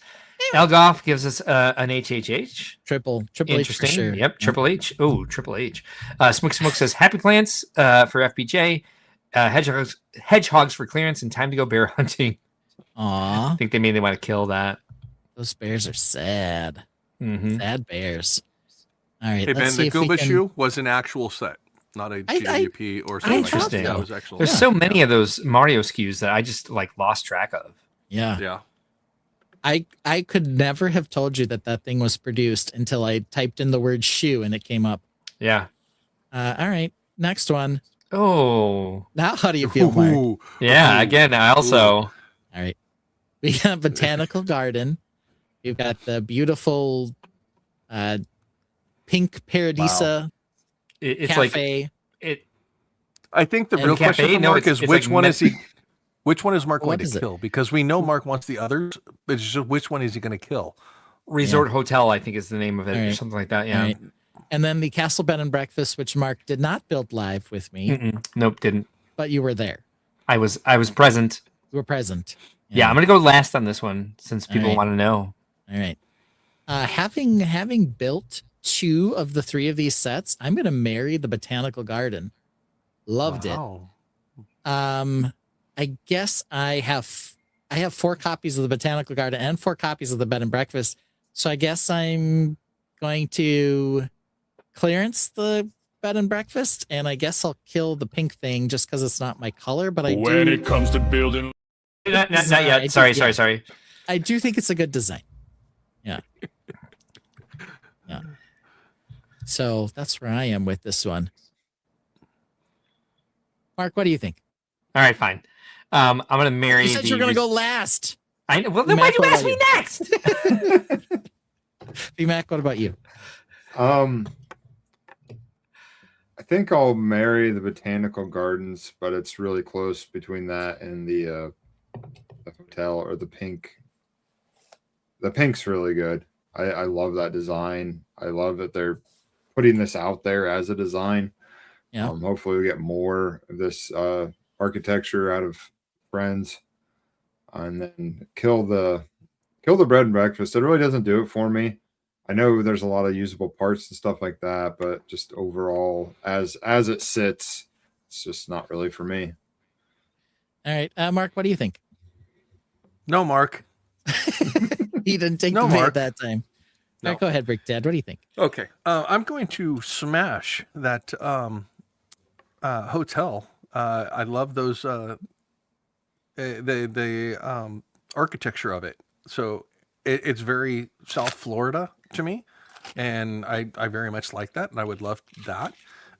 Elgoff gives us an HHH. Triple H for Interesting. sure. Yep, Triple H. Oh, Triple H. Smook Smook says happy plants for FBJ. Hedgehogs for clearance and time to go bear hunting. Aw. I think they mainly want to kill that. Those bears are sad. Mm-hmm. Sad bears. All right. Hey, let's Ben, see the if we Goomba can... shoe was an actual set, not a GWP or something like that. Interesting. That was actual. There's so many of those Mario SKUs that I just like lost track of. Yeah. Yeah. I could never have told you that thing was produced until I typed in the word shoe and it came up. Yeah. All right. Next one. Oh. Now, how do you feel, Mark? Yeah. Again, I also. All right. We got Botanical Garden. We've got the beautiful pink Paradisa It's cafe. like it. I think the And real question cafe? for No, Mark is it's which like one is he? Which one is Mark What going is to it? kill? Because we know Mark wants the others, but it's just which one is he going to kill? Resort Hotel, I think is the name of it, All or right. something like that. Yeah. All right. And then the Castle Bed and Breakfast, which Mark did not build live with me, Mm-mm. Nope, didn't. but you were there. I was present. You were present. Yeah, I'm gonna go last on this one since people right. want to know. All right. Having built 2 of the 3 of these sets, I'm gonna marry the Botanical Garden. Loved Wow. it. I guess I have 4 copies of the Botanical Garden and 4 copies of the Bed and Breakfast. So I guess I'm going to clearance the Bed and Breakfast, and I guess I'll kill the pink thing just because it's not my color. But when it comes to building, Not yet. Sorry. I do think it's a good design. Yeah. Yeah. So that's where I am with this one. Mark, what do you think? All right, fine. I'm gonna marry. You said you were gonna go last. I know. Well, then why'd you ask me next? B-Mac, what about you? I think I'll marry the Botanical Gardens, but it's really close between that and the hotel or the pink. The pink's really good. I love that design. I love that they're putting this out there as a design. Yeah. Hopefully we get more of this architecture out of Friends, and then kill the Bed and Breakfast. It really doesn't do it for me. I know there's a lot of usable parts and stuff like that, but just overall, as it sits, it's just not really for me. All right, Mark, what do you think? No, Mark. He didn't take No, the bait Mark. that time. No. All right, go ahead, Brick Dad. What do you think? Okay. I'm going to smash that hotel. I love those the architecture of it. So it's very South Florida to me, and I very much like that, and I would love that.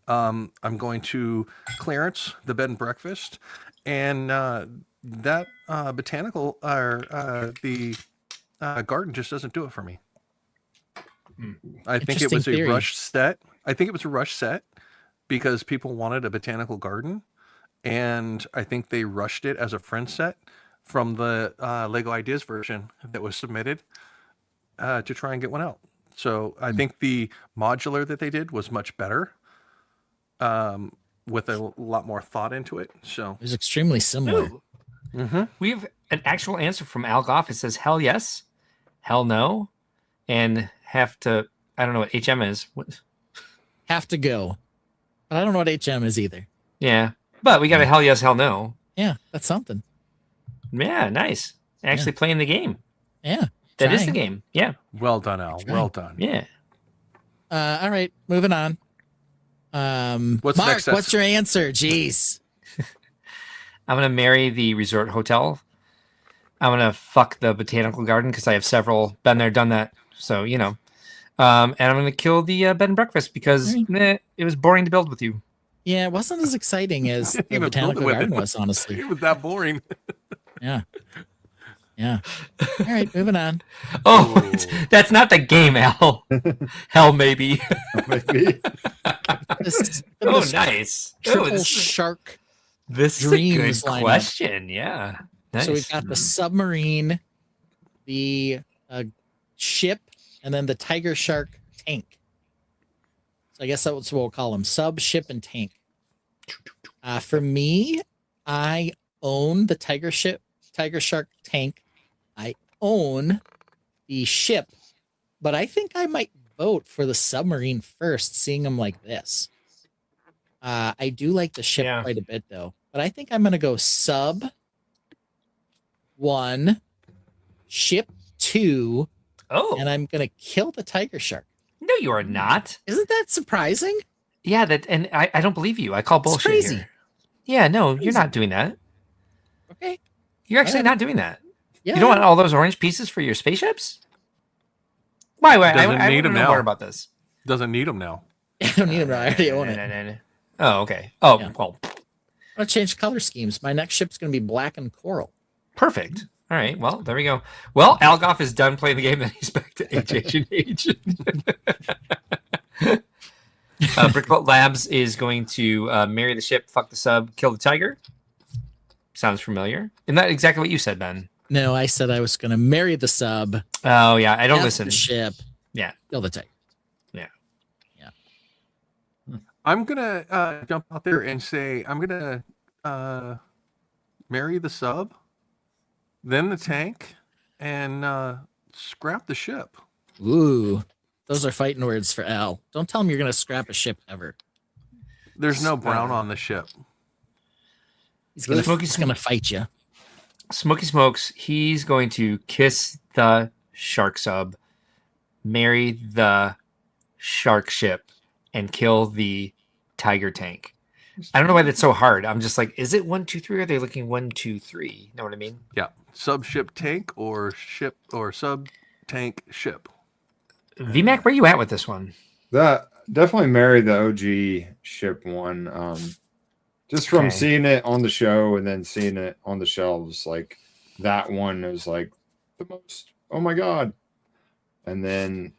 I'm going to clearance the Bed and Breakfast, and that botanical or the garden just doesn't do it for me. I think it was a rush set. I think it was a rush set because people wanted a botanical garden, and I think they rushed it as a friend set from the Lego Ideas version that was submitted to try and get one out. So I think the modular that they did was much better, with a lot more thought into it. So it was extremely similar. We have an actual answer from Al Goff. It says hell yes, hell no, and have to. I don't know what HM is. What? Have to go, but I don't know what HM is either. Yeah, but we got a hell yes, hell no. Yeah, that's something. Yeah, nice. Actually playing the game. Yeah, that is the trying. game. Yeah. Well done, Al. Well done. Yeah. All right, moving on. What's Mark, next? what's your answer? Jeez. I'm gonna marry the resort hotel. I'm gonna fuck the botanical garden because I have several. Been there, done that. So you know. And I'm gonna kill the bed and breakfast because it was boring to build with you. Yeah, it wasn't as exciting as the Even botanical building with garden it. was, honestly. It was that boring. Yeah. Yeah. All right, moving on. Oh, that's not the game, Al. Hell, maybe. Maybe. This Nice. triple this shark. This dreams is a good lineup. question. Yeah. Nice. So we've got the submarine, the ship, and then the tiger shark tank. So I guess that's what we'll call them: sub, ship, and tank. For me, I own the Tiger Shark tank. I own the ship, but I think I might vote for the submarine first, seeing them like this. I do like the ship quite a bit, though. But I think I'm going to go sub 1, ship 2, and I'm going to kill the Tiger Shark. No, you are not. Isn't that surprising? Yeah, and I don't believe you. I call bullshit crazy. here. Yeah, no, you're not doing that. Okay. You're actually not doing that. Yeah. You don't want all those orange pieces for your spaceships? Why? I need want to them know now. more about this. Doesn't need them now. I don't need them now. I already own it. Oh, okay. Oh, Yeah. well, I'm going to change color schemes. My next ship's going to be black and coral. perfect. All right. Well, there we go. Well, Algoff is done playing the game. Then he's back to HH&H. Brickworld Labs is going to marry the ship, fuck the sub, kill the tiger. Sounds familiar. Isn't that exactly what you said, Ben? No, I said I was going to marry the sub. Oh, yeah. I don't F listen. the ship. Yeah. Kill the tiger. Yeah. I'm gonna jump out there and say I'm gonna marry the sub, then the tank, and scrap the ship. Ooh. Those are fighting words for Al. Don't tell him you're going to scrap a ship ever. There's no brown on the ship. He's going to fight you. Smokey Smokes, he's going to kiss the shark sub, marry the shark ship, and kill the tiger tank. I don't know why that's so hard. I'm just like, is it 1, 2, 3? Or are they looking 1, 2, 3? Know what I mean? Yeah, sub ship tank or ship or sub tank ship. VMAC, where you at with this one? That definitely marry the OG ship one. Just from Okay. seeing it on the show and then seeing it on the shelves, like that one is like the most. Oh my god! And then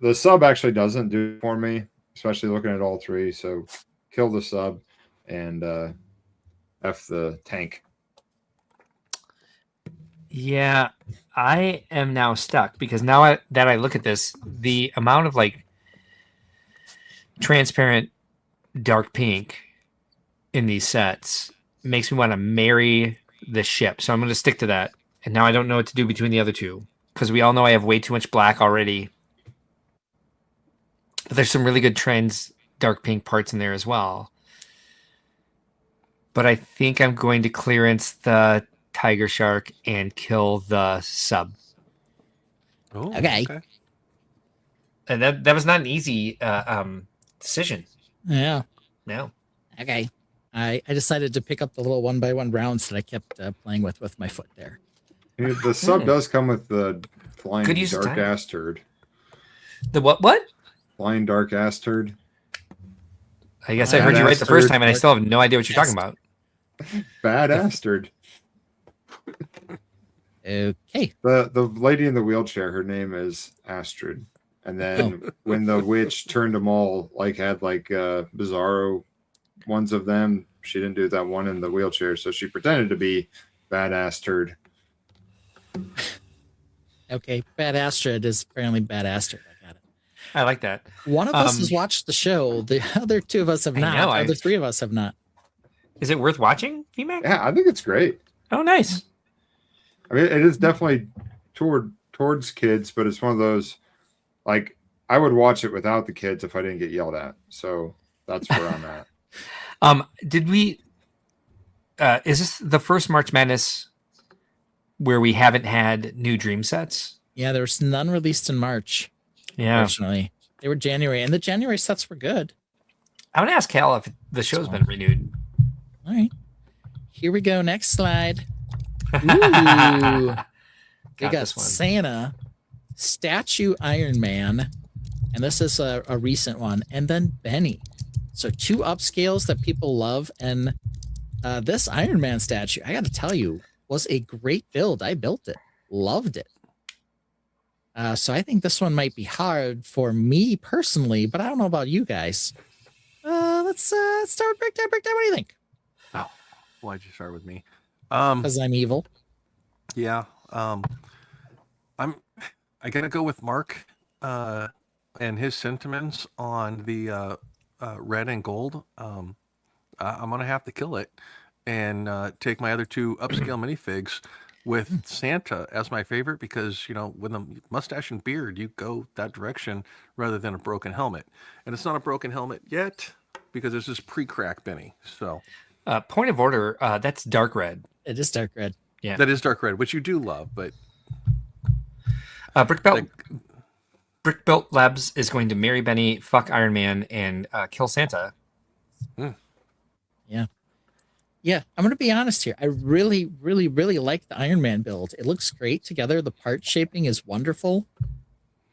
the sub actually doesn't do it for me, especially looking at all three. So kill the sub and F the tank. Yeah, I am now stuck because now that I look at this, the amount of like transparent dark pink in these sets makes me want to marry the ship. So I'm going to stick to that. And now I don't know what to do between the other two because we all know I have way too much black already. But there's some really good trends, dark pink parts in there as well. But I think I'm going to clearance the tiger shark and kill the sub. Oh, Okay. And that was not an easy decision. Yeah. No. Okay. I decided to pick up the little 1x1 rounds that I kept playing with my foot there. Yeah, the sub does come with the flying Good use of dark time. ass turd. The what? Flying dark ass turd. I guess I heard you right the first time, and I still have no idea what you're Yes. talking about. Badass turd. Okay. The lady in the wheelchair, her name is Astrid. And then when the witch turned them all, like had like bizarro ones of them, she didn't do that one in the wheelchair, so she pretended to be badass turd. Okay. Bad Astrid is apparently Bad Astrid. I got it. I like that. One of us has watched the show. The other two of us have I not. know, The other three of us have not. Is it worth watching, VMAC? Yeah, I think it's great. Oh, nice. I mean, it is definitely towards kids, but it's one of those like I would watch it without the kids if I didn't get yelled at. So that's where I'm at. Did we? Is this the first March Madness where we haven't had new dream sets? Yeah, there was none released in March. Yeah. Unfortunately. They were January, and the January sets were good. I want to ask Cal if the show's been renewed. All right. Here we go. Next slide. Ooh. We got this one. Santa, Statue Iron Man, and this is a recent one, and then Benny. So 2 upscales that people love, and this Iron Man statue, I got to tell you, was a great build. I built it. Loved it. So I think this one might be hard for me personally, but I don't know about you guys. Let's start with Breakdown. Breakdown, what do you think? Oh, why'd you start with me? Because I'm evil. Yeah. I gotta go with Mark and his sentiments on the red and gold. I'm gonna have to kill it and take my other two upscale minifigs with Santa as my favorite because with a mustache and beard, you go that direction rather than a broken helmet. And it's not a broken helmet yet because this is pre-crack Benny. So, point of order. That's dark red. It is dark red. Yeah, that is dark red, which you do love, but Brickbelt Labs is going to marry Benny, fuck Iron Man, and kill Santa. Yeah, I'm going to be honest here. I really, really, really like the Iron Man build. It looks great together. The part shaping is wonderful.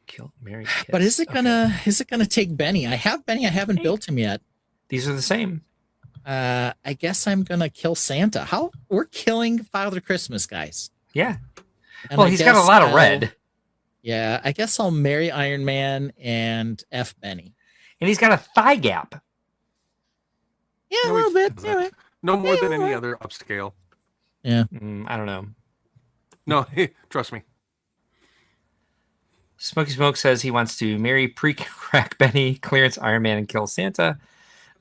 Kill, marry, kiss. But is it gonna take Benny? I have Benny. I haven't built him yet. These are the same. I guess I'm gonna kill Santa. How we're killing Father Christmas, guys. Yeah. And Well, I he's got a guess lot of I'll- red, Yeah, I guess I'll marry Iron Man and F Benny. and he's got a thigh gap. Yeah, No, a little he bit. doesn't. Anyway. no more Yeah, than any alright. other upscale. Yeah. I don't know. No, trust me. Smokey Smoke says he wants to marry pre-crack Benny, clearance Iron Man, and kill Santa.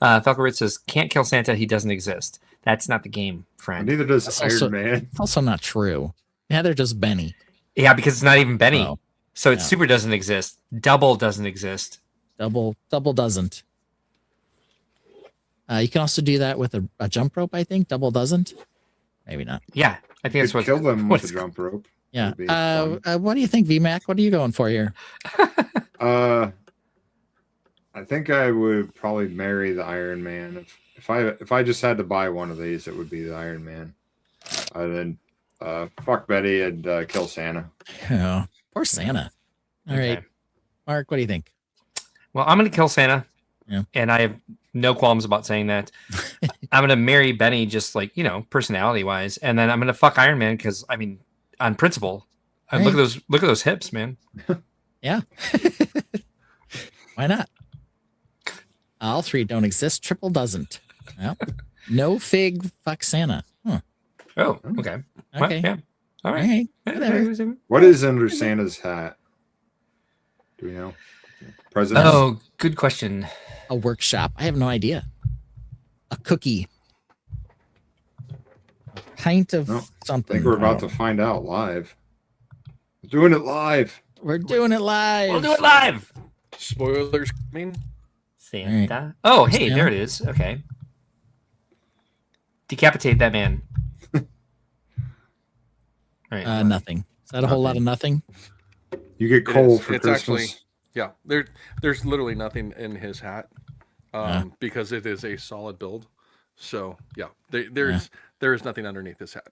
Falco Ritz says can't kill Santa. He doesn't exist. That's not the game, friend. Neither does That's Iron also- Man. It's also not true. Yeah, they're just Benny. Yeah, because it's not even Benny. Oh, So it's yeah. super doesn't exist. Double doesn't exist. Double doesn't. You can also do that with a jump rope, I think. Double doesn't. Maybe not. Yeah, I think that's Could what. kill them what with a it's- jump rope. Yeah. Would be fun. What do you think, VMAC? What are you going for here? I think I would probably marry the Iron Man. If I just had to buy one of these, it would be the Iron Man. Then fuck Betty and kill Santa. Oh, poor Santa. All right, Okay. Mark, what do you think? Well, I'm going to kill Santa. Yeah. And I have no qualms about saying that. I'm going to marry Benny just like, personality wise. And then I'm going to fuck Iron Man because, on principle. Right. Look at those hips, man. Yeah. Why not? All three don't exist. Triple doesn't. Well, no fig, fuck Santa. Huh. Oh, okay. Well, Okay. yeah. All All right. right. Whatever. What is under Santa's hat? Do we know? President. Oh, good question. A workshop. I have no idea. A cookie. A pint of No, I something. think we're about to find out live. We're doing it live. We're doing it live. We'll do it live. Spoilers coming. Santa. Oh, hey, Santa. there it is. Okay. Decapitate that man. All right. Nothing. Is that a whole lot of nothing? You get coal for It's Christmas. actually there's literally nothing in his hat because it is a solid build. So yeah, there is nothing underneath this hat.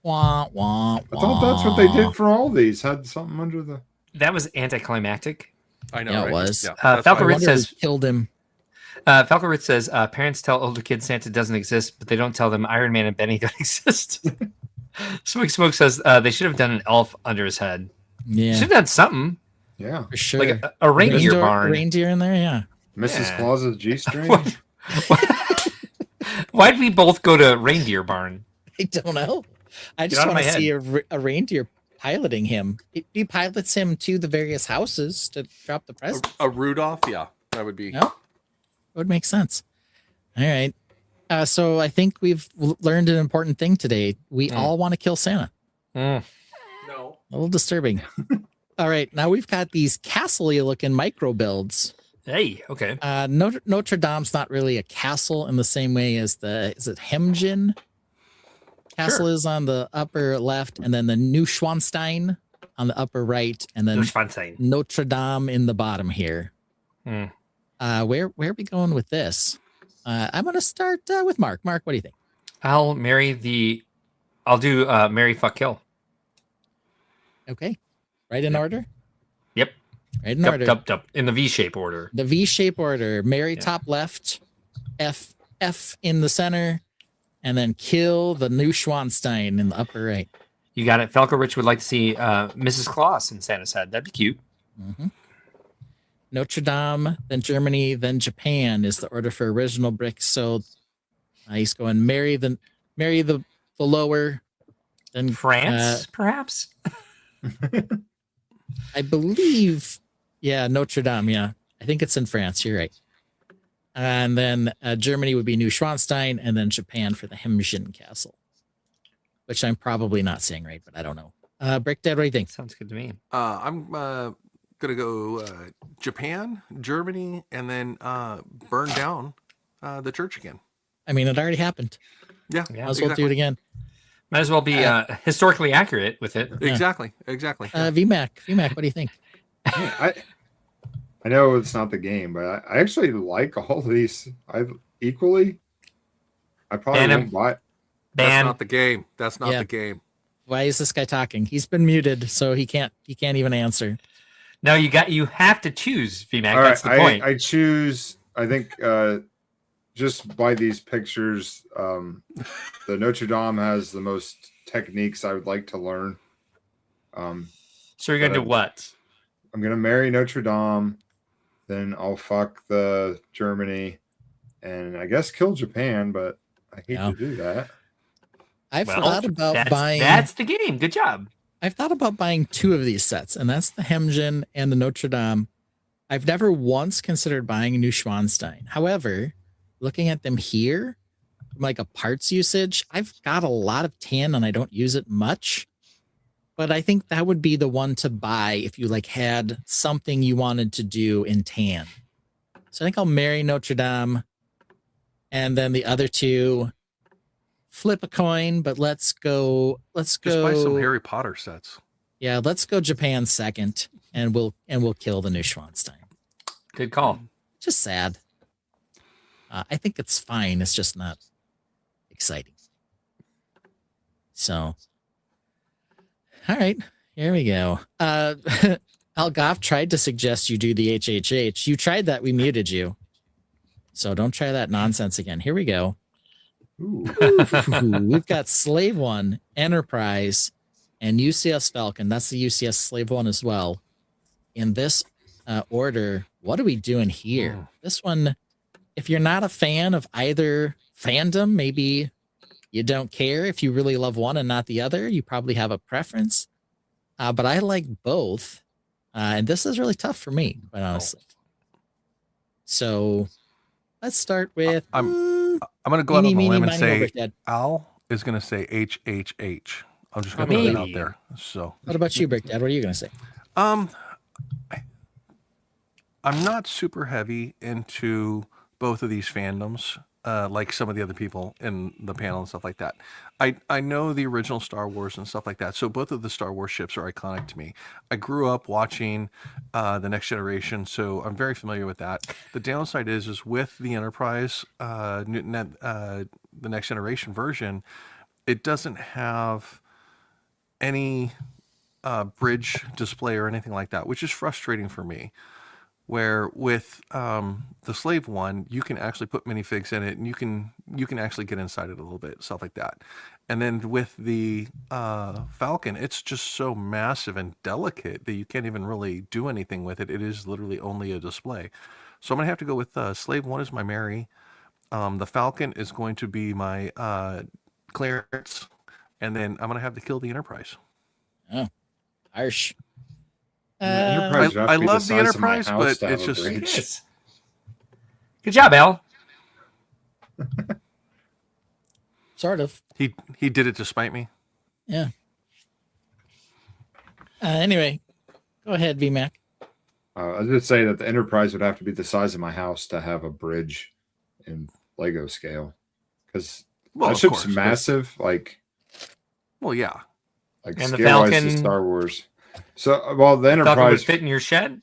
Wah, wah, I thought that's what they did for all these. Had something under the. That was anticlimactic. I know. Yeah, it right? was. Yeah, Falco that's why- Ritz wonder who says killed him. Falco Ritz says parents tell older kids Santa doesn't exist, but they don't tell them Iron Man and Benny don't exist. Smoke says they should have done an elf under his head. Yeah, Should have done something for sure. like a reindeer Indoor barn. Reindeer in there, yeah. Mrs. Yeah. Claus's G string. Why'd we both go to reindeer barn? I don't know. I Get just out of want to my see a reindeer piloting him. He pilots him to the various houses to drop the presents. a Rudolph. Yeah, that would be. No, it would make sense. All right. So I think we've learned an important thing today. We all want to kill Santa. Mm. No. A little disturbing. All right. Now we've got these castle-y looking micro builds. Hey, okay. Notre Dame's not really a castle in the same way as is it Hemgen? Castle is on the upper left, and then the Neuschwanstein on the upper right, and then Neuschwanstein. Notre Dame in the bottom here. Hmm. Where are we going with this? I'm gonna start with Mark. Mark, what do you think? I'll do marry, fuck, kill. Okay, right in order. Yep. Right in order. Dup. In the V-shape order. The V-shape order. Mary top left, F in the center, and then kill the Neuschwanstein in the upper right. You got it. Falco Rich would like to see Mrs. Claus in Santa's head. That'd be cute. Mm-hmm. Notre Dame, then Germany, then Japan is the order for original bricks. So he's going marry the lower, then France, perhaps. I believe, yeah, Notre Dame. Yeah, I think it's in France. You're right. And then Germany would be Neuschwanstein, and then Japan for the Hemjin Castle, which I'm probably not saying right, but I don't know. Brick Dad, what do you think? Sounds good to me. I'm gonna go Japan, Germany, and then burn down the church again. I mean, it already happened. Yeah, Yeah. Might as well do it again. Might as well be historically accurate with it. Exactly. VMAC, what do you think? I know it's not the game, but I actually like all of these. Equally. I probably Ban him. won't buy. That's not the game. That's not the game. Why is this guy talking? He's been muted, so he can't even answer. No, you have to choose, VMAC. All That's right, the point. I choose. I think just by these pictures, the Notre Dame has the most techniques I would like to learn. So you're gonna do what? I'm gonna marry Notre Dame, then I'll fuck the Germany, and I guess kill Japan. But I hate to do that. I've thought about buying. That's the game. Good job. I've thought about buying 2 of these sets, and that's the Hemjin and the Notre Dame. I've never once considered buying a Neuschwanstein. However, looking at them here, like a parts usage, I've got a lot of tan and I don't use it much. But I think that would be the one to buy if you like had something you wanted to do in tan. So I think I'll marry Notre Dame, and then the other 2. Flip a coin, but let's go. Just buy some Harry Potter sets. Yeah, let's go Japan second, and we'll kill the Neuschwanstein. Good call. Just sad. I think it's fine. It's just not exciting. So, all right, here we go. Algoff tried to suggest you do the HHH. You tried that. We muted you. So don't try that nonsense again. Here we go. Ooh, we've got Slave One, Enterprise, and UCS Falcon. That's the UCS Slave One as well. In this order, what are we doing here? This one, if you're not a fan of either fandom, maybe you don't care. If you really love one and not the other, you probably have a preference. But I like both. And this is really tough for me, quite honestly. So let's start with... I'm going to go out on a limb and say Al is going to say HHH. I'm just going to put that out there. So, what about you, Brick Dad? What are you going to say? I'm not super heavy into both of these fandoms, like some of the other people in the panel and stuff like that. I know the original Star Wars and stuff like that. So both of the Star Wars ships are iconic to me. I grew up watching The Next Generation, so I'm very familiar with that. The downside is with the Enterprise, the Next Generation version, it doesn't have any bridge display or anything like that, which is frustrating for me. Where with the Slave One, you can actually put minifigs in it, and you can actually get inside it a little bit, stuff like that. And then with the Falcon, it's just so massive and delicate that you can't even really do anything with it. It is literally only a display. So I'm gonna have to go with Slave One is my Mary. The Falcon is going to be my Clarence, and then I'm gonna have to kill the Enterprise. Oh, harsh. I love the Enterprise, but it's just... Good job, Al. Sort of. He did it to spite me. Yeah. Anyway, go ahead, VMAC. I was going to say that the Enterprise would have to be the size of my house to have a bridge in Lego scale, because that ship's massive. Like, yeah, like and the scale-wise Falcon to Star Wars. So, well, the Enterprise would fit in your shed.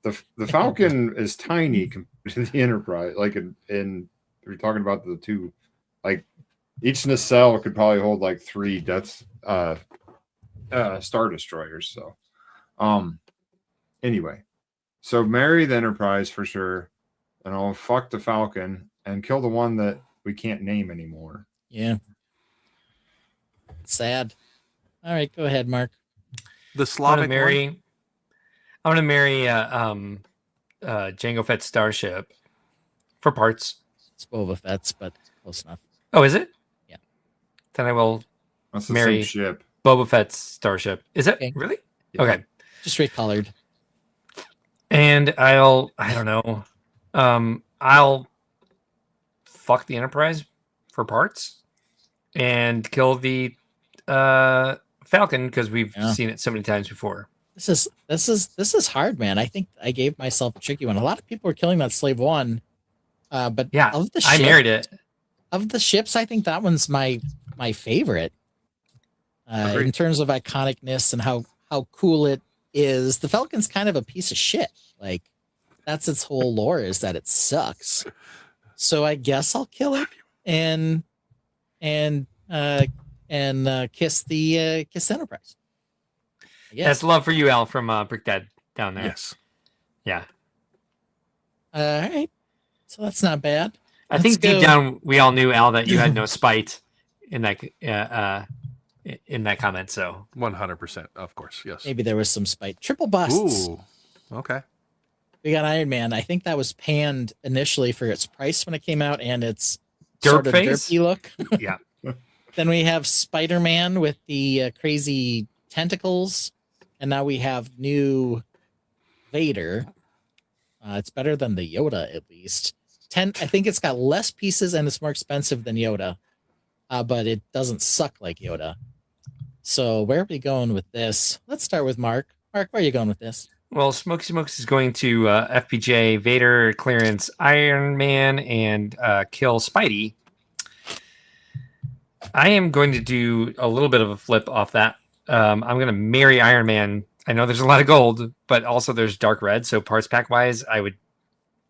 The Falcon is tiny compared to the Enterprise. Like in we're talking about the two, like each nacelle could probably hold like 3 Star Destroyers. So, anyway, so marry the Enterprise for sure, and I'll fuck the Falcon and kill the one that we can't name anymore. Yeah. Sad. All right, go ahead, Mark. The Slavic I'm going to marry Jango Fett's starship for parts. It's Boba Fett's, but close enough. Oh, is it? Yeah. Then I will That's the marry same ship. Boba Fett's starship. Is it? Okay. Really? Yeah. Okay. Just recolored. And I don't know. I'll fuck the Enterprise for parts and kill the Falcon because we've seen it so many times before. This is hard, man. I think I gave myself a tricky one. A lot of people are killing that Slave One, but yeah, of the I married it. Of the ships, I think that one's my favorite. In terms of iconicness and how cool it is, the Falcon's kind of a piece of shit. Like, that's its whole lore, is that it sucks. So I guess I'll kill it and kiss the Enterprise. That's love for you, Al, from Brick Dad down there. Yes. Yeah. All right. So that's not bad. I think deep down we all knew, Al, that you had no spite in that comment. So 100%, of course, yes. Maybe there was some spite. Triple busts. Ooh, okay. We got Iron Man. I think that was panned initially for its price when it came out and its Derp sort of face? derpy look. Yeah. Then we have Spider-Man with the crazy tentacles, and now we have new Vader. It's better than the Yoda, at least. I think it's got less pieces and it's more expensive than Yoda, but it doesn't suck like Yoda. So where are we going with this? Let's start with Mark. Mark, where are you going with this? Well, Smokey Smokes is going to FPJ, Vader, clearance, Iron Man, and kill Spidey. I am going to do a little bit of a flip off that. I'm going to marry Iron Man. I know there's a lot of gold, but also there's dark red. So parts pack wise, I would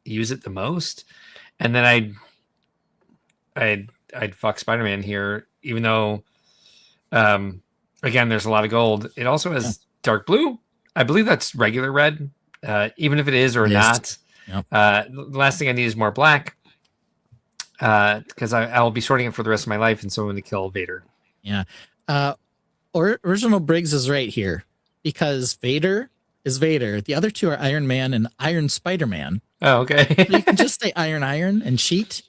use it the most. And then I'd fuck Spider-Man here, even though, again, there's a lot of gold. It also has dark blue. I believe that's regular red, even if it is or not. Yep. The last thing I need is more black, because I'll be sorting it for the rest of my life, and so I'm going to kill Vader. Yeah. Original Briggs is right here, because Vader is Vader. The other two are Iron Man and Iron Spider-Man. Oh, okay. So you can just say Iron and cheat.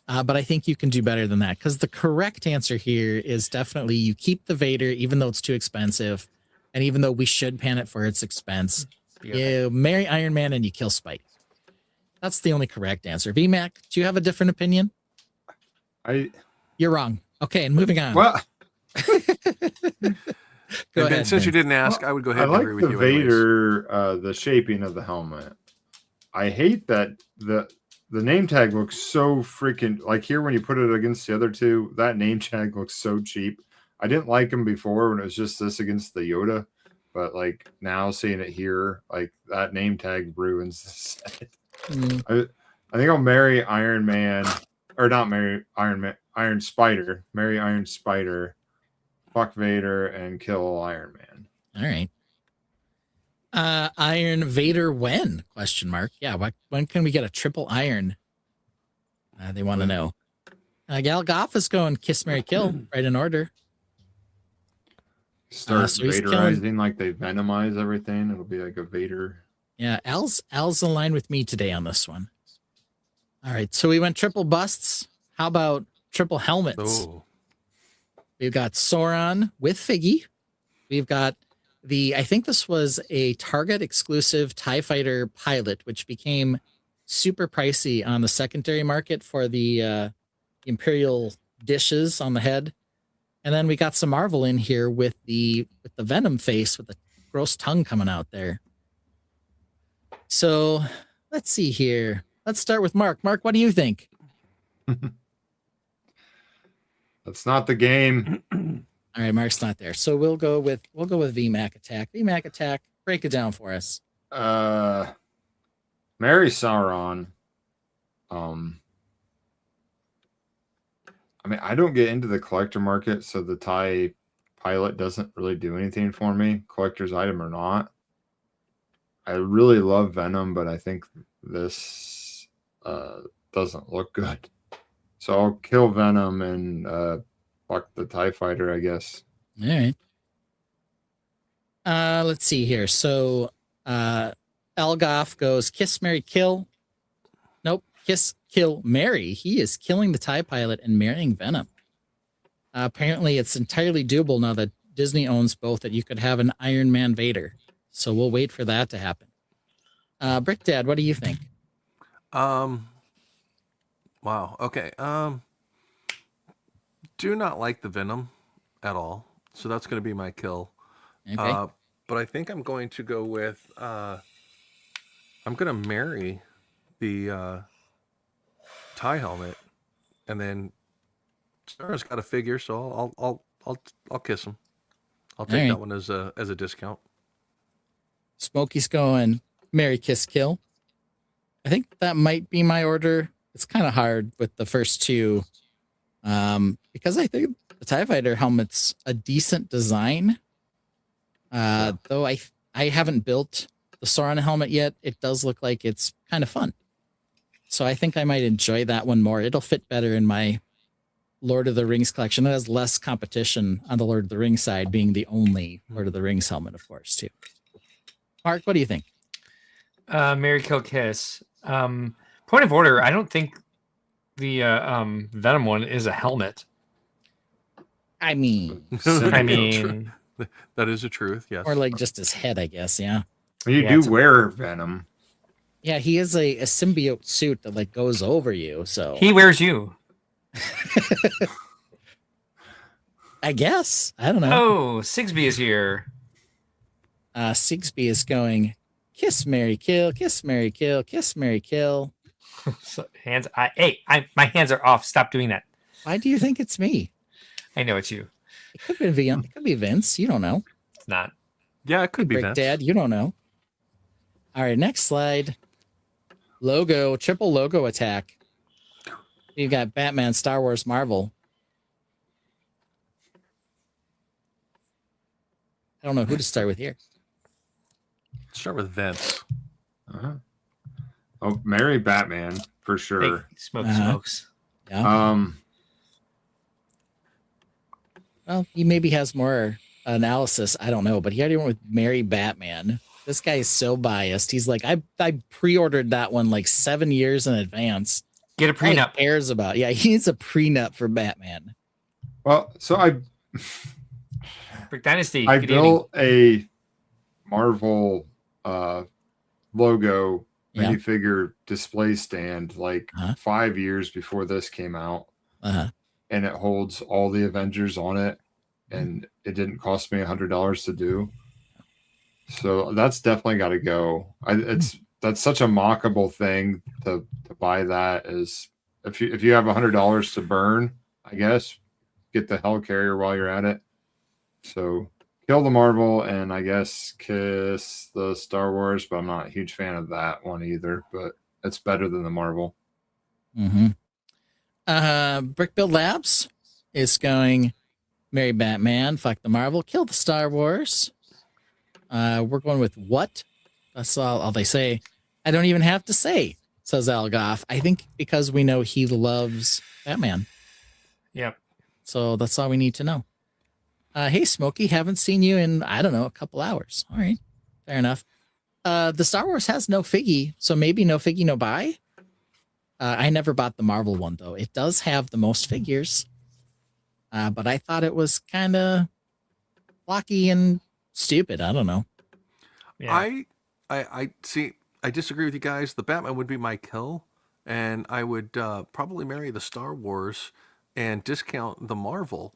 But I think you can do better than that, because the correct answer here is definitely you keep the Vader, even though it's too expensive. And even though we should pan it for its expense, you marry Iron Man and you kill Spidey. That's the only correct answer. VMAC, do you have a different opinion? You're wrong. Okay, and moving on. Well, Go ahead. Since you didn't ask, I would go ahead and agree with the you. Vader, the shaping of the helmet. I hate that the name tag looks so freaking, like here when you put it against the other two, that name tag looks so cheap. I didn't like him before when it was just this against the Yoda, but like now seeing it here, like that name tag ruins the set. I think I'll marry Iron Man, or not marry Iron Man, Iron Spider, marry Iron Spider, fuck Vader, and kill Iron Man. All right. Iron Vader when? Question mark. Yeah. When can we get a triple iron? They want to know. Gal Goff is going kiss, marry, kill, right in order. Start So he's Vaderizing killing- like they venomize everything. It'll be like a Vader. Yeah, Al's aligned with me today on this one. All right, so we went triple busts. How about triple helmets? Oh. We've got Sauron with Figgy. We've got I think this was a Target exclusive TIE Fighter pilot, which became super pricey on the secondary market for the Imperial dishes on the head. And then we got some Marvel in here with the Venom face with the gross tongue coming out there. So let's see here. Let's start with Mark. Mark, what do you think? That's not the game. All right, Mark's not there. So we'll go with VMAC attack. VMAC attack. Break it down for us. Marry Sauron. I mean, I don't get into the collector market, so the TIE pilot doesn't really do anything for me, collector's item or not. I really love Venom, but I think this doesn't look good. So I'll kill Venom and fuck the TIE fighter, I guess. All right. Let's see here. So Elgoff goes kiss, marry, kill. Nope. Kiss, kill, marry. He is killing the TIE pilot and marrying Venom. Apparently, it's entirely doable now that Disney owns both, that you could have an Iron Man Vader. So we'll wait for that to happen. Brick Dad, what do you think? Wow. Okay. Do not like the Venom at all. So that's going to be my kill. Okay. But I think I'm going to go with. I'm going to marry the tie helmet, and then Sarah's got a figure, so I'll kiss him. I'll take right. that one as a discount. Smokey's going Mary Kiss Kill. I think that might be my order. It's kind of hard with the first two, because I think the TIE Fighter helmet's a decent design. Though I haven't built the Sauron helmet yet. It does look like it's kind of fun. So I think I might enjoy that one more. It'll fit better in my Lord of the Rings collection. It has less competition on the Lord of the Rings side, being the only Lord of the Rings helmet, of course, too. Mark, what do you think? Mary Kill Kiss. Point of order. I don't think the Venom one is a helmet. I mean, That is the truth. Yes. or like just his head, I guess. Yeah. You Yeah, do it's a- wear Venom. Yeah, he is a symbiote suit that like goes over you. So He wears you. I guess. I don't know. Oh, Sigsby is here. Sigsby is going kiss, Mary, kill, kiss, Mary, kill, kiss, Mary, kill. So, my hands are off. Stop doing that. Why do you think it's me? I know it's you. It could be Vince. It could be Vince. You don't know. It's not. Yeah, it could be Brick Vince. Dad. You don't know. All right, next slide. Logo, triple logo attack. You got Batman, Star Wars, Marvel. I don't know who to start with here. Start with Vince. Uh-huh. Oh, marry Batman for sure. Hey, smokes. Yeah. Well, he maybe has more analysis. I don't know, but he already went with Mary Batman. This guy is so biased. He's like, I pre-ordered that one like 7 years in advance. Get a All he prenup. cares about. Yeah, he needs a prenup for Batman. Well, so Brick Dynasty. I good evening. built a Marvel logo Yeah. minifigure display stand like Uh-huh. 5 years before this came out, Uh-huh. and it holds all the Avengers on it, and it didn't cost me $100 to do. So that's definitely got to go. That's such a mockable thing to buy. That is, if you have $100 to burn, I guess get the Hellcarrier while you're at it. So kill the Marvel and I guess kiss the Star Wars, but I'm not a huge fan of that one either. But it's better than the Marvel. Mm-hmm. Brick Build Labs is going marry Batman, fuck the Marvel, kill the Star Wars. We're going with what? That's all they say. I don't even have to say, says Algoff. I think because we know he loves Batman. Yep. So that's all we need to know. Hey, Smokey, haven't seen you in, I don't know, a couple hours. All right. Fair enough. The Star Wars has no figgy, so maybe no figgy, no buy. I never bought the Marvel one, though. It does have the most figures. But I thought it was kind of blocky and stupid. I don't know. Yeah. I see. I disagree with you guys. The Batman would be my kill, and I would probably marry the Star Wars and discount the Marvel.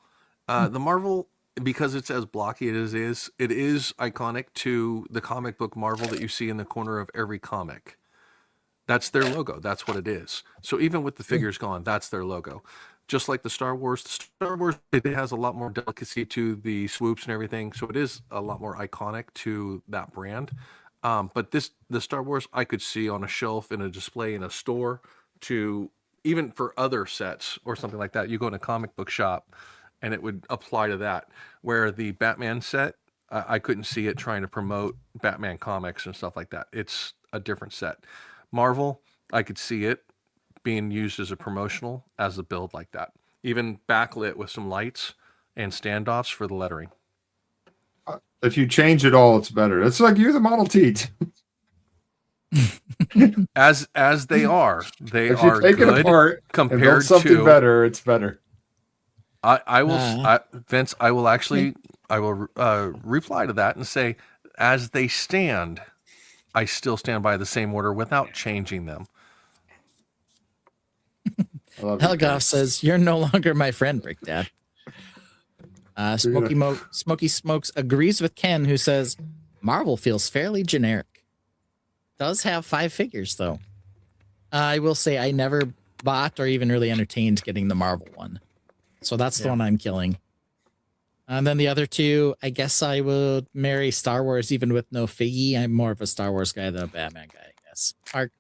The Marvel, because it's as blocky as it is iconic to the comic book Marvel that you see in the corner of every comic. That's their logo. That's what it is. So even with the figures gone, that's their logo. Just like the Star Wars, it has a lot more delicacy to the swoops and everything. So it is a lot more iconic to that brand. But the Star Wars, I could see on a shelf in a display in a store, to even for other sets or something like that. You go in a comic book shop and it would apply to that. Where the Batman set, I couldn't see it trying to promote Batman comics and stuff like that. It's a different set. Marvel, I could see it being used as a promotional, as a build like that. Even backlit with some lights and standoffs for the lettering. If you change it all, it's better. It's like you're the Model T. As they are, they If are you take good it apart and compared build something to better, it's better. I will, Vince. I will actually, reply to that and say, as they stand, I still stand by the same order without changing them. I love you Helgoff guys. says, "You're no longer my friend, Brick Dad." Smoky Smokes agrees with Ken, who says, "Marvel feels fairly generic. Does have 5 figures, though. I will say I never bought or even really entertained getting the Marvel one. So that's the one I'm killing. And then the other 2, I guess I would marry Star Wars even with no figgy. I'm more of a Star Wars guy than a Batman guy, I guess. Mark?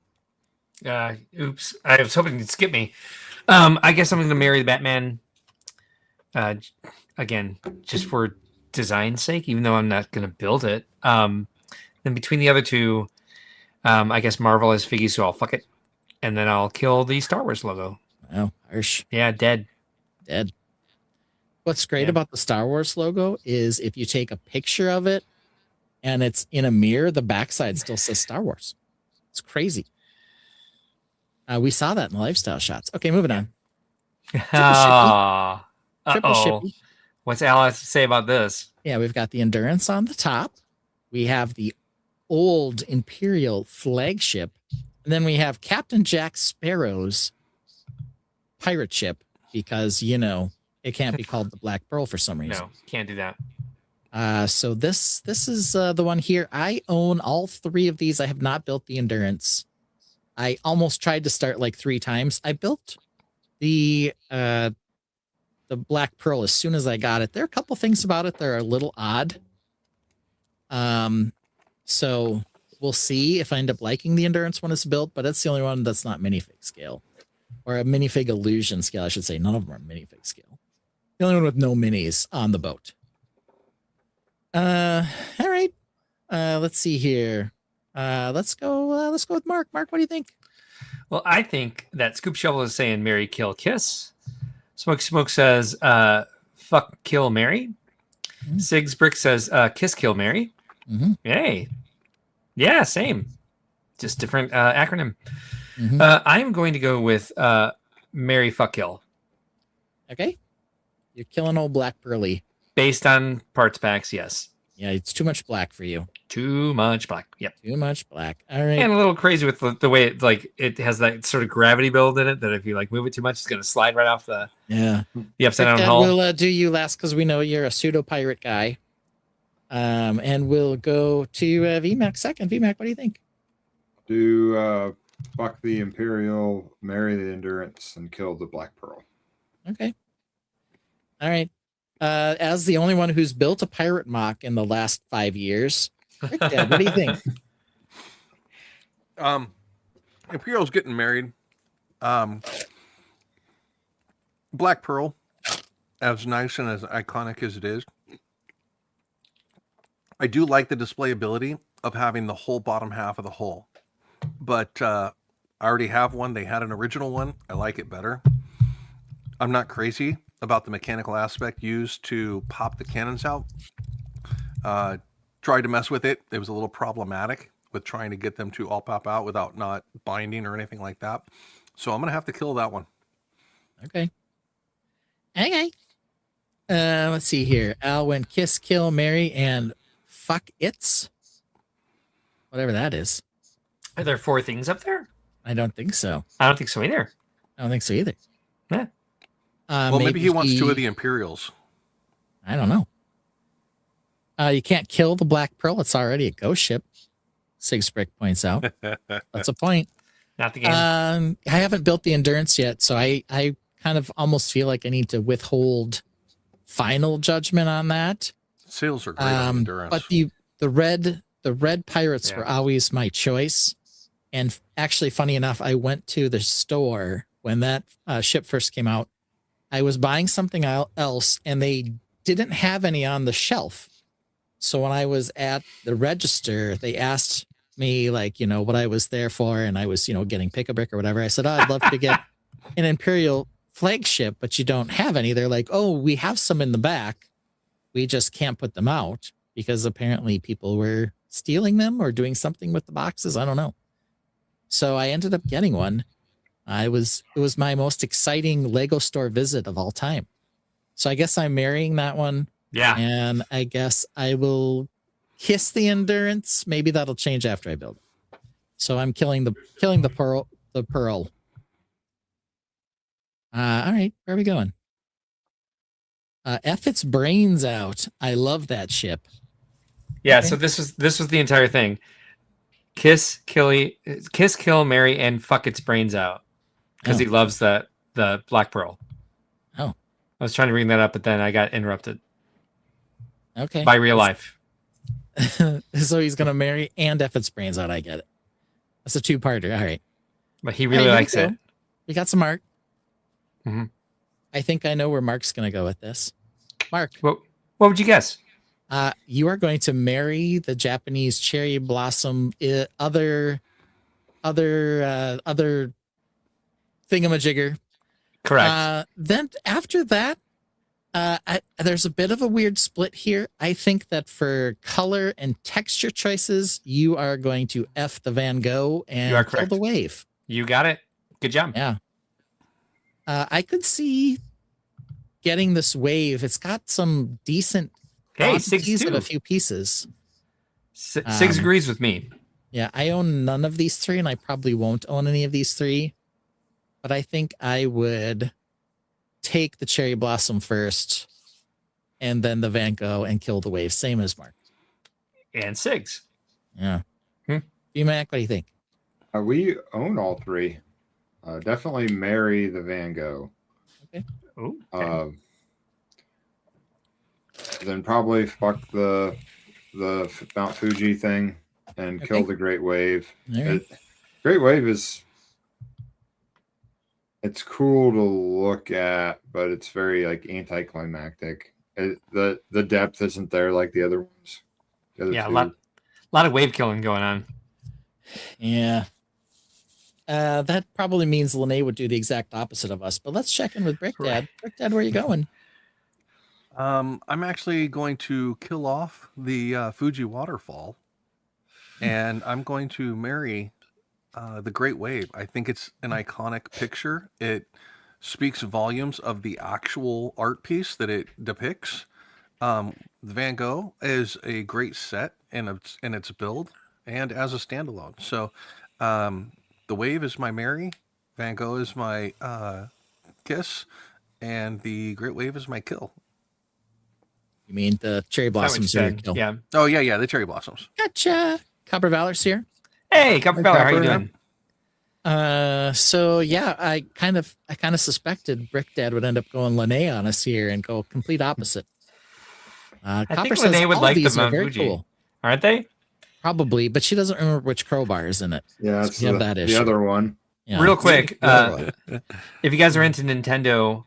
Oops. I was hoping you'd skip me. I guess I'm going to marry the Batman. Again, just for design's sake, even though I'm not going to build it. Then between the other 2, I guess Marvel has figgies, so I'll fuck it. And then I'll kill the Star Wars logo. Oh, harsh. Yeah, dead. What's great about the Star Wars logo is if you take a picture of it and it's in a mirror, the backside still says Star Wars. It's crazy. We saw that in the lifestyle shots. Okay, moving on. Triple shippy. What's Al have to say about this? Yeah, we've got the Endurance on the top. We have the old Imperial flagship. And then we have Captain Jack Sparrow's pirate ship because, you know, it can't be called the Black Pearl for some reason. No, can't do that. So this is the one here. I own all 3 of these. I have not built the Endurance. I almost tried to start like 3 times. I built the Black Pearl as soon as I got it. There are a couple things about it that are a little odd. So we'll see if I end up liking the Endurance when it's built, but it's the only one that's not minifig scale. Or a minifig illusion scale, I should say. None of them are minifig scale. The only one with no minis on the boat. All right. Let's see here. Let's go with Mark. Mark, what do you think? Well, I think that Scoop Shovel is saying marry, kill, kiss. Smoke says fuck, kill, marry. Sigs Brick says kiss, kill, marry. Yay. Yeah, same. Just different acronym. I'm going to go with marry, fuck, kill. Okay. You're killing old Black Pearly. Based on parts packs, yes. Yeah, it's too much black for you. Too much black. Yep. Too much black. All right. And a little crazy with the way it has that sort of gravity build in it that if you like move it too much, it's going to slide right off the upside down hull. We'll do you last because we know you're a pseudo pirate guy. And we'll go to VMAC second. VMAC, what do you think? Do fuck the Imperial, marry the Endurance, and kill the Black Pearl. Okay. All right. As the only one who's built a pirate mock in the last 5 years, Rick Dad, what do you think? Imperial's getting married. Black Pearl, as nice and as iconic as it is, I do like the displayability of having the whole bottom half of the hull. But I already have one. They had an original one. I like it better. I'm not crazy about the mechanical aspect used to pop the cannons out. Tried to mess with it. It was a little problematic with trying to get them to all pop out without not binding or anything like that. So I'm going to have to kill that one. Okay. Let's see here. Al went kiss, kill, marry, and fuck it's. Whatever that is. Are there 4 things up there? I don't think so. I don't think so either. I don't think so either. Yeah. Well, maybe he wants 2 of the Imperials. I don't know. You can't kill the Black Pearl. It's already a ghost ship. Sigsbrick points out. That's a point. Not the game. I haven't built the Endurance yet, so I kind of almost feel like I need to withhold final judgment on that. Sales are great on Endurance. But the red pirates were always my choice. And actually, funny enough, I went to the store when that ship first came out. I was buying something else, and they didn't have any on the shelf. So when I was at the register, they asked me, like, you know, what I was there for, and I was, you know, getting pick-a-brick or whatever. I said, I'd love to get an Imperial flagship, but you don't have any. They're like, oh, we have some in the back. We just can't put them out because apparently people were stealing them or doing something with the boxes. I don't know. So I ended up getting one. It was my most exciting Lego store visit of all time. So I guess I'm marrying that one. Yeah. And I guess I will kiss the Endurance. Maybe that'll change after I build it. So I'm killing the pearl. All right, where are we going? F its brains out. I love that ship. Yeah, Okay. so this was the entire thing. Kiss, kill, marry, and fuck its brains out because he loves the Black Pearl. Oh, I was trying to bring that up, but then I got interrupted okay. by real life. So he's gonna marry and F its brains out. I get it. That's a two-parter. All right. But he All really right, here likes we go. it. We got some Mark. Mhm. I think I know where Mark's gonna go with this. Mark, What would you guess? you are going to marry the Japanese cherry blossom other thingamajigger. Correct. Then after that, there's a bit of a weird split here. I think that for color and texture choices, you are going to F the Van Gogh You are and kill correct. the wave. You got it. Good job. Yeah. I could see getting this wave. It's got some decent Hey, Six quantities of too. a few pieces. Six agrees with me. Yeah, I own none of these three, and I probably won't own any of these three. But I think I would take the cherry blossom first, and then the Van Gogh, and kill the wave. Same as Mark. And Six. Yeah. Hmm. BMAC, what do you think? We own all three. Definitely marry the Van Gogh. Okay. Ooh, okay. Then probably fuck the Mount Fuji thing and kill the Great Wave. All right. Great Wave it's cool to look at, but it's very like anticlimactic. The depth isn't there like the other ones. The other Yeah, a two. lot of wave killing going on. Yeah. That probably means Lene would do the exact opposite of us. But let's check in with Brick Dad. Brick Dad, where are you going? I'm actually going to kill off the Fuji waterfall, and I'm going to marry the Great Wave. I think it's an iconic picture. It speaks volumes of the actual art piece that it depicts. The Van Gogh is a great set in its build and as a standalone. So the Wave is my marry, Van Gogh is my kiss, and the Great Wave is my kill. You mean the cherry blossoms are your kill? Yeah. Oh yeah, the cherry blossoms. Gotcha. Copper Valor's here. Hey, Copper Valor, how you Copper. doing? So yeah, I kind of suspected Brick Dad would end up going Lene on us here and go complete opposite. I Copper think says Lene would all like the these are Mount very Fuji. cool. Aren't they? Probably, but she doesn't remember which crowbar is in it. Yeah, So it's we have that the issue. other one. Yeah. Real quick, The other one. if you guys are into Nintendo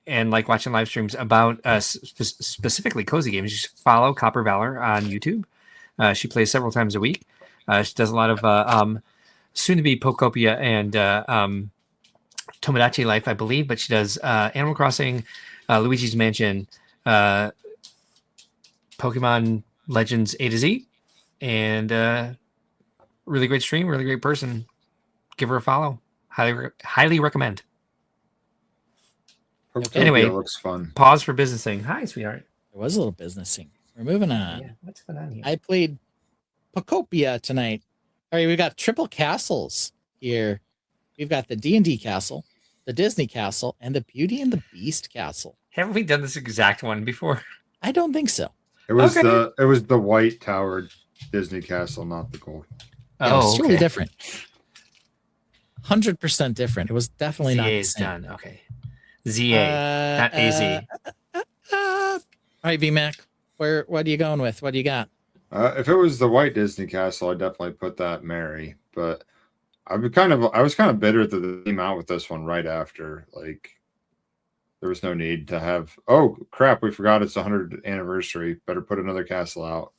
and like watching live streams about specifically cozy games, you should follow Copper Valor on YouTube. She plays several times a week. She does a lot of soon-to-be Pokopia and Tomodachi Life, I believe, but she does Animal Crossing, Luigi's Mansion, Pokemon Legends A to Z, and really great stream, really great person. Give her a follow. Highly recommend. Pokemon Anyway, looks fun. Pause for businessing. Hi, sweetheart. There was a little businessing. We're moving on. Yeah, what's going on here? I played Pokopia tonight. All right, we got triple castles here. We've got the D&D castle, the Disney castle, and the Beauty and the Beast castle. Haven't we done this exact one before? I don't think so. It was Okay. the white towered Disney castle, not the gold. Yeah, it's totally okay. different. 100% different. It was definitely not ZA the is same. done. Okay. ZA, not AZ. All right, VMAC, what are you going with? What do you got? If it was the white Disney castle, I'd definitely put that Mary. But I was kind of bitter that they came out with this one right after. Like, there was no need to have. Oh crap! We forgot it's the 100th anniversary. Better put another castle out.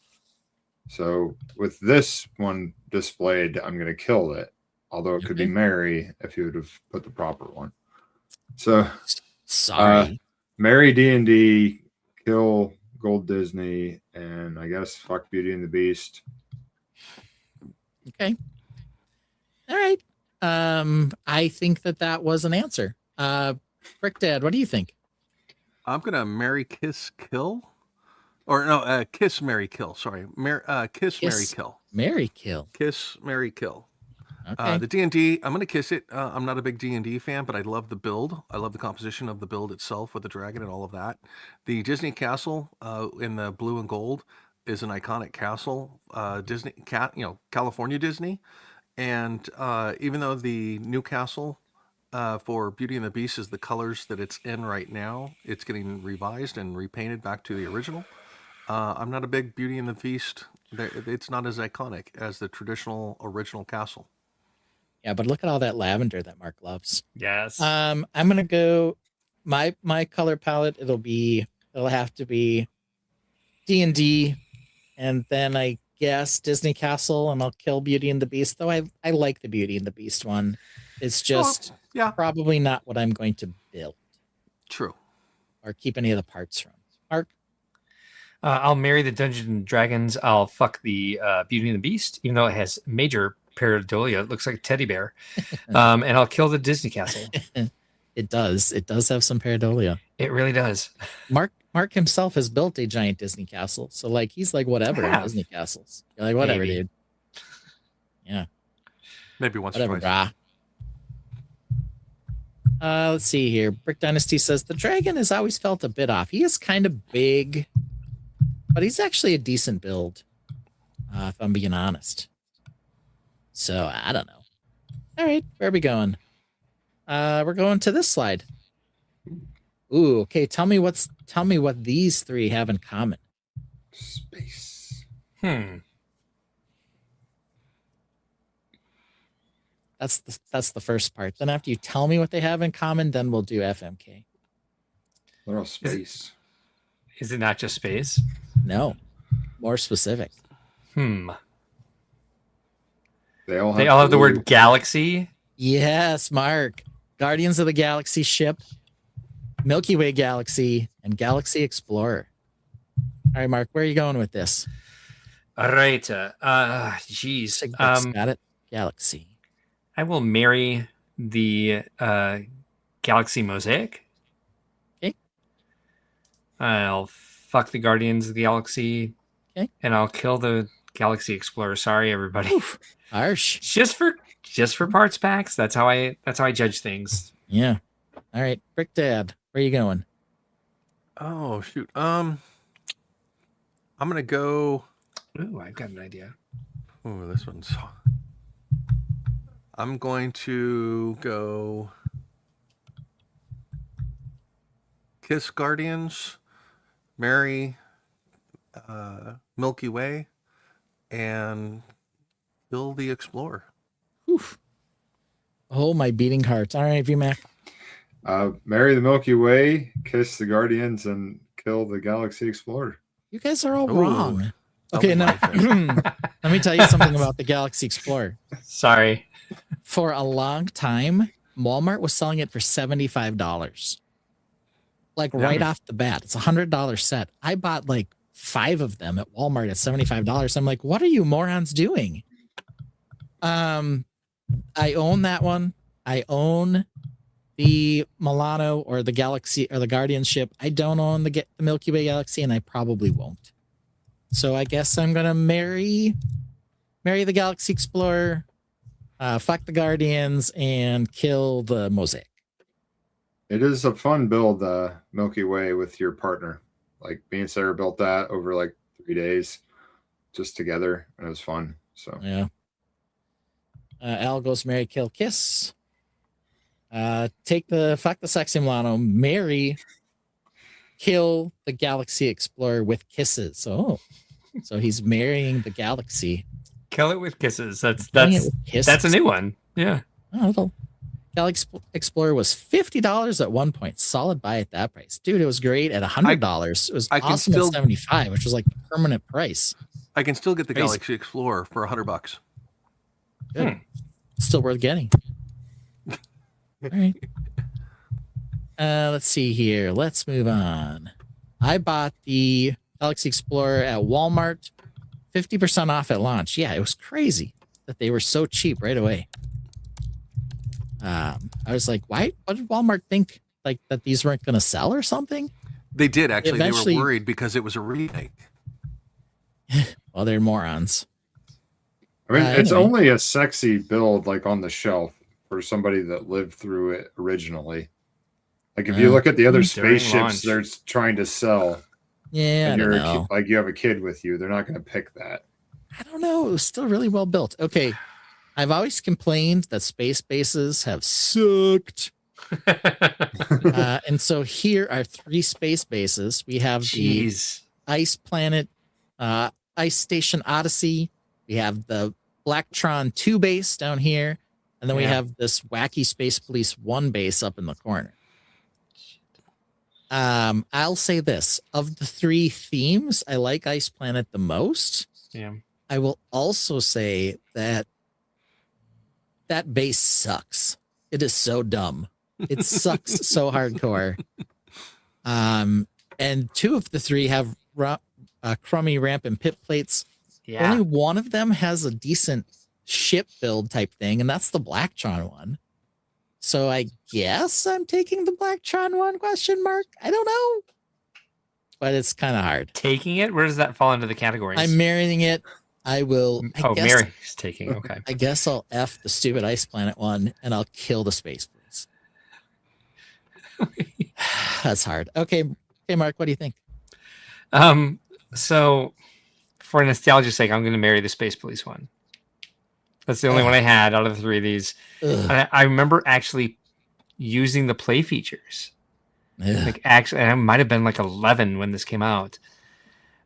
So with this one displayed, I'm going to kill it. Although it could be Mary if you would have put the proper one. So sorry, Mary D&D, kill Gold Disney, and I guess fuck Beauty and the Beast. Okay. All right. I think that was an answer. Brick Dad, what do you think? I'm gonna marry, kiss, kill, or no, kiss, marry, kill. Sorry, kiss, marry, kill. Mary kill. Kiss, marry, kill. Okay. The D&D, I'm going to kiss it. I'm not a big D&D fan, but I love the build. I love the composition of the build itself with the dragon and all of that. The Disney castle in the blue and gold is an iconic castle. California Disney. And even though the new castle for Beauty and the Beast is the colors that it's in right now, it's getting revised and repainted back to the original. I'm not a big Beauty and the Beast. It's not as iconic as the traditional original castle. Yeah, but look at all that lavender that Mark loves. Yes. I'm gonna go my color palette. It'll have to be D&D, and then I guess Disney Castle, and I'll kill Beauty and the Beast. Though I like the Beauty and the Beast one. It's just probably not what I'm going to build. True. Or keep any of the parts from. Mark. I'll marry the Dungeons and Dragons. I'll fuck the Beauty and the Beast, even though it has major pareidolia. It looks like a teddy bear. And I'll kill the Disney Castle. It does. It does have some pareidolia. It really does. Mark himself has built a giant Disney castle. So like he's like whatever in Disney castles. You're like, whatever, dude. Yeah. Maybe once whatever, or twice. Let's see here. Brick Dynasty says the dragon has always felt a bit off. He is kind of big, but he's actually a decent build, if I'm being honest. So I don't know. All right, where are we going? We're going to this slide. Ooh, okay. Tell me what these three have in common. Space. That's the first part. Then after you tell me what they have in common, then we'll do FMK. They're all space. Is it not just space? No, more specific. They all have the word galaxy. Yes, Mark. Guardians of the Galaxy ship, Milky Way Galaxy, and Galaxy Explorer. All right, Mark, where are you going with this? All right. Geez. Got it. Galaxy. I will marry the Galaxy Mosaic. Okay. I'll fuck the Guardians of the Galaxy. Okay. And I'll kill the Galaxy Explorer. Sorry, everybody. Oof, harsh. Just for parts packs. That's how I judge things. Yeah. All right, Brick Dad, where are you going? Oh shoot. I'm gonna go. Ooh, I've got an idea. Oh, this one's. I'm going to go Kiss Guardians, marry Milky Way, and kill the Explorer. Oof. Oh, my beating heart. All right, VMAC. Marry the Milky Way, kiss the Guardians, and kill the Galaxy Explorer. You guys are all wrong. Okay, now let me tell you something about the Galaxy Explorer. Sorry. For a long time, Walmart was selling it for $75. Like right off the bat. It's $100 set. I bought like 5 of them at Walmart at $75. I'm like, what are you morons doing? I own that one. I own the Milano or the Galaxy or the Guardian ship. I don't own the Milky Way Galaxy, and I probably won't. So I guess I'm gonna marry the Galaxy Explorer, fuck the Guardians, and kill the Mosaic. It is a fun build, Milky Way, with your partner. Like me and Sarah built that over like 3 days, just together, and it was fun. So yeah. Al goes marry, kill, kiss. Take the fuck the sexy Milano, marry, kill the Galaxy Explorer with kisses. So he's marrying the Galaxy. Kill it with kisses. That's kisses. That's a new one. Yeah. Oh, Galaxy Explorer was $50 at one point. Solid buy at that price, dude. It was great at $100. It was awesome at $75, which was like the permanent price. I can still get the Galaxy Explorer for $100. Good. Still worth getting. All right. Let's see here. Let's move on. I bought the Galaxy Explorer at Walmart, 50% off at launch. Yeah, it was crazy that they were so cheap right away. I was like, why? What did Walmart think? Like that these weren't going to sell or something? They did actually. They were worried because it was a remake. Well, they're morons. I mean, it's Anyway. only a sexy build like on the shelf for somebody that lived through it originally. Like if you look at the other During spaceships launch. they're trying to sell, Yeah, I and don't you're know. like you have a kid with you, they're not going to pick that. I don't know. It was still really well built. Okay. I've always complained that space bases have sucked. And so here are 3 space bases. We have the Jeez. Ice Planet, Ice Station Odyssey. We have the Blacktron 2 base down here. And then we Yeah. have this wacky Space Police 1 base up in the corner. I'll say this. Of the 3 themes, I like Ice Planet the most. Yeah. I will also say that that base sucks. It is so dumb. It sucks so hardcore. And 2 of the 3 have crummy ramp and pit plates. Yeah. Only one of them has a decent ship build type thing, and that's the Blacktron one. So I guess I'm taking the Blacktron one, question mark. I don't know. But it's kind of hard. Taking it? Where does that fall into the categories? I'm marrying it. I will. I guess, Mary's taking. Okay. I guess I'll F the stupid Ice Planet one and I'll kill the Space Police. That's hard. Okay. Okay, Mark, what do you think? So for nostalgia's sake, I'm going to marry the Space Police one. That's the only one I had out of the 3 of these. And I remember actually using the play features. Like actually, I might have been like 11 when this came out.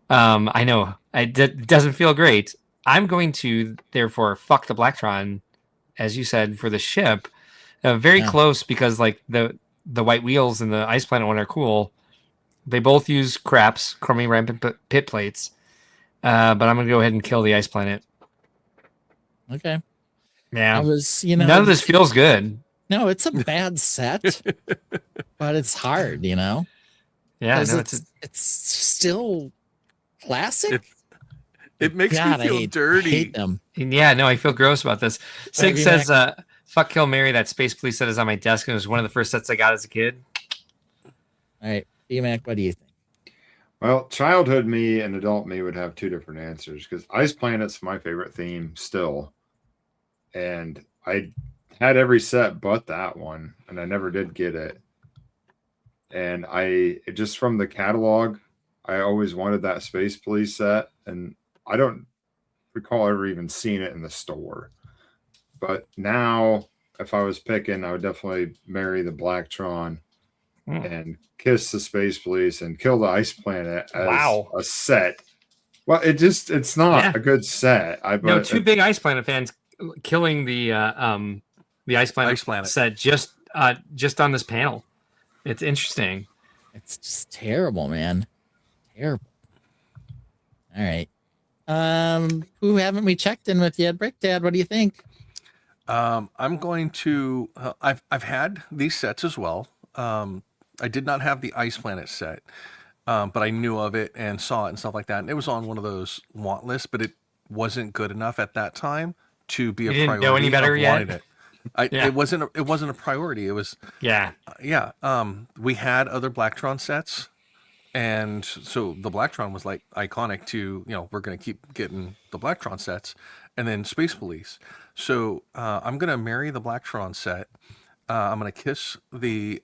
I know it doesn't feel great. I'm going to therefore fuck the Blacktron, as you said, for the ship. Very close because like the white wheels and the Ice Planet one are cool. They both use craps, crummy ramp and pit plates. But I'm gonna go ahead and kill the Ice Planet. Okay. Yeah. I was, you know, none of this feels good. No, it's a bad set, but it's hard, you know. Yeah, 'Cause no, it's still classic. It makes God, me feel dirty. I hate them. Yeah, no, I feel gross about this. Sig Maybe says, fuck Kill Mary, that Space Police set is on my desk and it was one of the first sets I got as a kid. All right, BMAC, what do you think? Well, childhood me and adult me would have 2 different answers because Ice Planet's my favorite theme still. And I had every set but that one, and I never did get it. And just from the catalog, I always wanted that Space Police set, and I don't recall ever even seeing it in the store. But now, if I was picking, I would definitely marry the Blacktron and kiss the Space Police and kill the Ice Planet as a set. Well, it's not a good set. No, 2 big Ice Planet fans killing the Ice Planet set just on this panel. It's interesting. It's just terrible, man. Terrible. All right. Who haven't we checked in with yet? Brick Dad, what do you think? I'm going to. I've had these sets as well. I did not have the Ice Planet set, but I knew of it and saw it and stuff like that. And it was on one of those want lists, but it wasn't good enough at that time to be a You didn't priority. know any better of yet? wanting it. It wasn't a priority. It was we had other Blacktron sets, and so the Blacktron was like iconic to, we're going to keep getting the Blacktron sets, and then Space Police. So I'm going to marry the Blacktron set. I'm going to kiss the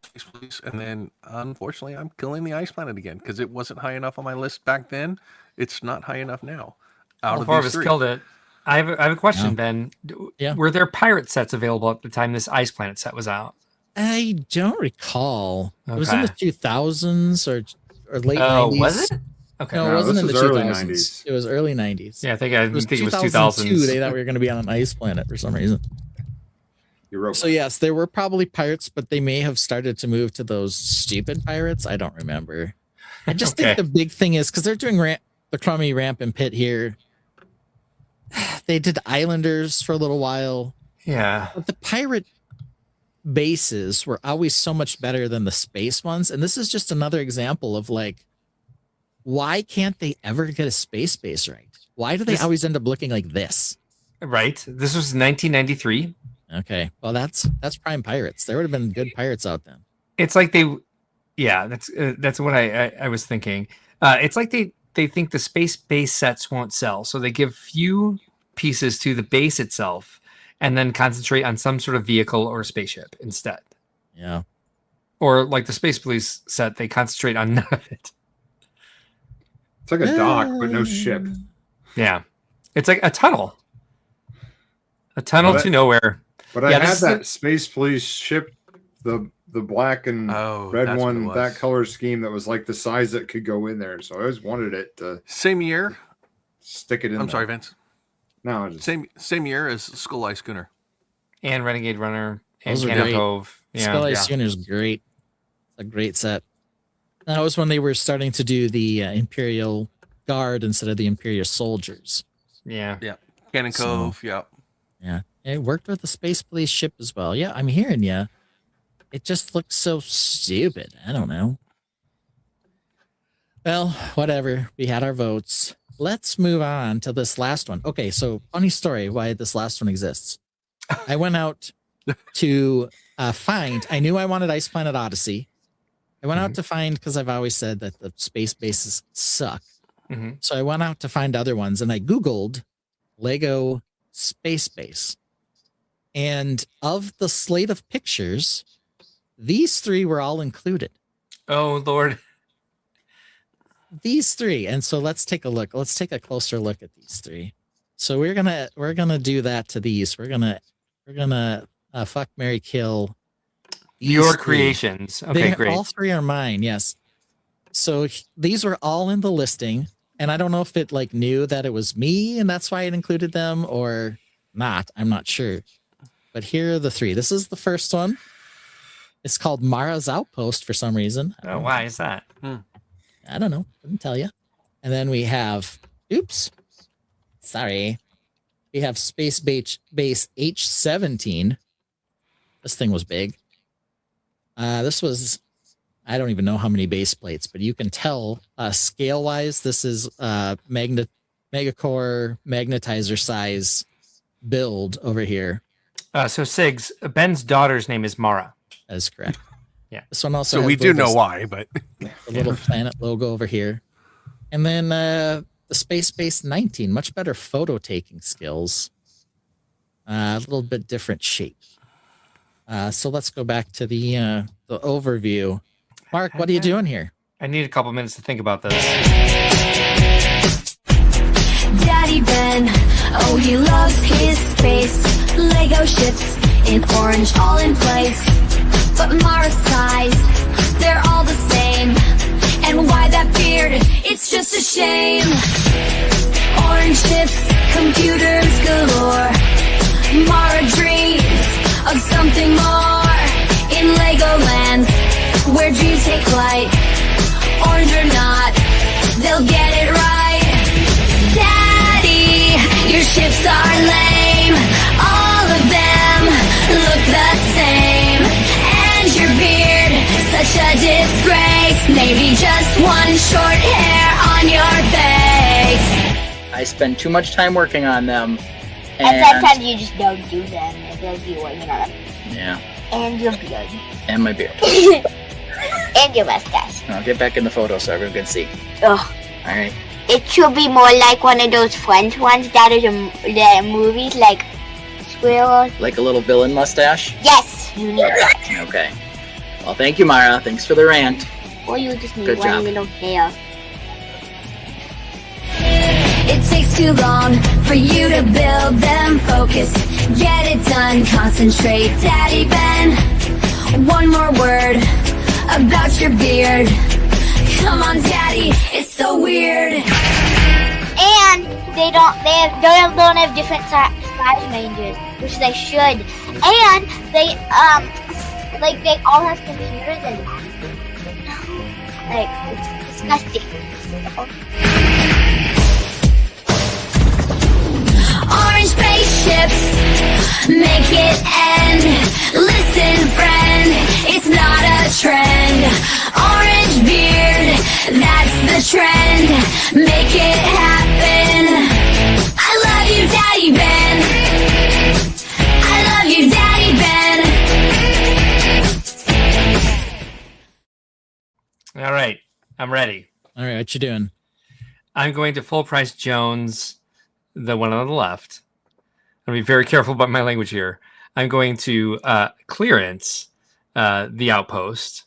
Space Police, and then unfortunately I'm killing the Ice Planet again because it wasn't high enough on my list back then. It's not high enough now. All 4 of us killed it. I have a question, Ben. Yeah. Were there pirate sets available at the time this Ice Planet set was out? I don't recall. It was in the 2000s or late 90s. Oh, was it? Okay. No, it wasn't in the early 2000s. 90s. It was early 90s. Yeah, I think it was 2002. 2000s. They thought we were going to be on an ice planet for some reason. So yes, there were probably pirates, but they may have started to move to those stupid pirates. I don't remember. I just think the big thing is because they're doing the crummy ramp and pit here. They did Islanders for a little while. Yeah. But the pirate bases were always so much better than the space ones. And this is just another example of like, why can't they ever get a space base right? Why do they always end up looking like this? Right. This was 1993. Okay. Well, that's prime pirates. There would have been good pirates out then. It's like that's what I was thinking. It's like they think the space base sets won't sell, so they give few pieces to the base itself and then concentrate on some sort of vehicle or spaceship instead. Yeah. Or like the Space Police set, they concentrate on none of it. It's like a dock, but no ship. Yeah. It's like a tunnel. A tunnel to nowhere. But I had that Space Police ship, the black and red one, that color scheme that was like the size that could go in there. So I always wanted it to same year stick it in. I'm sorry, Vince. No, same year as Skull Eye Schooner and Renegade Runner and Those are Cannon great. Cove. Yeah. Skull Eye Schooner is great. It's a great set. That was when they were starting to do the Imperial Guard instead of the Imperial Soldiers. Yeah. Yeah. Cannon Cove. Yeah. Yeah. It worked with the Space Police ship as well. Yeah, I'm hearing you. It just looks so stupid. I don't know. Well, whatever. We had our votes. Let's move on to this last one. Okay, so funny story why this last one exists. I went out to find, I knew I wanted Ice Planet Odyssey. I went out to find, because I've always said that the space bases suck. So I went out to find other ones and I Googled Lego Space Base. And of the slate of pictures, these three were all included. Oh, Lord. These three. And so let's take a look. Let's take a closer look at these three. So we're gonna do that to these. We're gonna fuck, marry, kill your creations. Okay, great. All three are mine. Yes. So these were all in the listing, and I don't know if it like knew that it was me, and that's why it included them, or not. I'm not sure. But here are the three. This is the first one. It's called Mara's Outpost for some reason. Oh, why is that? I don't know. Couldn't tell you. And then we have, oops, sorry. We have Space Base H17. This thing was big. This was, I don't even know how many base plates, but you can tell scale-wise, this is Megacore magnetizer size build over here. So Sigs, Ben's daughter's name is Mara. That is correct. Yeah. This one also So has we do know this- why, but the little planet logo over here. And then the Space Base 19, much better photo taking skills. A little bit different shape. So let's go back to the overview. Mark, what are you doing here? I need a couple minutes to think about this. Daddy Ben, oh, he loves his space. Lego ships in orange, all in place. But Mara's size, they're all the same. And why that beard? It's just a shame. Orange ships, computers galore. Mara dreams of something more. In Legoland, where dreams take flight. Orange or not, they'll get it right. Daddy, your ships are lame. All of them look the same. And your beard, such a disgrace. Maybe just one short hair on your face. I spend too much time working on them. And sometimes you just don't do them because you working on them. Yeah. And your beard. And my beard. And your mustache. I'll get back in the photo so everyone can see. Ugh. Alright. It should be more like one of those French ones that is in the movies, like Squirrel. Like a little villain mustache? Yes, you need that. Okay. Well, thank you, Mara. Thanks for the rant. Or you just need Good one job. little hair. It takes too long for you to build them. Focus, get it done, concentrate, Daddy Ben. One more word about your beard. Come on, Daddy, it's so weird. And they don't have different size ranges, which they should. And they they all have computers and it's disgusting. Orange spaceships, make it end. Listen, friend, it's not a trend. Orange beard, that's the trend. Make it happen. I love you, Daddy Ben. I love you, Daddy Ben. All right, I'm ready. All right, what you doing? I'm going to full price Jones, the one on the left. I'm going to be very careful about my language here. I'm going to clearance the outpost,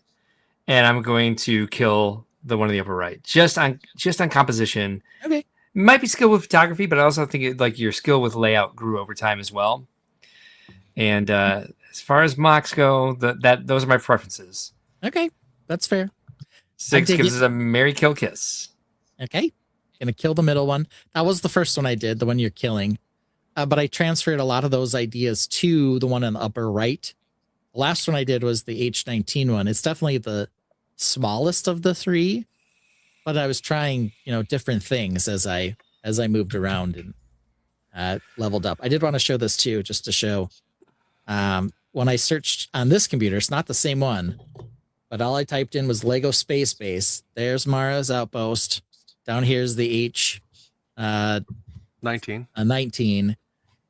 and I'm going to kill the one in the upper right, just on composition. Okay. Might be skill with photography, but I also think like your skill with layout grew over time as well. And as far as MOCs go, those are my preferences. Okay, that's fair. 6 gives us a Marry Kill Kiss. Okay, gonna kill the middle one. That was the first one I did, the one you're killing. But I transferred a lot of those ideas to the one in the upper right. The last one I did was the H19 one. It's definitely the smallest of the three, but I was trying, different things as I moved around and leveled up. I did want to show this too, just to show. When I searched on this computer, it's not the same one, but all I typed in was Lego Space Base. There's Mara's Outpost. Down here's the H 19. 19.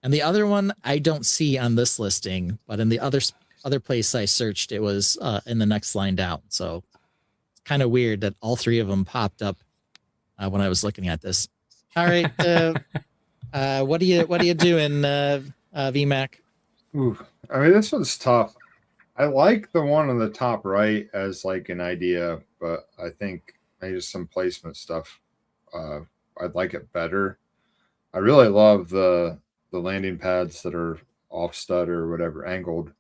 And the other one I don't see on this listing, but in the other place I searched, it was in the next line down. So it's kind of weird that all three of them popped up when I was looking at this. All right, what do you doing, VMAC? Ooh, I mean, this one's tough. I like the one on the top right as like an idea, but I think maybe some placement stuff. I'd like it better. I really love the landing pads that are off stud or whatever, angled.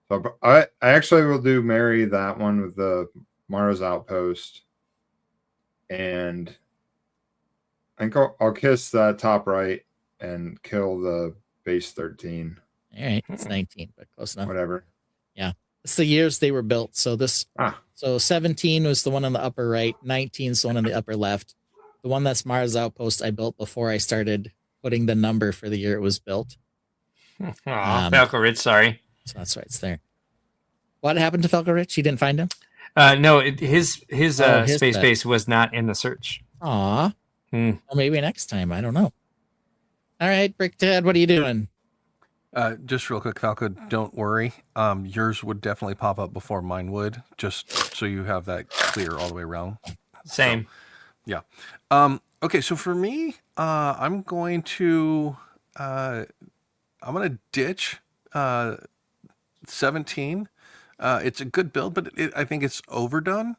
So I actually will do marry that one with the Mara's Outpost, and I think I'll kiss that top right and kill the base 13. All right, it's 19, but close enough. Whatever. Yeah, it's the years they were built. So so 17 was the one on the upper right, 19 is the one on the upper left. The one that's Mars Outpost I built before I started putting the number for the year it was built. Falco Ridge, sorry. So that's right, it's there. What happened to Falco Ridge? You didn't find him? No, his space base was not in the search. Aw. Well, maybe next time. I don't know. All right, Brick Dad, what are you doing? Just real quick, Falco, don't worry. Yours would definitely pop up before mine would, just so you have that clear all the way around. Same. So, yeah. Okay, so for me, I'm going to ditch 17. It's a good build, but I think it's overdone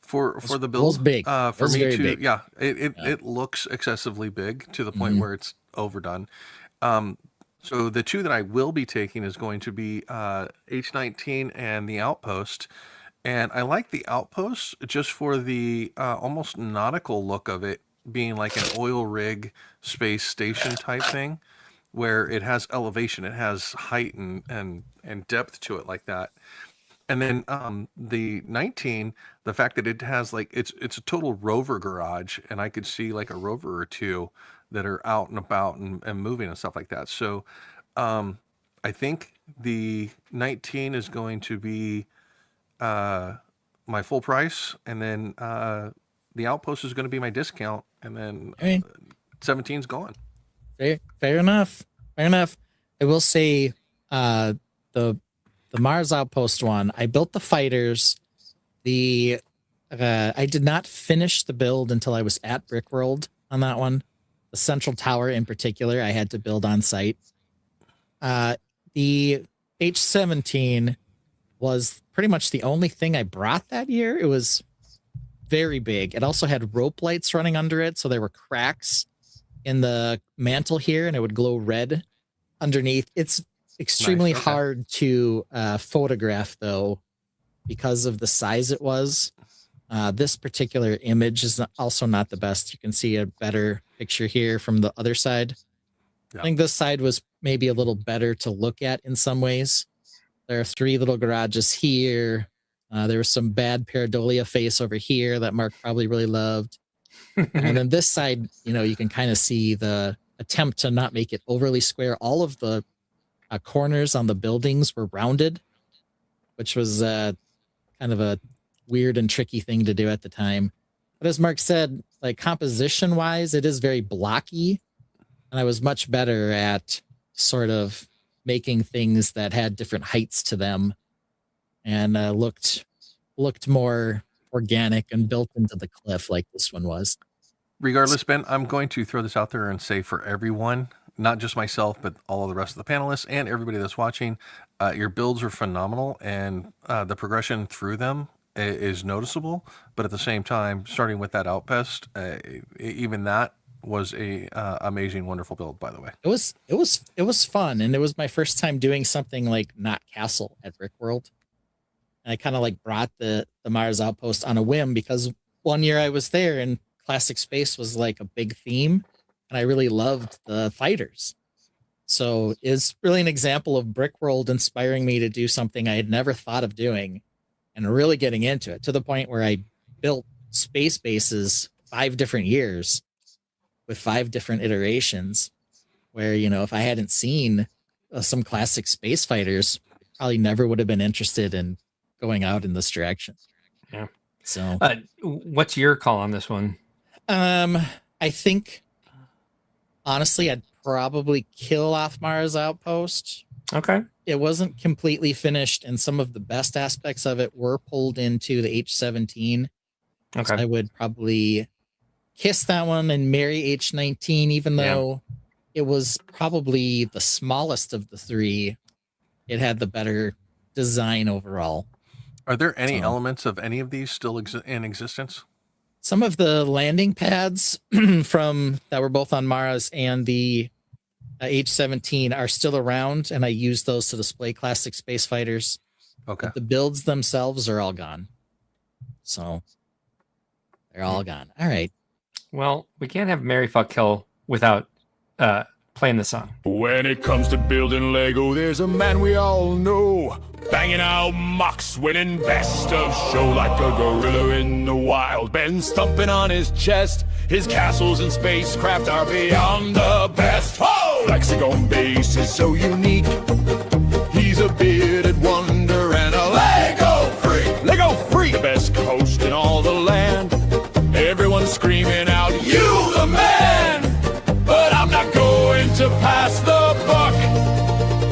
for the build. It's big. For It's me very too. big. Yeah, it looks excessively big to the point where it's overdone. So the two that I will be taking is going to be H19 and the Outpost. And I like the Outpost just for the almost nautical look of it, being like an oil rig space station type thing, where it has elevation, it has height and depth to it like that. And then the 19, the fact that it has like it's a total rover garage, and I could see like a rover or two that are out and about and moving and stuff like that. So I think the 19 is going to be my full price, and then the Outpost is going to be my discount, and then 17's gone. Fair enough. Fair enough. I will say the Mars Outpost one, I built the fighters. I did not finish the build until I was at Brickworld on that one. The central tower in particular, I had to build on site. The H17 was pretty much the only thing I brought that year. It was very big. It also had rope lights running under it, so there were cracks in the mantle here, and it would glow red underneath. It's extremely hard to photograph, though, because of the size it was. This particular image is also not the best. You can see a better picture here from the other side. Yeah. I think this side was maybe a little better to look at in some ways. There are 3 little garages here. There was some bad pareidolia face over here that Mark probably really loved. And then this side, you can kind of see the attempt to not make it overly square. All of the corners on the buildings were rounded, which was kind of a weird and tricky thing to do at the time. But as Mark said, like composition wise, it is very blocky. And I was much better at sort of making things that had different heights to them and looked more organic and built into the cliff like this one was. Regardless, Ben, I'm going to throw this out there and say for everyone, not just myself, but all of the rest of the panelists and everybody that's watching. Your builds are phenomenal, and the progression through them is noticeable. But at the same time, starting with that outpost, even that was a amazing, wonderful build. By the way, it was fun, and it was my first time doing something like not castle at Brickworld. And I kind of like brought the Mars Outpost on a whim because one year I was there and classic space was like a big theme, and I really loved the fighters. So it's really an example of Brickworld inspiring me to do something I had never thought of doing and really getting into it to the point where I built space bases 5 different years with 5 different iterations where, you know, if I hadn't seen some classic space fighters, probably never would have been interested in going out in this direction. Yeah. So what's your call on this one? I think honestly, I'd probably kill off Mars Outpost. Okay. It wasn't completely finished, and some of the best aspects of it were pulled into the H-17. Okay. So I would probably kiss that one and marry H-19, even though it was probably the smallest of the 3. It had the better design overall. Are there any elements of any of these still in existence? Some of the landing pads from that were both on Mars and the H-17 are still around, and I use those to display classic space fighters. Okay. But the builds themselves are all gone. So they're all gone. All right. Well, we can't have Mary Fuck Kill without playing the song. When it comes to building Lego, there's a man we all know, banging out MOCs, winning best of show like a gorilla in the wild. Ben thumping on his chest, his castles and spacecraft are beyond the best. Oh! Flexagon base is so unique, he's a bearded wonder and a Lego freak. Lego freak, the best host in all the land. Everyone's screaming out, "You the man!" But I'm not going to pass the buck.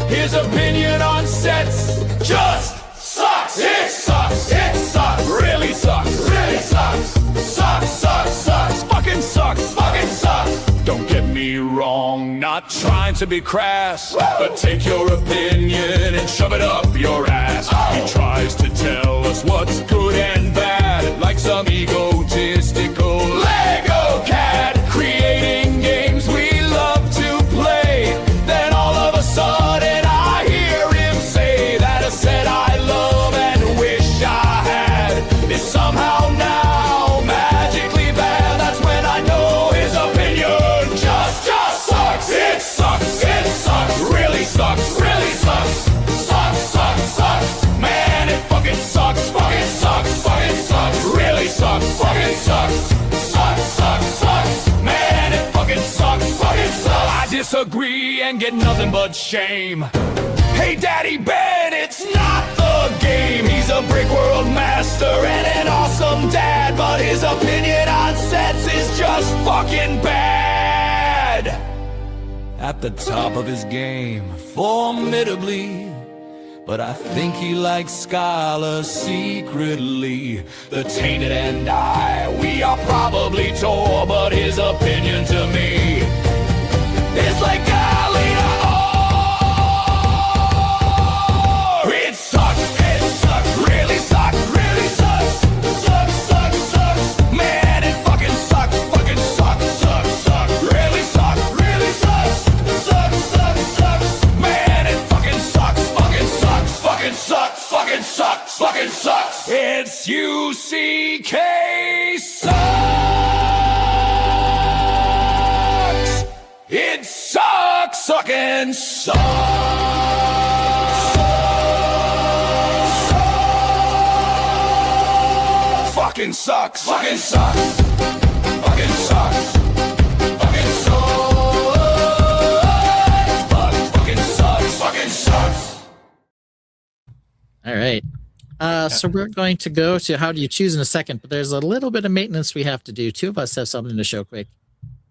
His opinion on sets just sucks. It sucks. It sucks. Really sucks. Really sucks. Sucks. Sucks. Sucks. Fucking sucks. Fucking sucks. Don't get me wrong, not trying to be crass, but take your opinion and shove it up your ass. He tries to tell us what's good and bad, like some egotistical Lego cat, creating games we love to play. Then all of a sudden I hear him say that a set I love and wish I had is somehow now magically bad. That's when I know his opinion just sucks. It sucks. It sucks. Really sucks. Really sucks. Sucks. Sucks. Sucks. Man, it fucking sucks. Fucking sucks. Fucking sucks. Really sucks. Fucking sucks. Sucks. Sucks. Sucks. Man, it fucking sucks. Fucking sucks. I disagree and get nothing but shame. Hey, Daddy Ben, it's not the game. He's a Brickworld master and an awesome dad, but his opinion on sets is just fucking bad. At the top of his game, formidably, but I think he likes Skylar secretly. The Tainted and I, we are probably tore, but his opinion to me is like Alina. Oh, it sucks. It sucks. Really sucks. Really sucks. Sucks. Sucks. Sucks. Man, it fucking sucks. Fucking sucks. Sucks. Sucks. Really sucks. Really sucks. Sucks. Sucks. Sucks. Man, it fucking sucks. Fucking sucks. Fucking sucks. Fucking sucks. Fucking sucks. It's UCK sucks. It sucks. Sucking sucks. Fucking sucks. Fucking sucks. Fucking sucks. Fucking sucks. Fucking sucks. Fucking sucks. All right. So we're going to go to how do you choose in a second, but there's a little bit of maintenance we have to do. 2 of us have something to show quick.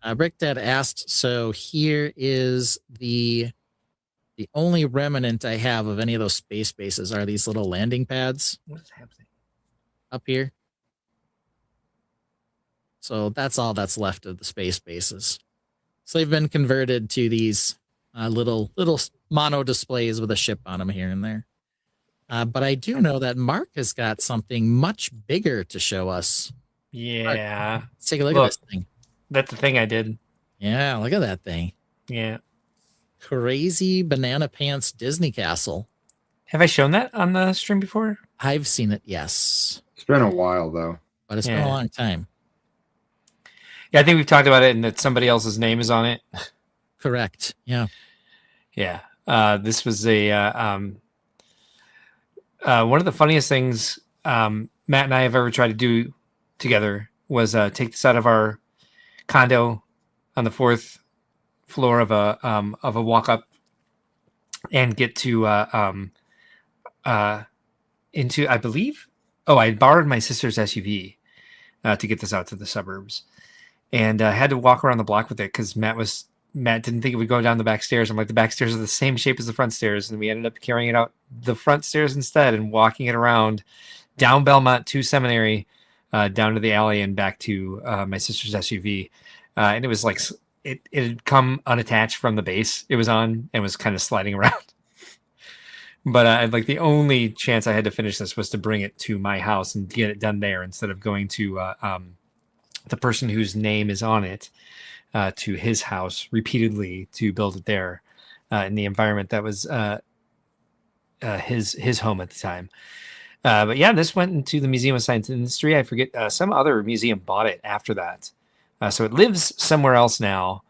Brickdad asked, so here is the only remnant I have of any of those space bases are these little landing pads. What is happening? Up here. So that's all that's left of the space bases. So they've been converted to these little mono displays with a ship on them here and there. But I do know that Mark has got something much bigger to show us. Yeah. Let's take a look at this thing. That's the thing I did. Yeah, look at that thing. Yeah. Crazy banana pants Disney castle. Have I shown that on the stream before? I've seen it, yes. It's been a while though. But it's been a long time. Yeah, I think we've talked about it and that somebody else's name is on it. Correct. Yeah. Yeah. This was one of the funniest things Matt and I have ever tried to do together was take this out of our condo on the 4th floor of a walk up and get to into, I believe, I borrowed my sister's SUV to get this out to the suburbs, and I had to walk around the block with it because Matt didn't think it would go down the back stairs. I'm like, the back stairs are the same shape as the front stairs, and we ended up carrying it out the front stairs instead and walking it around down Belmont to Seminary, down to the alley and back to my sister's SUV, and it was like it had come unattached from the base it was on and was kind of sliding around. But like the only chance I had to finish this was to bring it to my house and get it done there instead of going to the person whose name is on it to his house repeatedly to build it there in the environment that was his home at the time. But yeah, this went into the Museum of Science and Industry. I forget, some other museum bought it after that. So it lives somewhere else now.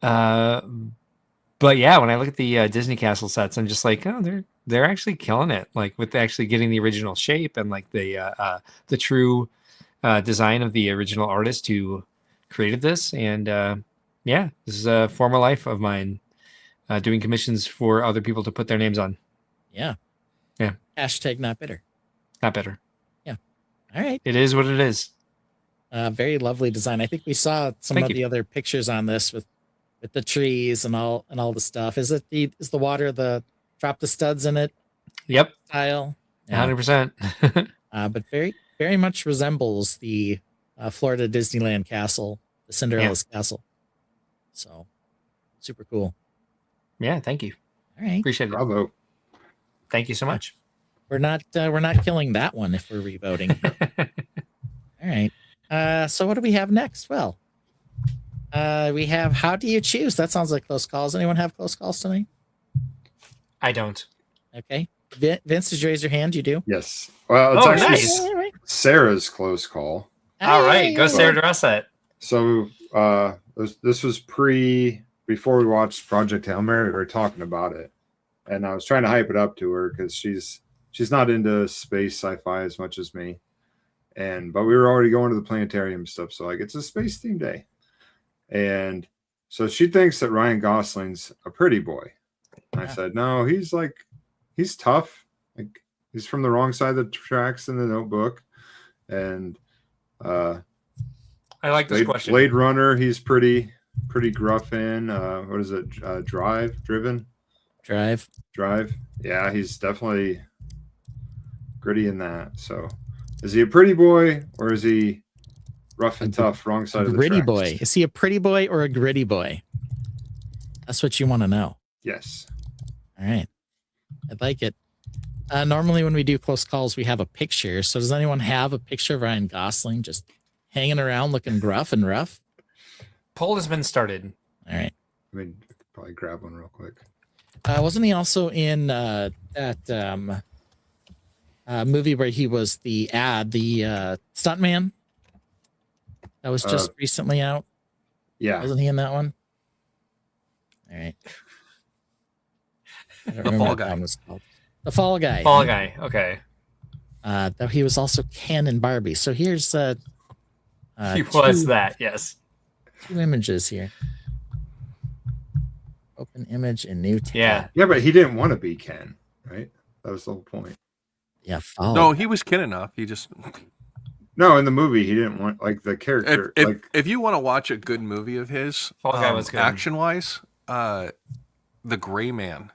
But yeah, when I look at the Disney Castle sets, I'm just like, oh, they're actually killing it. Like with actually getting the original shape and like the true design of the original artist who created this. And yeah, this is a former life of mine, doing commissions for other people to put their names on. Yeah. Yeah. Hashtag not bitter. Not better. Yeah. All right. It is what it is. Very lovely design. I think we saw some of the other pictures on this with the trees and all the stuff. Is the water the drop the studs in it? Yep. Style. 100%. But very, very much resembles the Florida Disneyland castle, the Cinderella's castle. So super cool. Yeah. Thank you. All right. Appreciate it. Bravo. Thank you so much. We're not killing that one if we're revoting. All right. So what do we have next? Well, we have How Do You Choose? That sounds like close calls. Anyone have close calls tonight? I don't. Okay. Vince, did you raise your hand? You do? Yes. Well, it's actually nice. Sarah's close call. All right. Go Sarah Dressett. So this was before we watched Project Hail Mary. We were talking about it, and I was trying to hype it up to her because she's not into space sci-fi as much as me. But we were already going to the planetarium stuff, so like it's a space themed day. And so she thinks that Ryan Gosling's a pretty boy. And I said, no, he's tough. Like he's from the wrong side of the tracks in The Notebook. And I like this question. Blade Runner, he's pretty gruff in. What is it? Drive. Yeah, he's definitely gritty in that. So is he a pretty boy or is he rough and tough, wrong side of the gritty tracks? boy? Is he a pretty boy or a gritty boy? That's what you want to know. Yes. All right. I like it. Normally when we do close calls, we have a picture. So does anyone have a picture of Ryan Gosling just hanging around looking gruff and rough? Poll has been started. All right. I mean, I could probably grab one real quick. Wasn't he also in that movie where he was the stuntman? That was just recently out. Yeah. Wasn't he in that one? All right. I don't The remember Fall what Guy. that was called. The Fall Guy. Fall Guy. Okay. Though he was also Ken and Barbie. So here's He was that. Yes. 2 images here. Open image and new tab. Yeah, but he didn't want to be Ken, right? That was the whole point. Yeah. Fall. No, he was Ken enough. He just No, in the movie he didn't want like the character. if you want to watch a good movie of his, Fall Guy was good. action wise, The Gray Man.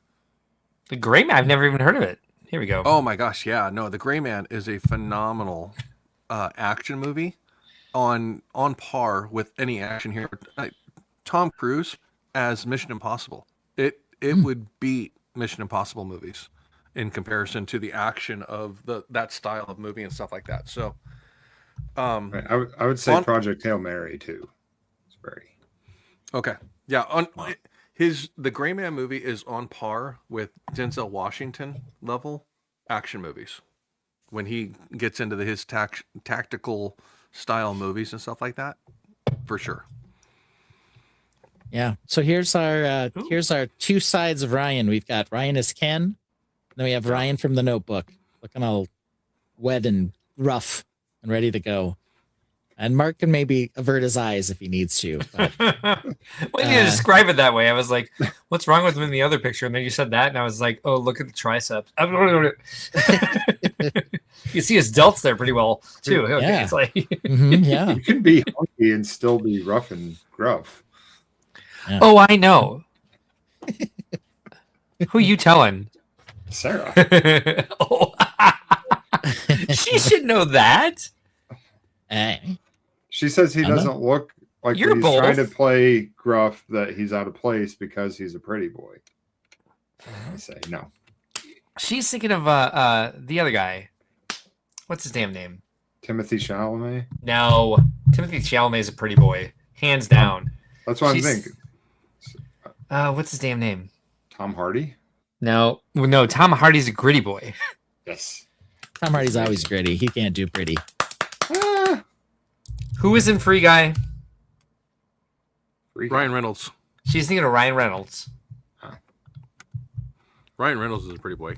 The Gray Man. I've never even heard of it. Here we go. Oh my gosh, yeah, no, The Gray Man is a phenomenal action movie, on par with any action hero Tom Cruise as Mission Impossible. It would beat Mission Impossible movies in comparison to the action of that style of movie and stuff like that. So, I would say Project Hail Mary too. It's very okay. Yeah, the Gray Man movie is on par with Denzel Washington level action movies when he gets into his tactical style movies and stuff like that, for sure. Yeah. So here's our two sides of Ryan. We've got Ryan as Ken, then we have Ryan from The Notebook, looking all wet and rough and ready to go. And Mark can maybe avert his eyes if he needs to. But, when you describe it that way, I was like, "What's wrong with him in the other picture?" And then you said that, and I was like, "Oh, look at the triceps." You see his delts there pretty well too. Okay, Yeah. it's like, yeah. You can be hunky and still be rough and gruff. Yeah. oh, I know. Who you telling? Sarah. Oh. She should know that. Hey. She says he I know. doesn't look like You're when he's trying to both. play gruff that he's out of place because he's a pretty boy. I say no. She's thinking of the other guy. What's his damn name? Timothy Chalamet. No, Timothy Chalamet is a pretty boy, hands down. That's what She's- I'm thinking. What's his damn name? Tom Hardy. No, Tom Hardy's a gritty boy. Yes. Tom Hardy's always gritty. He can't do pretty. Who is in Free Guy? Ryan Reynolds. She's thinking of Ryan Reynolds. Ryan Reynolds is a pretty boy.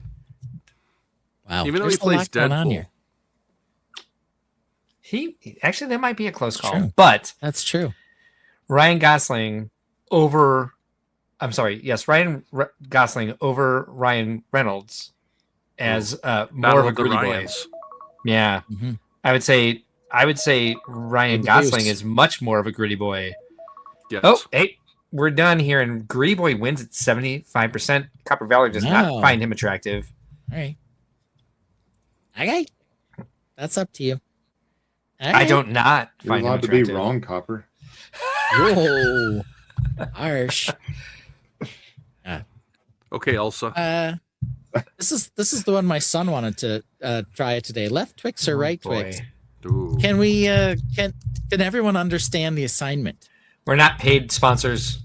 Wow. Even though There's he plays a lot going on Deadpool. here. He actually, that might be a close call, True. but That's true. Ryan Gosling over. I'm sorry. Yes, Gosling over Ryan Reynolds as more Battle of a of the gritty boy. Ryans. Yeah, Mhm. I would say Ryan Good Gosling use. is much more of a gritty boy. Yes. Oh, hey, we're done here, and Gritty Boy wins at 75%. Copper Valley does not Wow. find him attractive. All right. Okay. That's up to you. All I right. don't not You're find him allowed to be attractive. wrong, Copper. Whoa. Harsh. Okay, Elsa. This is the one my son wanted to try today. Left Twix or right Twix? Ooh. Can we can everyone understand the assignment? We're not paid sponsors.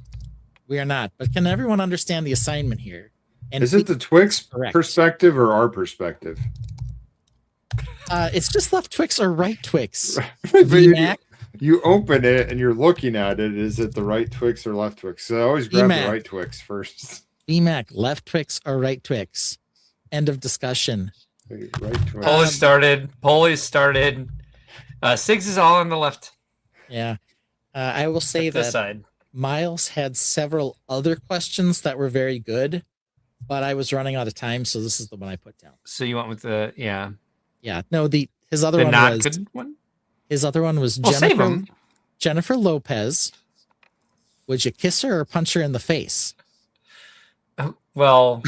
We are not, but can everyone understand the assignment here? And Is it the Twix Correct. perspective or our perspective? it's just left Twix or right Twix? But you, VMAC? you open it and you're looking at it. Is it the right Twix or left Twix? So I always grab VMAC. the right Twix first. VMAC, left Twix or right Twix? End of discussion. Right Twix. Poll is started. Poll is started. Sigs is all on the left. Yeah. I will say This that side. Miles had several other questions that were very good, but I was running out of time, so this is the one I put down. So you went with the Yeah. No, his other the one not was good one. his other one was Well, save Jennifer 'em. Jennifer Lopez. Would you kiss her or punch her in the face? Well,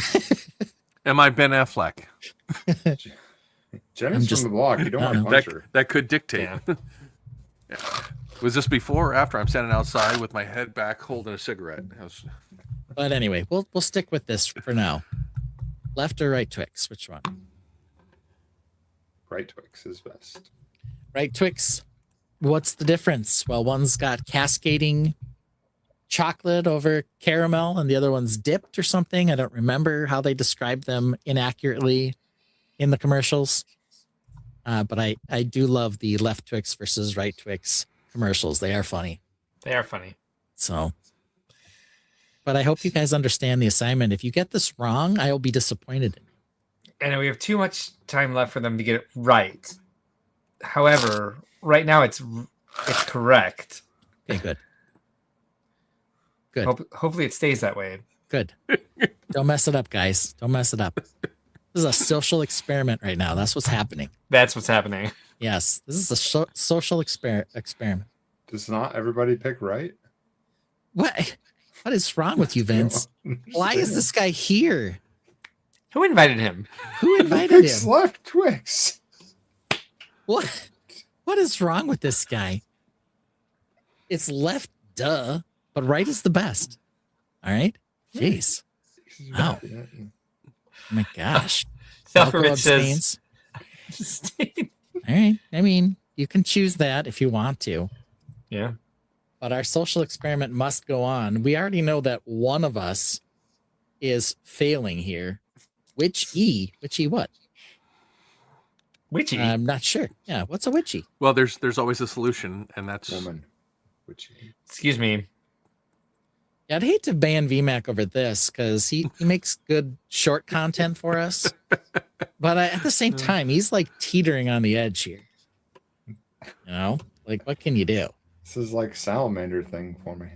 Am I Ben Affleck? Jenny's just- from the block. You don't want to punch her. That could dictate. yeah. Yeah. Was this before or after? I'm standing outside with my head back holding a cigarette. But anyway, we'll stick with this for now. Left or right Twix? Which one? Right Twix is best. Right Twix. What's the difference? Well, one's got cascading chocolate over caramel and the other one's dipped or something. I don't remember how they described them inaccurately in the commercials. But I do love the left Twix versus right Twix commercials. They are funny. They are funny. So, but I hope you guys understand the assignment. If you get this wrong, I will be disappointed. I know we have too much time left for them to get it right. However, right now it's correct. Okay, good. Good. Hopefully it stays that way. Good. Don't mess it up, guys. Don't mess it up. This is a social experiment right now. That's what's happening. That's what's happening. Yes, this is a social experiment. Does not everybody pick right? What? What is wrong with you, Vince? Why is this guy here? Who invited him? Who invited Picks him? left Twix. What? What is wrong with this guy? It's left, duh. but right is the best. All right. Jeez. Wow. Oh my gosh. Falco Selfridge says, abstains. All right. I mean, you can choose that if you want to. yeah. But our social experiment must go on. We already know that one of us is failing here. Which E? Which E what? Witchy. I'm not sure. Yeah, what's a witchy? Well, there's always a solution, and that's Woman. Witchy. Excuse me. Yeah, I'd hate to ban VMAC over this because he makes good short content for us. But at the same time, he's like teetering on the edge here. You know, like what can you do? This is like salamander thing for me.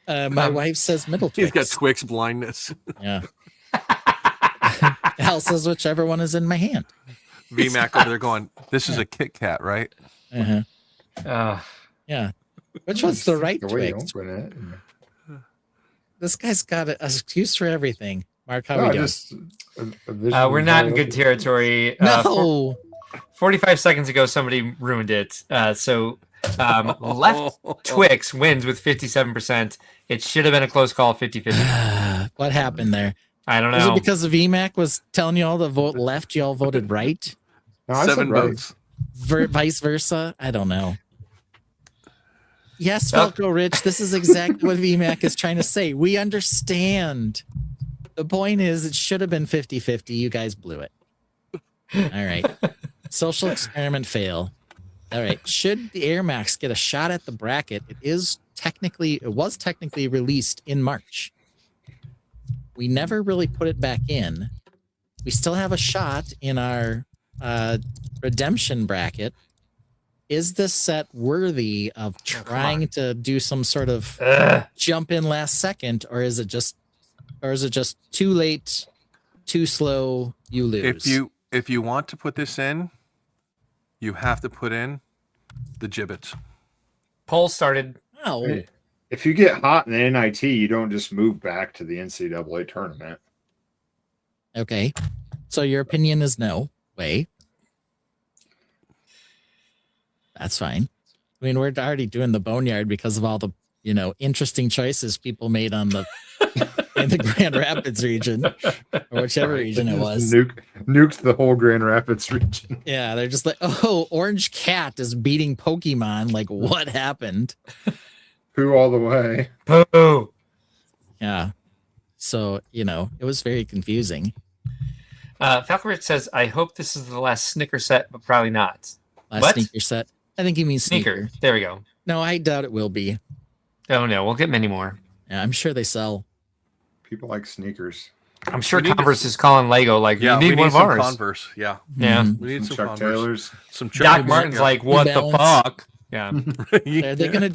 My wife says middle Twix. He's got Twix blindness. Yeah. Al says whichever one is in my hand. VMAC over there going, this is a Kit Kat, right? Uh-huh. Yeah. Which one's the right The way you Twix? open it. This guy's got an excuse for everything. Mark, how we doing? We're not in good territory. No. 45 seconds ago, somebody ruined it. So left Twix wins with 57%. It should have been a close call, 50-50. What happened there? I don't Was know. it because the VMAC was telling you all to vote left, you all voted right? No, I 7 said right. votes. Vice versa? I don't know. Yes, Falco Rich, this is exactly what VMAC is trying to say. We understand. The point is, it should have been 50-50. You guys blew it. All right. Social experiment fail. All right. Should the Air Max get a shot at the bracket? It was technically released in March. We never really put it back in. We still have a shot in our redemption bracket. Is this set worthy of trying to do some sort of jump in last second, or is it just too late, too slow, you lose? If you want to put this in, you have to put in the gibbets. Poll started. Oh. Hey, if you get hot in the NIT, you don't just move back to the NCAA tournament. Okay. So your opinion is no way. That's fine. I mean, we're already doing the boneyard because of all the, interesting choices people made on the in the Grand Rapids region, or whichever region it was. Nuked the whole Grand Rapids region. Yeah, they're just like, oh, Orange Cat is beating Pokemon. Like, what happened? Poo all the way. Poo. Yeah. So, it was very confusing. Falcorit says, I hope this is the last Snicker set, but probably not. Last sneaker set. I think he means sneaker. There we go. No, I doubt it will be. Oh, no. We'll get many more. Yeah, I'm sure they sell. People like sneakers. I'm sure Converse is calling Lego like, you need one of ours. Converse. Yeah. Yeah. We need some Chuck Converse. Taylors. Some Doc Martin's like, what the fuck? Yeah. Are they gonna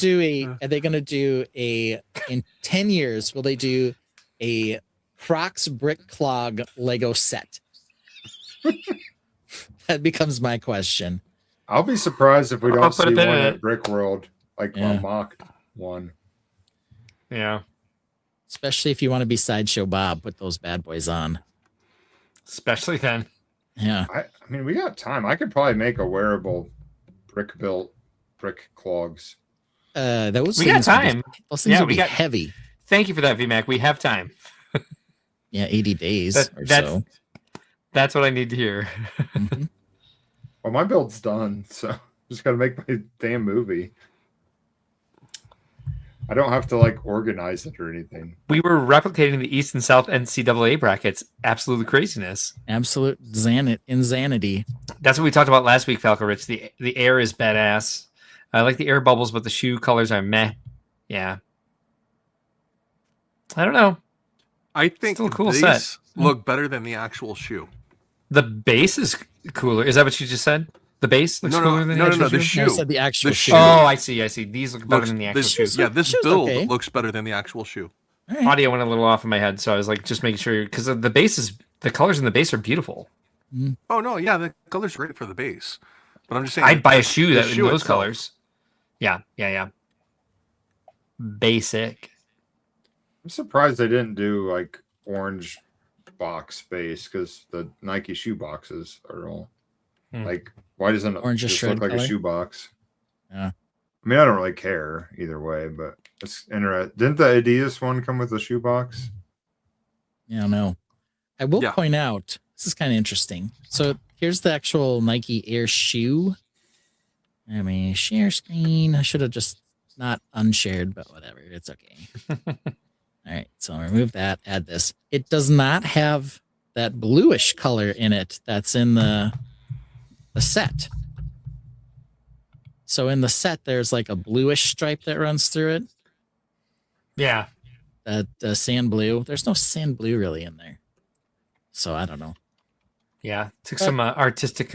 do a in 10 years, will they do a Crocs brick clog Lego set? That becomes my question. I'll be surprised if we don't see one in at it. Brickworld, like a mock one. Yeah. Especially if you want to be Sideshow Bob, put those bad boys on. Especially then. Yeah. I mean, we got time. I could probably make a wearable brick-built brick clogs. Those We got things would time. those things would be heavy. Thank you for that, VMAC. We have time. Yeah, 80 days so. That's what I need to hear. Mm-hmm. Well, my build's done, so just got to make my damn movie. I don't have to organize it or anything. We were replicating the East and South NCAA brackets. Absolute craziness. Absolute insanity. That's what we talked about last week, Falco Rich. The air is badass. I like the air bubbles, but the shoe colors are meh. Yeah. I don't know. I think Still a cool these set. look better than the actual shoe. The base is cooler. Is that what you just said? The base looks cooler than the actual the shoe? I shoe. said the actual shoe. Oh, I see. These look better than the actual shoes. Yeah, this Shoe's build okay. looks better than the actual shoe. All right. Audio went a little off in my head, so I was just making sure because the base is the colors in the base are beautiful. Oh no, yeah, the color's great for the base. But I'm just saying I'd buy a shoe the that in shoe those itself. colors. Yeah. Basic. I'm surprised they didn't do orange box base because the Nike shoe boxes are all why doesn't it Orange is just shred look like color? a shoe box? Yeah. I mean, I don't really care either way, but it's interesting. Didn't the Adidas one come with a shoebox? Yeah, no. I will point out, this is kind of interesting. So here's the actual Nike Air shoe. I mean, share screen. I should have just not unshared, but whatever. It's okay. All right, so I'll remove that, add this. It does not have that bluish color in it that's in the set. So in the set, there's like a bluish stripe that runs through it. Yeah. That sand blue. There's no sand blue really in there. So I don't know. Yeah, took some artistic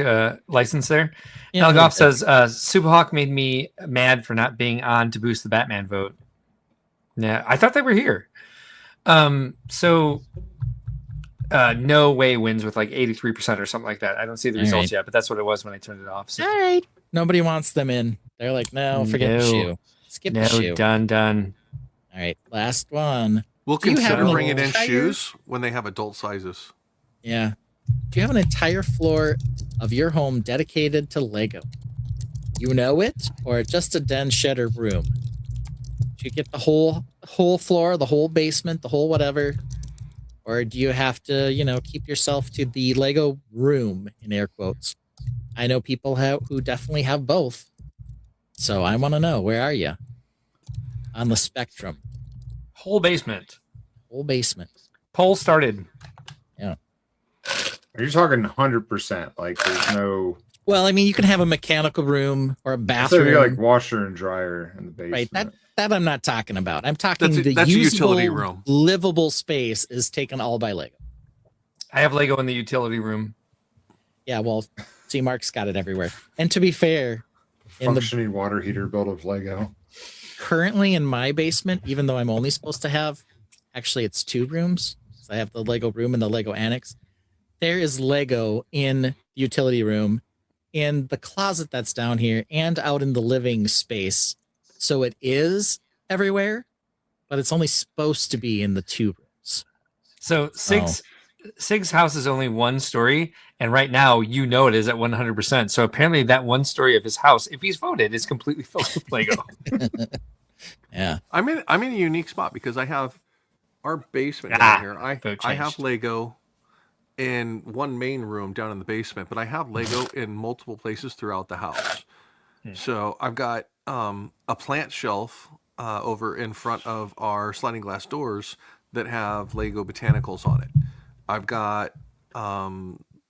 license there. Yeah, Al a Goff little says, Superhawk made me mad for not being on to boost the Batman vote. Yeah, I thought they were here. So No Way wins with like 83% or something like that. I don't see the All results right. yet, but that's what it was when I turned it off. So. All right. Nobody wants them in. They're like, no, forget the shoe. Skip the shoe. Done. All right, last one. We'll Do you have consider an bringing in entire- shoes when they have adult sizes. Yeah. Do you have an entire floor of your home dedicated to Lego? You know it, or just a den, shed, or room? Do you get the whole floor, the whole basement, the whole whatever? Or do you have to, keep yourself to the Lego room, in air quotes? I know people who definitely have both. So I want to know, where are you on the spectrum? Whole basement. Whole basement. Poll started. Yeah. Are you talking 100%? Like there's no. Well, I mean, you can have a mechanical room or a So bathroom. you got like washer and dryer in the basement. Right. That I'm not talking about. I'm talking That's a- the that's a usable, utility room. livable space is taken all by Lego. I have Lego in the utility room. Yeah, well, see, Mark's got it everywhere. And to be fair, in the Functioning water heater built of Lego. currently in my basement, even though I'm only supposed to have, actually it's 2 rooms. So I have the Lego room and the Lego annex. There is Lego in the utility room, in the closet that's down here, and out in the living space. So it is everywhere, but it's only supposed to be in the 2 rooms. So Sig's house is only 1 story, and right now it is at 100%. So apparently that 1 story of his house, if he's voted, is completely filled with Lego. Yeah. I'm in a unique spot because I have our basement down here. vote I have changed. Lego in one main room down in the basement, but I have Lego in multiple places throughout the house. So I've got a plant shelf over in front of our sliding glass doors that have Lego botanicals on it. I've got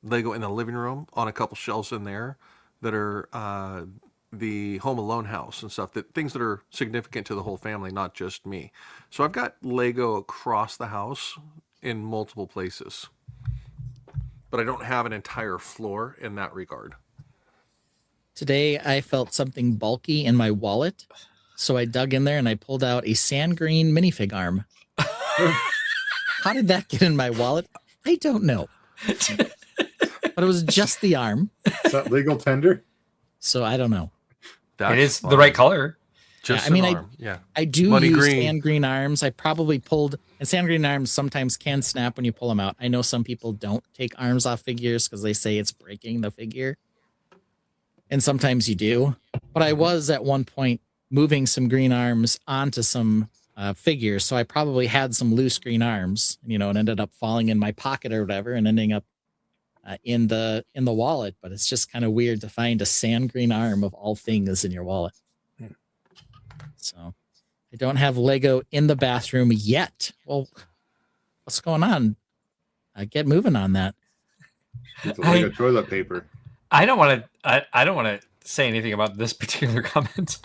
Lego in the living room on a couple shelves in there that are the Home Alone house and stuff, things that are significant to the whole family, not just me. So I've got Lego across the house in multiple places, but I don't have an entire floor in that regard. Today, I felt something bulky in my wallet, so I dug in there and I pulled out a sand green minifig arm. How did that get in my wallet? I don't know. But it was just the arm. Is that legal tender? So I don't know. It is the right color. Just I mean, an arm. Yeah. I do Muddy use green. sand green arms. I probably pulled, and sand green arms sometimes can snap when you pull them out. I know some people don't take arms off figures because they say it's breaking the figure. And sometimes you do. But I was at one point moving some green arms onto some figures. So I probably had some loose green arms, and ended up falling in my pocket or whatever and ending up in the wallet. But it's just kind of weird to find a sand green arm of all things in your wallet. So I don't have Lego in the bathroom yet. Well, what's going on? Get moving on that. Get the Lego toilet paper. I don't want to say anything about this particular comment.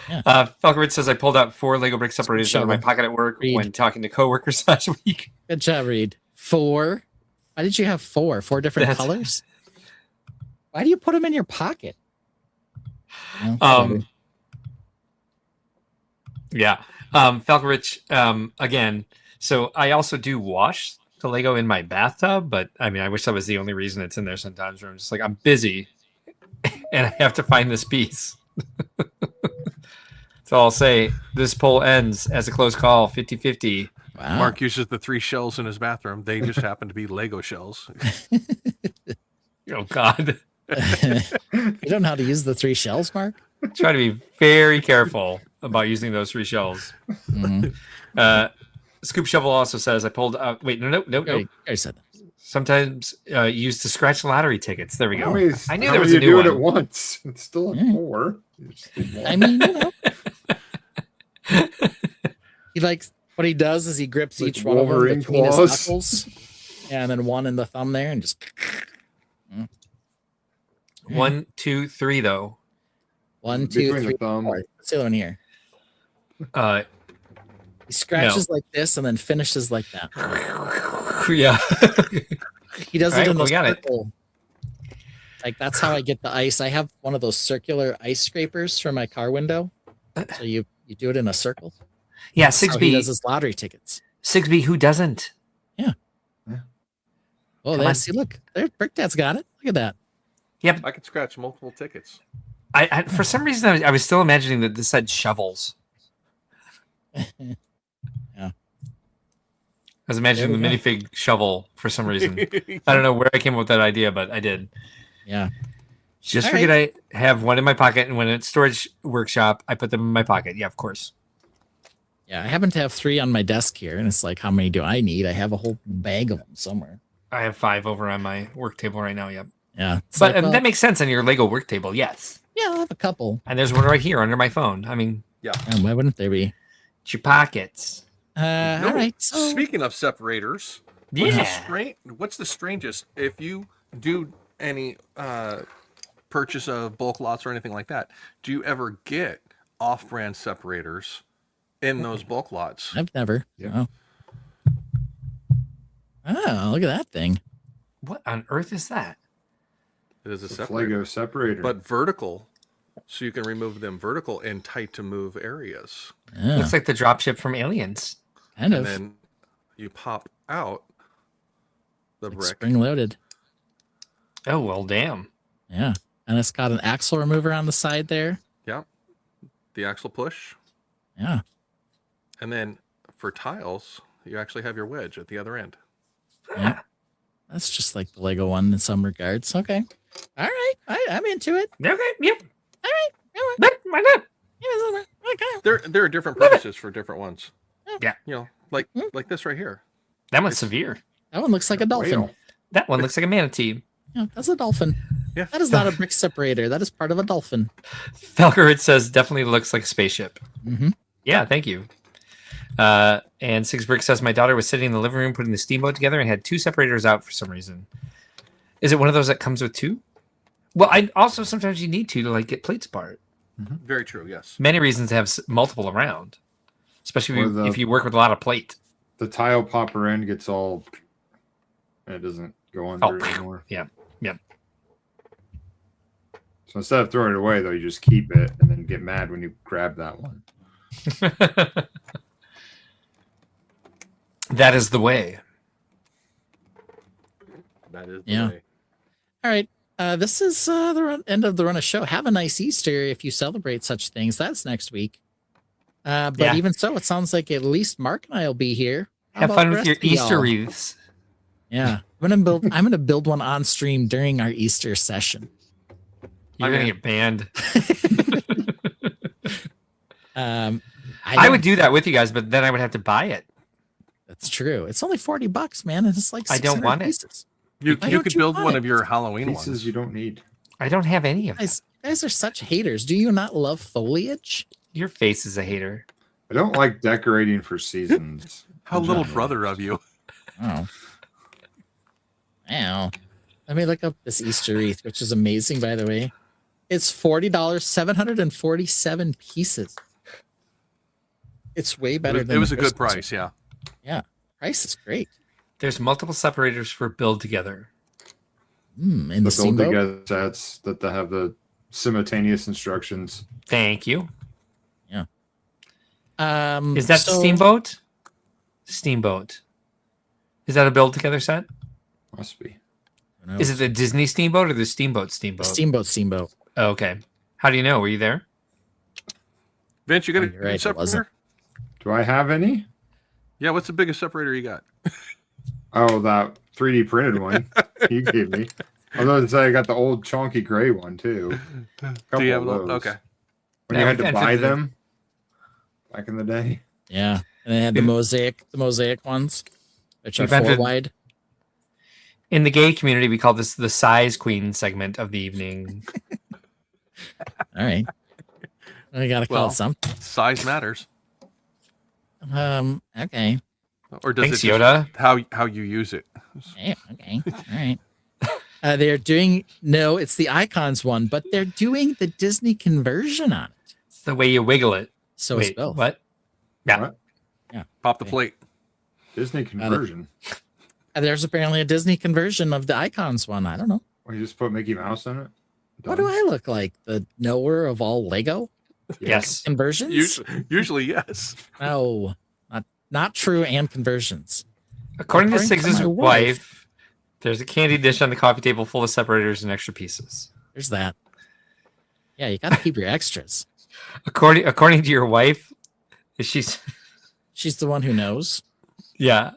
Yeah. Falkovich says I pulled out 4 Lego brick separators out of my pocket at work when talking to coworkers last week. Good job, Reed. 4. Why did you have 4? 4 different colors? Why do you put them in your pocket? Yeah. Falkovich, again, so I also do wash the Lego in my bathtub, but I mean, I wish that was the only reason it's in there sometimes. Where I'm just like, I'm busy and I have to find this piece. So I'll say this poll ends as a close call, 50-50. Wow. Mark uses the 3 shells in his bathroom. They just happen to be Lego shells. Oh, God. You don't know how to use the 3 shells, Mark? Try to be very careful about using those 3 shells. Scoop Shovel also says, I pulled out. Wait, no. I said that. Sometimes used to scratch lottery tickets. There we go. I knew How there was many a you new do it one. at once. It's still a 4. I mean, you know. He likes what he does is he grips Like each one of them Wolverine between his claws. knuckles, and then one in the thumb there, and just 1, 2, 3 though. 1, 2, Between the 3, thumb. 4. What's the other one here? He scratches like this and then finishes like that. Yeah. He does All it right, in the we got it. circle. Like that's how I get the ice. I have one of those circular ice scrapers for my car window. So you do it in a circle. Yeah, That's how 6B. he does his lottery tickets. 6B, who doesn't? Oh, Come there. on. See, look, there. Brick Dad's got it. Look at that. Yep. I could scratch multiple tickets. I for some reason I was still imagining that this said shovels. Yeah. I was imagining There the we go. minifig shovel for some reason. I don't know where I came up with that idea, but I did. Yeah. Just All figured right. I have one in my pocket, and when it's storage workshop, I put them in my pocket. Yeah, of course. Yeah. I happen to have 3 on my desk here, and it's like, how many do I need? I have a whole bag of them somewhere. I have 5 over on my work table right now. Yep. Yeah. It's But like, well, that makes sense on your Lego work table. Yes. yeah, I'll have a couple. And there's one right here under my phone. I mean, And why wouldn't there be? it's your pockets. All right. So Speaking of separators, Yeah. what's the strangest if you do any purchase of bulk lots or anything like that? Do you ever get off-brand separators in those bulk lots? I've never. Yeah. Oh, look at that thing. What on earth is that? It is a It's a separator, Lego separator. but vertical, so you can remove them vertical in tight to move areas, Yeah, Looks like the dropship from Aliens. kind and of. then you pop out the Like brick. spring loaded. Oh well, damn. Yeah. And it's got an axle remover on the side there. Yeah, the axle push, Yeah. and then for tiles, you actually have your wedge at the other end. Yeah. That's just like the Lego one in some regards. Okay. All right. I'm into it. Okay. Yep. All right. Why not? Okay. There are different purposes for different ones. Yeah. You know, like this right here. That one's severe. That one looks like a dolphin. Whale. That one looks like a manatee. Yeah, that's a dolphin. Yeah. That is not a brick separator. That is part of a dolphin. Falker, it says definitely looks like a spaceship. Mm-hmm. Yeah, thank you. And Six Brick says my daughter was sitting in the living room putting the steamboat together and had 2 separators out for some reason. Is it one of those that comes with 2? Well, I also sometimes you need 2 to like get plates apart. Very true. Yes. Many reasons to have multiple around, especially Or if you work with a lot of plate. The tile popper end gets all, and it doesn't go under it anymore. Yeah, yeah. So instead of throwing it away, though, you just keep it and then get mad when you grab that one. That is the way. That is the Yeah. way. All right. This is the end of the run of show. Have a nice Easter if you celebrate such things. That's next week. But Yeah. even so, it sounds like at least Mark and I will be here. How Have about fun the with your rest of Easter y'all? wreaths. Yeah, I'm gonna build one on stream during our Easter session. You're gonna get banned. I would do that with you guys, but then I would have to buy it. That's true. It's only $40, man, and it's like I don't 600 want it. pieces. You Why you don't could you build want one it? of your Halloween Pieces ones. you don't need. I don't have any of them. Guys are such haters. Do you not love foliage? Your face is a hater. I don't like decorating for seasons. How in little general. brother of you. Oh. Ow. Let me look up this Easter wreath, which is amazing, by the way. It's $40, 747 pieces. It's way better than It was the a good Christmas price. Yeah. Yeah, price is great. There's multiple separators for build together. In The the build steamboat. together sets that they have the simultaneous instructions. Thank you. Yeah. Is that the steamboat? Steamboat. Is that a build together set? Must be. Is it the Disney steamboat or the steamboat? Steamboat. Oh, okay. How do you know? Were you there? Vince, you got a You're right, it separator? wasn't. Do I have any? Yeah. What's the biggest separator you got? Oh, that 3D printed one you gave me. I was going to say I got the old chunky gray one too. Do you have Couple of one? those. Okay. When you had to buy them back in the day. Yeah, and they had the mosaic ones, which are We've entered- 4 wide. In the gay community, we call this the size queen segment of the evening. All right, we gotta call it something. Size matters. Okay. Or does Thanks, it just Yoda. how you use it? Yeah, okay. All right. They're doing it's the icons one, but they're doing the Disney conversion on it. It's the way you wiggle it. So it's both. What? Yeah. What? Yeah. Pop the plate. Disney conversion. There's apparently a Disney conversion of the icons one. I don't know. Well, you just put Mickey Mouse in it. What do I look like? The knower of all Lego Yes. conversions? Usually, yes. No, not true. And conversions. According to According to Siggs' my wife, there's a candy dish on the coffee table full of separators and extra pieces. There's that. Yeah, you got to keep your extras. According to your wife, she's the one who knows. Yeah.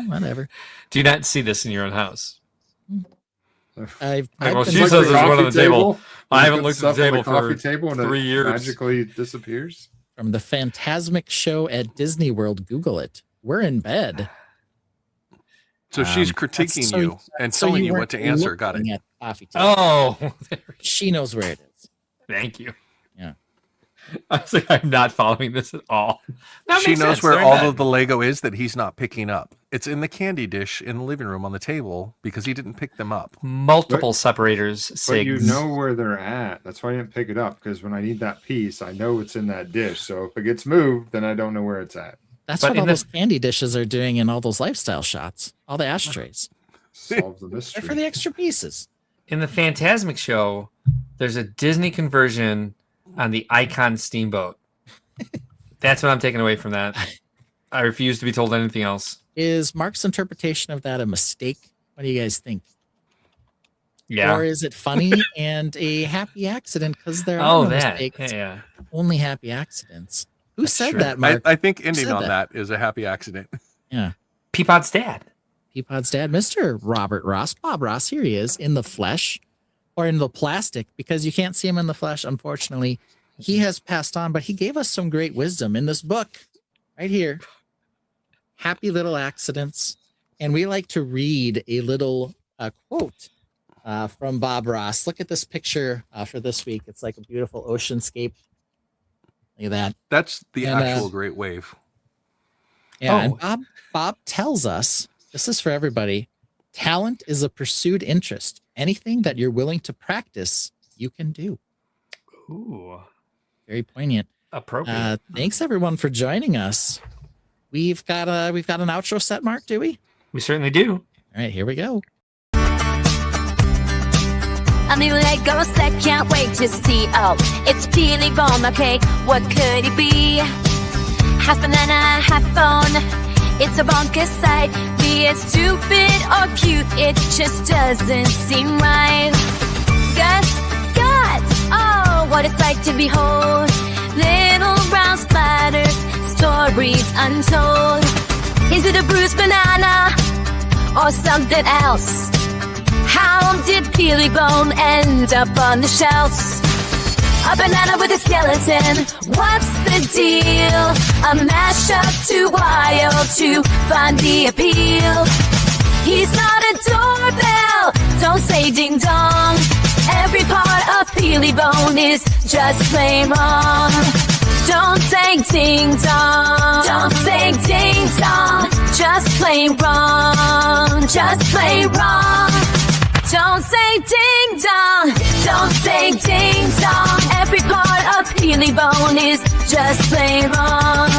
Whatever. Do you not see this in your own house? I've Well, been she says there's one on the table. I haven't Put looked at stuff the on table for coffee table and 3 it years. magically disappears. From the Phantasmic show at Disney World. Google it. We're in bed. So she's That's critiquing so- you and so telling you you what weren't to answer. Got it. looking at the coffee table. Oh, She knows where it is. thank you. Yeah. I was like, I'm not following this at all. That She makes knows sense. where They're all not- of the Lego is that he's not picking up. It's in the candy dish in the living room on the table because he didn't pick them up. multiple separators. But you Siggs. know where they're at. That's why I didn't pick it up, because when I need that piece, I know it's in that dish. So if it gets moved, then I don't know where it's at. That's But what in all the- those candy dishes are doing in all those lifestyle shots. All the ashtrays. Solve the They're for mystery. the extra pieces. In the Phantasmic show, there's a Disney conversion on the Icon Steamboat. That's what I'm taking away from that. I refuse to be told anything else. Is Mark's interpretation of that a mistake? What do you guys think? Yeah. Or is it funny and a happy accident because there Oh, are no that. mistakes, Yeah. only happy accidents? Who said true. that, Mark? I think ending said on that? that is a happy accident. Yeah. Peapod's dad. Peapod's dad, Mr. Robert Ross, Bob Ross, here he is in the flesh or in the plastic because you can't see him in the flesh, unfortunately. He has passed on, but he gave us some great wisdom in this book right here. Happy Little Accidents. And we like to read a little quote from Bob Ross. Look at this picture for this week. It's like a beautiful oceanscape. Look at that. That's the And, actual Great Wave. Yeah, and Bob tells us, this is for everybody, talent is a pursued interest. Anything that you're willing to practice, you can do. Ooh. Very poignant. Appropriate. Thanks everyone for joining us. We've got an outro set, Mark, do we? We certainly do. All right, here we go. A new Lego set, can't wait to see. Oh, it's Peely Bone, okay, what could it be? Half banana, half bone, it's a bonkers sight. Be it stupid or cute, it just doesn't seem right. Guts, oh, what it's like to behold. Little round splatters, stories untold. Is it a bruised banana or something else? How did Peely Bone end up on the shelves? A banana with a skeleton, what's the deal? A mashup too wild to find the appeal. He's not a doorbell, don't say ding dong. Every part of Peely Bone is just plain wrong. Don't say ding dong, don't say ding dong. Just plain wrong, just plain wrong. Don't say ding dong, don't say ding dong. Every part of Peely Bone is just plain wrong.